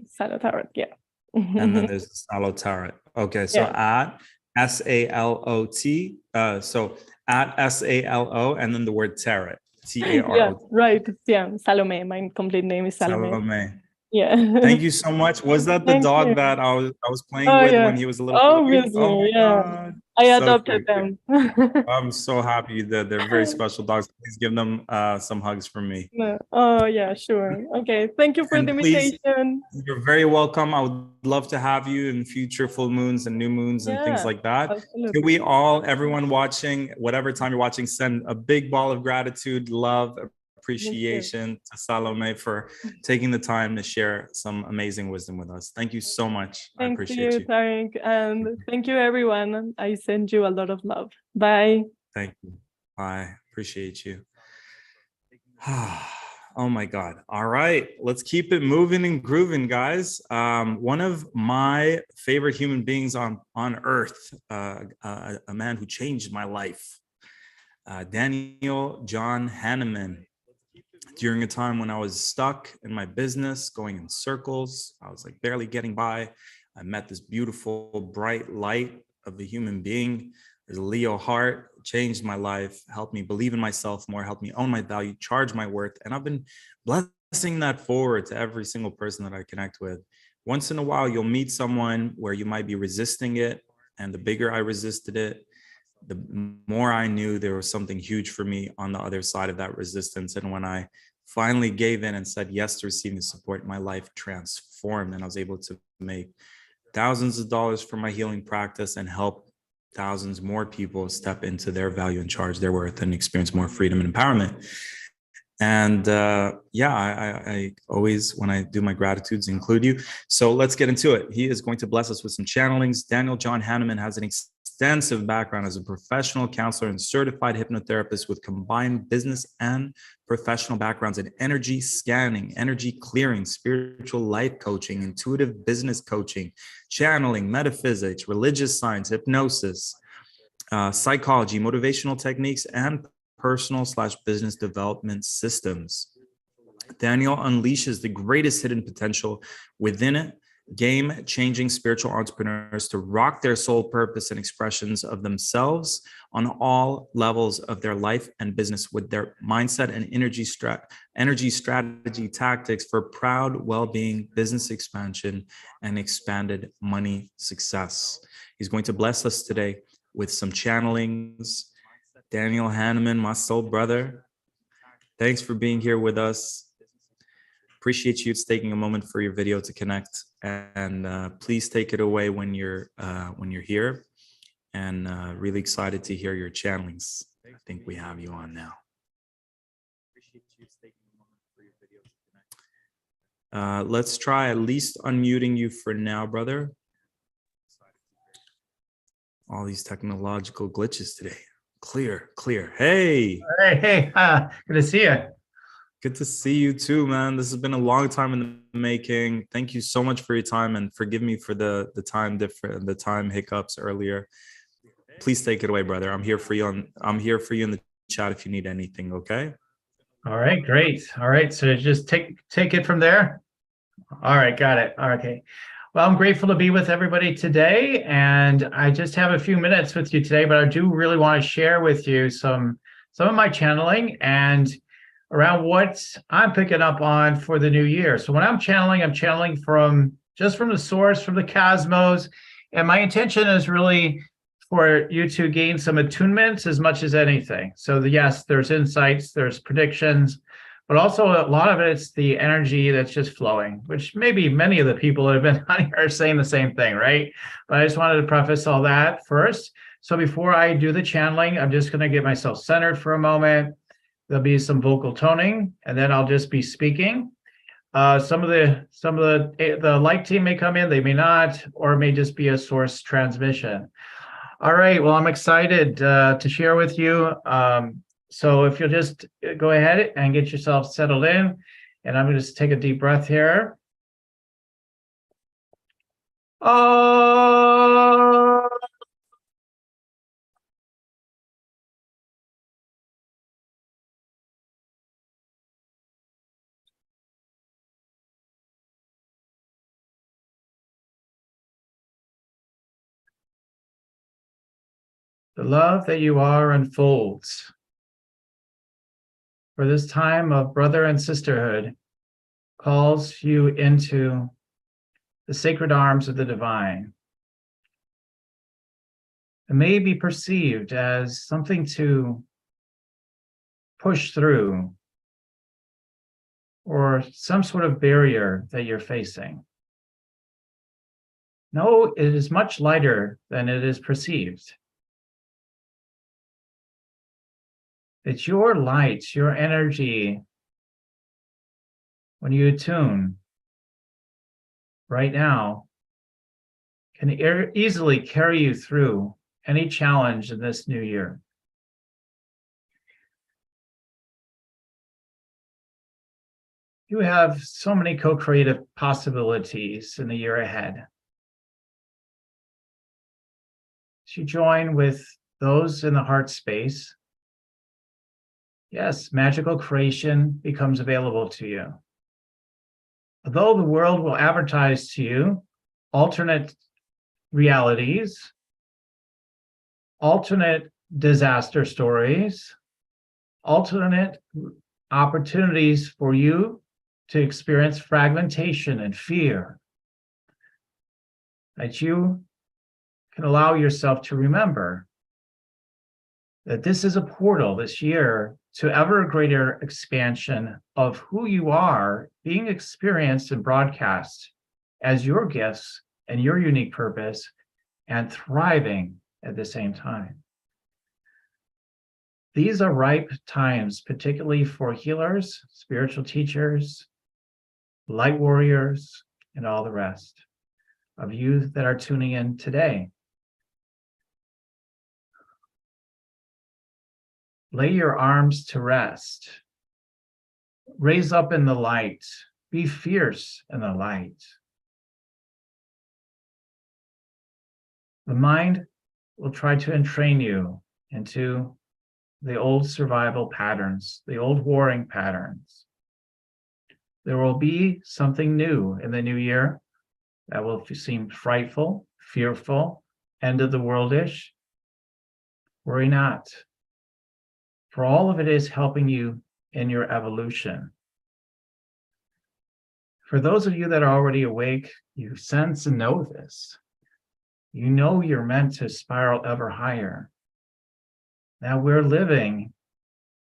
G: Salo Tarot. Yeah.
A: And then there's Salo Tarot. Okay, so at SALOT. So at SALO, and then the word tarot. TAROT.
G: Yeah, right. Yeah, Salome. My complete name is Salome.
A: Salome.
G: Yeah.
A: Thank you so much. Was that the dog that I was playing with when he was a little
G: Obviously,
A: baby? Oh my
G: yeah.
A: God.
G: I
A: So
G: adopted
A: cute.
G: them.
A: I'm so happy that they're very special dogs. Please give them some hugs from me.
G: Oh yeah, sure. Okay, thank you for the invitation.
A: You're very welcome. I would love to have you in future full moons and new moons and things like that. Can we all, everyone watching, whatever time you're watching, send a big ball of gratitude, love, appreciation to Salome for taking the time to share some amazing wisdom with us. Thank you so much. I appreciate you.
G: Tarek, and thank you everyone. I send you a lot of love. Bye.
A: Thank you. Bye. Appreciate you. Oh my God. All right. Let's keep it moving and grooving, guys. One of my favorite human beings on earth, a man who changed my life, Daniel John Hanneman. During a time when I was stuck in my business, going in circles, I was like barely getting by. I met this beautiful, bright light of a human being. There's a Leo heart, changed my life, helped me believe in myself more, helped me own my value, charge my worth. And I've been blessing that forward to every single person that I connect with. Once in a while, you'll meet someone where you might be resisting it. And the bigger I resisted it, the more I knew there was something huge for me on the other side of that resistance. And when I finally gave in and said yes to receiving support, my life transformed, and I was able to make thousands of dollars for my healing practice and help thousands more people step into their value and charge their worth and experience more freedom and empowerment. And yeah, I always, when I do my gratitudes, include you. So let's get into it. He is going to bless us with some channelings. Daniel John Hanneman has an extensive background as a professional counselor and certified hypnotherapist with combined business and professional backgrounds in energy scanning, energy clearing, spiritual life coaching, intuitive business coaching, channeling, metaphysics, religious science, hypnosis, psychology, motivational techniques, and personal/business development systems. Daniel unleashes the greatest hidden potential within it, game-changing spiritual entrepreneurs to rock their soul purpose and expressions of themselves on all levels of their life and business with their mindset and energy strategy tactics for proud well-being, business expansion, and expanded money success. He's going to bless us today with some channelings. Daniel Hanneman, my soul brother, thanks for being here with us. Appreciate you taking a moment for your video to connect, and please take it away when you're here. And really excited to hear your channelings. I think we have you on now. Appreciate you taking a moment for your video to connect. Let's try at least unmuting you for now, brother. All these technological glitches today. Clear. Hey.
H: Hey, good to see you.
A: Good to see you too, man. This has been a long time in the making. Thank you so much for your time, and forgive me for the time hiccups earlier. Please take it away, brother. I'm here for you in the chat if you need anything, okay?
H: All right, great. All right, so just take it from there. All right, got it. Okay. Well, I'm grateful to be with everybody today, and I just have a few minutes with you today, but I do really want to share with you some of my channeling and around what I'm picking up on for the new year. So when I'm channeling from the source, from the cosmos, and my intention is really for you to gain some attunements as much as anything. So yes, there's insights, there's predictions, but also a lot of it's the energy that's just flowing, which maybe many of the people that have been on here are saying the same thing, right? But I just wanted to preface all that first. So before I do the channeling, I'm just going to get myself centered for a moment. There'll be some vocal toning, and then I'll just be speaking. Some of the light team may come in, they may not, or it may just be a source transmission. All right, well, I'm excited to share with you. So if you'll just go ahead and get yourself settled in, and I'm going to just take a deep breath here. Oh. The love that you are unfolds. For this time of brother and sisterhood calls you into the sacred arms of the divine. It may be perceived as something to push through or some sort of barrier that you're facing. No, it is much lighter than it is perceived. It's your light, your energy, when you attune right now, can easily carry you through any challenge in this new year. You have so many co-creative possibilities in the year ahead. As you join with those in the heart space, yes, magical creation becomes available to you. Although the world will advertise to you alternate realities, alternate disaster stories, alternate opportunities for you to experience fragmentation and fear, that you can allow yourself to remember that this is a portal this year to ever greater expansion of who you are being experienced and broadcast as your gifts and your unique purpose, and thriving at the same time. These are ripe times, particularly for healers, spiritual teachers, light warriors, and all the rest of you that are tuning in today. Lay your arms to rest. Raise up in the light. Be fierce in the light. The mind will try to entrain you into the old survival patterns, the old warring patterns. There will be something new in the new year that will seem frightful, fearful, end of the world-ish. Worry not, for all of it is helping you in your evolution. For those of you that are already awake, you sense and know this. You know you're meant to spiral ever higher. Now we're living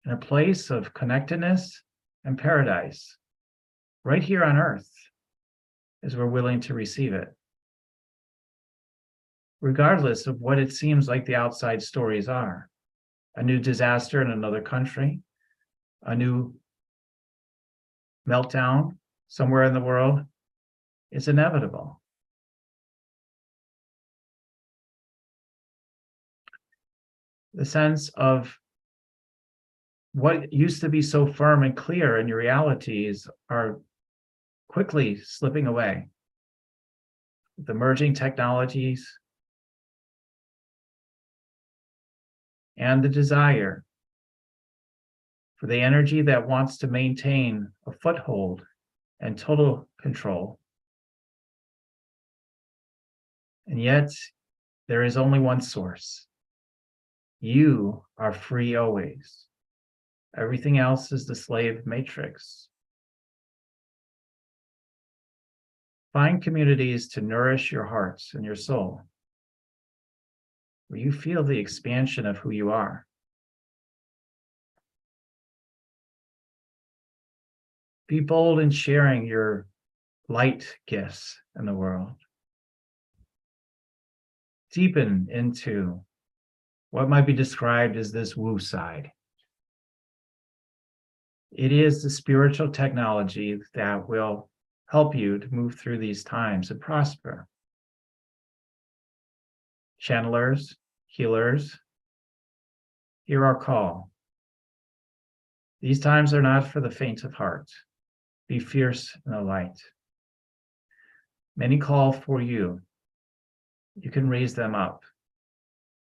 H: in a place of connectedness and paradise, right here on earth, as we're willing to receive it. Regardless of what it seems like the outside stories are. A new disaster in another country, a new meltdown somewhere in the world, it's inevitable. The sense of what used to be so firm and clear in your realities are quickly slipping away. With emerging technologies and the desire for the energy that wants to maintain a foothold and total control. And yet, there is only one source. You are free always. Everything else is the slave matrix. Find communities to nourish your hearts and your soul, where you feel the expansion of who you are. Be bold in sharing your light gifts in the world. Deepen into what might be described as this woo side. It is the spiritual technology that will help you to move through these times and prosper. Channelers, healers, hear our call. These times are not for the faint of heart. Be fierce in the light. Many call for you. You can raise them up.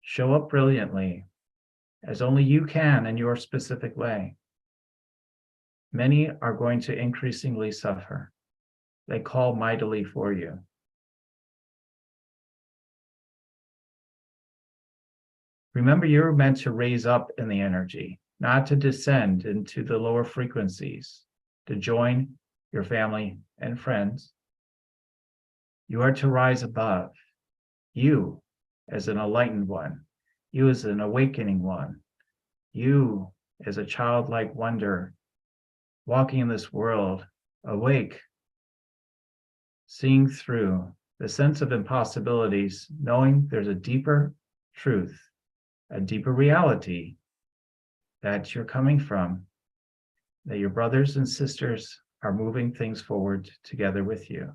H: Show up brilliantly, as only you can in your specific way. Many are going to increasingly suffer. They call mightily for you. Remember, you're meant to raise up in the energy, not to descend into the lower frequencies, to join your family and friends. You are to rise above. You as an enlightened one, you as an awakening one, you as a childlike wonder, walking in this world, awake, seeing through the sense of impossibilities, knowing there's a deeper truth, a deeper reality that you're coming from, that your brothers and sisters are moving things forward together with you.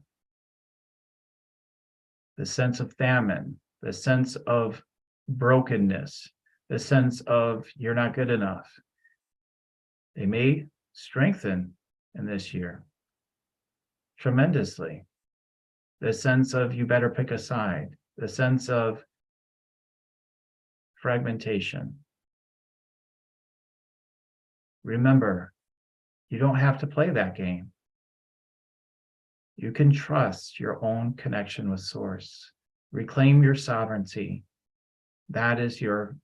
H: The sense of famine, the sense of brokenness, the sense of you're not good enough, they may strengthen in this year tremendously. The sense of you better pick a side, the sense of fragmentation. Remember, you don't have to play that game. You can trust your own connection with Source. Reclaim your sovereignty. That is your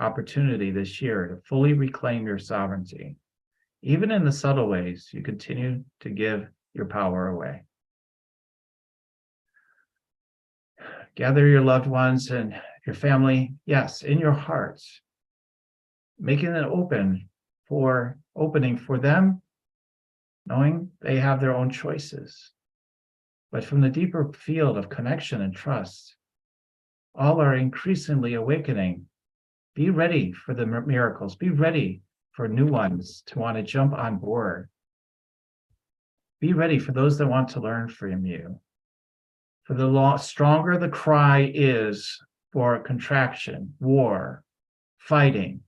H: opportunity this year to fully reclaim your sovereignty. Even in the subtle ways, you continue to give your power away. Gather your loved ones and your family, yes, in your hearts, making it opening for them, knowing they have their own choices. But from the deeper field of connection and trust, all are increasingly awakening Be ready for the miracles. Be ready for new ones to want to jump on board. Be ready for those that want to learn from you. For the stronger the cry is for contraction, war, fighting,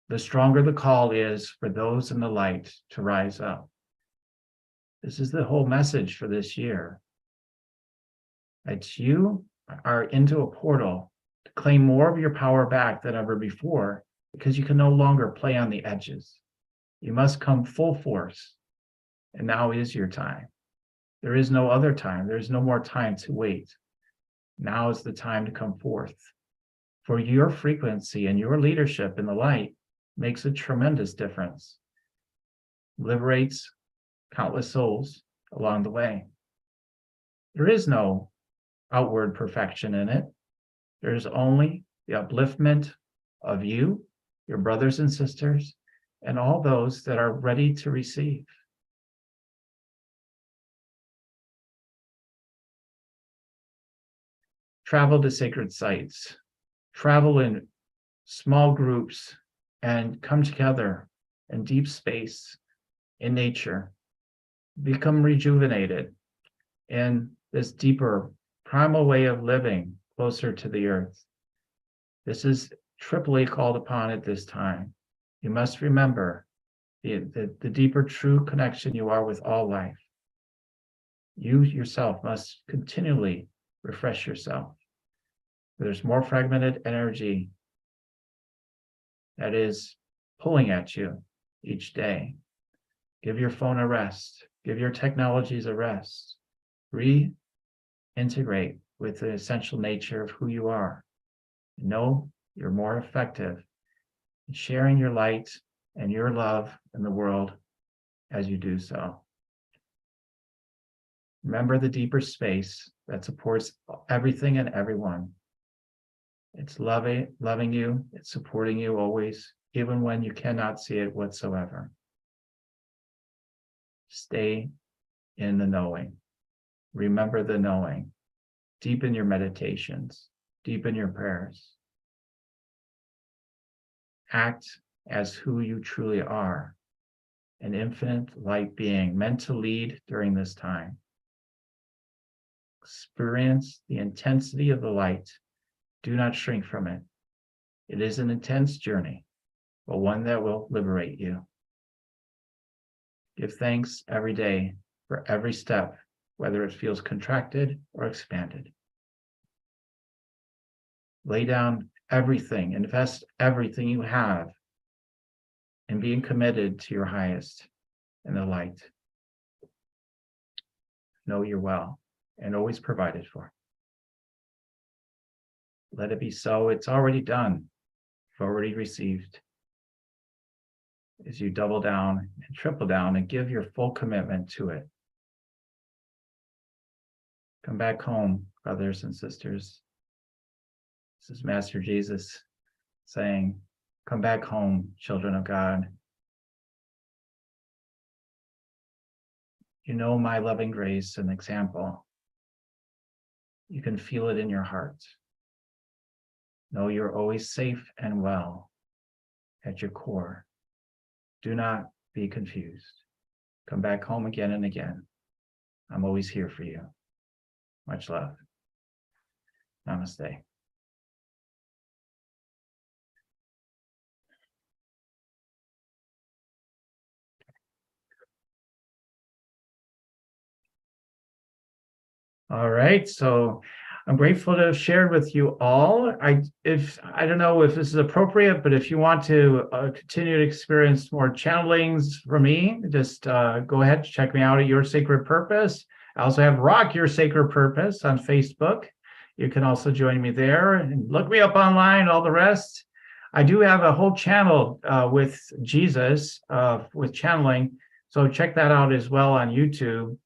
H: the stronger the call is for those in the light to rise up. This is the whole message for this year. That you are into a portal to claim more of your power back than ever before, because you can no longer play on the edges. You must come full force. And now is your time. There is no other time. There is no more time to wait. Now is the time to come forth. For your frequency and your leadership in the light makes a tremendous difference. Liberates countless souls along the way. There is no outward perfection in it. There is only the upliftment of you, your brothers and sisters, and all those that are ready to receive. Travel to sacred sites, travel in small groups, and come together in deep space, in nature. Become rejuvenated in this deeper, primal way of living closer to the earth. This is triply called upon at this time. You must remember the deeper true connection you are with all life. You yourself must continually refresh yourself. There's more fragmented energy that is pulling at you each day. Give your phone a rest. Give your technologies a rest. Reintegrate with the essential nature of who you are. Know you're more effective in sharing your light and your love in the world as you do so. Remember the deeper space that supports everything and everyone. It's loving you, it's supporting you always, even when you cannot see it whatsoever. Stay in the knowing. Remember the knowing. Deepen your meditations, deepen your prayers. Act as who you truly are, an infinite light being meant to lead during this time. Experience the intensity of the light. Do not shrink from it. It is an intense journey, but one that will liberate you. Give thanks every day for every step, whether it feels contracted or expanded. Lay down everything, invest everything you have in being committed to your highest in the light. Know you're well and always provided for. Let it be so. It's already done. You've already received. As you double down and triple down and give your full commitment to it. Come back home, brothers and sisters. This is Master Jesus saying, come back home, children of God. You know my loving grace and example. You can feel it in your heart. Know you're always safe and well at your core. Do not be confused. Come back home again and again. I'm always here for you. Much love. Namaste. All right, so I'm grateful to have shared with you all. I don't know if this is appropriate, but if you want to continue to experience more channelings from me, just go ahead, check me out at Your Sacred Purpose. I also have Rock Your Sacred Purpose on Facebook. You can also join me there and look me up online, all the rest. I do have a whole channel with Jesus, with channeling, so check that out as well on YouTube.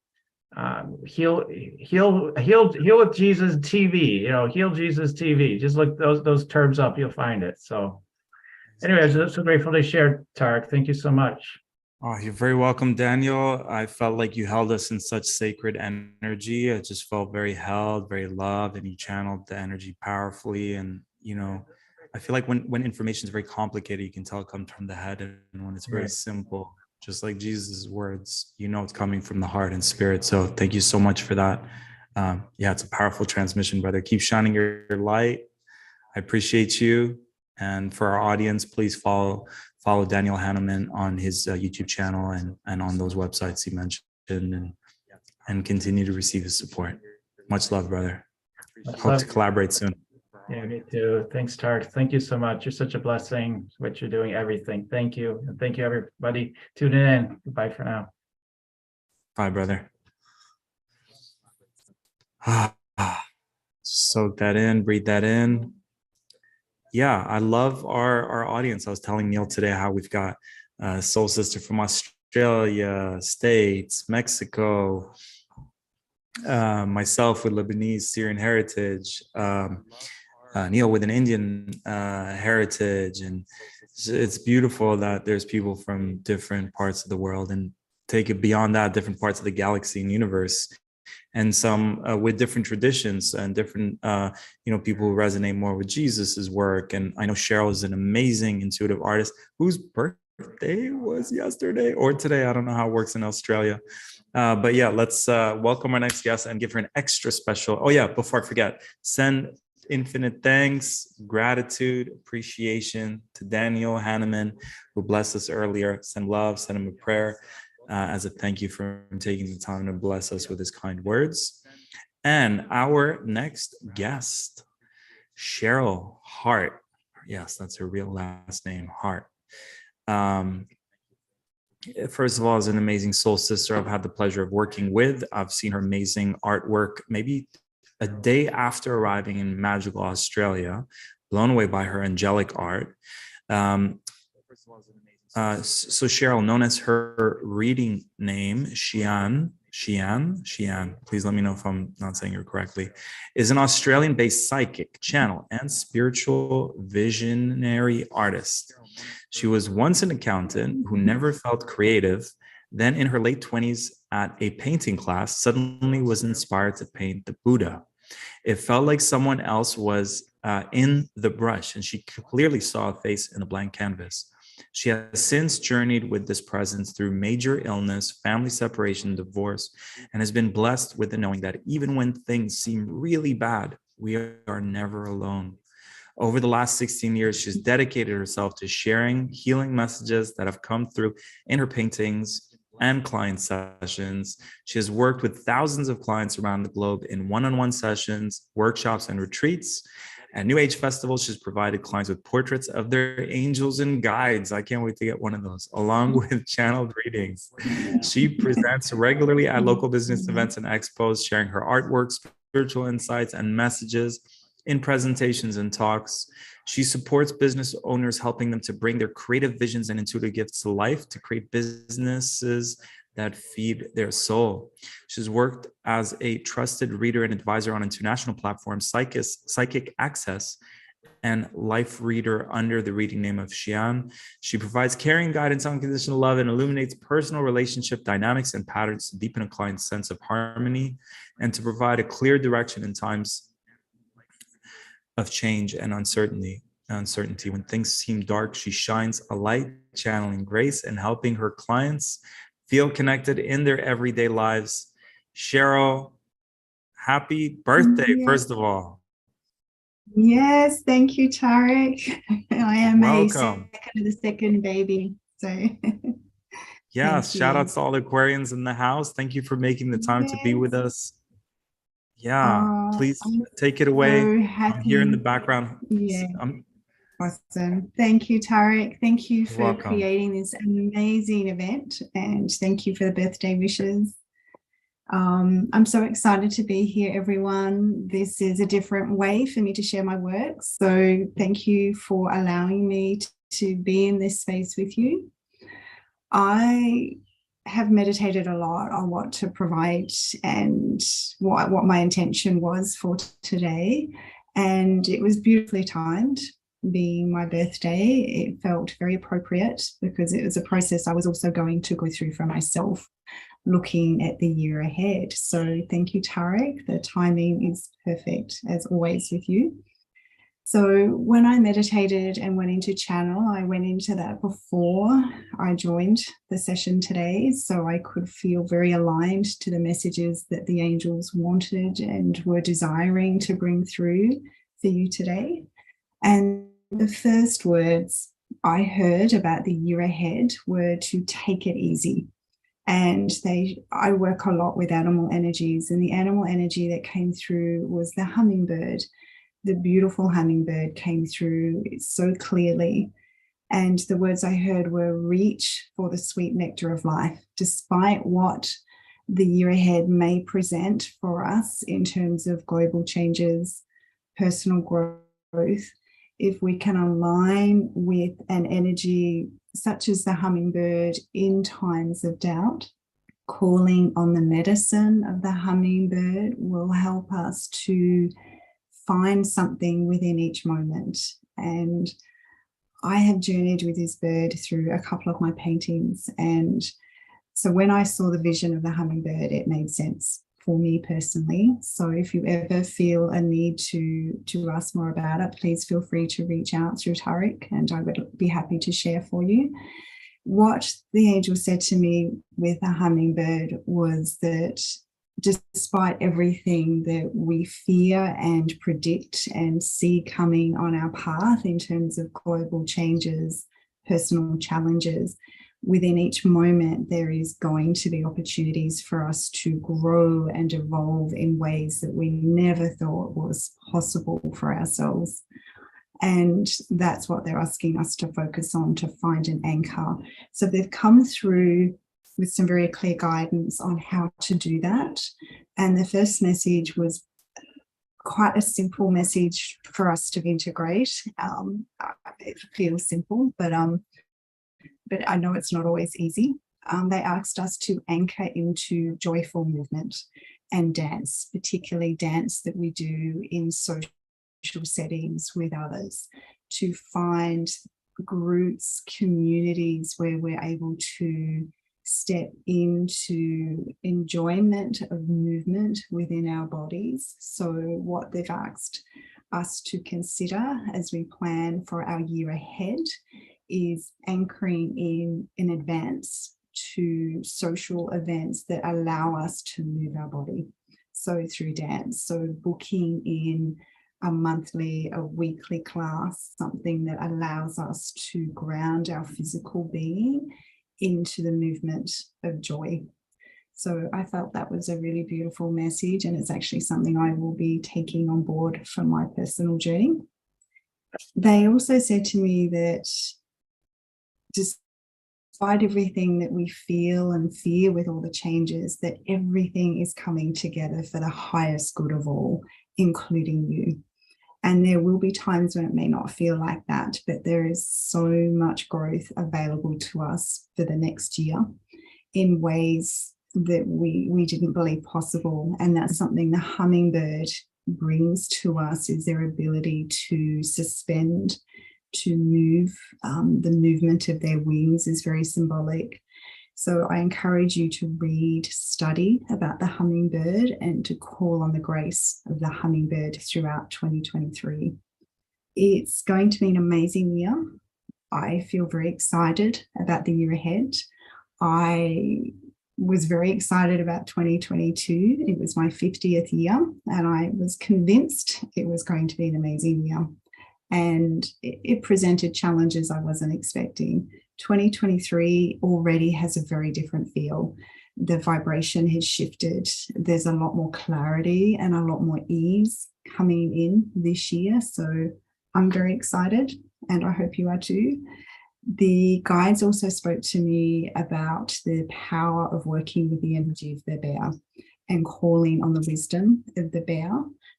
H: Heal with Jesus TV, Heal Jesus TV. Just look those terms up, you'll find it. So anyways, I'm so grateful to share, Tarek. Thank you so much.
A: Oh, you're very welcome, Daniel. I felt like you held us in such sacred energy. I just felt very held, very loved, and you channeled the energy powerfully. And, I feel like when information is very complicated, you can tell it comes from the head, and when it's very simple, just like Jesus' words, you know it's coming from the heart and spirit. So thank you so much for that. Yeah, it's a powerful transmission, brother. Keep shining your light. I appreciate you. And for our audience, please follow Daniel Hanneman on his YouTube channel and on those websites he mentioned, and continue to receive his support. Much love, brother. Hope to collaborate soon.
H: Yeah, me too. Thanks, Tarek. Thank you so much. You're such a blessing, what you're doing, everything. Thank you. And thank you, everybody, tuning in. Goodbye for now.
A: Bye, brother. Soak that in, breathe that in. Yeah, I love our audience. I was telling Neil today how we've got a soul sister from Australia, States, Mexico, myself with Lebanese Syrian heritage, Neil with an Indian heritage. And it's beautiful that there's people from different parts of the world, and take it beyond that, different parts of the galaxy and universe, and some with different traditions and different people who resonate more with Jesus's work. And I know Cheryl is an amazing intuitive artist whose birthday was yesterday or today. I don't know how it works in Australia. But yeah, let's welcome our next guest and give her an extra special. Oh yeah, before I forget, send infinite thanks, gratitude, appreciation to Daniel Hanneman, who blessed us earlier. Send love, send him a prayer as a thank you for taking the time to bless us with his kind words. And our next guest, Cheryl Hart. Yes, that's her real last name, Hart. First of all, is an amazing soul sister I've had the pleasure of working with. I've seen her amazing artwork maybe a day after arriving in magical Australia, blown away by her angelic art. So Cheryl, known as her reading name, Xian, please let me know if I'm not saying it correctly, is an Australian-based psychic, channel, and spiritual visionary artist. She was once an accountant who never felt creative. Then in her late 20s at a painting class, suddenly was inspired to paint the Buddha. It felt like someone else was in the brush, and she clearly saw a face in a blank canvas. She has since journeyed with this presence through major illness, family separation, divorce, and has been blessed with the knowing that even when things seem really bad, we are never alone. Over the last 16 years, she's dedicated herself to sharing healing messages that have come through in her paintings and client sessions. She has worked with thousands of clients around the globe in one-on-one sessions, workshops, and retreats. At New Age festivals, she's provided clients with portraits of their angels and guides. I can't wait to get one of those, along with channeled readings. She presents regularly at local business events and expos, sharing her artwork, spiritual insights, and messages in presentations and talks. She supports business owners, helping them to bring their creative visions and intuitive gifts to life to create businesses that feed their soul. She's worked as a trusted reader and advisor on international platforms, Psychic Access and Life Reader under the reading name of Xian. She provides caring guidance, unconditional love, and illuminates personal relationship dynamics and patterns to deepen a client's sense of harmony and to provide a clear direction in times of change and uncertainty. When things seem dark, she shines a light, channeling grace and helping her clients feel connected in their everyday lives. Cheryl, happy birthday, first of all.
I: Yes, thank you, Tarek. I am
A: Welcome.
I: the second baby. So
A: yes, shout out to all the Aquarians in the house. Thank you for making the time to be with us. Yeah, please take it away.
I: So
A: I'm here in the background.
I: Yeah. Awesome. Thank you, Tarek. Thank you for creating this amazing event, and thank you for the birthday wishes. I'm so excited to be here, everyone. This is a different way for me to share my work. So thank you for allowing me to be in this space with you. I have meditated a lot on what to provide and what my intention was for today. And it was beautifully timed. Being my birthday, it felt very appropriate because it was a process I was also going to go through for myself, looking at the year ahead. So thank you, Tarek. The timing is perfect, as always, with you. So when I meditated and went into channel, I went into that before I joined the session today, so I could feel very aligned to the messages that the angels wanted and were desiring to bring through for you today. And the first words I heard about the year ahead were to take it easy. And I work a lot with animal energies, and the animal energy that came through was the hummingbird. The beautiful hummingbird came through so clearly. And the words I heard were reach for the sweet nectar of life, despite what the year ahead may present for us in terms of global changes, personal growth. If we can align with an energy such as the hummingbird in times of doubt, calling on the medicine of the hummingbird will help us to find something within each moment. And I have journeyed with this bird through a couple of my paintings. And so when I saw the vision of the hummingbird, it made sense for me personally. So if you ever feel a need to ask more about it, please feel free to reach out through Tariq, and I would be happy to share for you. What the angel said to me with the hummingbird was that despite everything that we fear and predict and see coming on our path in terms of global changes, personal challenges, within each moment, there is going to be opportunities for us to grow and evolve in ways that we never thought was possible for ourselves. And that's what they're asking us to focus on, to find an anchor. So they've come through with some very clear guidance on how to do that. And the first message was quite a simple message for us to integrate. It feels simple, but I know it's not always easy. They asked us to anchor into joyful movement and dance, particularly dance that we do in social settings with others, to find groups, communities where we're able to step into enjoyment of movement within our bodies. So what they've asked us to consider as we plan for our year ahead is anchoring in advance to social events that allow us to move our body. So through dance, so booking in a monthly, a weekly class, something that allows us to ground our physical being into the movement of joy. So I felt that was a really beautiful message, and it's actually something I will be taking on board for my personal journey. They also said to me that despite everything that we feel and fear with all the changes, that everything is coming together for the highest good of all, including you. And there will be times when it may not feel like that, but there is so much growth available to us for the next year in ways that we didn't believe possible. And that's something the hummingbird brings to us, is their ability to suspend, to move. The movement of their wings is very symbolic. So I encourage you to read, study about the hummingbird, and to call on the grace of the hummingbird throughout 2023. It's going to be an amazing year. I feel very excited about the year ahead. I was very excited about 2022. It was my 50th year, and I was convinced it was going to be an amazing year. And it presented challenges I wasn't expecting. 2023 already has a very different feel. The vibration has shifted. There's a lot more clarity and a lot more ease coming in this year. So I'm very excited, and I hope you are too. The guides also spoke to me about the power of working with the energy of the bear and calling on the wisdom of the bear,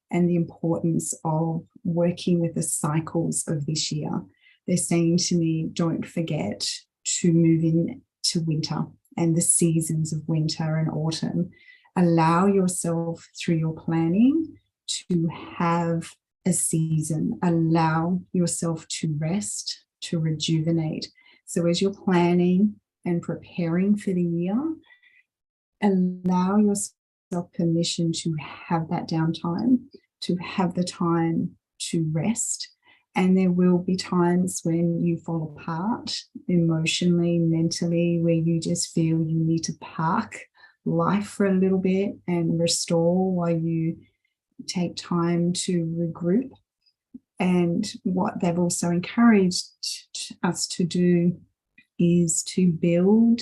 I: and the importance of working with the cycles of this year. They're saying to me, don't forget to move into winter and the seasons of winter and autumn. Allow yourself through your planning to have a season. Allow yourself to rest, to rejuvenate. So as you're planning and preparing for the year, allow yourself permission to have that downtime, to have the time to rest, And there will be times when you fall apart emotionally, mentally, where you just feel you need to park life for a little bit and restore while you take time to regroup. And what they've also encouraged us to do is to build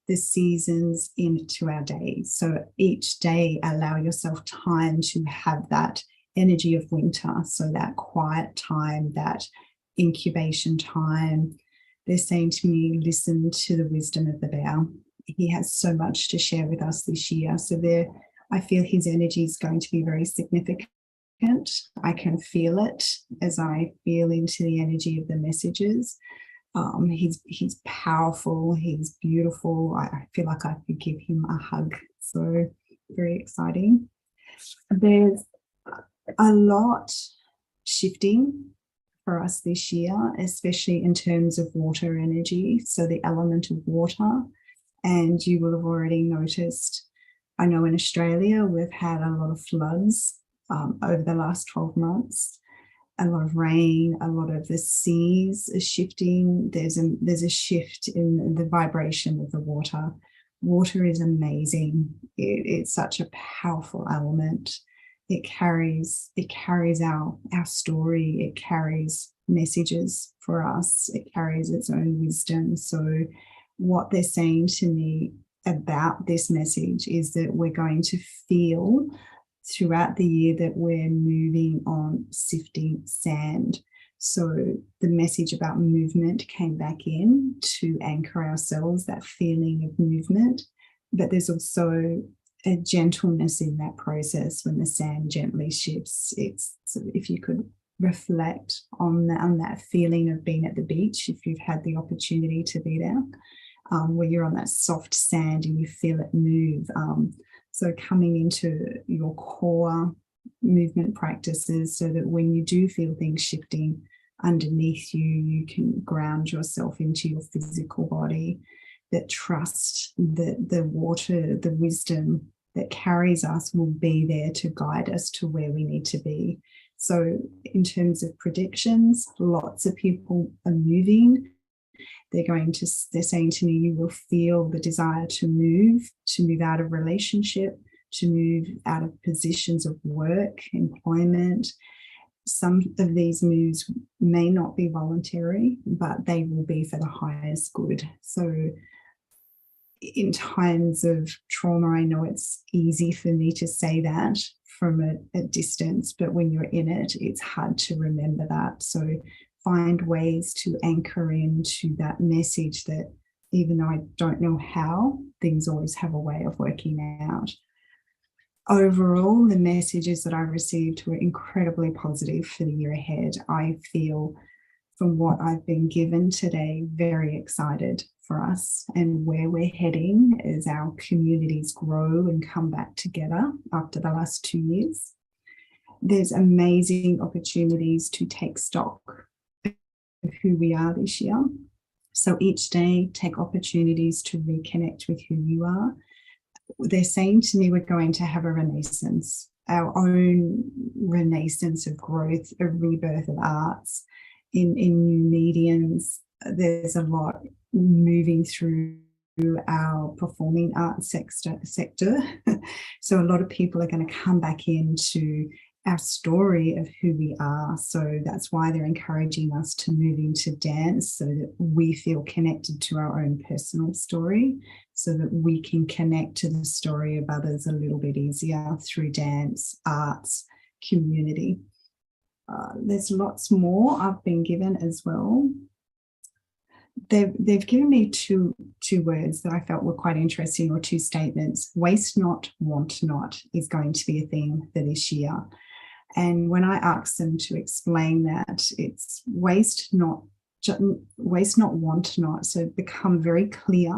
I: the seasons into our days. So each day, allow yourself time to have that energy of winter. So that quiet time, that incubation time. They're saying to me, listen to the wisdom of the bear. He has so much to share with us this year. So I feel his energy is going to be very significant. I can feel it as I feel into the energy of the messages. He's powerful, he's beautiful. I feel like I could give him a hug. So very exciting. There's a lot shifting for us this year, especially in terms of water energy. So the element of water, and you will have already noticed, I know in Australia, we've had a lot of floods over the last 12 months. A lot of rain, a lot of the seas are shifting. There's a shift in the vibration of the water. Water is amazing. It's such a powerful element. It carries our story. It carries messages for us. It carries its own wisdom. So what they're saying to me about this message is that we're going to feel throughout the year that we're moving on sifting sand. So the message about movement came back in to anchor ourselves, that feeling of movement. But there's also a gentleness in that process when the sand gently shifts. It's, if you could reflect on that feeling of being at the beach, if you've had the opportunity to be there, where you're on that soft sand and you feel it move. So coming into your core movement practices so that when you do feel things shifting underneath you, you can ground yourself into your physical body, that trust that the water, the wisdom that carries us will be there to guide us to where we need to be. So in terms of predictions, lots of people are moving. They're saying to me, you will feel the desire to move out of relationship, to move out of positions of work, employment. Some of these moves may not be voluntary, but they will be for the highest good. So in times of trauma, I know it's easy for me to say that from a distance, but when you're in it, it's hard to remember that. So find ways to anchor into that message that even though I don't know how, things always have a way of working out. Overall, the messages that I received were incredibly positive for the year ahead. I feel, from what I've been given today, very excited for us and where we're heading as our communities grow and come back together after the last 2 years. There's amazing opportunities to take stock of who we are this year. So each day, take opportunities to reconnect with who you are. They're saying to me, we're going to have a renaissance, our own renaissance of growth, a rebirth of arts in new mediums. There's a lot moving through our performing arts sector. So a lot of people are going to come back into our story of who we are. So that's why they're encouraging us to move into dance so that we feel connected to our own personal story, so that we can connect to the story of others a little bit easier through dance, arts, community. There's lots more I've been given as well. They've given me two words that I felt were quite interesting, or two statements. Waste not, want not is going to be a theme for this year. And when I asked them to explain that, it's waste not, want not. So become very clear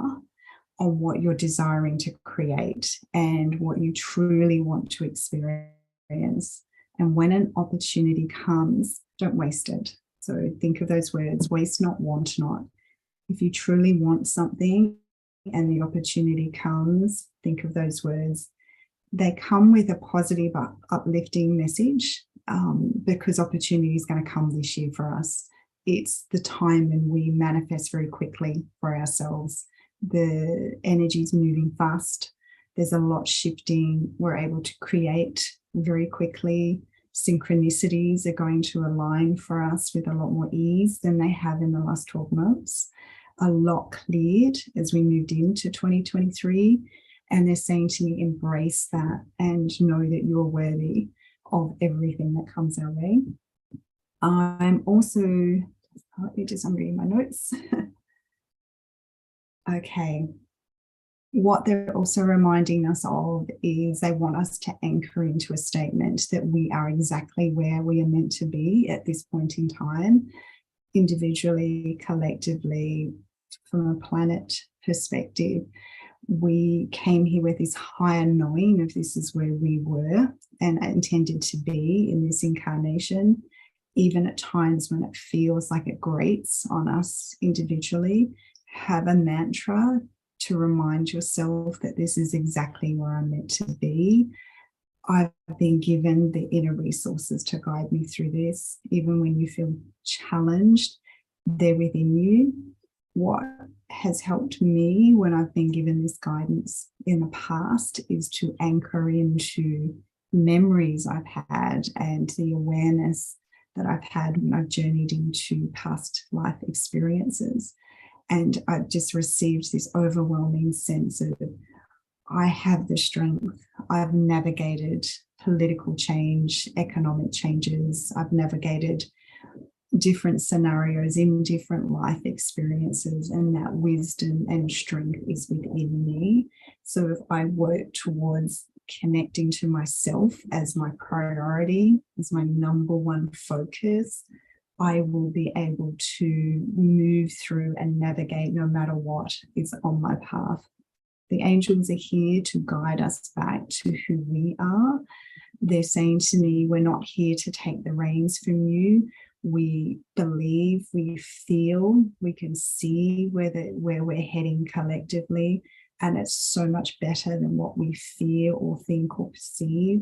I: on what you're desiring to create and what you truly want to experience. And when an opportunity comes, don't waste it. So think of those words, waste not, want not. If you truly want something and the opportunity comes, think of those words. They come with a positive, uplifting message. because opportunity is going to come this year for us. It's the time when we manifest very quickly for ourselves. The energy is moving fast. There's a lot shifting. We're able to create very quickly. Synchronicities are going to align for us with a lot more ease than they have in the last 12 months. A lot cleared as we moved into 2023. And they're saying to me, embrace that and know that you're worthy of everything that comes our way. I'm also, I'm reading my notes. Okay. What they're also reminding us of is they want us to anchor into a statement that we are exactly where we are meant to be at this point in time, individually, collectively, from a planet perspective. We came here with this higher knowing of this is where we were and intended to be in this incarnation, even at times when it feels like it grates on us individually. Have a mantra to remind yourself that this is exactly where I'm meant to be. I've been given the inner resources to guide me through this. Even when you feel challenged, they're within you. What has helped me when I've been given this guidance in the past is to anchor into memories I've had and the awareness that I've had when I've journeyed into past life experiences. And I've just received this overwhelming sense of I have the strength. I've navigated political change, economic changes. I've navigated different scenarios in different life experiences, and that wisdom and strength is within me. So if I work towards connecting to myself as my priority, as my number one focus, I will be able to move through and navigate no matter what is on my path. The angels are here to guide us back to who we are. They're saying to me, we're not here to take the reins from you. We believe, we feel, we can see where we're heading collectively. And it's so much better than what we fear or think or perceive.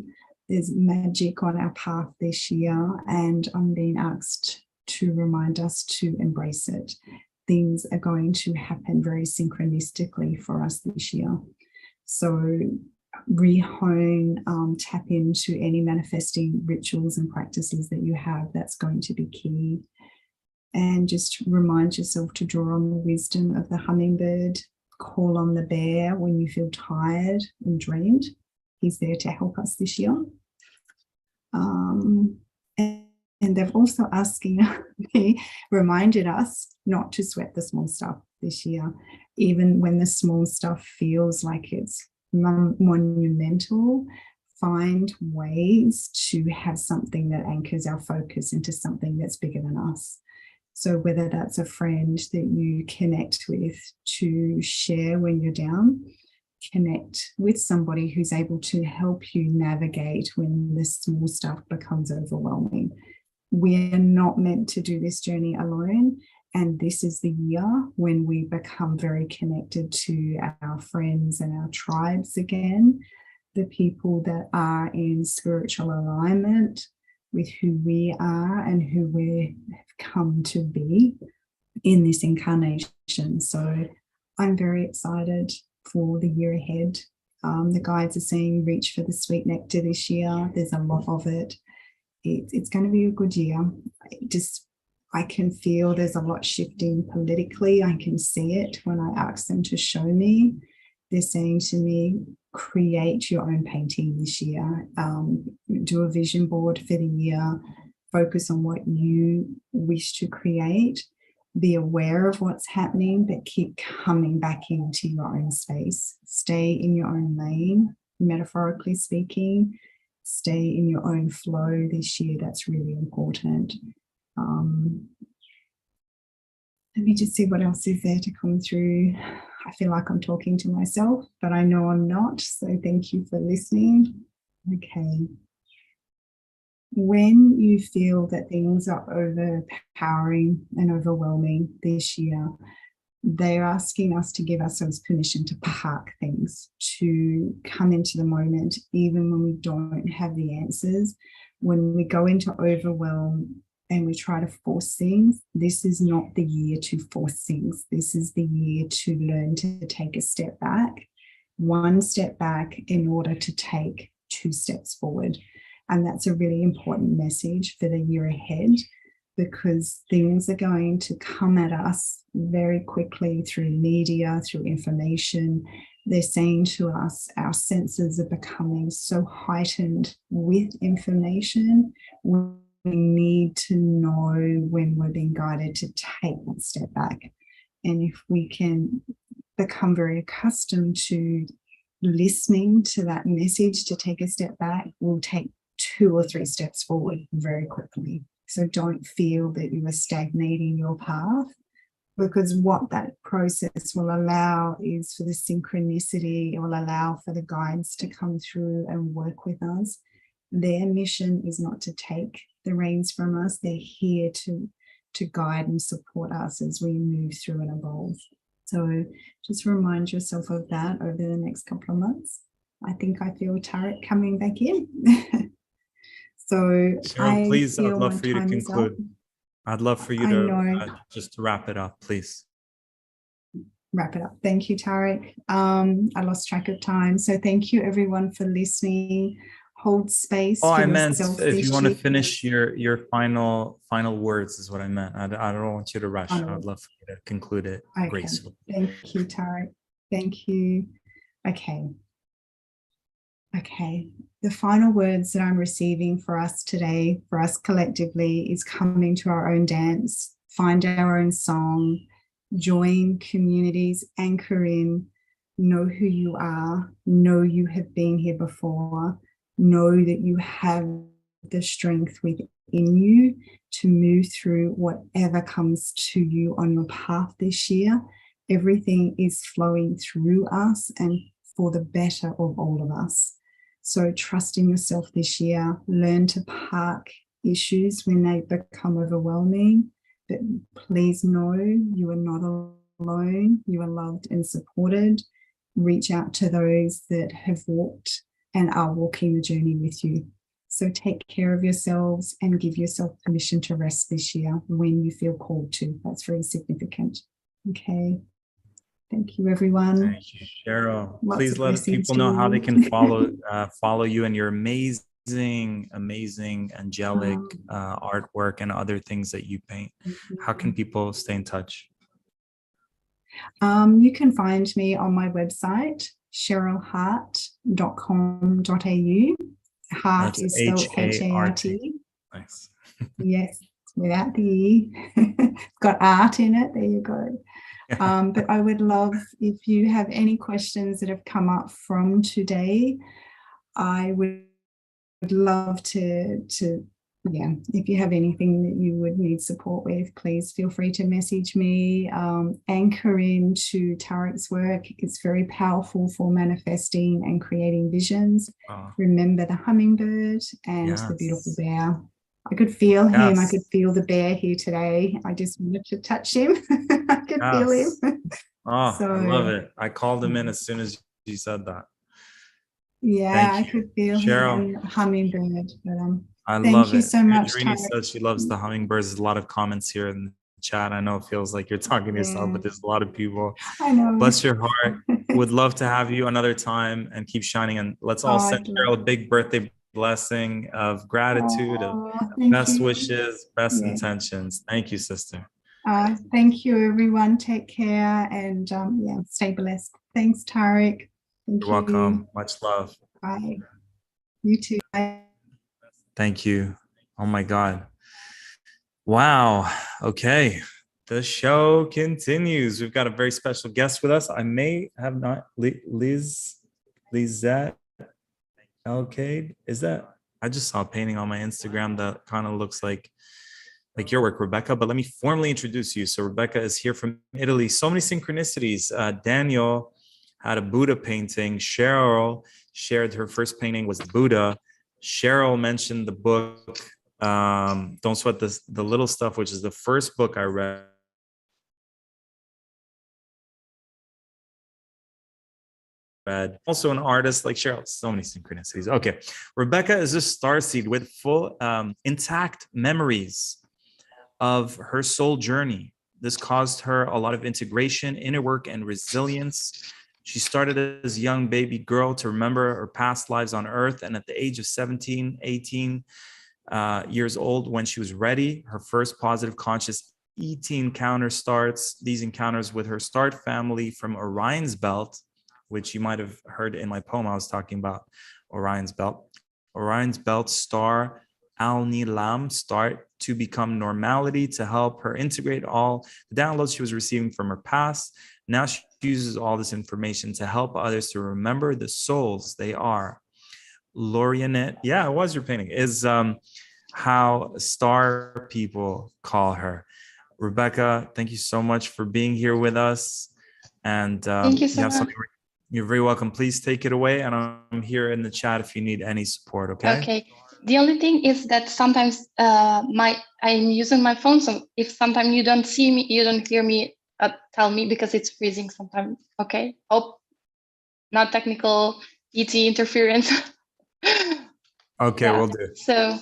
I: There's magic on our path this year, and I'm being asked to remind us to embrace it. Things are going to happen very synchronistically for us this year. So re-hone, tap into any manifesting rituals and practices that you have. That's going to be key. And just remind yourself to draw on the wisdom of the hummingbird. Call on the bear when you feel tired and drained. He's there to help us this year. And they've also reminded us not to sweat the small stuff this year, even when the small stuff feels like it's monumental. Find ways to have something that anchors our focus into something that's bigger than us. So whether that's a friend that you connect with to share when you're down, connect with somebody who's able to help you navigate when the small stuff becomes overwhelming. We're not meant to do this journey alone. And this is the year when we become very connected to our friends and our tribes again, the people that are in spiritual alignment with who we are and who we have come to be in this incarnation. So I'm very excited for the year ahead. The guides are saying reach for the sweet nectar this year. There's a lot of it. It's going to be a good year. I can feel there's a lot shifting politically. I can see it when I ask them to show me. They're saying to me, create your own painting this year. Do a vision board for the year. Focus on what you wish to create. Be aware of what's happening, but keep coming back into your own space. Stay in your own lane, metaphorically speaking. Stay in your own flow this year. That's really important. Let me just see what else is there to come through. I feel like I'm talking to myself, but I know I'm not. So thank you for listening. Okay. When you feel that things are overpowering and overwhelming this year, they're asking us to give ourselves permission to park things, to come into the moment, even when we don't have the answers. when we go into overwhelm and we try to force things, this is not the year to force things. This is the year to learn to take a step back, one step back in order to take 2 steps forward. And that's a really important message for the year ahead, because things are going to come at us very quickly through media, through information. They're saying to us, our senses are becoming so heightened with information. We need to know when we're being guided to take that step back. And if we can become very accustomed to listening to that message to take a step back, we'll take 2 or 3 steps forward very quickly. So don't feel that you are stagnating your path, because what that process will allow is for the synchronicity. It will allow for the guides to come through and work with us. Their mission is not to take the reins from us. They're here to guide and support us as we move through and evolve. So just remind yourself of that over the next couple of months. I think I feel Tarek coming back in. So
A: Cheryl, please, I'd love for you to conclude. I'd love for you to just to wrap it up, please.
I: Wrap it up. Thank you, Tarek. I lost track of time. So thank you everyone for listening. Hold space.
A: Oh, I meant if you want to finish your final words is what I meant. I don't want you to rush. I'd love for you to conclude it gracefully.
I: Thank you, Tarek. Thank you. Okay. The final words that I'm receiving for us today, for us collectively, is coming to our own dance, find our own song, join communities, anchor in, know who you are, know you have been here before, know that you have the strength within you to move through whatever comes to you on your path this year. Everything is flowing through us and for the better of all of us. So trust in yourself this year. Learn to park issues when they become overwhelming. But please know you are not alone. You are loved and supported. Reach out to those that have walked and are walking the journey with you. So take care of yourselves and give yourself permission to rest this year when you feel called to. That's very significant. Okay. Thank you, everyone.
A: Thank you, Cheryl. Please let people know how they can follow you and your amazing, angelic artwork and other things that you paint. How can people stay in touch?
I: You can find me on my website, cherylhart.com.au. Heart is spelled H-A-R-T.
A: Nice.
I: Yes, without the E. It's got art in it. There you go. But I would love, if you have any questions that have come up from today, I would love to if you have anything that you would need support with, please feel free to message me. Anchor into Tarek's work. It's very powerful for manifesting and creating visions. Remember the hummingbird and the beautiful bear. I could feel him. I could feel the bear here today. I just wanted to touch him. I could feel him.
A: I love it. I called him in as soon as you said that.
I: Yeah, I could feel him, hummingbird. But
A: I love
I: thank you so much.
A: Adrini says she loves the hummingbirds. There's a lot of comments here in the chat. I know it feels like you're talking to yourself, but there's a lot of people.
I: I know.
A: Bless your heart. Would love to have you another time and keep shining. And let's all send Cheryl a big birthday blessing of gratitude, of best wishes, best intentions. Thank you, sister.
I: Thank you, everyone. Take care and stay blessed. Thanks, Tarek.
A: You're welcome. Much love.
I: Bye. You too. Bye.
A: Thank you. Oh my God. Wow. Okay. The show continues. We've got a very special guest with us. I may have not Lizette. Okay, is that? I just saw a painting on my Instagram that kind of looks like your work, Rebecca. But let me formally introduce you. So Rebecca is here from Italy. So many synchronicities. Daniel had a Buddha painting. Cheryl shared her first painting was Buddha. Cheryl mentioned the book Don't Sweat the Little Stuff, which is the first book I read. Also an artist like Cheryl. So many synchronicities. Okay. Rebecca is a starseed with full intact memories of her soul journey. This caused her a lot of integration, inner work, and resilience. She started as a young baby girl to remember her past lives on Earth. And at the age of 17, 18 years old, when she was ready, her first positive conscious ET encounter starts. These encounters with her starred family from Orion's belt, which you might have heard in my poem, I was talking about Orion's belt. Orion's belt star Al-Nilam start to become normality to help her integrate all the downloads she was receiving from her past. Now she uses all this information to help others to remember the souls they are. Lorianet, yeah, it was your painting, is how star people call her. Rebecca, thank you so much for being here with us. And
J: thank you so much.
A: You're very welcome. Please take it away. And I'm here in the chat if you need any support, okay?
J: Okay. The only thing is that sometimes I'm using my phone. So if sometimes you don't see me, you don't hear me, tell me because it's freezing sometimes. Okay. Hope not technical ET interference.
A: Okay,
J: Yeah.
A: we'll do.
J: So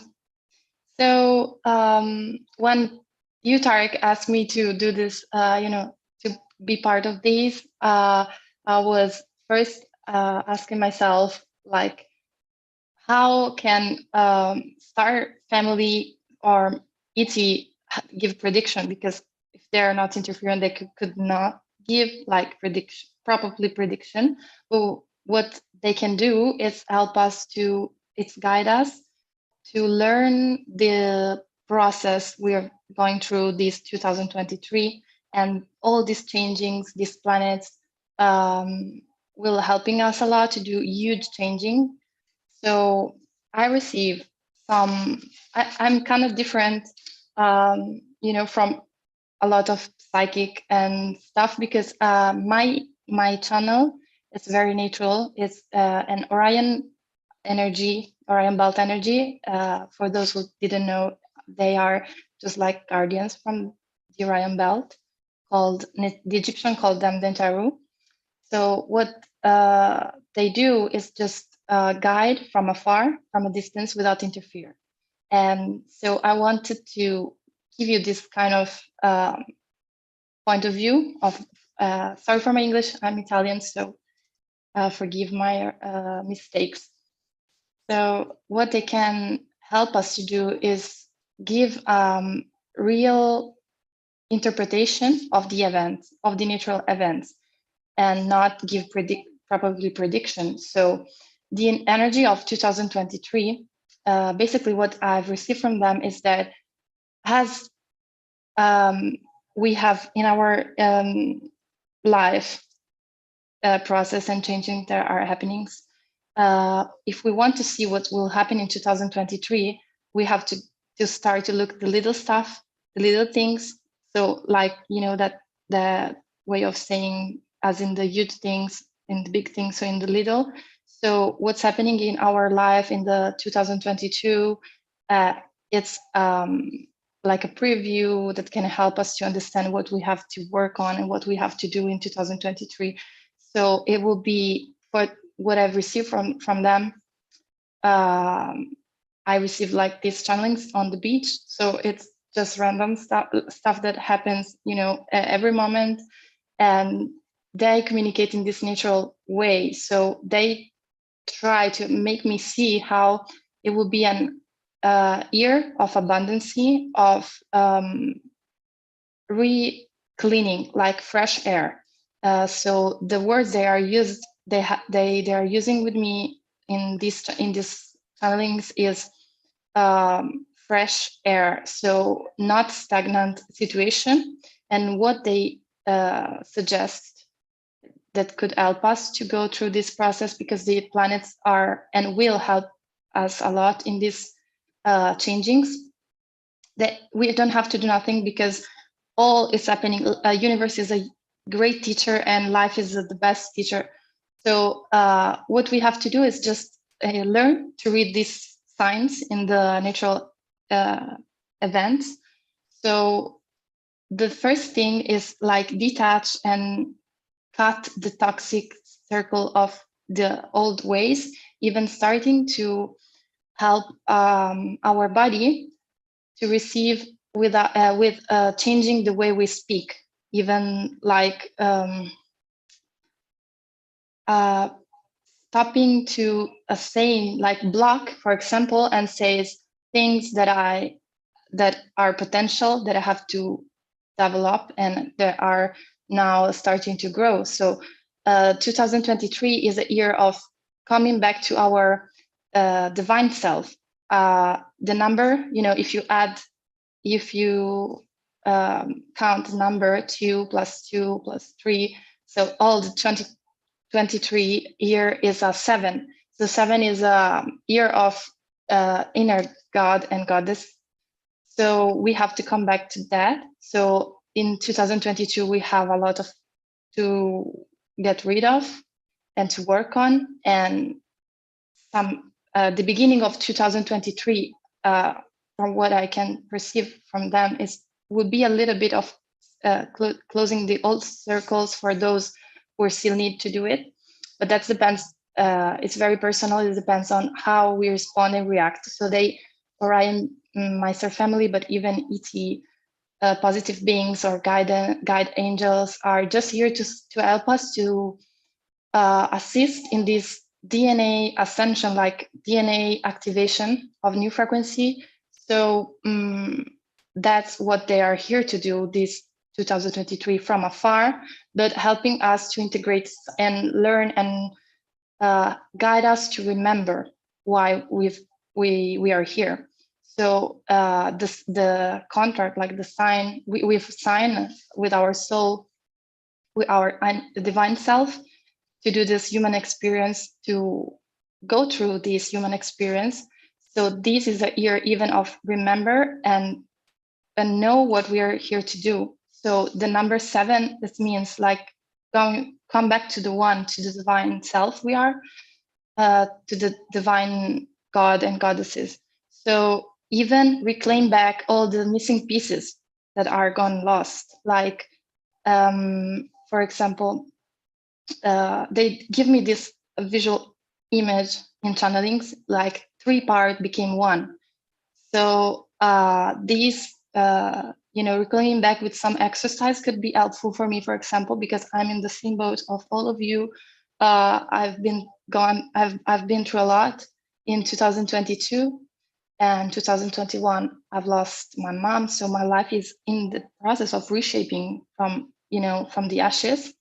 J: when you, Tarek, asked me to do this, to be part of these, I was first asking myself, like, how can star family or ET give prediction? Because if they're not interfering, they could not give like probably prediction. But what they can do is help us guide us to learn the process we're going through this 2023, and all these changings, these planets will helping us a lot to do huge changing. So I receive I'm kind of different, from a lot of psychic and stuff, because my channel is very natural. It's an Orion belt energy. For those who didn't know, they are just like guardians from the Orion belt, the Egyptian called them Dentaru. So what they do is just guide from afar, from a distance, without interfere. And so I wanted to give you this kind of point of view of, sorry for my English, I'm Italian, so forgive my mistakes. So what they can help us to do is give real interpretation of the events, of the natural events, and not give probably prediction. So the energy of 2023, basically what I've received from them is that as we have in our life process and changing there are happenings, if we want to see what will happen in 2023, we have to start to look the little stuff, the little things. So like, that the way of saying, as in the huge things, in the big things, so in the little. So what's happening in our life in the 2022, it's like a preview that can help us to understand what we have to work on and what we have to do in 2023. So it will be what I've received from them. I received like these channelings on the beach. So it's just random stuff that happens, every moment. And they communicate in this natural way. So they try to make me see how it will be an year of abundance, of re-cleaning, like fresh air. So the words they are are using with me in this channelings is fresh air. So not stagnant situation. And what they suggest that could help us to go through this process, because the planets are and will help us a lot in these changings, that we don't have to do nothing, because all is happening. Universe is a great teacher and life is the best teacher. So what we have to do is just learn to read these signs in the natural events. So the first thing is like detach and cut the toxic circle of the old ways, even starting to help our body to receive with changing the way we speak, even like stopping to a saying like block, for example, and says things that are potential that I have to develop and that are now starting to grow. So 2023 is a year of coming back to our divine self. The number, if you count number 2 plus 2 plus 3, so all the 2023 year is a 7. So 7 is a year of inner God and goddess. So we have to come back to that. So in 2022, we have a lot to get rid of and to work on. And the beginning of 2023, from what I can perceive from them, would be a little bit of closing the old circles for those who still need to do it. But that depends. It's very personal. It depends on how we respond and react. So Orion, myself family, but even ET, positive beings or guide angels are just here to help us to assist in this DNA ascension, like DNA activation of new frequency. So that's what they are here to do this 2023 from afar, but helping us to integrate and learn and guide us to remember why we are here. So the contract, like the sign, we've signed with our soul, with our divine self, to do this human experience, to go through this human experience. So this is a year even of remember and know what we are here to do. So the number 7, this means like come back to the one, to the divine self we are, to the divine God and goddesses. So even reclaim back all the missing pieces that are gone lost. Like, for example, they give me this visual image in channelings, like 3 parts became 1. So these, reclaiming back with some exercise could be helpful for me, for example, because I'm in the same boat of all of you. I've been through a lot in 2022 and 2021. I've lost my mom, so my life is in the process of reshaping from the ashes.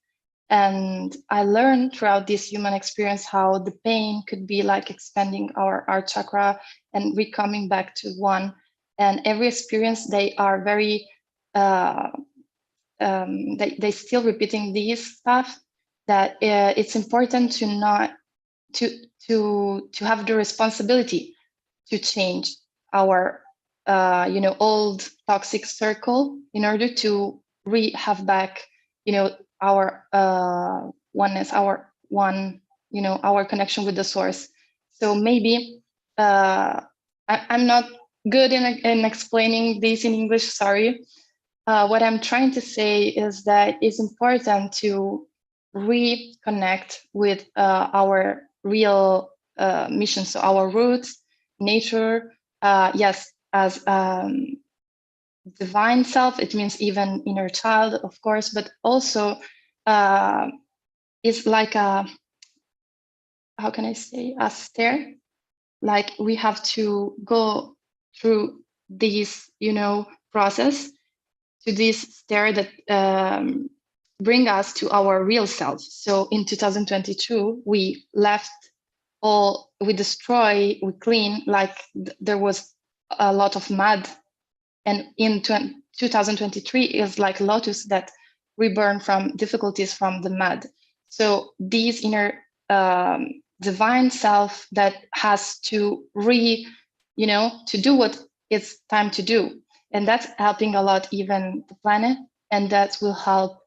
J: And I learned throughout this human experience how the pain could be like expanding our chakra and coming back to one. And every experience, they are very, they still repeating these stuff, that it's important to not, to have the responsibility to change our, old toxic circle in order to have back, our oneness, our connection with the source. So maybe I'm not good in explaining this in English, sorry. What I'm trying to say is that it's important to reconnect with our real mission, so our roots, nature, yes, as divine self. It means even inner child, of course, but also it's like a, how can I say, a stair. Like we have to go through this, process, to this stair that bring us to our real self. So in 2022, we left all, we destroy, we clean, like there was a lot of mud. And in 2023 is like lotus that reborn from difficulties from the mud. So these inner divine self that has to to do what it's time to do. And that's helping a lot, even the planet, and that will help.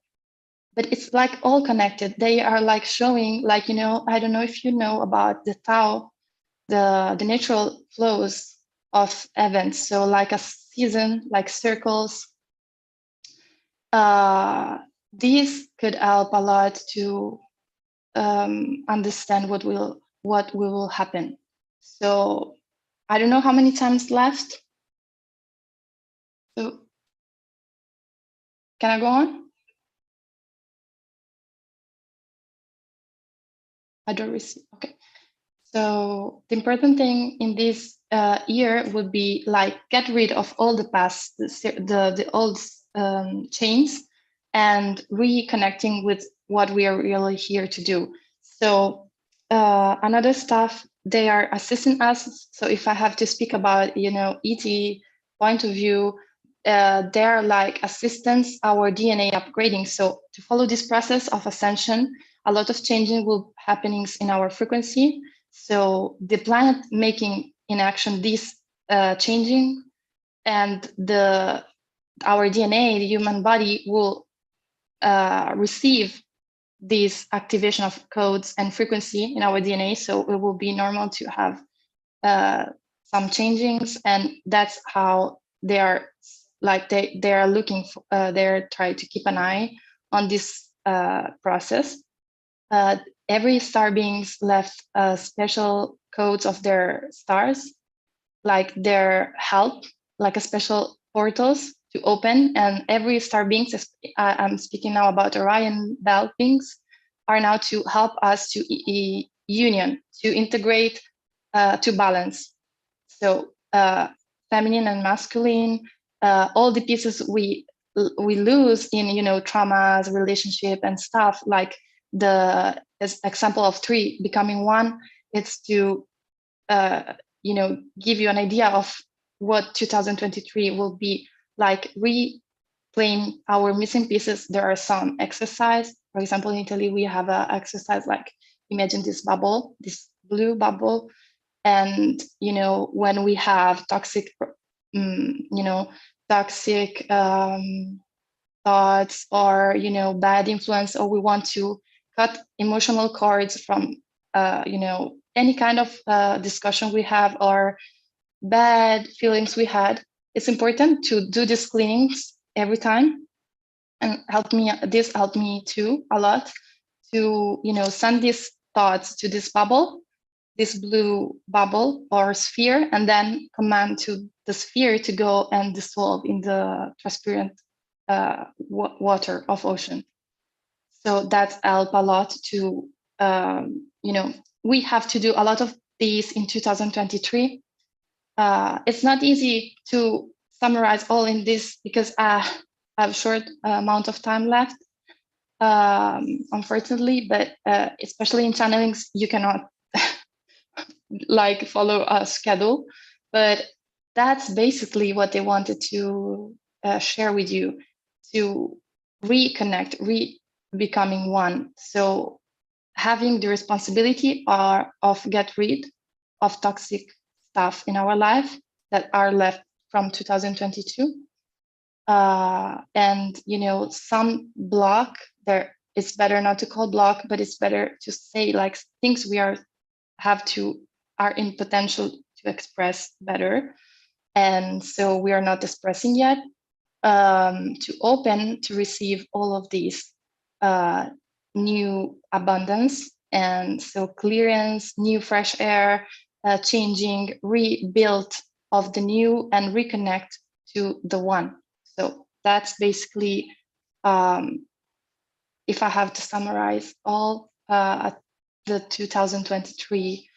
J: But it's like all connected. They are like showing, like, I don't know if you know about the Tao, the natural flows of events. So like a season, like circles. These could help a lot to understand what will happen. So I don't know how many times left. So can I go on? I don't receive. Okay. So the important thing in this year would be like get rid of all the past, the old chains, and reconnecting with what we are really here to do. So another stuff, they are assisting us. So if I have to speak about, ET point of view, they're like assistants, our DNA upgrading. So to follow this process of ascension, a lot of changing will happenings in our frequency. So the planet making in action this changing, and our DNA, the human body, will receive this activation of codes and frequency in our DNA. So it will be normal to have some changings, and that's how they are like they are looking for. They're trying to keep an eye on this process. Every star beings left special codes of their stars, like their help, like a special portals to open. And every star beings, I'm speaking now about Orion belt beings, are now to help us to union, to integrate, to balance. So feminine and masculine, all the pieces we lose in traumas, relationship and stuff, like the example of 3 becoming 1. It's to give you an idea of what 2023 will be like. Replaying our missing pieces. There are some exercise. For example, in Italy, we have an exercise like imagine this bubble, this blue bubble, and when we have toxic toxic thoughts, or bad influence, or we want to cut emotional cords from any kind of discussion we have, or bad feelings we had, it's important to do these cleanings every time. And this helped me too a lot, to send these thoughts to this bubble, this blue bubble or sphere, and then command to the sphere to go and dissolve in the transparent water of ocean. So that helped a lot to, we have to do a lot of these in 2023. It's not easy to summarize all in this because I have a short amount of time left, unfortunately, but especially in channelings, you cannot like follow a schedule, but that's basically what they wanted to share with you, to reconnect, becoming one. So having the responsibility of get rid of toxic stuff in our life that are left from 2022. And some block there, it's better not to call block, but it's better to say like things we are in potential to express better, and so we are not expressing yet, to open to receive all of these new abundance, and so clearance, new fresh air, changing, rebuild of the new, and reconnect to the one. So that's basically, if I have to summarize all the 2023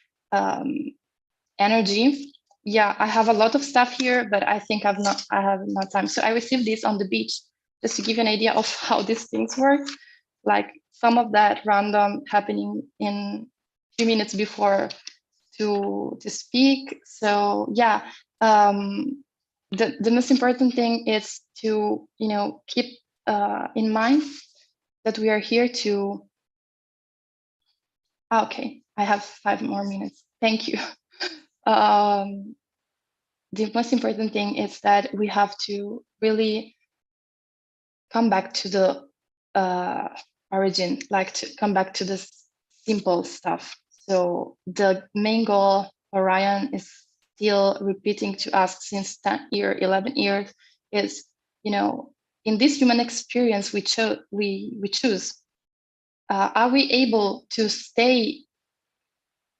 J: energy. Yeah, I have a lot of stuff here, but I think I have not time. So I received this on the beach, just to give you an idea of how these things work. Like some of that random happening in a few minutes before to speak. So yeah, the most important thing is to keep in mind that we are here to. Okay, I have 5 more minutes. Thank you. The most important thing is that we have to really come back to the origin, like to come back to the simple stuff. So the main goal Orion is still repeating to us since 11 years is, in this human experience we choose are we able to stay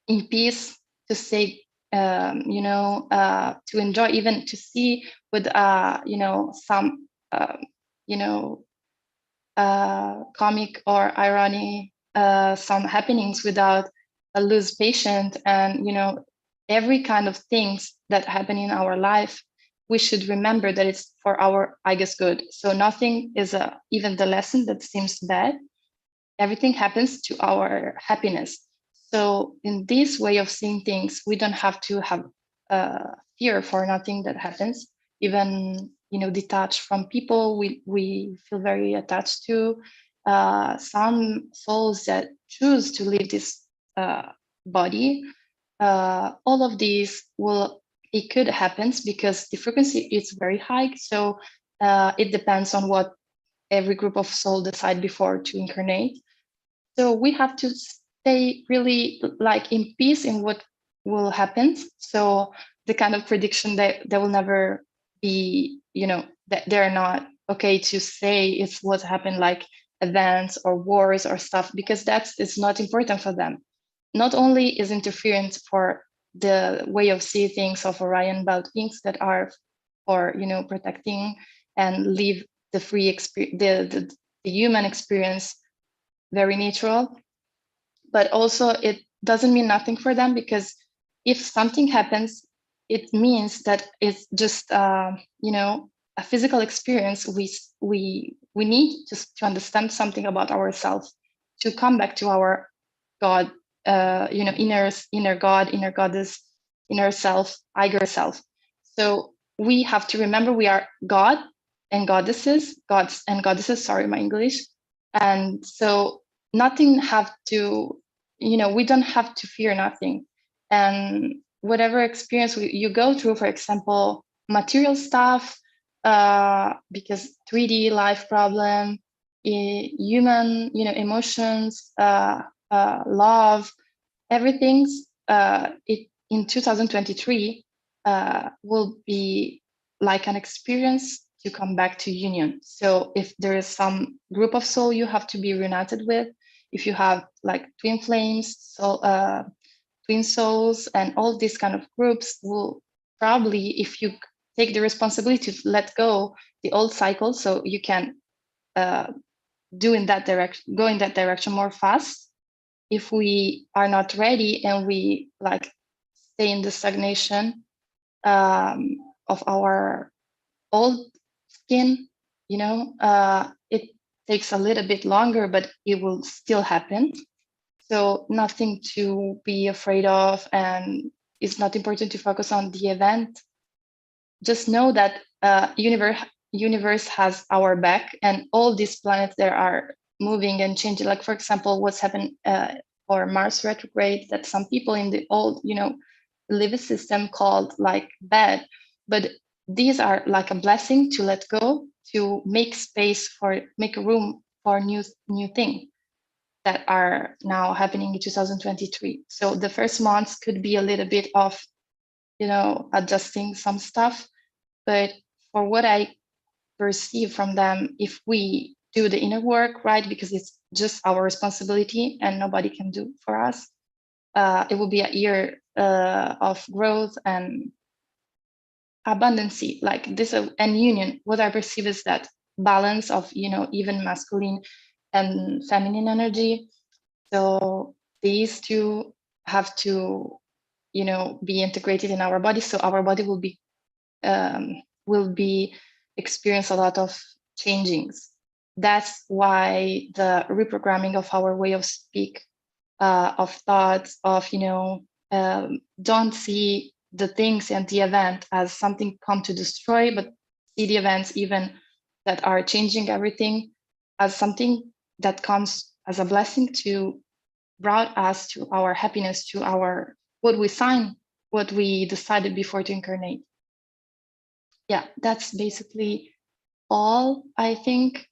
J: in peace, to stay, to enjoy, even to see with, some, comic or irony, some happenings without lose patience, and every kind of things that happen in our life, we should remember that it's for our, I guess, good. So nothing is even the lesson that seems bad. Everything happens to our happiness. So in this way of seeing things, we don't have to have fear for nothing that happens. Even detached from people we feel very attached to. Some souls that choose to leave this body. All of these it could happen because the frequency is very high. So it depends on what every group of soul decide before to incarnate. So we have to stay really like in peace in what will happen. So the kind of prediction that will never be, that they're not okay to say it's what happened, like events or wars or stuff, because it's not important for them. Not only is interference for the way of seeing things of Orion about things that are for protecting and leave the free experience, the human experience very natural, but also it doesn't mean nothing for them, because if something happens, it means that it's just a physical experience. We need just to understand something about ourselves, to come back to our God, inner God, inner goddess, inner self, higher self. So we have to remember we are God and goddesses, gods and goddesses, sorry, my English. And so nothing have to, we don't have to fear nothing. And whatever experience you go through, for example, material stuff, because 3D life problem, human, emotions, love, everything's in 2023 will be like an experience to come back to union. So if there is some group of soul you have to be reunited with, if you have like twin flames, so twin souls, and all these kind of groups will probably, if you take the responsibility to let go the old cycle, so you can go in that direction more fast. If we are not ready and we like stay in the stagnation of our old skin, it takes a little bit longer, but it will still happen. So nothing to be afraid of, and it's not important to focus on the event. Just know that universe has our back, and all these planets that are moving and changing. Like for example, what's happened for Mars retrograde, that some people in the old, live a system called like bad, but these are like a blessing to let go, to make space for, make room for new thing that are now happening in 2023. So the first months could be a little bit of, adjusting some stuff, but for what I perceive from them, if we do the inner work, right, because it's just our responsibility and nobody can do for us, it will be a year of growth and abundancy, like this, and union. What I perceive is that balance of, even masculine and feminine energy. So these two have to, be integrated in our body. So our body will be experience a lot of changings. That's why the reprogramming of our way of speak, of thoughts, of don't see the things and the event as something come to destroy, but see the events even that are changing everything as something that comes as a blessing to brought us to our happiness, to our what we signed, what we decided before to incarnate. Yeah, that's basically all, I think.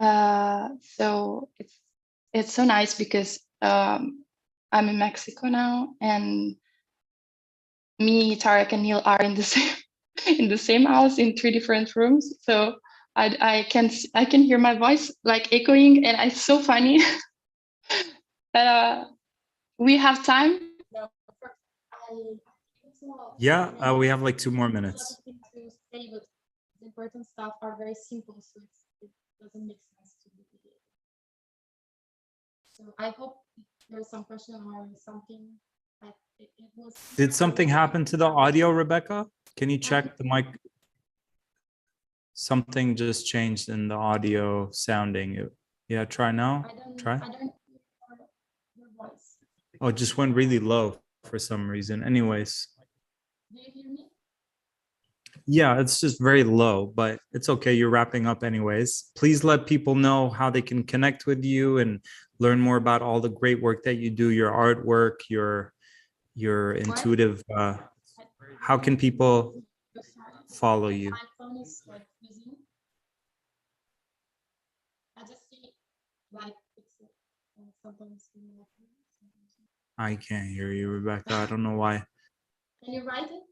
J: So it's so nice because I'm in Mexico now, and me, Tarek, and Neil are in the same in the same house in 3 different rooms. So I can hear my voice like echoing, and it's so funny. But we have time.
A: Yeah, we have like 2 more minutes.
K: The important stuff are very simple, so it doesn't make sense to be. So I hope there's some question or something. It was.
A: Did something happen to the audio, Rebecca? Can you check the mic? Something just changed in the audio sounding. Yeah, try now. Try.
K: I don't hear your voice.
A: Oh, it just went really low for some reason. Anyways.
K: Do you hear me?
A: Yeah, it's just very low, but it's okay. You're wrapping up anyways. Please let people know how they can connect with you and learn more about all the great work that you do, your artwork, your intuitive. How can people follow you?
K: My phone is like busy. I just see like it's sometimes.
A: I can't hear you, Rebecca. I don't know why.
K: Can you write it?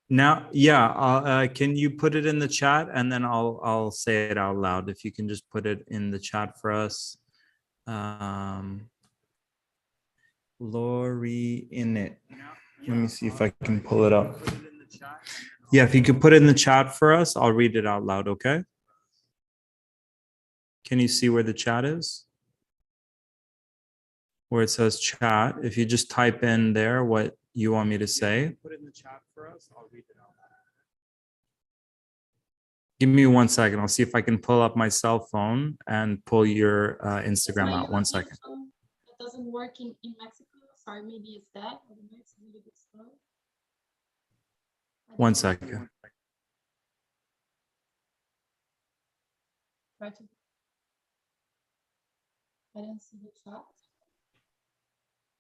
A: Now, yeah, can you put it in the chat and then I'll say it out loud. If you can just put it in the chat for us. Lori in it. Let me see if I can pull it up. Yeah, if you could put it in the chat for us, I'll read it out loud, okay? Can you see where the chat is? Where it says chat. If you just type in there what you want me to say. Put it in the chat for us. I'll read it out loud. Give me 1 second. I'll see if I can pull up my cell phone and pull your Instagram out. 1 second.
K: It doesn't work in Mexico. Sorry, maybe it's that. I don't know. It's a little bit slow.
A: 1 second.
K: I don't see the chat.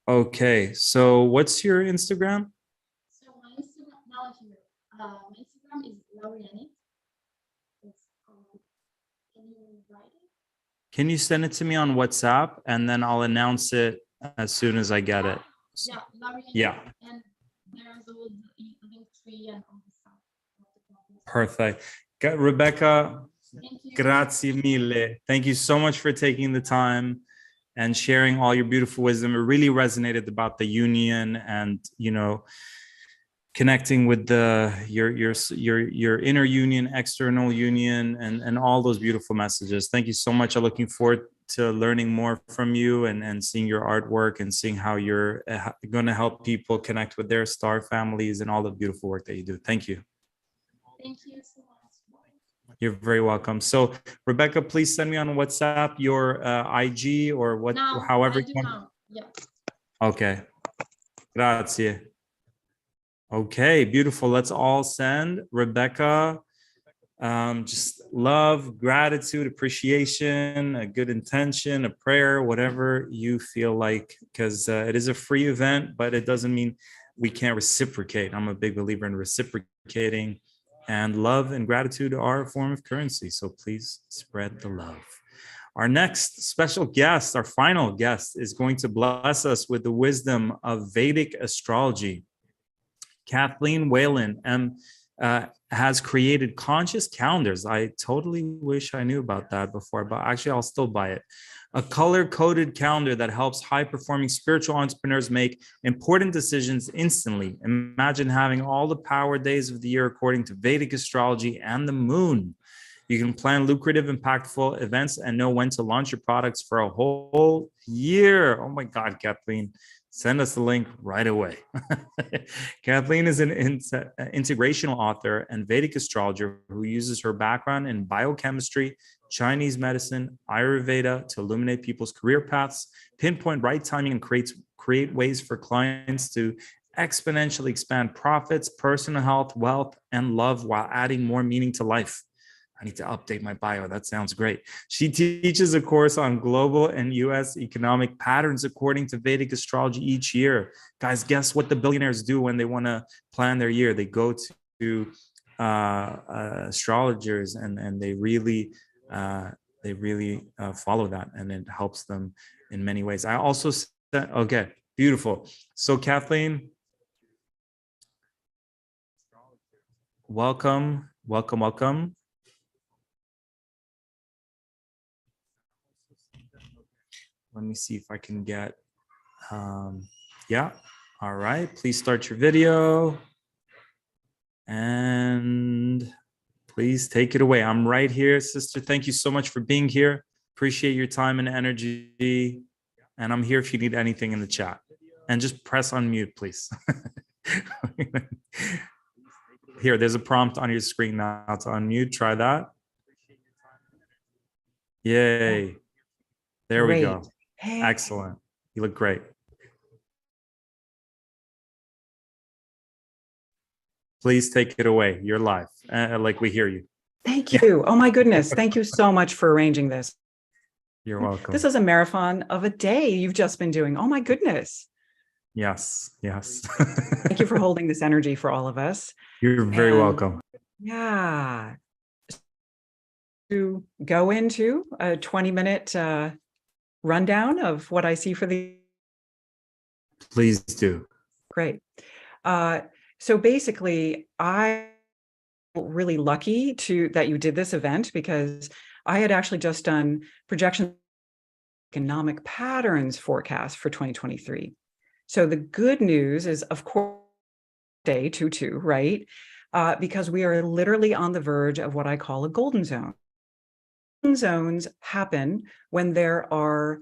A: Okay, so what's your Instagram?
K: So my Instagram now here. My Instagram is Lauriani. Can you write it?
A: Can you send it to me on WhatsApp and then I'll announce it as soon as I get it?
K: Yeah, Lauriani.
A: Yeah.
K: And there's all the link tree and all the stuff.
A: Perfect. Rebecca, grazie mille. Thank you so much for taking the time and sharing all your beautiful wisdom. It really resonated about the union and, you know, connecting with your inner union, external union, and all those beautiful messages. Thank you so much. I'm looking forward to learning more from you and seeing your artwork and seeing how you're going to help people connect with their star families and all the beautiful work that you do. Thank you.
K: Thank you so much.
A: You're very welcome. So, Rebecca, please send me on WhatsApp your IG or what,
K: Now,
A: however
K: I do
A: you want.
K: now. Yeah.
A: Okay. Grazie. Okay, beautiful. Let's all send Rebecca just love, gratitude, appreciation, a good intention, a prayer, whatever you feel like, because it is a free event, but it doesn't mean we can't reciprocate. I'm a big believer in reciprocating, and love and gratitude are a form of currency. So please spread the love. Our next special guest, our final guest, is going to bless us with the wisdom of Vedic astrology. Kathleen Whalen has created conscious calendars. I totally wish I knew about that before, but actually I'll still buy it. A color-coded calendar that helps high-performing spiritual entrepreneurs make important decisions instantly. Imagine having all the power days of the year according to Vedic astrology and the moon. You can plan lucrative, impactful events and know when to launch your products for a whole year. Oh my God, Kathleen. Send us the link right away. Kathleen is an integrational author and Vedic astrologer who uses her background in biochemistry, Chinese medicine, Ayurveda to illuminate people's career paths, pinpoint right timing, and create ways for clients to exponentially expand profits, personal health, wealth, and love while adding more meaning to life. I need to update my bio. That sounds great. She teaches a course on global and US economic patterns according to Vedic astrology each year. Guys, guess what the billionaires do when they want to plan their year? They go to astrologers and they really follow that, and it helps them in many ways. I also said, okay, beautiful. So Kathleen, welcome. let me see if I can get, yeah. All right, please start your video. And please take it away. I'm right here, sister. Thank you so much for being here. Appreciate your time and energy. And I'm here if you need anything in the chat. And just press unmute, please. Here, there's a prompt on your screen now to unmute. Try that. Yay. There we go.
L: Hey.
A: Excellent. You look great. Please take it away. You're live. Like we hear you.
L: Thank you. Oh my goodness. Thank you so much for arranging this.
A: You're welcome.
L: This is a marathon of a day you've just been doing. Oh my goodness.
A: Yes. Yes.
L: Thank you for holding this energy for all of us.
A: You're very welcome.
L: Yeah. To go into a 20-minute rundown of what I see for the.
A: Please do.
L: Great. So basically, I'm really lucky that you did this event, because I had actually just done projection economic patterns forecast for 2023. So the good news is, of course, day 2-2, right? Because we are literally on the verge of what I call a golden zone. Golden zones happen when there are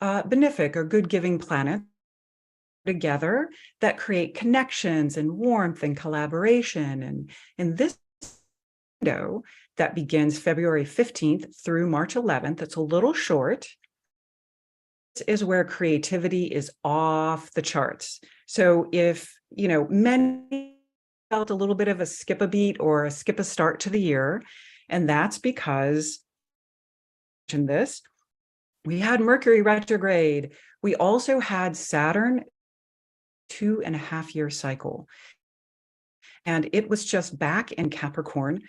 L: benefic or good-giving planets together that create connections and warmth and collaboration. And in this window that begins February 15th through March 11th, it's a little short, is where creativity is off the charts. So if, many felt a little bit of a skip a beat or a skip a start to the year, and that's because in this, we had Mercury retrograde. We also had Saturn 2.5-year cycle. And it was just back in Capricorn,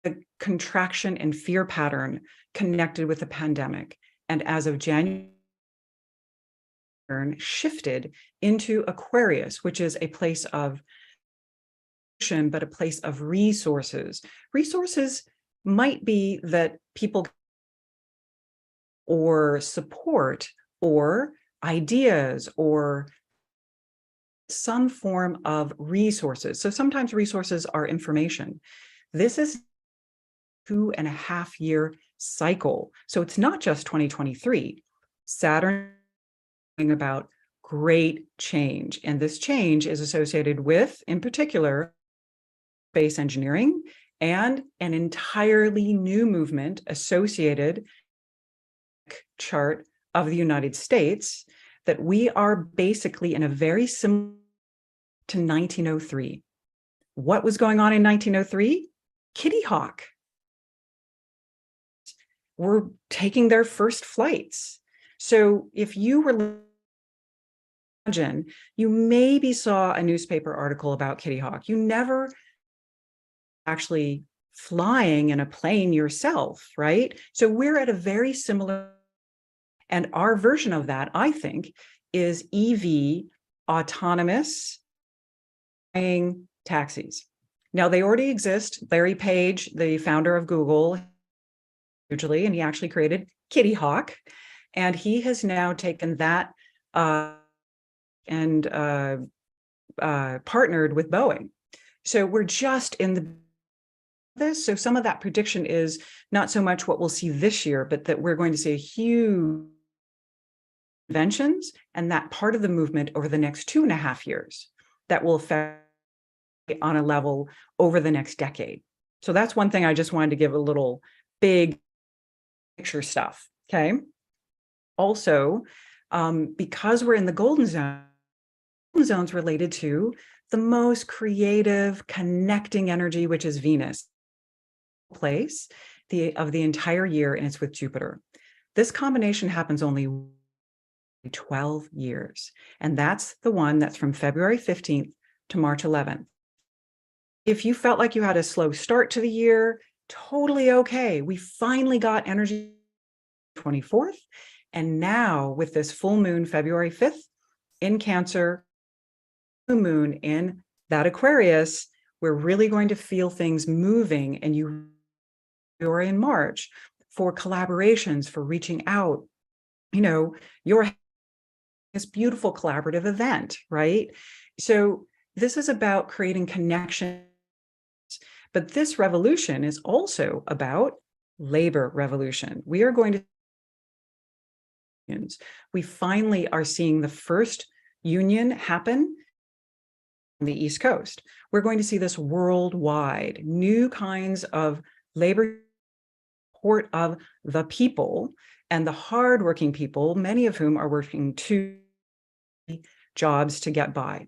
L: the contraction and fear pattern connected with the pandemic. And as of January, shifted into Aquarius, which is a place of action, but a place of resources. Resources might be that people or support or ideas or some form of resources. So sometimes resources are information. This is 2.5-year cycle. So it's not just 2023. Saturn about great change. And this change is associated with, in particular, space engineering and an entirely new movement associated chart of the United States that we are basically in a very similar to 1903. What was going on in 1903? Kitty Hawk were taking their first flights. So if you were imagine, you maybe saw a newspaper article about Kitty Hawk. You never actually flying in a plane yourself, right? So we're at a very similar, and our version of that, I think, is EV autonomous flying taxis. Now they already exist. Larry Page, the founder of Google, hugely, and he actually created Kitty Hawk, and he has now taken that and partnered with Boeing. So we're just in this. So some of that prediction is not so much what we'll see this year, but that we're going to see a huge inventions and that part of the movement over the next 2.5 years that will affect on a level over the next decade. So that's one thing I just wanted to give a little big picture stuff. Okay. Also, because we're in the golden zone, zones related to the most creative connecting energy, which is Venus place of the entire year, and it's with Jupiter. This combination happens only 12 years, and that's the one that's from February 15th to March 11th. If you felt like you had a slow start to the year, totally okay. We finally got energy 24th, and now with this full moon February 5th in Cancer, moon in that Aquarius, we're really going to feel things moving, and you are in March for collaborations, for reaching out, you're this beautiful collaborative event, right? So this is about creating connection. But this revolution is also about labor revolution. We are going to, we finally are seeing the first union happen on the East Coast. We're going to see this worldwide, new kinds of labor support of the people and the hardworking people, many of whom are working 2 jobs to get by.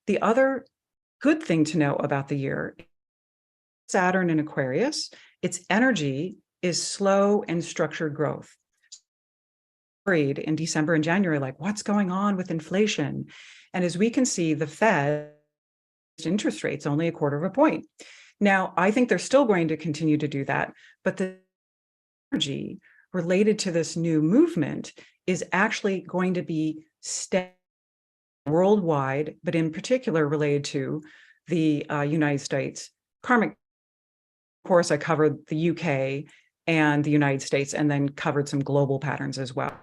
L: The other good thing to know about the year, Saturn in Aquarius, its energy is slow and structured growth. Worried in December and January, like, what's going on with inflation? And as we can see, the Fed interest rates only 1/4 point. Now, I think they're still going to continue to do that, but the energy related to this new movement is actually going to be steady worldwide, but in particular related to the United States. Karmic, of course, I covered the UK and the United States, and then covered some global patterns as well.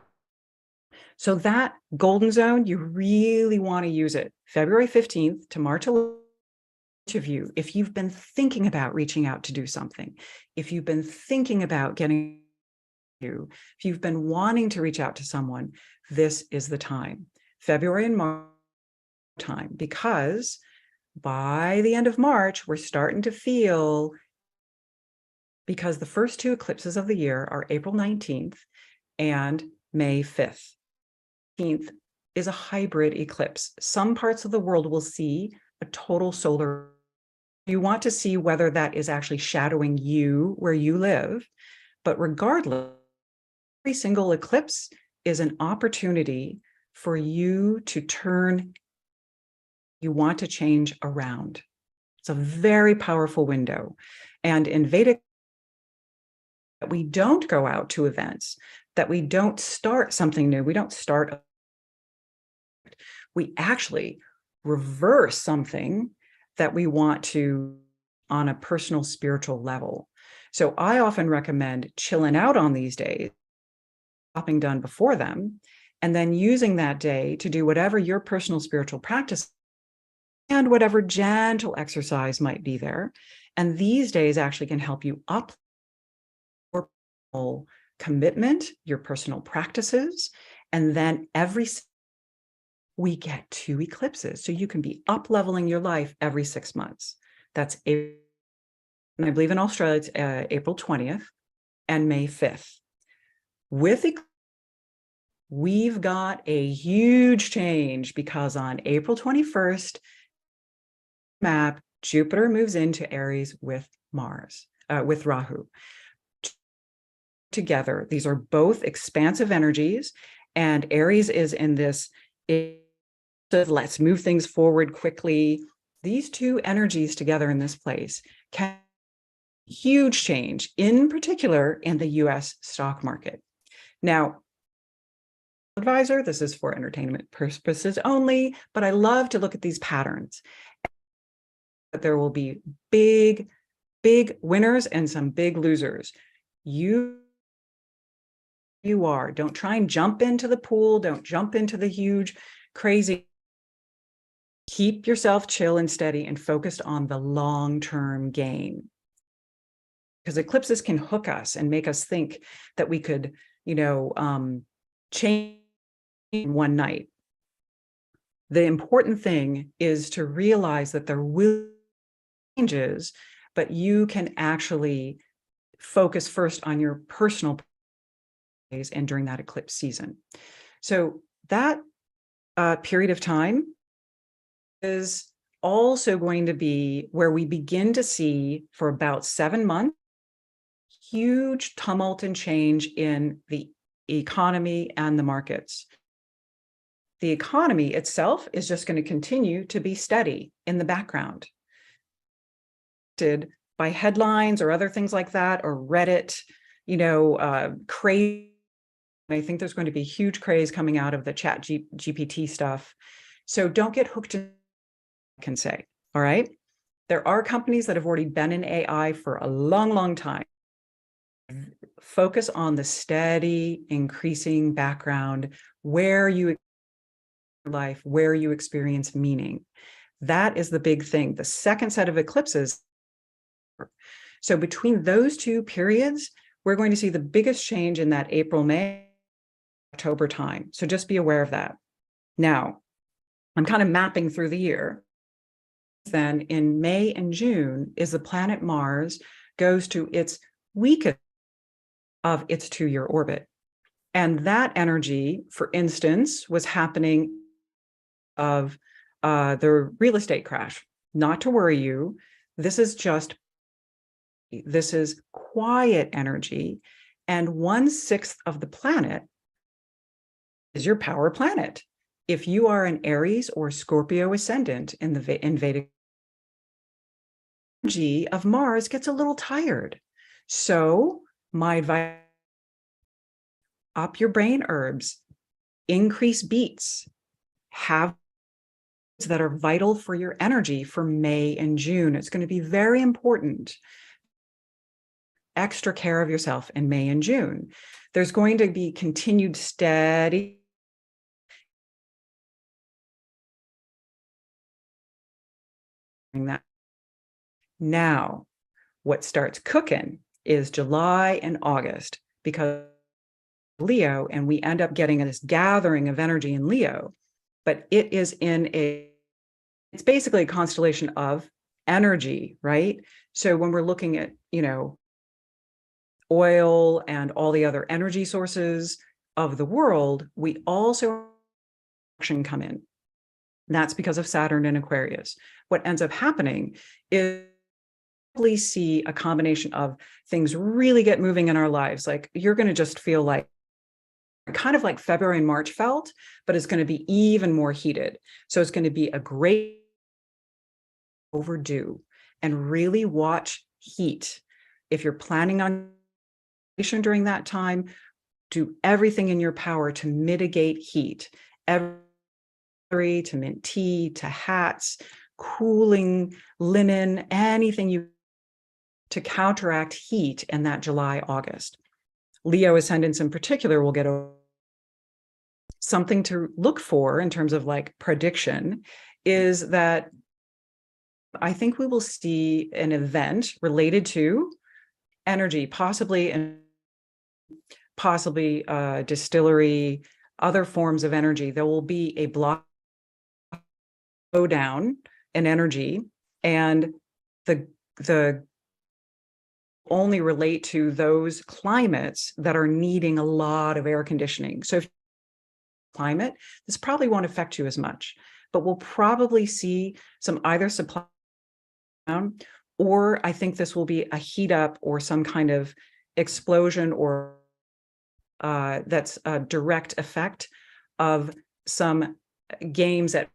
L: So that golden zone, you really want to use it. February 15th to March 11th, each of you, if you've been thinking about reaching out to do something, if you've been thinking about getting you, if you've been wanting to reach out to someone, this is the time. February and March time, because by the end of March, we're starting to feel, because the first 2 eclipses of the year are April 19th and May 5th. 19th is a hybrid eclipse. Some parts of the world will see a total solar. You want to see whether that is actually shadowing you where you live, but regardless, every single eclipse is an opportunity for you to turn, you want to change around. It's a very powerful window. And in Vedic, we don't go out to events, that we don't start something new. We don't start, we actually reverse something that we want to on a personal spiritual level. So I often recommend chilling out on these days, shopping done before them, and then using that day to do whatever your personal spiritual practice and whatever gentle exercise might be there. And these days actually can help you up your personal commitment, your personal practices, and then every we get 2 eclipses. So you can be up leveling your life every 6 months. That's April, and I believe in Australia, it's April 20th and May 5th. With we've got a huge change, because on April 21st, map, Jupiter moves into Aries with Mars, with Rahu. Together, these are both expansive energies, and Aries is in this, let's move things forward quickly. These 2 energies together in this place can huge change, in particular in the US stock market. Now, advisor, this is for entertainment purposes only, but I love to look at these patterns. There will be big winners and some big losers. You are, don't try and jump into the pool, don't jump into the huge, crazy. Keep yourself chill and steady and focused on the long-term gain. Because eclipses can hook us and make us think that we could, change in one night. The important thing is to realize that there will be changes, but you can actually focus first on your personal days and during that eclipse season. So that period of time is also going to be where we begin to see, for about 7 months, huge tumult and change in the economy and the markets. The economy itself is just going to continue to be steady in the background, by headlines or other things like that, or Reddit, craze. I think there's going to be huge craze coming out of the chat GPT stuff. So don't get hooked in, I can say, all right? There are companies that have already been in AI for a long, long time. focus on the steady increasing background where you life, where you experience meaning. That is the big thing. The second set of eclipses. So between those two periods, we're going to see the biggest change in that April, May, October time. So just be aware of that. Now, I'm kind of mapping through the year. Then in May and June is the planet Mars goes to its weakest of its 2-year orbit. And that energy, for instance, was happening of the real estate crash. Not to worry you, this is quiet energy, and 1/6 of the planet is your power planet. If you are an Aries or Scorpio ascendant in Vedic, energy of Mars gets a little tired. So my advice, up your brain herbs, increase beets, have that are vital for your energy for May and June. It's going to be very important. Extra care of yourself in May and June. There's going to be continued steady that. Now, what starts cooking is July and August, because Leo, and we end up getting this gathering of energy in Leo, but it is it's basically a constellation of energy, right? So when we're looking at, oil and all the other energy sources of the world, we also come in. And that's because of Saturn and Aquarius. What ends up happening is we see a combination of things really get moving in our lives. Like you're going to just feel like kind of like February and March felt, but it's going to be even more heated. So it's going to be a great overdue, and really watch heat. If you're planning on during that time, do everything in your power to mitigate heat. To mint tea, to hats, cooling linen, anything you to counteract heat in that July, August. Leo ascendants in particular will get something to look for in terms of like prediction is that I think we will see an event related to energy, possibly distillery, other forms of energy. There will be a slowdown in energy, and the only relate to those climates that are needing a lot of air conditioning. So if climate, this probably won't affect you as much, but we'll probably see some either supply down, or I think this will be a heat up or some kind of explosion, or that's a direct effect of some games at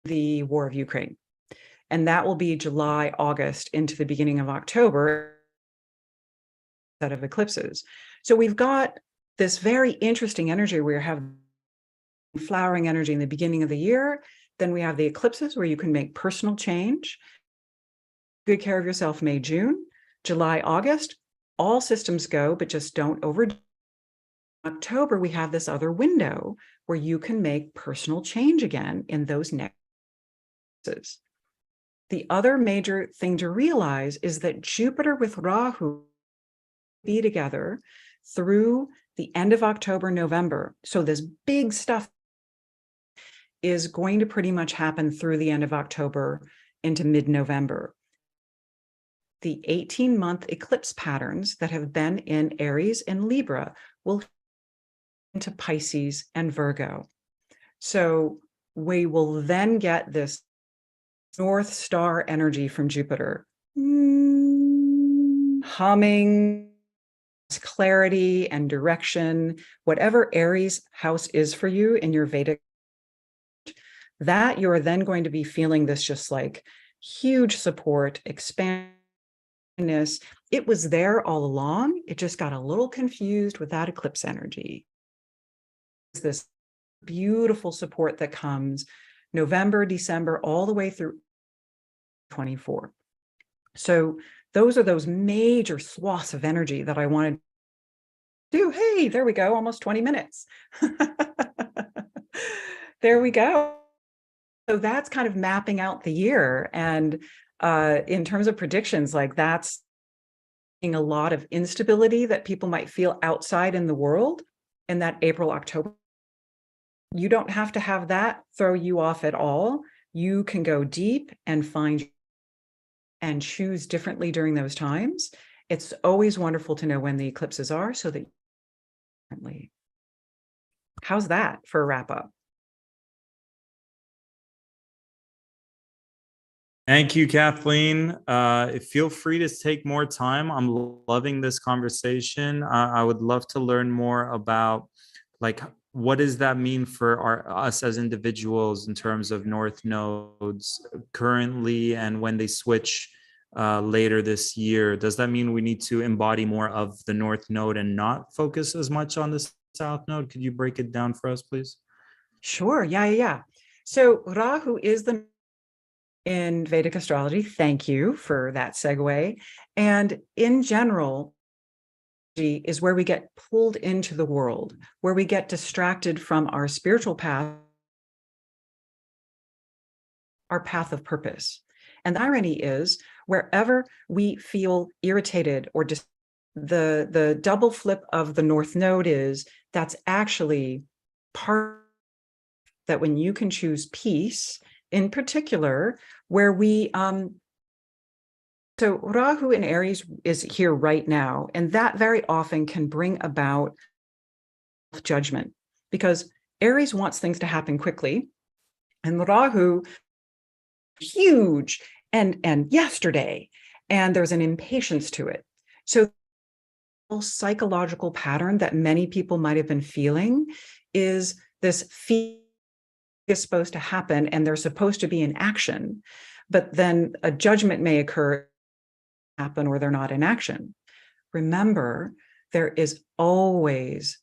L: the war of Ukraine. And that will be July, August into the beginning of October set of eclipses. So we've got this very interesting energy where you have flowering energy in the beginning of the year. Then we have the eclipses where you can make personal change. Good care of yourself, May, June, July, August, all systems go, but just don't overdo. October, we have this other window where you can make personal change again in those next. The other major thing to realize is that Jupiter with Rahu be together through the end of October, November. So this big stuff is going to pretty much happen through the end of October into mid-November. The 18-month eclipse patterns that have been in Aries and Libra will into Pisces and Virgo. So we will then get this North Star energy from Jupiter, humming, clarity and direction, whatever Aries house is for you in your Vedic, that you're then going to be feeling this just like huge support, expansiveness. It was there all along. It just got a little confused with that eclipse energy. This beautiful support that comes November, December, all the way through 24. So those are those major swaths of energy that I wanted Hey, there we go, almost 20 minutes. There we go. So that's kind of mapping out the year. And in terms of predictions, like that's a lot of instability that people might feel outside in the world in that April, October. You don't have to have that throw you off at all. You can go deep and find and choose differently during those times. It's always wonderful to know when the eclipses are so that how's that for a wrap up?
A: Thank you, Kathleen. Feel free to take more time. I'm loving this conversation. I would love to learn more about, like, what does that mean for us as individuals in terms of north nodes currently and when they switch later this year? Does that mean we need to embody more of the north node and not focus as much on the south node? Could you break it down for us, please?
L: Sure. Yeah. So Rahu is the in Vedic astrology. Thank you for that segue. And in general, is where we get pulled into the world, where we get distracted from our spiritual path, our path of purpose. And the irony is, wherever we feel irritated or the double flip of the North Node is that's actually part that when you can choose peace, in particular, where we so Rahu in Aries is here right now, and that very often can bring about judgment because Aries wants things to happen quickly, and Rahu huge and yesterday, and there's an impatience to it. So psychological pattern that many people might have been feeling is this fear is supposed to happen and they're supposed to be in action, but then a judgment may occur, happen, or they're not in action. Remember, there is always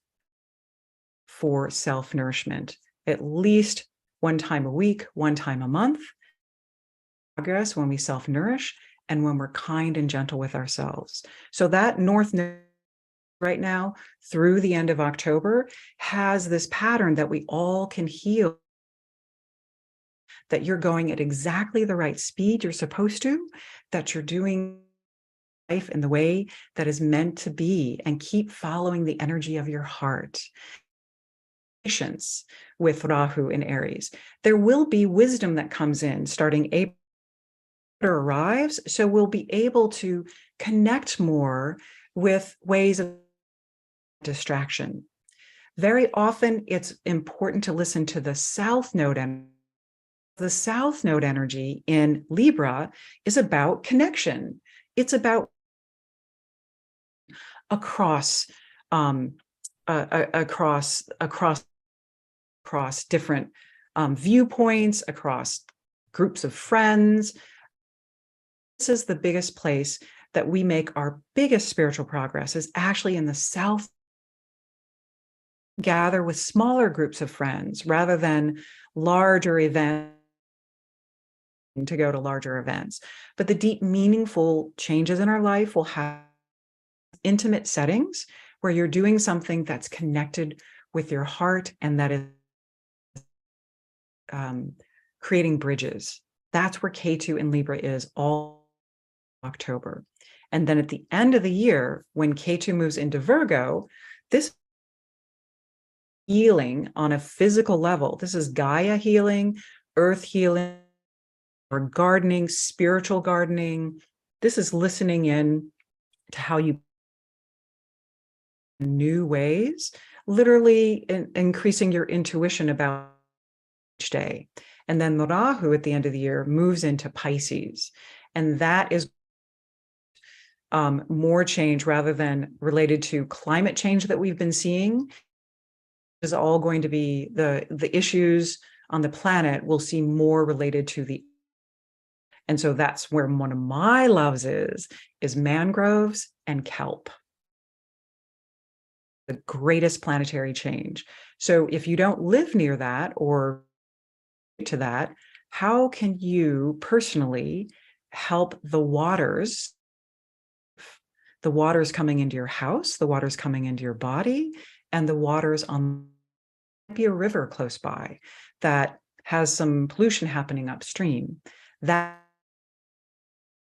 L: for self-nourishment, at least one time a week, one time a month, progress when we self-nourish and when we're kind and gentle with ourselves. So that North Node right now through the end of October has this pattern that we all can heal, that you're going at exactly the right speed you're supposed to, that you're doing life in the way that is meant to be, and keep following the energy of your heart. Patience with Rahu in Aries. There will be wisdom that comes in starting April arrives, so we'll be able to connect more with ways of distraction. Very often it's important to listen to the South Node energy. The South Node energy in Libra is about connection. It's about across different viewpoints, across groups of friends. This is the biggest place that we make our biggest spiritual progress, is actually in the South. Gather with smaller groups of friends rather than larger events, to go to larger events. But the deep, meaningful changes in our life will have intimate settings where you're doing something that's connected with your heart and that is creating bridges. That's where K2 in Libra is all October. And then at the end of the year, when K2 moves into Virgo, this healing on a physical level, this is Gaia healing, earth healing, or gardening, spiritual gardening. This is listening in to how you new ways, literally increasing your intuition about each day. And then Rahu at the end of the year moves into Pisces. And that is more change rather than related to climate change that we've been seeing. Is all going to be the issues on the planet we'll see more related to the. And so that's where one of my loves is mangroves and kelp. The greatest planetary change. So if you don't live near that or to that, how can you personally help the waters, the water's coming into your house, the water's coming into your body, and the water's on be a river close by that has some pollution happening upstream. That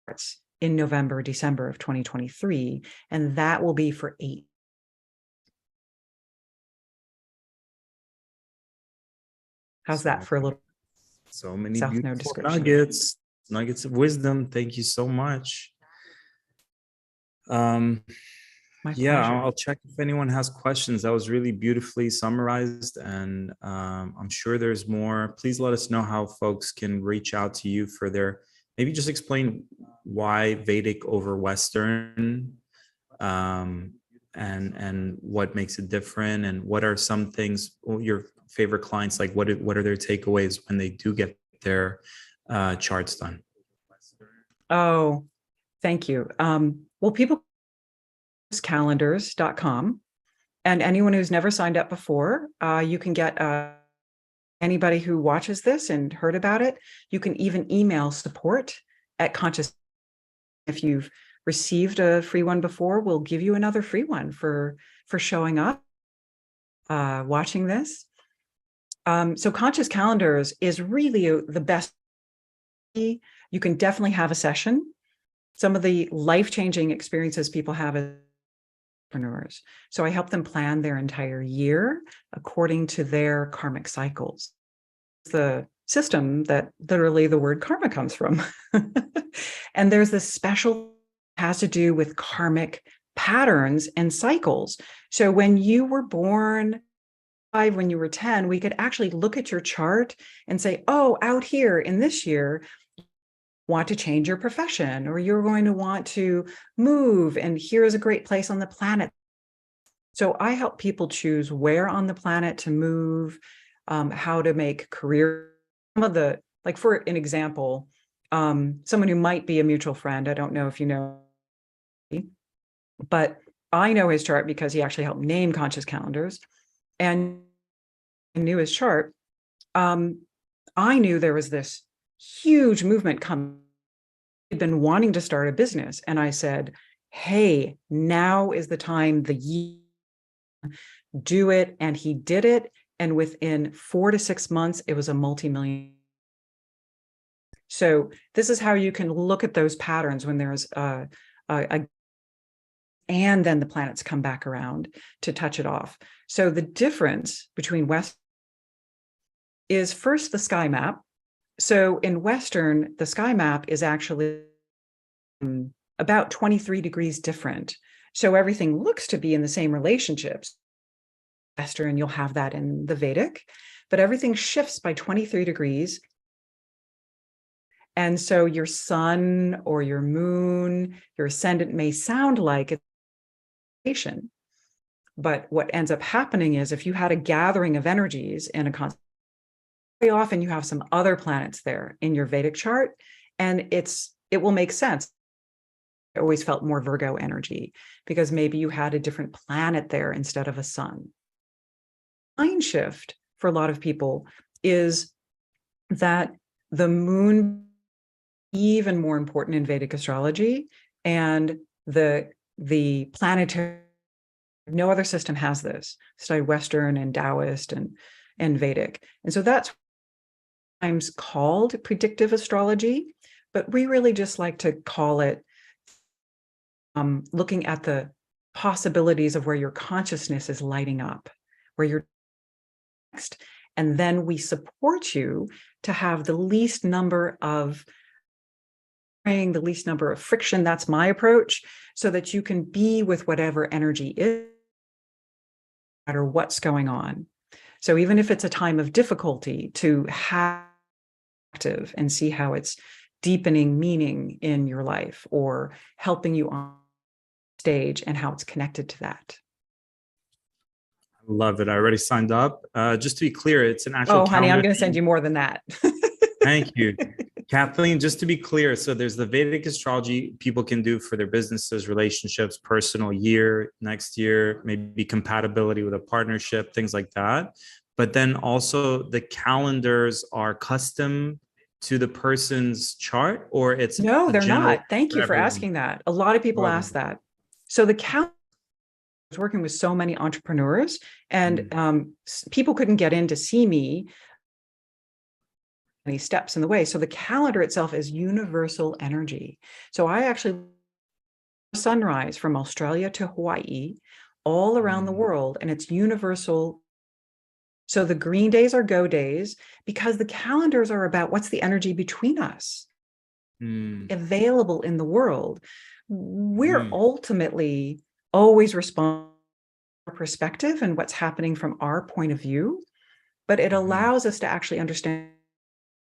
L: starts in November, December of 2023, and that will be for 8. How's that for a little?
A: So many
L: South Node
A: beautiful
L: description.
A: nuggets of wisdom. Thank you so much.
L: My
A: Yeah,
L: pleasure.
A: I'll check if anyone has questions. That was really beautifully summarized, and I'm sure there's more. Please let us know how folks can reach out to you for their, maybe just explain why Vedic over Western, and what makes it different, and what are some things your favorite clients like. What are their takeaways when they do get their charts done?
L: Oh, thank you. Well, people calendars.com, and anyone who's never signed up before, you can get anybody who watches this and heard about it, you can even email support at Conscious. If you've received a free one before, we'll give you another free one for showing up, watching this. So Conscious Calendars is really the best. You can definitely have a session. Some of the life-changing experiences people have as entrepreneurs. So I help them plan their entire year according to their karmic cycles. The system that literally the word karma comes from. And there's this special has to do with karmic patterns and cycles. So when you were born, when you were 10, we could actually look at your chart and say, oh, out here in this year, want to change your profession, or you're going to want to move, and here's a great place on the planet. So I help people choose where on the planet to move, how to make career. Some of the, like for an example, someone who might be a mutual friend, I don't know if you know, but I know his chart because he actually helped name Conscious Calendars, and I knew his chart. I knew there was this huge movement coming. He'd been wanting to start a business, and I said, hey, now is the time, the year, do it. And he did it, and within 4 to 6 months it was a multi-million. So this is how you can look at those patterns when there's and then the planets come back around to touch it off. So the difference between West is first the sky map. So in Western, the sky map is actually about 23 degrees different. So everything looks to be in the same relationships. Western, you'll have that in the Vedic, but everything shifts by 23 degrees. And so your sun or your moon, your ascendant may sound like it's, but what ends up happening is if you had a gathering of energies in a constant, very often you have some other planets there in your Vedic chart, and it will make sense. I always felt more Virgo energy because maybe you had a different planet there instead of a sun. Mind shift for a lot of people is that the moon even more important in Vedic astrology, and the planetary, no other system has this. Study Western and Taoist and Vedic. And so that's sometimes called predictive astrology, but we really just like to call it looking at the possibilities of where your consciousness is lighting up, where you're next. And then we support you to have the least number of the least number of friction. That's my approach, so that you can be with whatever energy is, no matter what's going on. So even if it's a time of difficulty, to have active and see how it's deepening meaning in your life or helping you on stage and how it's connected to that.
A: I love it. I already signed up. Just to be clear, it's an actual
L: calendar. Honey, I'm going to
A: thing.
L: send you more than that.
A: Thank you. Kathleen, just to be clear, so there's the Vedic astrology people can do for their businesses, relationships, personal year, next year, maybe compatibility with a partnership, things like that. But then also the calendars are custom to the person's chart, or it's
L: no, they're
A: general
L: not. Thank you for asking that. A lot of people ask that. So the calendar was working with so many entrepreneurs, and people couldn't get in to see me any steps in the way. So the calendar itself is universal energy. So I actually sunrise from Australia to Hawaii, all around the world, and it's universal. So the green days are go days, because the calendars are about what's the energy between us available in the world. We're ultimately always responding to our perspective and what's happening from our point of view, but it allows us to actually understand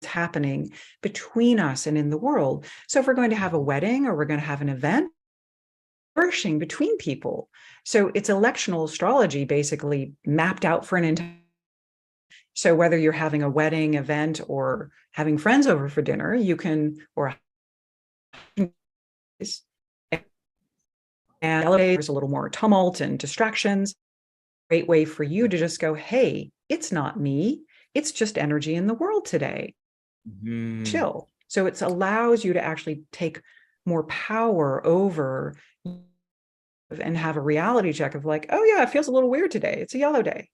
L: what's happening between us and in the world. So if we're going to have a wedding or we're going to have an event, flourishing between people. So it's electional astrology basically mapped out for an entire. So whether you're having a wedding event or having friends over for dinner, you can, or and there's a little more tumult and distractions. Great way for you to just go, hey, it's not me. It's just energy in the world today. Chill. So it allows you to actually take more power over and have a reality check of like, oh yeah, it feels a little weird today. It's a yellow day.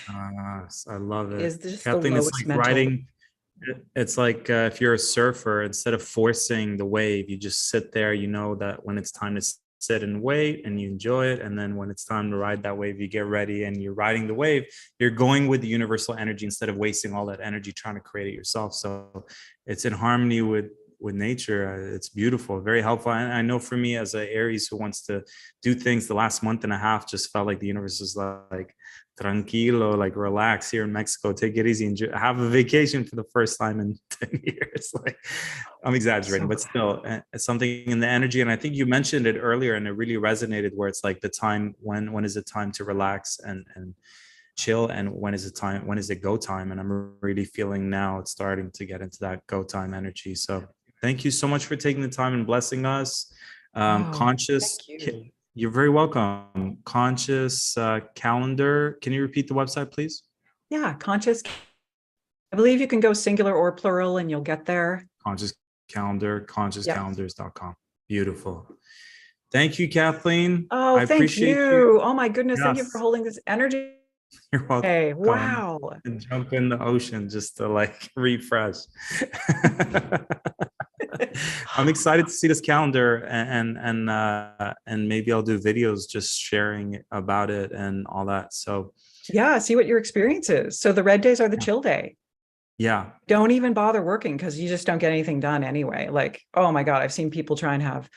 A: I love it.
L: Is just
A: Kathleen,
L: the
A: it's
L: lowest
A: like
L: mental.
A: riding. It's like if you're a surfer, instead of forcing the wave, you just sit there. You know that when it's time to sit and wait, and you enjoy it. And then when it's time to ride that wave, you get ready and you're riding the wave. You're going with the universal energy instead of wasting all that energy trying to create it yourself. So it's in harmony with nature. It's beautiful, very helpful. And I know for me as an Aries who wants to do things, the last month and a half just felt like the universe was like tranquilo, like relax here in Mexico, take it easy and have a vacation for the first time in 10 years. Like, I'm exaggerating, but still it's something in the energy. And I think you mentioned it earlier and it really resonated, where it's like the time, when is it time to relax and chill, and when is it go time? And I'm really feeling now it's starting to get into that go time energy. So thank you so much for taking the time and blessing us. Conscious, you're very welcome. Conscious calendar. Can you repeat the website, please?
L: Yeah, conscious. I believe you can go singular or plural and you'll get there.
A: Conscious calendar, consciouscalendars.com. Beautiful. Thank you, Kathleen.
L: Oh,
A: I
L: thank
A: appreciate
L: you. Oh my goodness. Thank you
A: Yes.
L: for holding this energy.
A: You're welcome.
L: Hey, wow.
A: And jump in the ocean just to like refresh. I'm excited to see this calendar, and maybe I'll do videos just sharing about it and all that. So
L: yeah, see what your experience is. So the red days are the chill day.
A: Yeah.
L: Don't even bother working because you just don't get anything done anyway. Like, oh my God, I've seen people try and have,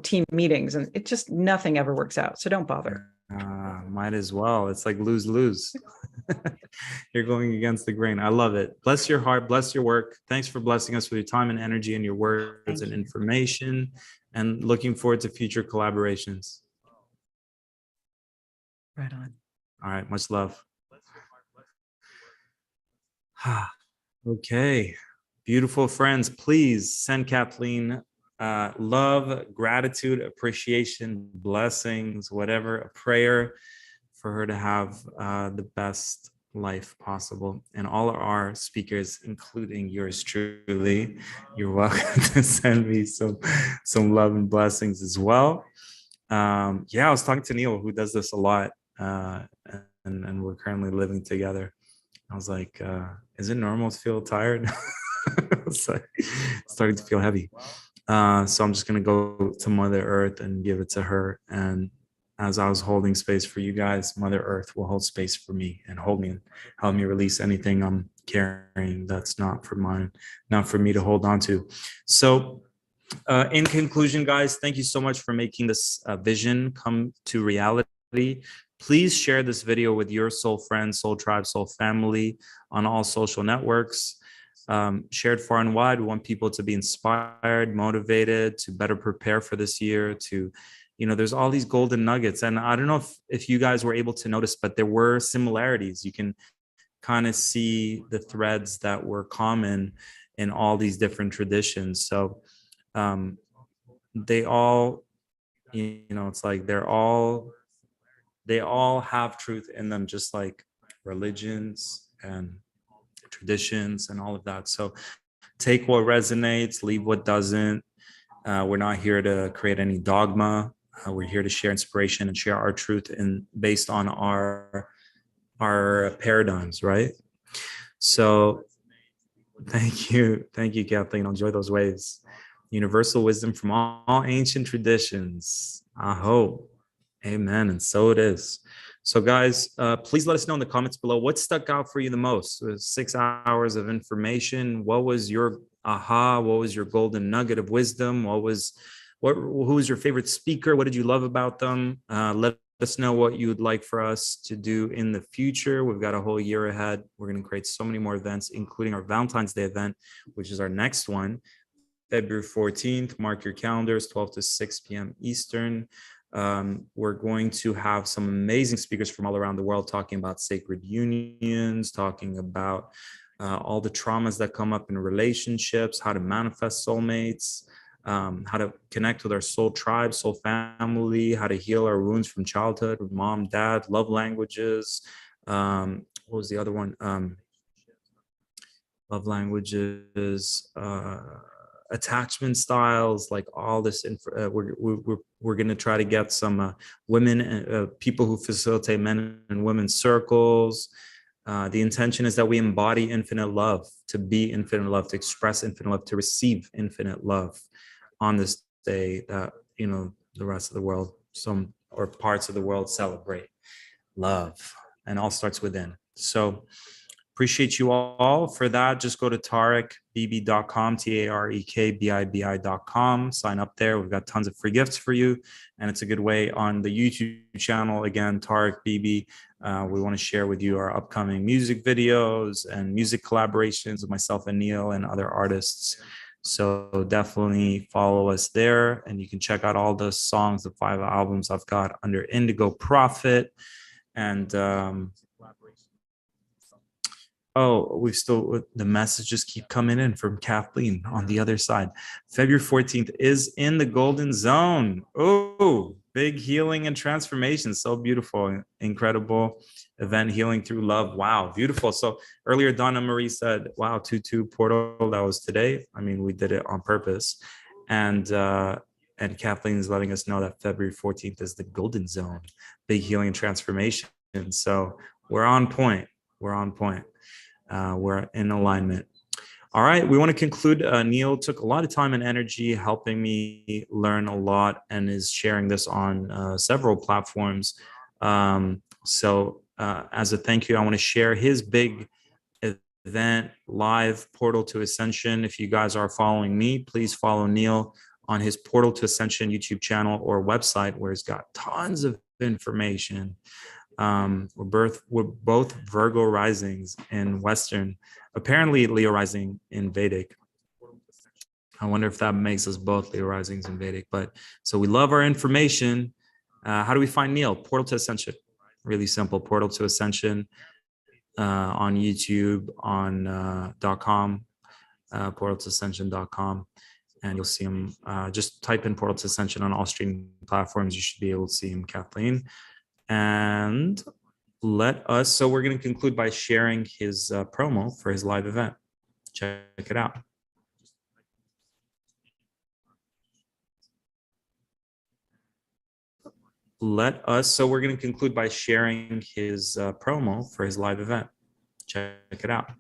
L: team meetings and it just, nothing ever works out. So don't bother.
A: Might as well. It's like lose. You're going against the grain. I love it. Bless your heart, bless your work. Thanks for blessing us with your time and energy and your words and information, and looking forward to future collaborations.
L: Right on.
A: All right. Much love. Okay. Beautiful friends, please send Kathleen love, gratitude, appreciation, blessings, whatever, a prayer for her to have the best life possible. And all our speakers, including yours truly, you're welcome to send me some love and blessings as well. I was talking to Neil, who does this a lot, and we're currently living together. I was like, is it normal to feel tired? It's like starting to feel heavy. So I'm just going to go to Mother Earth and give it to her. And as I was holding space for you guys, Mother Earth will hold space for me and hold me and help me release anything I'm carrying that's not for me to hold on to. So in conclusion, guys, thank you so much for making this vision come to reality. Please share this video with your soul friends, soul tribe, soul family on all social networks. Shared far and wide. We want people to be inspired, motivated, to better prepare for this year, to, there's all these golden nuggets. And I don't know if you guys were able to notice, but there were similarities. You can kind of see the threads that were common in all these different traditions. So they all, it's like they all have truth in them, just like religions and traditions and all of that. So take what resonates, leave what doesn't. We're not here to create any dogma. We're here to share inspiration and share our truth based on our paradigms, right? So thank you, Kathleen. Enjoy those waves. Universal wisdom from all ancient traditions. I hope. Amen. And so it is. So guys, please let us know in the comments below what stuck out for you the most. It was 6 hours of information. What was your aha? What was your golden nugget of wisdom? Who was your favorite speaker? What did you love about them? Let us know what you would like for us to do in the future. We've got a whole year ahead. We're going to create so many more events, including our Valentine's Day event, which is our next one, February 14th. Mark your calendars, 12 to 6 p.m. Eastern. We're going to have some amazing speakers from all around the world talking about sacred unions, talking about all the traumas that come up in relationships, how to manifest soulmates, how to connect with our soul tribe, soul family, how to heal our wounds from childhood with mom, dad, love languages. What was the other one? Love languages, attachment styles, like all this. We're going to try to get some women, people who facilitate men and women's circles. The intention is that we embody infinite love, to be infinite love, to express infinite love, to receive infinite love on this day that, you know, the rest of the world, or parts of the world celebrate love, and all starts within. So appreciate you all for that. Just go to tarekbibi.com, tarekbibi.com. Sign up there. We've got tons of free gifts for you. And it's a good way on the YouTube channel. Again, Tarek Bibi. We want to share with you our upcoming music videos and music collaborations with myself and Neil and other artists. So definitely follow us there. And you can check out all the songs, the 5 albums I've got under Indigo Prophet. And the messages keep coming in from Kathleen on the other side. February 14th is in the golden zone. Oh, big healing and transformation. So beautiful, incredible event, healing through love. Wow, beautiful. So earlier, Donna Marie said, wow, 2-2 portal, that was today. I mean, we did it on purpose. And Kathleen is letting us know that February 14th is the golden zone, big healing and transformation. So we're on point. We're on point. We're in alignment. All right, we want to conclude. Neil took a lot of time and energy helping me learn a lot and is sharing this on several platforms. So as a thank you, I want to share his big event, live Portal to Ascension. If you guys are following me, please follow Neil on his Portal to Ascension YouTube channel or website, where he's got tons of information. We're both Virgo risings in Western, apparently Leo rising in Vedic. I wonder if that makes us both Leo risings in Vedic. But so we love our information. How do we find Neil? Portal to Ascension. Really simple. Portal to Ascension on YouTube, on .com, portaltoascension.com. And you'll see him. Just type in Portal to Ascension on all streaming platforms. You should be able to see him, Kathleen. And so we're going to conclude by sharing his promo for his live event. Check it out. So we're going to conclude by sharing his promo for his live event. Check it out.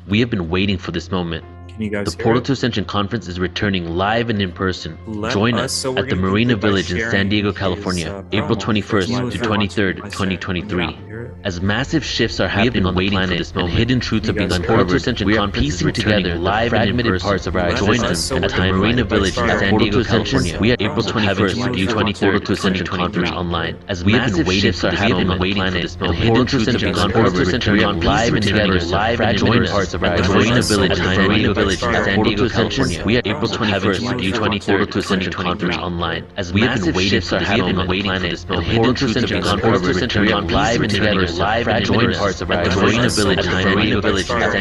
M: We have been waiting for this moment.
A: The
M: Portal to Ascension Conference is returning live and in person. Join us at the Marina Village in San Diego, California, April 21st through 23rd, 2023. As massive shifts are happening on the planet and hidden truths are being uncovered, we are piecing together live fragmented parts of our existence at the Marina Village in San Diego, California. We are April 21st through 23rd, 2023 online. As massive shifts are happening on the planet and hidden truths are being uncovered, we are live and together live fragmented parts of our existence at the Marina Village in San Diego, California. We are April 21st through 23rd to Ascension Conference online. As massive shifts are happening on the planet and hidden truths are being uncovered, we are live and together live and join parts of our Marina Village in San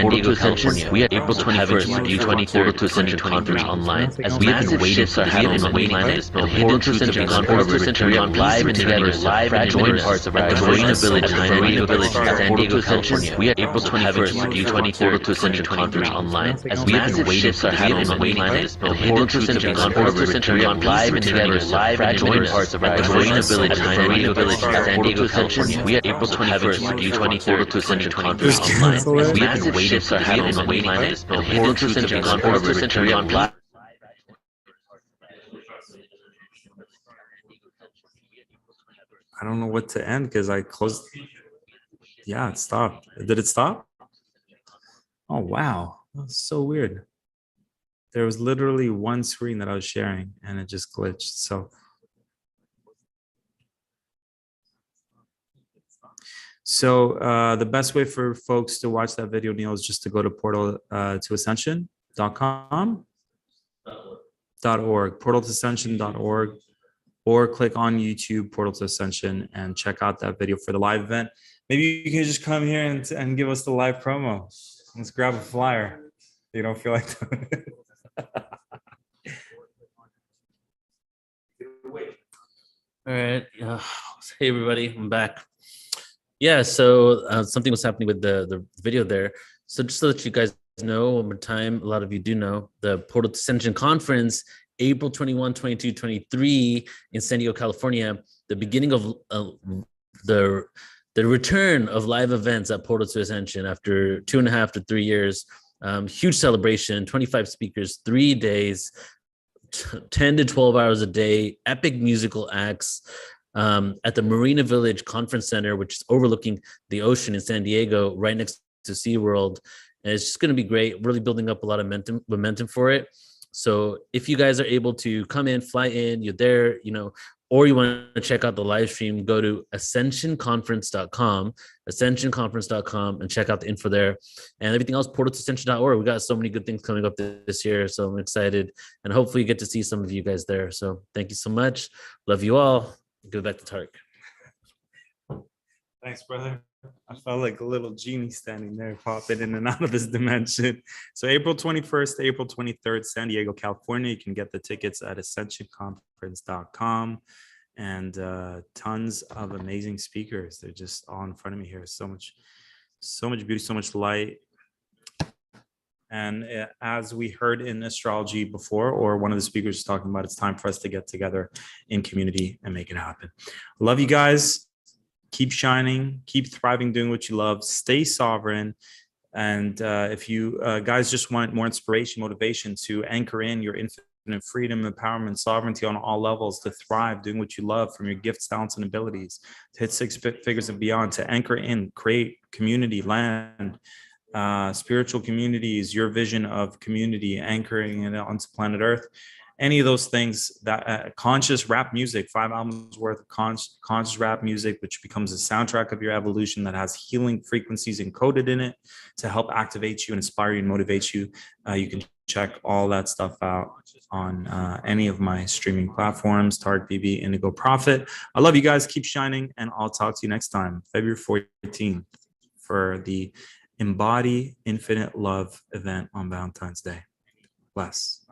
M: Diego, California. We are April 21st through 23rd to Ascension Conference online. As massive shifts are happening on the planet and hidden truths are being uncovered, we are live and together live and join parts of our Marina Village in San Diego, California. We are April 21st through 23rd to Ascension Conference online. As Massive shifts are happening on the planet, and hidden truths have gone live and together, live and join us at the Marina Village, San Diego, California. We are April 21st, 2023, to Ascension Conference online. Massive shifts are happening on the planet, and hidden truths have gone live.
A: I don't know what to end because I closed. Yeah, it stopped. Did it stop? Oh, wow. That's so weird. There was literally one screen that I was sharing and it just glitched. So the best way for folks to watch that video, Neil, is just to go to portal-to-ascension.com. portal-to-ascension.org, or click on YouTube, Portal to Ascension, and check out that video for the live event. Maybe you can just come here and give us the live promo. Let's grab a flyer. You don't feel like doing it.
D: All right. Hey, everybody. I'm back. Yeah, so something was happening with the video there. So just so that you guys know, one more time, a lot of you do know, the Portal to Ascension Conference, April 21, 22, 23 in San Diego, California, the beginning of the return of live events at Portal to Ascension after 2.5 to 3 years. Huge celebration, 25 speakers, 3 days, 10 to 12 hours a day, epic musical acts at the Marina Village Conference Center, which is overlooking the ocean in San Diego, right next to SeaWorld. And it's just going to be great, really building up a lot of momentum for it. So if you guys are able to come in, fly in, you're there, or you want to check out the live stream, go to ascensionconference.com, and check out the info there. And everything else, portal-to-ascension.org. We got so many good things coming up this year, so I'm excited. And hopefully you get to see some of you guys there. So thank you so much. Love you all. Go back to Tarek.
A: Thanks, brother. I felt like a little genie standing there, popping in and out of this dimension. So April 21st to April 23rd, San Diego, California. You can get the tickets at ascensionconference.com, and tons of amazing speakers. They're just all in front of me here. So much beauty, so much light. And as we heard in astrology before, or one of the speakers was talking about, it's time for us to get together in community and make it happen. Love you guys. Keep shining, keep thriving, doing what you love, stay sovereign. And if you guys just want more inspiration, motivation to anchor in your infinite freedom, empowerment, sovereignty on all levels, to thrive, doing what you love, from your gifts, talents, and abilities, to hit 6 figures and beyond, to anchor in, create community, land, spiritual communities, your vision of community, anchoring it onto planet Earth. Any of those things, that conscious rap music, 5 albums worth of conscious rap music, which becomes a soundtrack of your evolution that has healing frequencies encoded in it to help activate you, inspire you, and motivate you. You can check all that stuff out on any of my streaming platforms, Tarek BB, Indigo Prophet. I love you guys. Keep shining, and I'll talk to you next time, February 14th, for the Embody Infinite Love event on Valentine's Day. Bless.